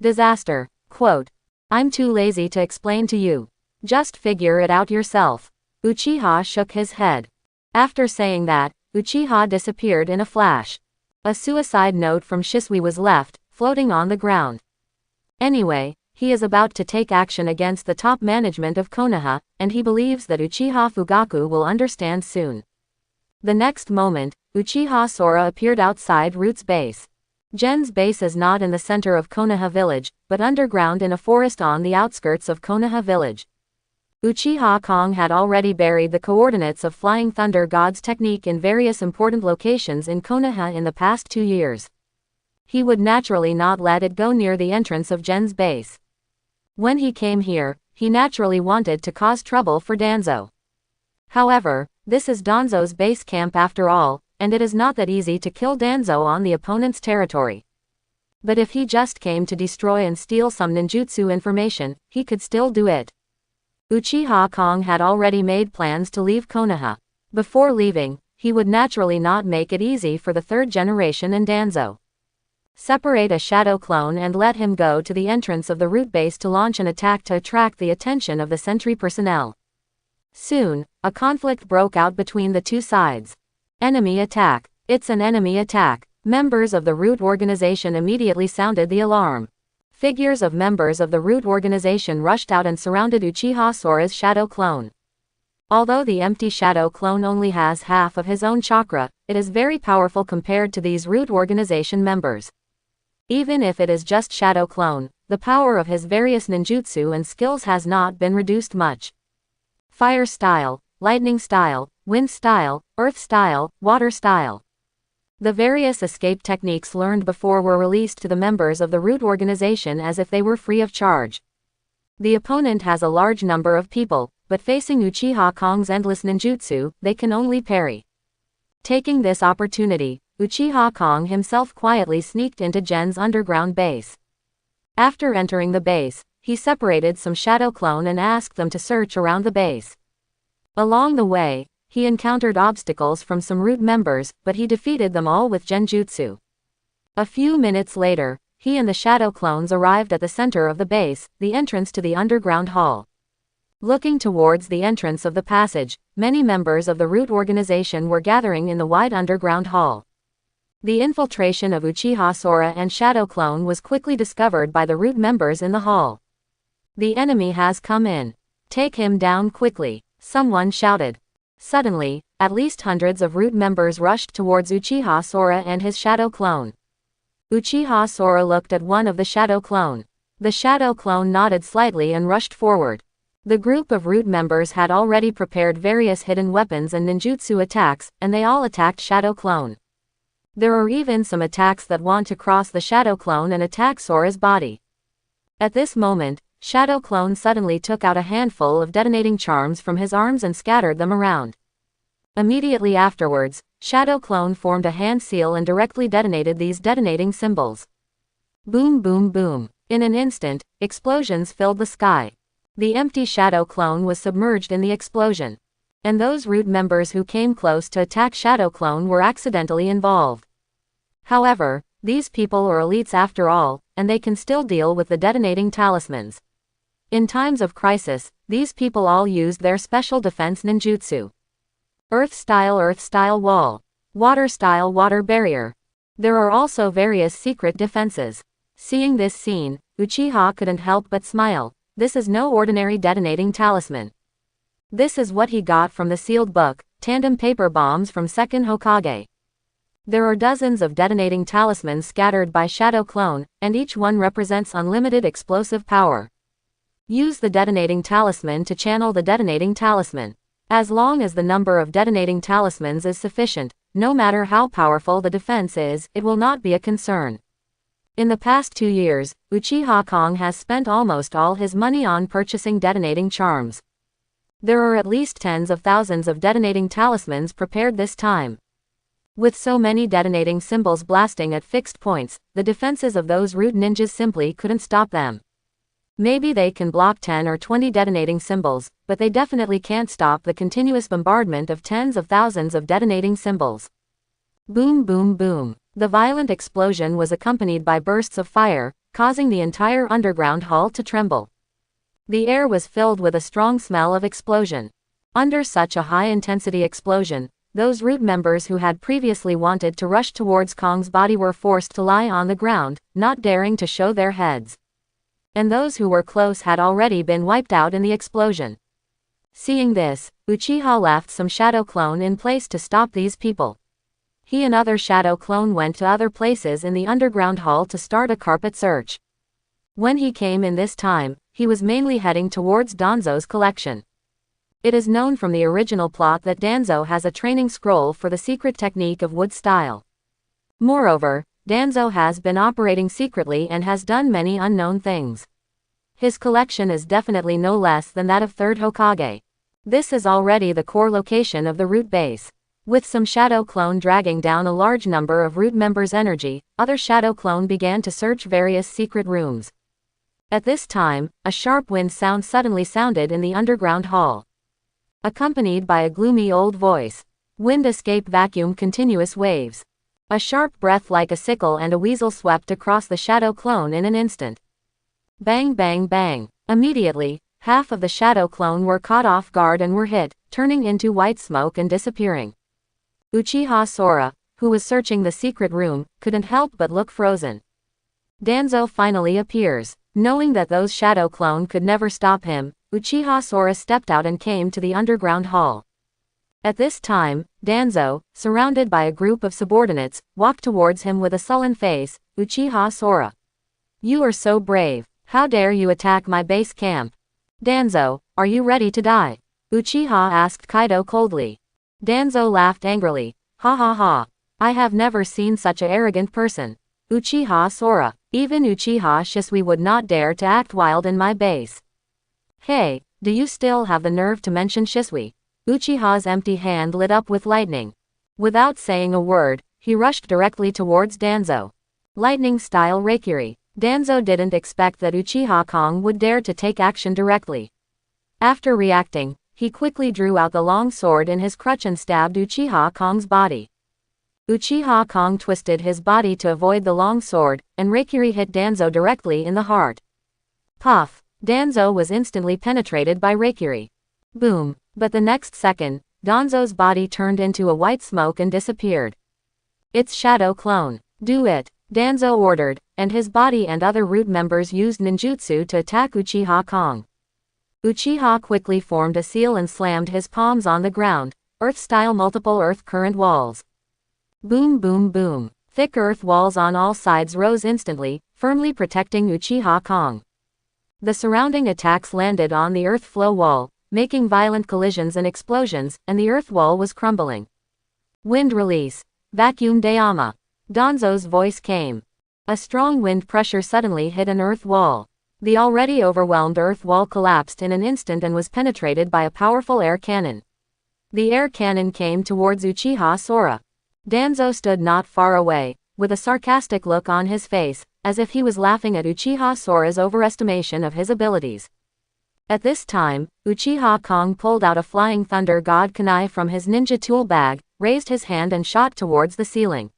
Disaster. Quote. I'm too lazy to explain to you. Just figure it out yourself. Uchiha shook his head. After saying that, Uchiha disappeared in a flash. A suicide note from Shisui was left, floating on the ground. Anyway, he is about to take action against the top management of Konoha, and he believes that Uchiha Fugaku will understand soon. The next moment, Uchiha Sora appeared outside Root's base. Gen's base is not in the center of Konoha village, but underground in a forest on the outskirts of Konoha village. Uchiha Kong had already buried the coordinates of Flying Thunder God's technique in various important locations in Konoha in the past 2 years. He would naturally not let it go near the entrance of Gen's base. When he came here, he naturally wanted to cause trouble for Danzo. However, this is Danzo's base camp after all, and it is not that easy to kill Danzo on the opponent's territory. But if he just came to destroy and steal some ninjutsu information, he could still do it. Uchiha Kong had already made plans to leave Konoha. Before leaving, he would naturally not make it easy for the third generation and Danzo. Separate a shadow clone and let him go to the entrance of the root base to launch an attack to attract the attention of the sentry personnel. Soon, a conflict broke out between the two sides. Enemy attack. It's an enemy attack. Members of the root organization immediately sounded the alarm. Figures of members of the root organization rushed out and surrounded Uchiha Sora's shadow clone. Although the empty shadow clone only has half of his own chakra, it is very powerful compared to these root organization members. Even if it is just shadow clone, the power of his various ninjutsu and skills has not been reduced much. Fire style, lightning style, wind style, earth style, water style. The various escape techniques learned before were released to the members of the root organization as if they were free of charge. The opponent has a large number of people, but facing Uchiha Kong's endless ninjutsu, they can only parry. Taking this opportunity, Uchiha Kong himself quietly sneaked into Gen's underground base. After entering the base, he separated some shadow clone and asked them to search around the base. Along the way, he encountered obstacles from some root members, but he defeated them all with genjutsu. A few minutes later, he and the shadow clones arrived at the center of the base, the entrance to the underground hall. Looking towards the entrance of the passage, many members of the root organization were gathering in the wide underground hall. The infiltration of Uchiha Sora and Shadow Clone was quickly discovered by the root members in the hall. The enemy has come in. Take him down quickly, someone shouted. Suddenly, at least hundreds of root members rushed towards Uchiha Sora and his shadow clone. Uchiha Sora looked at one of the shadow clone. The shadow clone nodded slightly and rushed forward. The group of root members had already prepared various hidden weapons and ninjutsu attacks, and they all attacked shadow clone. There are even some attacks that want to cross the shadow clone and attack Sora's body. At this moment, shadow clone suddenly took out a handful of detonating charms from his arms and scattered them around. Immediately afterwards, shadow clone formed a hand seal and directly detonated these detonating symbols. Boom boom boom. In an instant, explosions filled the sky. The empty shadow clone was submerged in the explosion. And those root members who came close to attack shadow clone were accidentally involved. However, these people are elites after all, and they can still deal with the detonating talismans. In times of crisis, these people all used their special defense ninjutsu. Earth-style wall. Water-style water barrier. There are also various secret defenses. Seeing this scene, Uchiha couldn't help but smile. This is no ordinary detonating talisman. This is what he got from the sealed book, Tandem Paper Bombs from Second Hokage. There are dozens of detonating talismans scattered by Shadow Clone, and each one represents unlimited explosive power. Use the detonating talisman to channel the detonating talisman. As long as the number of detonating talismans is sufficient, no matter how powerful the defense is, it will not be a concern. In the past 2 years, Uchiha Kong has spent almost all his money on purchasing detonating charms. There are at least tens of thousands of detonating talismans prepared this time. With so many detonating symbols blasting at fixed points, the defenses of those root ninjas simply couldn't stop them. Maybe they can block 10 or 20 detonating symbols, but they definitely can't stop the continuous bombardment of tens of thousands of detonating symbols. Boom boom boom. The violent explosion was accompanied by bursts of fire, causing the entire underground hall to tremble. The air was filled with a strong smell of explosion. Under such a high-intensity explosion, those root members who had previously wanted to rush towards Kong's body were forced to lie on the ground, not daring to show their heads. And those who were close had already been wiped out in the explosion. Seeing this, Uchiha left some shadow clone in place to stop these people. He and other shadow clone went to other places in the underground hall to start a carpet search. When he came in this time, he was mainly heading towards Danzo's collection. It is known from the original plot that Danzo has a training scroll for the secret technique of wood style. Moreover, Danzo has been operating secretly and has done many unknown things. His collection is definitely no less than that of Third Hokage. This is already the core location of the root base. With some shadow clone dragging down a large number of root members' energy, other shadow clone began to search various secret rooms. At this time, a sharp wind sound suddenly sounded in the underground hall. Accompanied by a gloomy old voice. Wind escape vacuum continuous waves. A sharp breath like a sickle and a weasel swept across the shadow clone in an instant. Bang bang bang. Immediately, half of the shadow clone were caught off guard and were hit, turning into white smoke and disappearing. Uchiha Sora, who was searching the secret room, couldn't help but look frozen. Danzo finally appears. Knowing that those shadow clone could never stop him, Uchiha Sora stepped out and came to the underground hall. At this time, Danzo, surrounded by a group of subordinates, walked towards him with a sullen face. Uchiha Sora. You are so brave. How dare you attack my base camp? Danzo, are you ready to die? Uchiha asked Kaido coldly. Danzo laughed angrily. Ha ha ha. I have never seen such an arrogant person. Uchiha Sora. Even Uchiha Shisui would not dare to act wild in my base. Hey, do you still have the nerve to mention Shisui? Uchiha's empty hand lit up with lightning. Without saying a word, he rushed directly towards Danzo. Lightning-style Reikiri. Danzo didn't expect that Uchiha Kong would dare to take action directly. After reacting, he quickly drew out the long sword in his crutch and stabbed Uchiha Kong's body. Uchiha Kong twisted his body to avoid the long sword, and Reikiri hit Danzo directly in the heart. Puff! Danzo was instantly penetrated by Reikiri. Boom! But the next second, Danzo's body turned into a white smoke and disappeared. It's Shadow Clone. Do it! Danzo ordered, and his body and other root members used ninjutsu to attack Uchiha Kong. Uchiha quickly formed a seal and slammed his palms on the ground, Earth-style multiple earth current walls. Boom boom boom. Thick earth walls on all sides rose instantly, firmly protecting Uchiha Kong. The surrounding attacks landed on the earth flow wall, making violent collisions and explosions, and the earth wall was crumbling. Wind release. Vacuum Dayama. Danzo's voice came. A strong wind pressure suddenly hit an earth wall. The already overwhelmed earth wall collapsed in an instant and was penetrated by a powerful air cannon. The air cannon came towards Uchiha Sora. Danzo stood not far away, with a sarcastic look on his face, as if he was laughing at Uchiha Sora's overestimation of his abilities. At this time, Uchiha Kong pulled out a Flying Thunder God kunai from his ninja tool bag, raised his hand and shot towards the ceiling.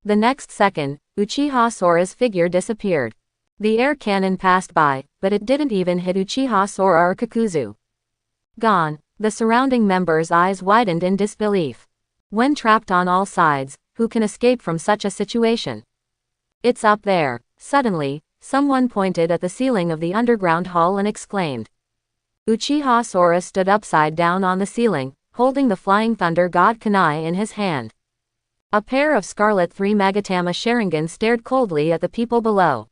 The next second, Uchiha Sora's figure disappeared. The air cannon passed by, but it didn't even hit Uchiha Sora or Kakuzu. Gone. The surrounding members' eyes widened in disbelief. When trapped on all sides, who can escape from such a situation? It's up there. Suddenly, someone pointed at the ceiling of the underground hall and exclaimed. Uchiha Sora stood upside down on the ceiling, holding the Flying Thunder God kunai in his hand. A pair of scarlet 3 Magatama Sharingan stared coldly at the people below.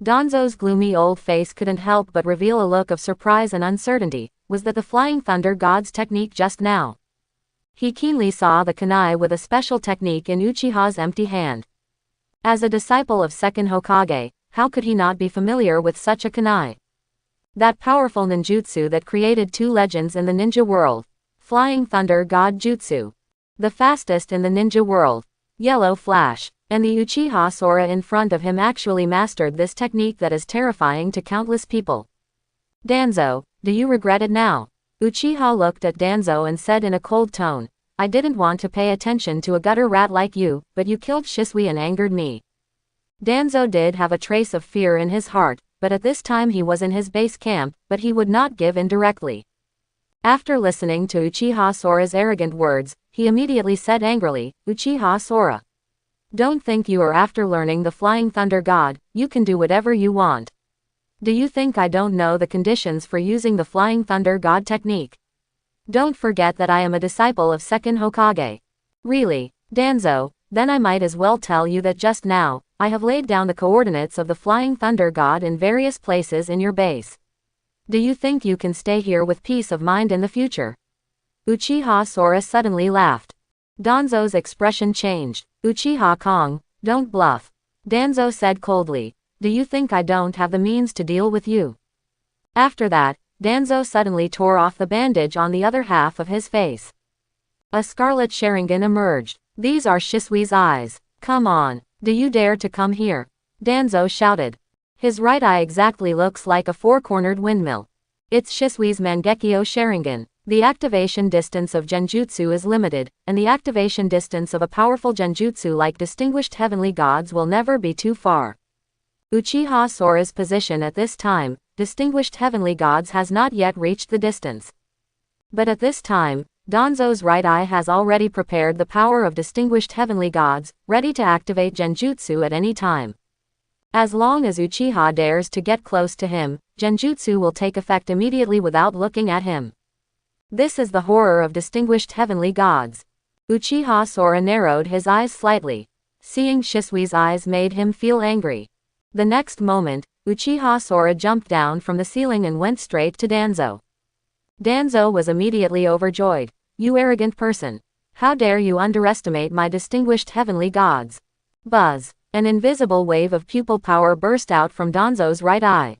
Danzo's gloomy old face couldn't help but reveal a look of surprise and uncertainty. Was that the Flying Thunder God's technique just now? He keenly saw the kunai with a special technique in Uchiha's empty hand. As a disciple of second Hokage, how could he not be familiar with such a kunai? That powerful ninjutsu that created 2 legends in the ninja world. Flying Thunder God Jutsu. The fastest in the ninja world. Yellow Flash. And the Uchiha Sora in front of him actually mastered this technique that is terrifying to countless people. Danzo, do you regret it now? Uchiha looked at Danzo and said in a cold tone, I didn't want to pay attention to a gutter rat like you, but you killed Shisui and angered me. Danzo did have a trace of fear in his heart, but at this time he was in his base camp, but he would not give in directly. After listening to Uchiha Sora's arrogant words, he immediately said angrily, Uchiha Sora. Don't think you are after learning the Flying Thunder God, you can do whatever you want. Do you think I don't know the conditions for using the Flying Thunder God technique? Don't forget that I am a disciple of second Hokage. Really, Danzo, then I might as well tell you that just now, I have laid down the coordinates of the Flying Thunder God in various places in your base. Do you think you can stay here with peace of mind in the future? Uchiha Sora suddenly laughed. Danzo's expression changed. Uchiha Kong, don't bluff. Danzo said coldly. Do you think I don't have the means to deal with you? After that, Danzo suddenly tore off the bandage on the other half of his face. A scarlet Sharingan emerged. These are Shisui's eyes. Come on, do you dare to come here? Danzo shouted. His right eye exactly looks like a 4-cornered windmill. It's Shisui's Mangekyo Sharingan. The activation distance of genjutsu is limited, and the activation distance of a powerful genjutsu like Distinguished Heavenly Gods will never be too far. Uchiha Sora's position at this time, Distinguished Heavenly Gods has not yet reached the distance. But at this time, Danzo's right eye has already prepared the power of Distinguished Heavenly Gods, ready to activate genjutsu at any time. As long as Uchiha dares to get close to him, genjutsu will take effect immediately without looking at him. This is the horror of Distinguished Heavenly Gods. Uchiha Sora narrowed his eyes slightly. Seeing Shisui's eyes made him feel angry. The next moment, Uchiha Sora jumped down from the ceiling and went straight to Danzo. Danzo was immediately overjoyed. You arrogant person. How dare you underestimate my Distinguished Heavenly Gods? Buzz. An invisible wave of pupil power burst out from Danzo's right eye.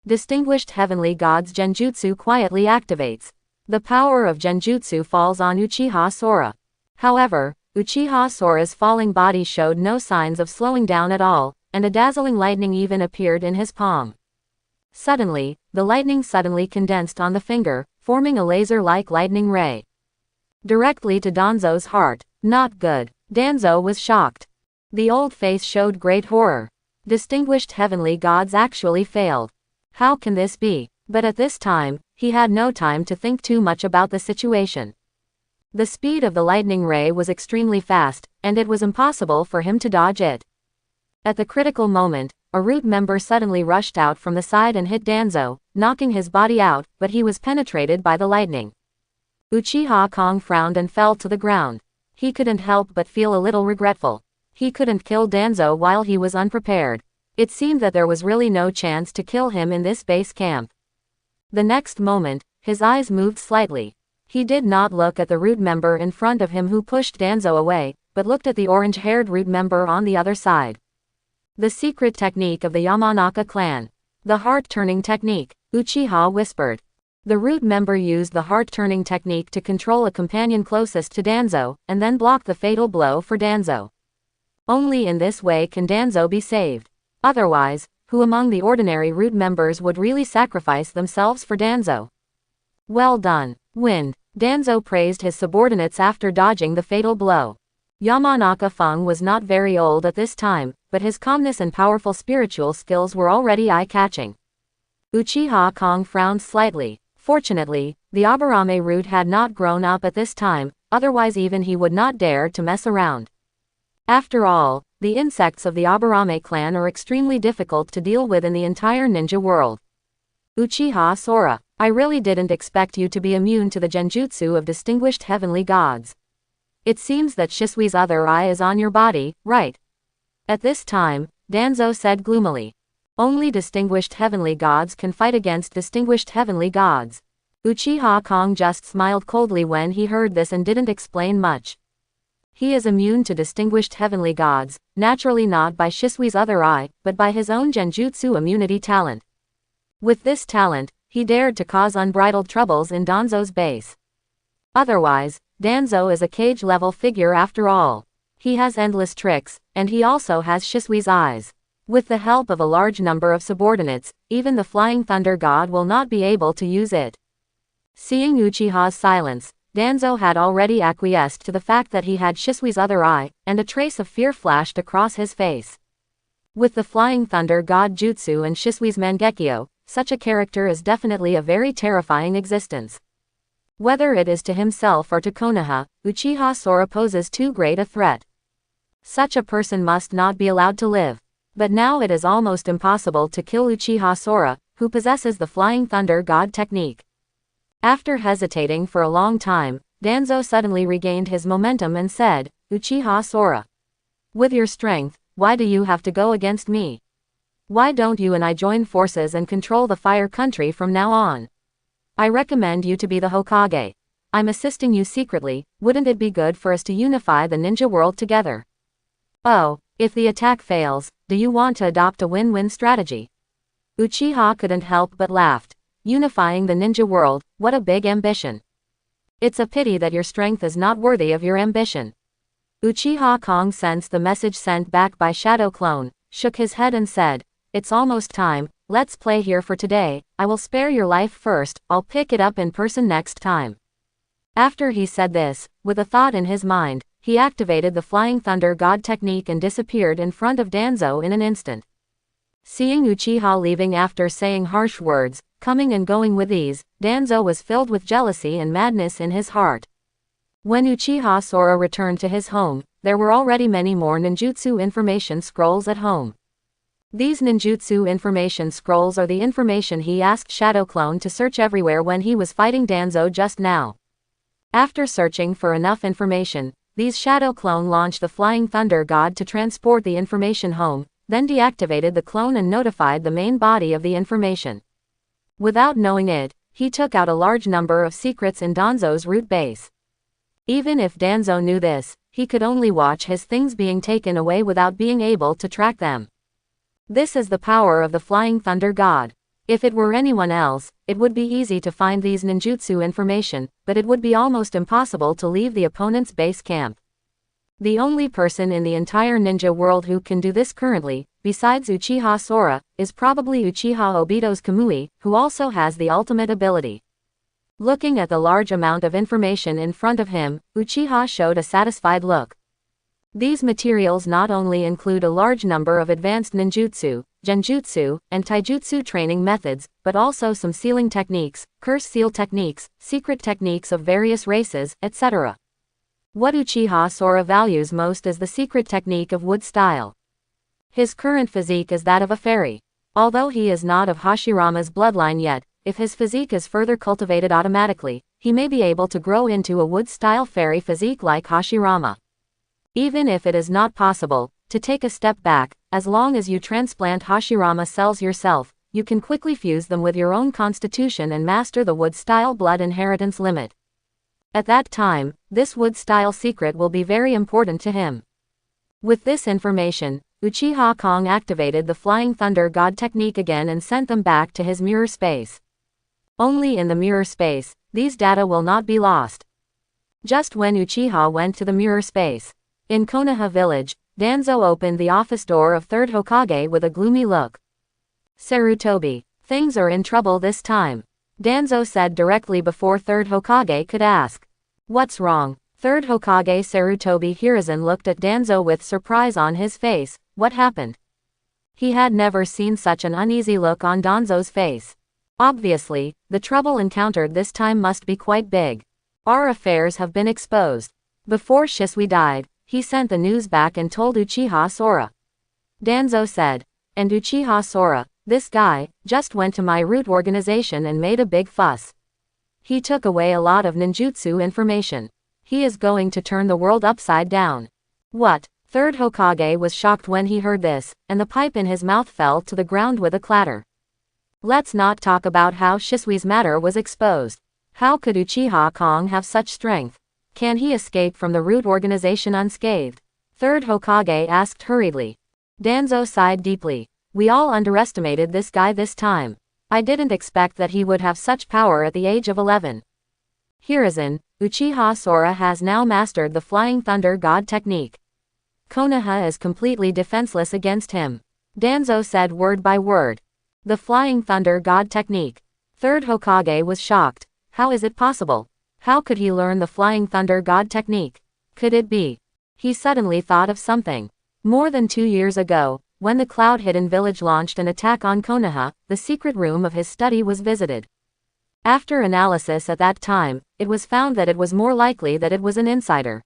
Distinguished Heavenly Gods genjutsu quietly activates. The power of genjutsu falls on Uchiha Sora. However, Uchiha Sora's falling body showed no signs of slowing down at all, and a dazzling lightning even appeared in his palm. Suddenly, the lightning suddenly condensed on the finger, forming a laser-like lightning ray. Directly to Danzo's heart. Not good. Danzo was shocked. The old face showed great horror. Distinguished Heavenly Gods actually failed. How can this be? But at this time, he had no time to think too much about the situation. The speed of the lightning ray was extremely fast, and it was impossible for him to dodge it. At the critical moment, a root member suddenly rushed out from the side and hit Danzo, knocking his body out, but he was penetrated by the lightning. Uchiha Kong frowned and fell to the ground. He couldn't help but feel a little regretful. He couldn't kill Danzo while he was unprepared. It seemed that there was really no chance to kill him in this base camp. The next moment, his eyes moved slightly. He did not look at the root member in front of him who pushed Danzo away, but looked at the orange-haired root member on the other side. The secret technique of the Yamanaka clan. The heart-turning technique, Uchiha whispered. The root member used the heart-turning technique to control a companion closest to Danzo, and then block the fatal blow for Danzo. Only in this way can Danzo be saved. Otherwise, who among the ordinary root members would really sacrifice themselves for Danzo? Well done, Wind. Danzo praised his subordinates after dodging the fatal blow. Yamanaka Feng was not very old at this time, but his calmness and powerful spiritual skills were already eye-catching. Uchiha Kong frowned slightly. Fortunately, the Aburame root had not grown up at this time, otherwise even he would not dare to mess around. After all, the insects of the Aburame clan are extremely difficult to deal with in the entire ninja world. Uchiha Sora, I really didn't expect you to be immune to the genjutsu of distinguished heavenly gods. It seems that Shisui's other eye is on your body, right? At this time, Danzo said gloomily. Only distinguished heavenly gods can fight against distinguished heavenly gods. Uchiha Kong just smiled coldly when he heard this and didn't explain much. He is immune to distinguished heavenly gods, naturally not by Shisui's other eye, but by his own genjutsu immunity talent. With this talent, he dared to cause unbridled troubles in Danzo's base. Otherwise, Danzo is a cage-level figure after all. He has endless tricks, and he also has Shisui's eyes. With the help of a large number of subordinates, even the Flying Thunder God will not be able to use it. Seeing Uchiha's silence, Danzo had already acquiesced to the fact that he had Shisui's other eye, and a trace of fear flashed across his face. With the Flying Thunder God Jutsu and Shisui's Mangekyo, such a character is definitely a very terrifying existence. Whether it is to himself or to Konoha, Uchiha Sora poses too great a threat. Such a person must not be allowed to live. But now it is almost impossible to kill Uchiha Sora, who possesses the Flying Thunder God technique. After hesitating for a long time, Danzo suddenly regained his momentum and said, Uchiha Sora. With your strength, why do you have to go against me? Why don't you and I join forces and control the Fire Country from now on? I recommend you to be the Hokage. I'm assisting you secretly, wouldn't it be good for us to unify the ninja world together? Oh, if the attack fails, do you want to adopt a win-win strategy? Uchiha couldn't help but laughed. Unifying the ninja world, what a big ambition. It's a pity that your strength is not worthy of your ambition. Uchiha Kong sensed the message sent back by Shadow Clone, shook his head and said, it's almost time, let's play here for today, I will spare your life first, I'll pick it up in person next time. After he said this, with a thought in his mind, he activated the Flying Thunder God technique and disappeared in front of Danzo in an instant. Seeing Uchiha leaving after saying harsh words, coming and going with ease, Danzo was filled with jealousy and madness in his heart. When Uchiha Sora returned to his home, there were already many more ninjutsu information scrolls at home. These ninjutsu information scrolls are the information he asked Shadow Clone to search everywhere when he was fighting Danzo just now. After searching for enough information, these Shadow Clone launched the Flying Thunder God to transport the information home, then deactivated the clone and notified the main body of the information. Without knowing it, he took out a large number of secrets in Danzo's root base. Even if Danzo knew this, he could only watch his things being taken away without being able to track them. This is the power of the Flying Thunder God. If it were anyone else, it would be easy to find these ninjutsu information, but it would be almost impossible to leave the opponent's base camp. The only person in the entire ninja world who can do this currently, besides Uchiha Sora, is probably Uchiha Obito's Kamui, who also has the ultimate ability. Looking at the large amount of information in front of him, Uchiha showed a satisfied look. These materials not only include a large number of advanced ninjutsu, genjutsu, and taijutsu training methods, but also some sealing techniques, curse seal techniques, secret techniques of various races, etc. What Uchiha Sora values most is the secret technique of wood style. His current physique is that of a fairy. Although he is not of Hashirama's bloodline yet, if his physique is further cultivated automatically, he may be able to grow into a wood-style fairy physique like Hashirama. Even if it is not possible to take a step back, as long as you transplant Hashirama cells yourself, you can quickly fuse them with your own constitution and master the wood-style blood inheritance limit. At that time, this wood-style secret will be very important to him. With this information, Uchiha Kong activated the Flying Thunder God technique again and sent them back to his mirror space. Only in the mirror space, these data will not be lost. Just when Uchiha went to the mirror space, in Konoha village, Danzo opened the office door of 3rd Hokage with a gloomy look. Sarutobi, things are in trouble this time, Danzo said directly before 3rd Hokage could ask. What's wrong? 3rd Hokage Sarutobi Hiruzen looked at Danzo with surprise on his face. What happened? He had never seen such an uneasy look on Danzo's face. Obviously, the trouble encountered this time must be quite big. Our affairs have been exposed. Before Shisui died, he sent the news back and told Uchiha Sora. Danzo said. And Uchiha Sora, this guy, just went to my root organization and made a big fuss. He took away a lot of ninjutsu information. He is going to turn the world upside down. What? 3rd Hokage was shocked when he heard this, and the pipe in his mouth fell to the ground with a clatter. Let's not talk about how Shisui's matter was exposed. How could Uchiha Kong have such strength? Can he escape from the root organization unscathed? 3rd Hokage asked hurriedly. Danzo sighed deeply. We all underestimated this guy this time. I didn't expect that he would have such power at the age of 11. Hiruzen, Uchiha Sora has now mastered the Flying Thunder God technique. Konoha is completely defenseless against him. Danzo said word by word. The Flying Thunder God technique. 3rd Hokage was shocked. How is it possible? How could he learn the Flying Thunder God technique? Could it be? He suddenly thought of something. More than 2 years ago, when the Cloud Hidden Village launched an attack on Konoha, the secret room of his study was visited. After analysis at that time, it was found that it was more likely that it was an insider.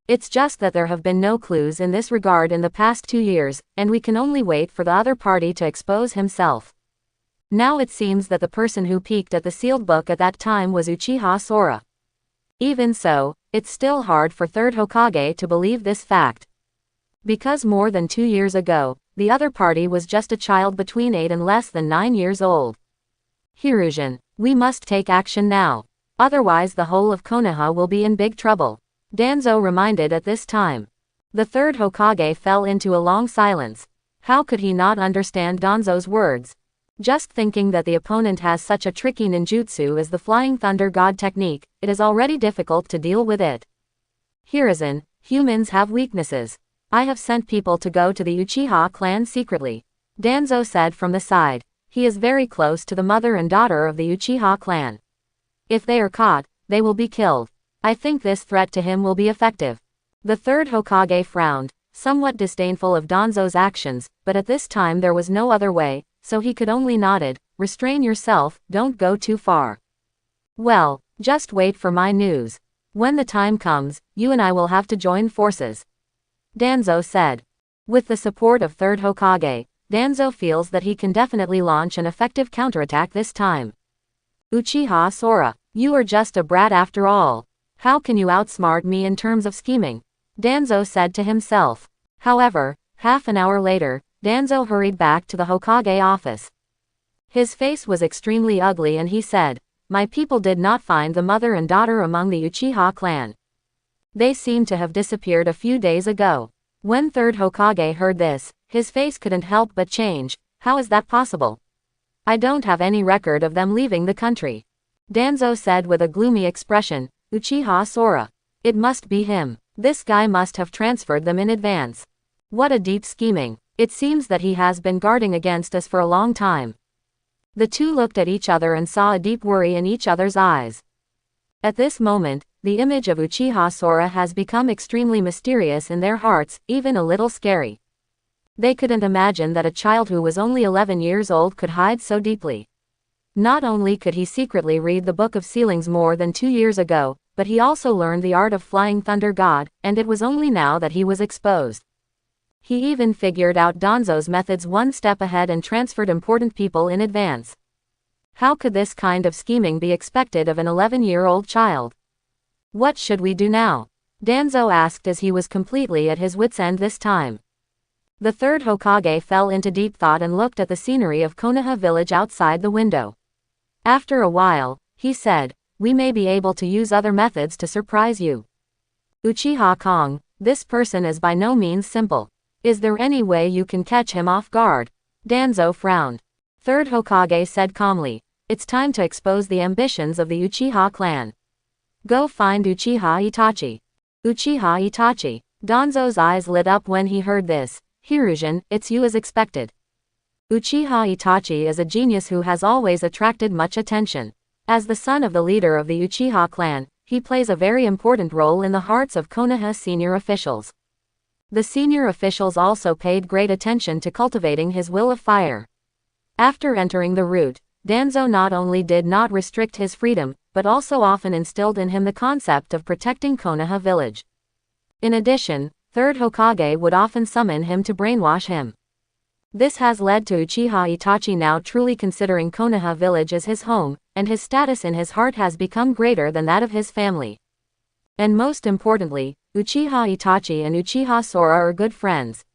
It's just that there have been no clues in this regard in the past 2 years, and we can only wait for the other party to expose himself. Now it seems that the person who peeked at the sealed book at that time was Uchiha Sora. Even so, it's still hard for 3rd Hokage to believe this fact. Because more than 2 years ago, the other party was just a child between 8 and less than 9 years old. Hiruzen, we must take action now. Otherwise the whole of Konoha will be in big trouble. Danzo reminded at this time. The 3rd Hokage fell into a long silence. How could he not understand Danzo's words? Just thinking that the opponent has such a tricky ninjutsu as the Flying Thunder God technique, it is already difficult to deal with it. Hiruzen, humans have weaknesses. I have sent people to go to the Uchiha clan secretly. Danzo said from the side. He is very close to the mother and daughter of the Uchiha clan. If they are caught, they will be killed. I think this threat to him will be effective. The 3rd Hokage frowned, somewhat disdainful of Danzo's actions, but at this time there was no other way, so he could only nodded. Restrain yourself, don't go too far. Well, just wait for my news. When the time comes, you and I will have to join forces. Danzo said. With the support of 3rd Hokage, Danzo feels that he can definitely launch an effective counterattack this time. Uchiha Sora, you are just a brat after all. How can you outsmart me in terms of scheming? Danzo said to himself. However, half an hour later, Danzo hurried back to the Hokage office. His face was extremely ugly and he said, my people did not find the mother and daughter among the Uchiha clan. They seem to have disappeared a few days ago. When 3rd Hokage heard this, his face couldn't help but change. How is that possible? I don't have any record of them leaving the country. Danzo said with a gloomy expression. Uchiha Sora. It must be him. This guy must have transferred them in advance. What a deep scheming. It seems that he has been guarding against us for a long time. The two looked at each other and saw a deep worry in each other's eyes. At this moment, the image of Uchiha Sora has become extremely mysterious in their hearts, even a little scary. They couldn't imagine that a child who was only 11 years old could hide so deeply. Not only could he secretly read the Book of Sealings more than 2 years ago, but he also learned the art of Flying Thunder God, and it was only now that he was exposed. He even figured out Danzo's methods one step ahead and transferred important people in advance. How could this kind of scheming be expected of an 11-year-old child? What should we do now? Danzo asked as he was completely at his wits' end this time. The third Hokage fell into deep thought and looked at the scenery of Konoha village outside the window. After a while, he said, "We may be able to use other methods to surprise you. Uchiha Kong, this person is by no means simple. Is there any way you can catch him off guard?" Danzo frowned. Third Hokage said calmly, "It's time to expose the ambitions of the Uchiha clan. Go find Uchiha Itachi." Uchiha Itachi. Danzo's eyes lit up when he heard this. "Hiruzen, it's you as expected." Uchiha Itachi is a genius who has always attracted much attention. As the son of the leader of the Uchiha clan, he plays a very important role in the hearts of Konoha senior officials. The senior officials also paid great attention to cultivating his will of fire. After entering the route, Danzo not only did not restrict his freedom, but also often instilled in him the concept of protecting Konoha village. In addition, Third Hokage would often summon him to brainwash him. This has led to Uchiha Itachi now truly considering Konoha village as his home, and his status in his heart has become greater than that of his family. And most importantly, Uchiha Itachi and Uchiha Sora are good friends.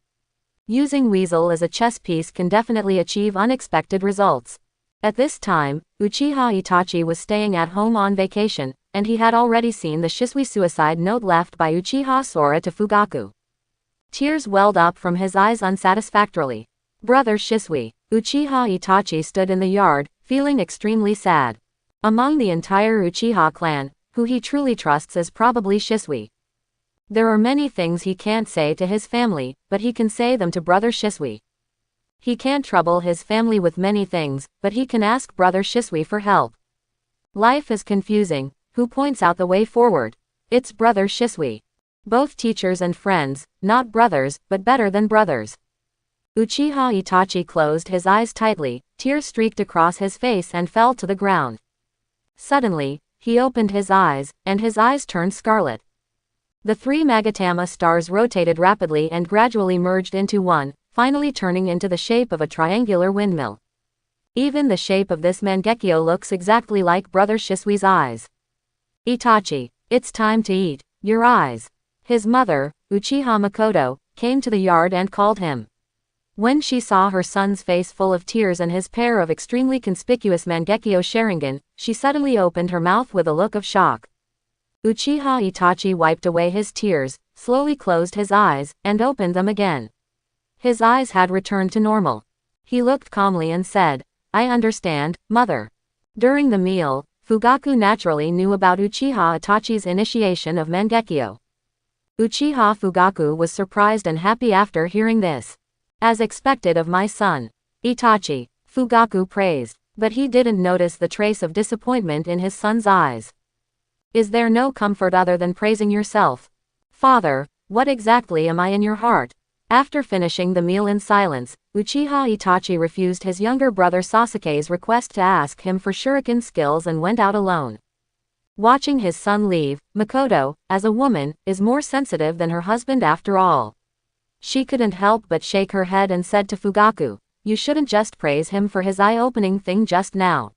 Using Weasel as a chess piece can definitely achieve unexpected results. At this time, Uchiha Itachi was staying at home on vacation, and he had already seen the Shisui suicide note left by Uchiha Sora to Fugaku. Tears welled up from his eyes unsatisfactorily. Brother Shisui. Uchiha Itachi stood in the yard, feeling extremely sad. Among the entire Uchiha clan, who he truly trusts is probably Shisui. There are many things he can't say to his family, but he can say them to brother Shisui. He can't trouble his family with many things, but he can ask brother Shisui for help. Life is confusing. Who points out the way forward? It's brother Shisui. Both teachers and friends, not brothers, but better than brothers. Uchiha Itachi closed his eyes tightly, tears streaked across his face and fell to the ground. Suddenly, he opened his eyes, and his eyes turned scarlet. The three Magatama stars rotated rapidly and gradually merged into one, finally turning into the shape of a triangular windmill. Even the shape of this Mangekyo looks exactly like brother Shisui's eyes. "Itachi, it's time to eat your eyes." His mother, Uchiha Makoto, came to the yard and called him. When she saw her son's face full of tears and his pair of extremely conspicuous Mangekyo Sharingan, she suddenly opened her mouth with a look of shock. Uchiha Itachi wiped away his tears, slowly closed his eyes, and opened them again. His eyes had returned to normal. He looked calmly and said, "I understand, mother." During the meal, Fugaku naturally knew about Uchiha Itachi's initiation of Mangekyo. Uchiha Fugaku was surprised and happy after hearing this. "As expected of my son, Itachi," Fugaku praised, but he didn't notice the trace of disappointment in his son's eyes. "Is there no comfort other than praising yourself? Father, what exactly am I in your heart?" After finishing the meal in silence, Uchiha Itachi refused his younger brother Sasuke's request to ask him for Shuriken skills and went out alone. Watching his son leave, Makoto, as a woman, is more sensitive than her husband after all. She couldn't help but shake her head and said to Fugaku, "You shouldn't just praise him for his eye-opening thing just now.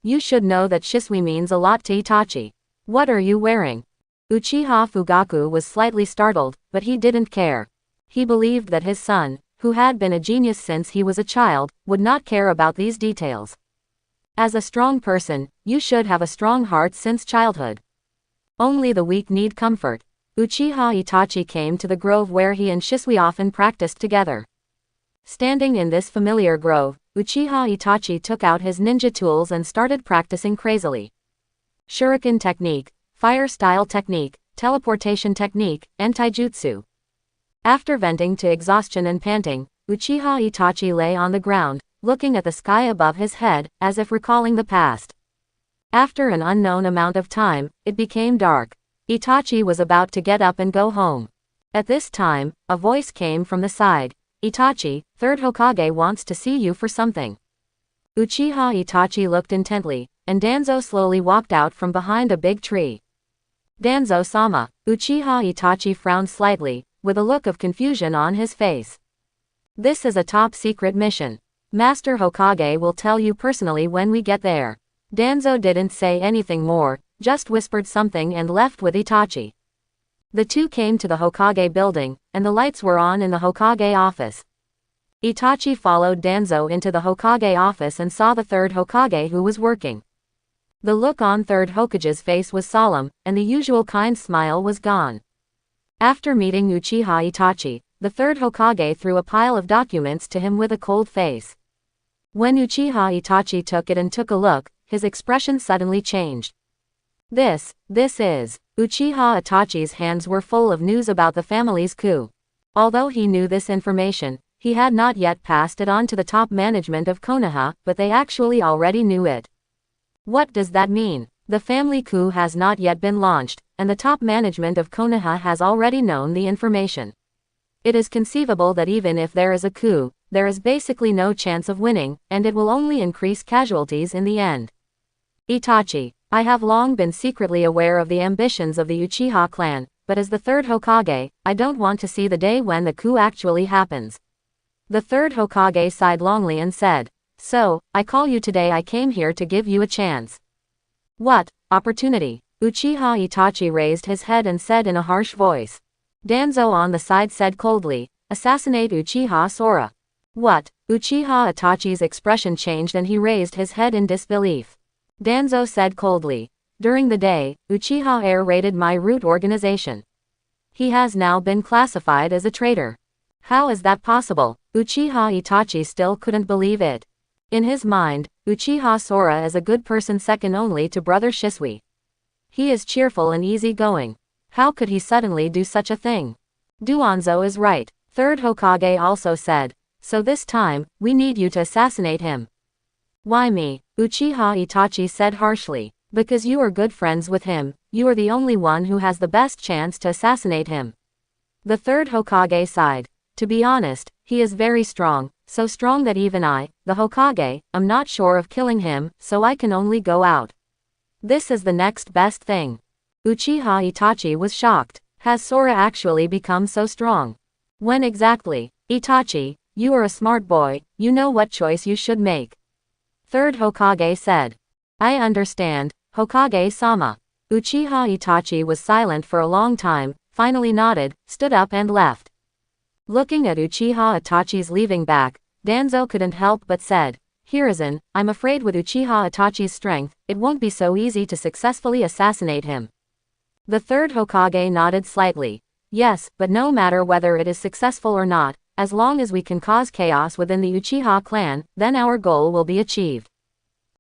You should know that Shisui means a lot to Itachi. What are you wearing?" Uchiha Fugaku was slightly startled, but he didn't care. He believed that his son, who had been a genius since he was a child, would not care about these details. As a strong person, you should have a strong heart since childhood. Only the weak need comfort. Uchiha Itachi came to the grove where he and Shisui often practiced together. Standing in this familiar grove, Uchiha Itachi took out his ninja tools and started practicing crazily. Shuriken technique, fire style technique, teleportation technique, and taijutsu. After venting to exhaustion and panting, Uchiha Itachi lay on the ground, looking at the sky above his head, as if recalling the past. After an unknown amount of time, it became dark. Itachi was about to get up and go home. At this time, a voice came from the side. "Itachi, Third Hokage wants to see you for something." Uchiha Itachi looked intently, and Danzo slowly walked out from behind a big tree. "Danzo-sama." Uchiha Itachi frowned slightly, with a look of confusion on his face. "This is a top-secret mission. Master Hokage will tell you personally when we get there. Danzo didn't say anything more, just whispered something and left with Itachi. The two came to the Hokage building, and the lights were on in the Hokage office. Itachi followed Danzo into the Hokage office and saw the third Hokage who was working. The look on third Hokage's face was solemn, and the usual kind smile was gone. After meeting Uchiha Itachi, the third Hokage threw a pile of documents to him with a cold face. When Uchiha Itachi took it and took a look, his expression suddenly changed. This is. Uchiha Itachi's hands were full of news about the family's coup. Although he knew this information, he had not yet passed it on to the top management of Konoha, but they actually already knew it. What does that mean? The family coup has not yet been launched, and the top management of Konoha has already known the information. It is conceivable that even if there is a coup, there is basically no chance of winning, and it will only increase casualties in the end. Itachi, I have long been secretly aware of the ambitions of the Uchiha clan, but as the third Hokage, I don't want to see the day when the coup actually happens. The third Hokage sighed longly and said, So, I call you today. I came here to give you a chance. What opportunity? Uchiha Itachi raised his head and said in a harsh voice. Danzo on the side said coldly, Assassinate Uchiha Sora. What? Uchiha Itachi's expression changed and he raised his head in disbelief. Danzo said coldly, During the day, Uchiha Air raided my root organization. He has now been classified as a traitor. How is that possible? Uchiha Itachi still couldn't believe it. In his mind, Uchiha Sora is a good person second only to brother Shisui. He is cheerful and easygoing. How could he suddenly do such a thing? Duanzo is right, third Hokage also said. So this time, we need you to assassinate him. Why me? Uchiha Itachi said harshly. Because you are good friends with him, you are the only one who has the best chance to assassinate him. The third Hokage sighed. To be honest, he is very strong, so strong that even I, the Hokage, am not sure of killing him, so I can only go out. This is the next best thing. Uchiha Itachi was shocked. Has Sora actually become so strong? When exactly? Itachi, you are a smart boy, you know what choice you should make. Third Hokage said. I understand, Hokage-sama. Uchiha Itachi was silent for a long time, finally nodded, stood up and left. Looking at Uchiha Itachi's leaving back, Danzo couldn't help but said, Hiruzen, I'm afraid with Uchiha Itachi's strength, it won't be so easy to successfully assassinate him. The third Hokage nodded slightly. Yes, but no matter whether it is successful or not, as long as we can cause chaos within the Uchiha clan, then our goal will be achieved.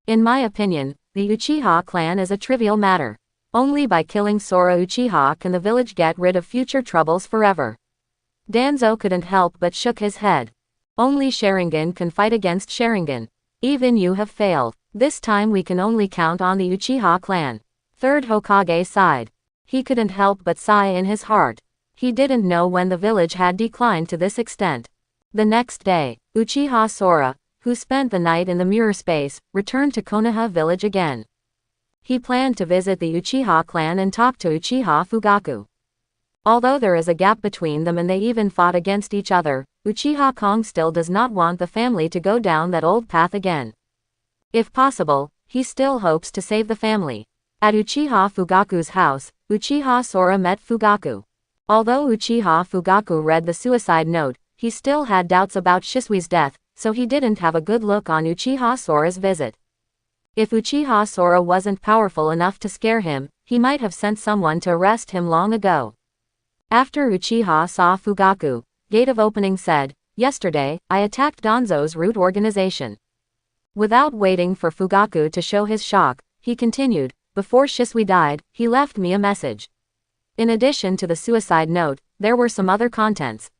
In my opinion, the Uchiha clan is a trivial matter. Only by killing Sora Uchiha can the village get rid of future troubles forever. Danzo couldn't help but shook his head. Only Sharingan can fight against Sharingan. Even you have failed. This time we can only count on the Uchiha clan. Third Hokage sighed. He couldn't help but sigh in his heart. He didn't know when the village had declined to this extent. The next day, Uchiha Sora, who spent the night in the mirror space, returned to Konoha village again. He planned to visit the Uchiha clan and talk to Uchiha Fugaku. Although there is a gap between them and they even fought against each other, Uchiha Kong still does not want the family to go down that old path again. If possible, he still hopes to save the family. At Uchiha Fugaku's house, Uchiha Sora met Fugaku. Although Uchiha Fugaku read the suicide note, he still had doubts about Shisui's death, so he didn't have a good look on Uchiha Sora's visit. If Uchiha Sora wasn't powerful enough to scare him, he might have sent someone to arrest him long ago. After Uchiha saw Fugaku, Gate of Opening said, Yesterday, I attacked Danzo's root organization. Without waiting for Fugaku to show his shock, he continued, Before Shisui died, he left me a message. In addition to the suicide note, there were some other contents.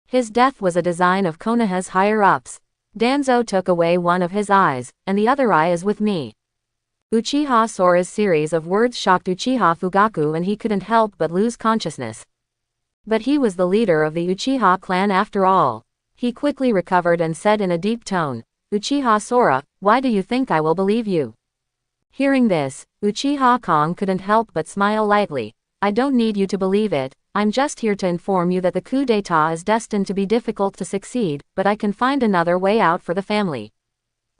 His death was a design of Konoha's higher-ups. Danzo took away one of his eyes, and the other eye is with me. Uchiha Sora's series of words shocked Uchiha Fugaku and he couldn't help but lose consciousness. But he was the leader of the Uchiha clan after all. He quickly recovered and said in a deep tone, Uchiha Sora, why do you think I will believe you? Hearing this, Uchiha Kong couldn't help but smile lightly. I don't need you to believe it, I'm just here to inform you that the coup d'état is destined to be difficult to succeed, but I can find another way out for the family.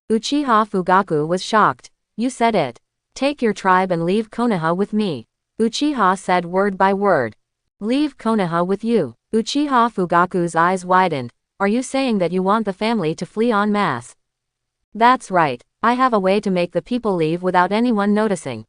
Uchiha Fugaku was shocked. You said it. Take your tribe and leave Konoha with me. Uchiha said word by word. Leave Konoha with you. Uchiha Fugaku's eyes widened. Are you saying that you want the family to flee en masse? That's right. I have a way to make the people leave without anyone noticing.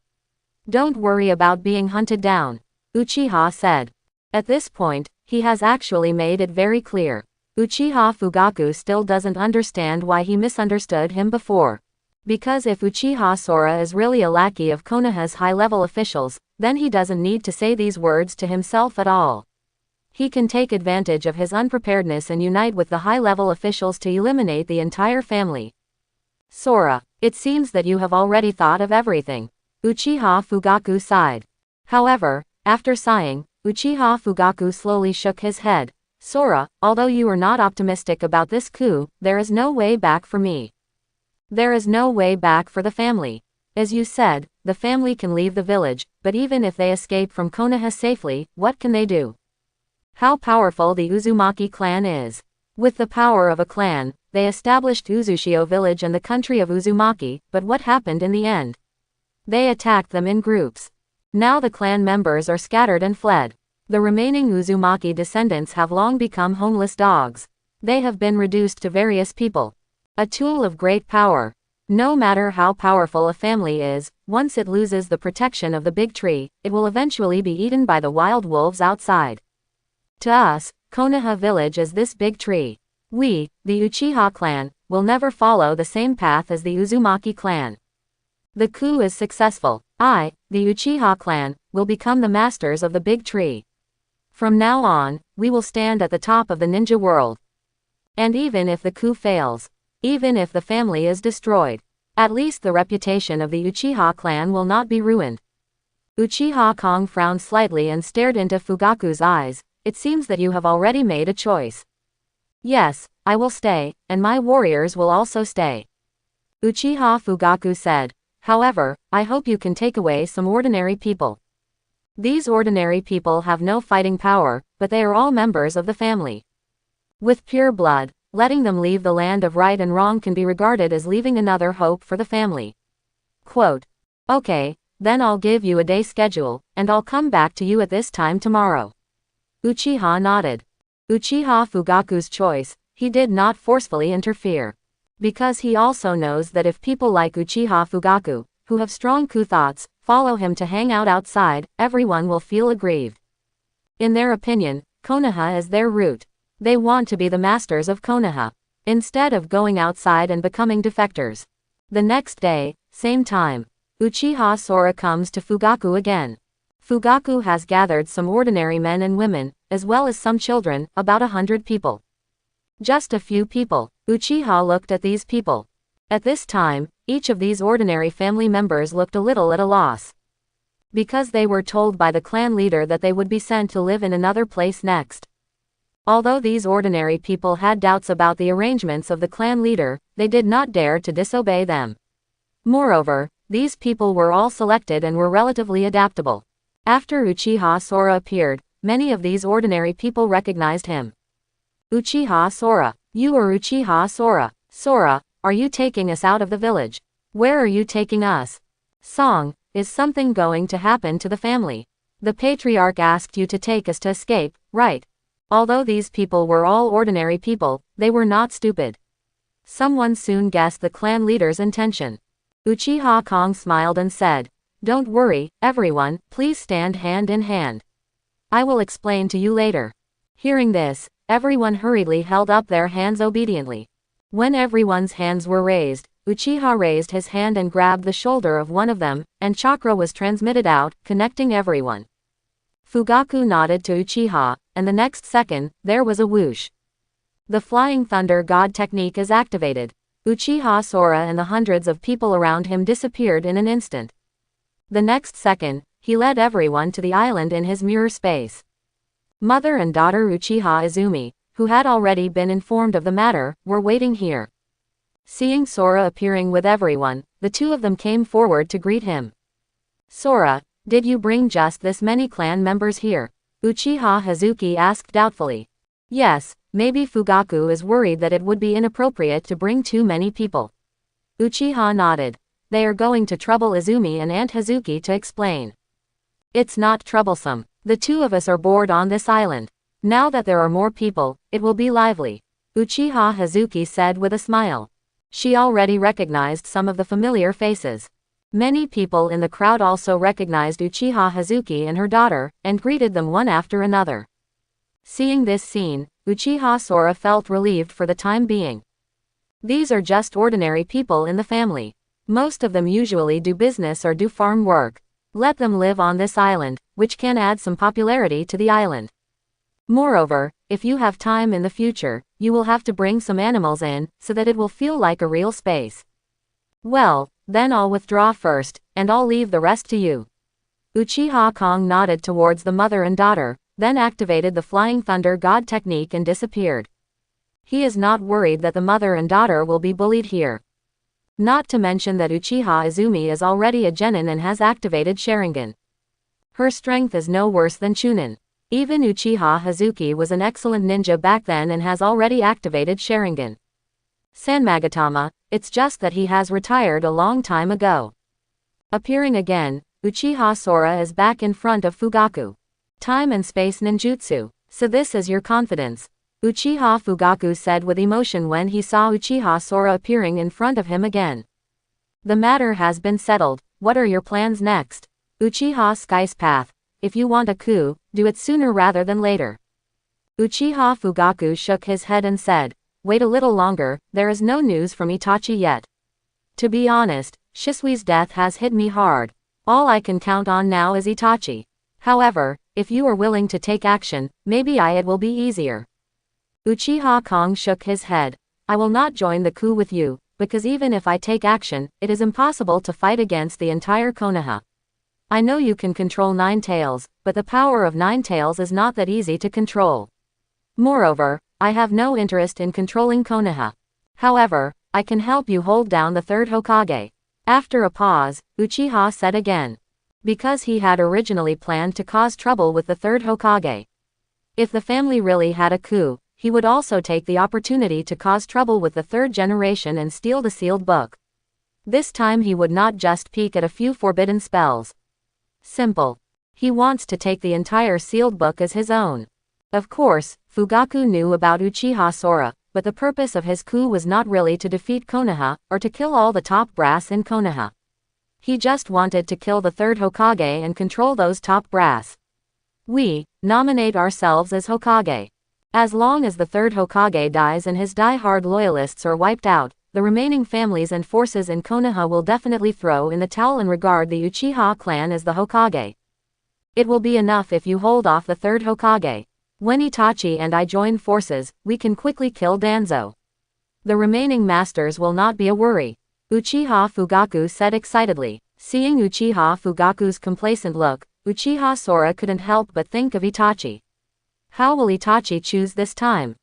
Don't worry about being hunted down, Uchiha said. At this point, he has actually made it very clear. Uchiha Fugaku still doesn't understand why he misunderstood him before. Because if Uchiha Sora is really a lackey of Konoha's high-level officials, then he doesn't need to say these words to himself at all. He can take advantage of his unpreparedness and unite with the high-level officials to eliminate the entire family. Sora, it seems that you have already thought of everything. Uchiha Fugaku sighed. However, after sighing, Uchiha Fugaku slowly shook his head. Sora, although you are not optimistic about this coup, there is no way back for me. There is no way back for the family. As you said, the family can leave the village, but even if they escape from Konoha safely, what can they do? How powerful the Uzumaki clan is. With the power of a clan, they established Uzushio village and the country of Uzumaki, but what happened in the end? They attacked them in groups. Now the clan members are scattered and fled. The remaining Uzumaki descendants have long become homeless dogs. They have been reduced to various people. A tool of great power. No matter how powerful a family is, once it loses the protection of the big tree, it will eventually be eaten by the wild wolves outside. To us, Konoha village is this big tree. We, the Uchiha clan, will never follow the same path as the Uzumaki clan. The coup is successful. I, the Uchiha clan, will become the masters of the big tree. From now on, we will stand at the top of the ninja world. And even if the coup fails, even if the family is destroyed, at least the reputation of the Uchiha clan will not be ruined. Uchiha Kong frowned slightly and stared into Fugaku's eyes. It seems that you have already made a choice. Yes, I will stay, and my warriors will also stay. Uchiha Fugaku said. However, I hope you can take away some ordinary people. These ordinary people have no fighting power, but they are all members of the family. With pure blood, letting them leave the land of right and wrong can be regarded as leaving another hope for the family. Quote. Okay, then I'll give you a day schedule, and I'll come back to you at this time tomorrow. Uchiha nodded. Uchiha Fugaku's choice, he did not forcefully interfere. Because he also knows that if people like Uchiha Fugaku, who have strong coup thoughts, follow him to hang out outside, everyone will feel aggrieved. In their opinion, Konoha is their root. They want to be the masters of Konoha, instead of going outside and becoming defectors. The next day, same time, Uchiha Sora comes to Fugaku again. Fugaku has gathered some ordinary men and women, as well as some children, about 100 people. Just a few people. Uchiha looked at these people. At this time, each of these ordinary family members looked a little at a loss. Because they were told by the clan leader that they would be sent to live in another place next. Although these ordinary people had doubts about the arrangements of the clan leader, they did not dare to disobey them. Moreover, these people were all selected and were relatively adaptable. After Uchiha Sora appeared, many of these ordinary people recognized him. Uchiha Sora. You are Uchiha Sora. Sora, are you taking us out of the village? Where are you taking us? Song, is something going to happen to the family? The patriarch asked you to take us to escape, right? Although these people were all ordinary people, they were not stupid. Someone soon guessed the clan leader's intention. Uchiha Kong smiled and said, Don't worry, everyone, please stand hand in hand. I will explain to you later. Hearing this, everyone hurriedly held up their hands obediently. When everyone's hands were raised, Uchiha raised his hand and grabbed the shoulder of one of them, and chakra was transmitted out, connecting everyone. Fugaku nodded to Uchiha, and the next second, there was a whoosh. The Flying Thunder God technique is activated. Uchiha Sora and the hundreds of people around him disappeared in an instant. The next second, he led everyone to the island in his mirror space. Mother and daughter Uchiha Izumi, who had already been informed of the matter, were waiting here. Seeing Sora appearing with everyone, the two of them came forward to greet him. Sora, did you bring just this many clan members here? Uchiha Hazuki asked doubtfully. Yes, maybe Fugaku is worried that it would be inappropriate to bring too many people. Uchiha nodded. They are going to trouble Izumi and Aunt Hazuki to explain. It's not troublesome. The two of us are bored on this island. Now that there are more people, it will be lively. Uchiha Hazuki said with a smile. She already recognized some of the familiar faces. Many people in the crowd also recognized Uchiha Hazuki and her daughter, and greeted them one after another. Seeing this scene, Uchiha Sora felt relieved for the time being. These are just ordinary people in the family. Most of them usually do business or do farm work. Let them live on this island, which can add some popularity to the island. Moreover, if you have time in the future, you will have to bring some animals in, so that it will feel like a real space. Well, then I'll withdraw first, and I'll leave the rest to you. Uchiha Kong nodded towards the mother and daughter, then activated the Flying Thunder God technique and disappeared. He is not worried that the mother and daughter will be bullied here. Not to mention that Uchiha Izumi is already a Genin and has activated Sharingan. Her strength is no worse than Chunin. Even Uchiha Hazuki was an excellent ninja back then and has already activated Sharingan. Sanmagatama, it's just that he has retired a long time ago. Appearing again, Uchiha Sora is back in front of Fugaku. Time and space ninjutsu. So this is your confidence. Uchiha Fugaku said with emotion when he saw Uchiha Sora appearing in front of him again. The matter has been settled. What are your plans next? Uchiha Sky's path. If you want a coup, do it sooner rather than later. Uchiha Fugaku shook his head and said, wait a little longer, there is no news from Itachi yet. To be honest, Shisui's death has hit me hard. All I can count on now is Itachi. However, if you are willing to take action, maybe it will be easier. Uchiha Kong shook his head. I will not join the coup with you, because even if I take action, it is impossible to fight against the entire Konoha. I know you can control Nine Tails, but the power of Nine Tails is not that easy to control. Moreover, I have no interest in controlling Konoha. However, I can help you hold down the third Hokage. After a pause, Uchiha said again. Because he had originally planned to cause trouble with the third Hokage. If the family really had a coup, he would also take the opportunity to cause trouble with the third generation and steal the sealed book. This time he would not just peek at a few forbidden spells. Simple. He wants to take the entire sealed book as his own. Of course, Fugaku knew about Uchiha Sora, but the purpose of his coup was not really to defeat Konoha, or to kill all the top brass in Konoha. He just wanted to kill the third Hokage and control those top brass. We nominate ourselves as Hokage. As long as the third Hokage dies and his die-hard loyalists are wiped out, the remaining families and forces in Konoha will definitely throw in the towel and regard the Uchiha clan as the Hokage. It will be enough if you hold off the third Hokage. When Itachi and I join forces, we can quickly kill Danzo. The remaining masters will not be a worry. Uchiha Fugaku said excitedly. Seeing Uchiha Fugaku's complacent look, Uchiha Sora couldn't help but think of Itachi. How will Itachi choose this time?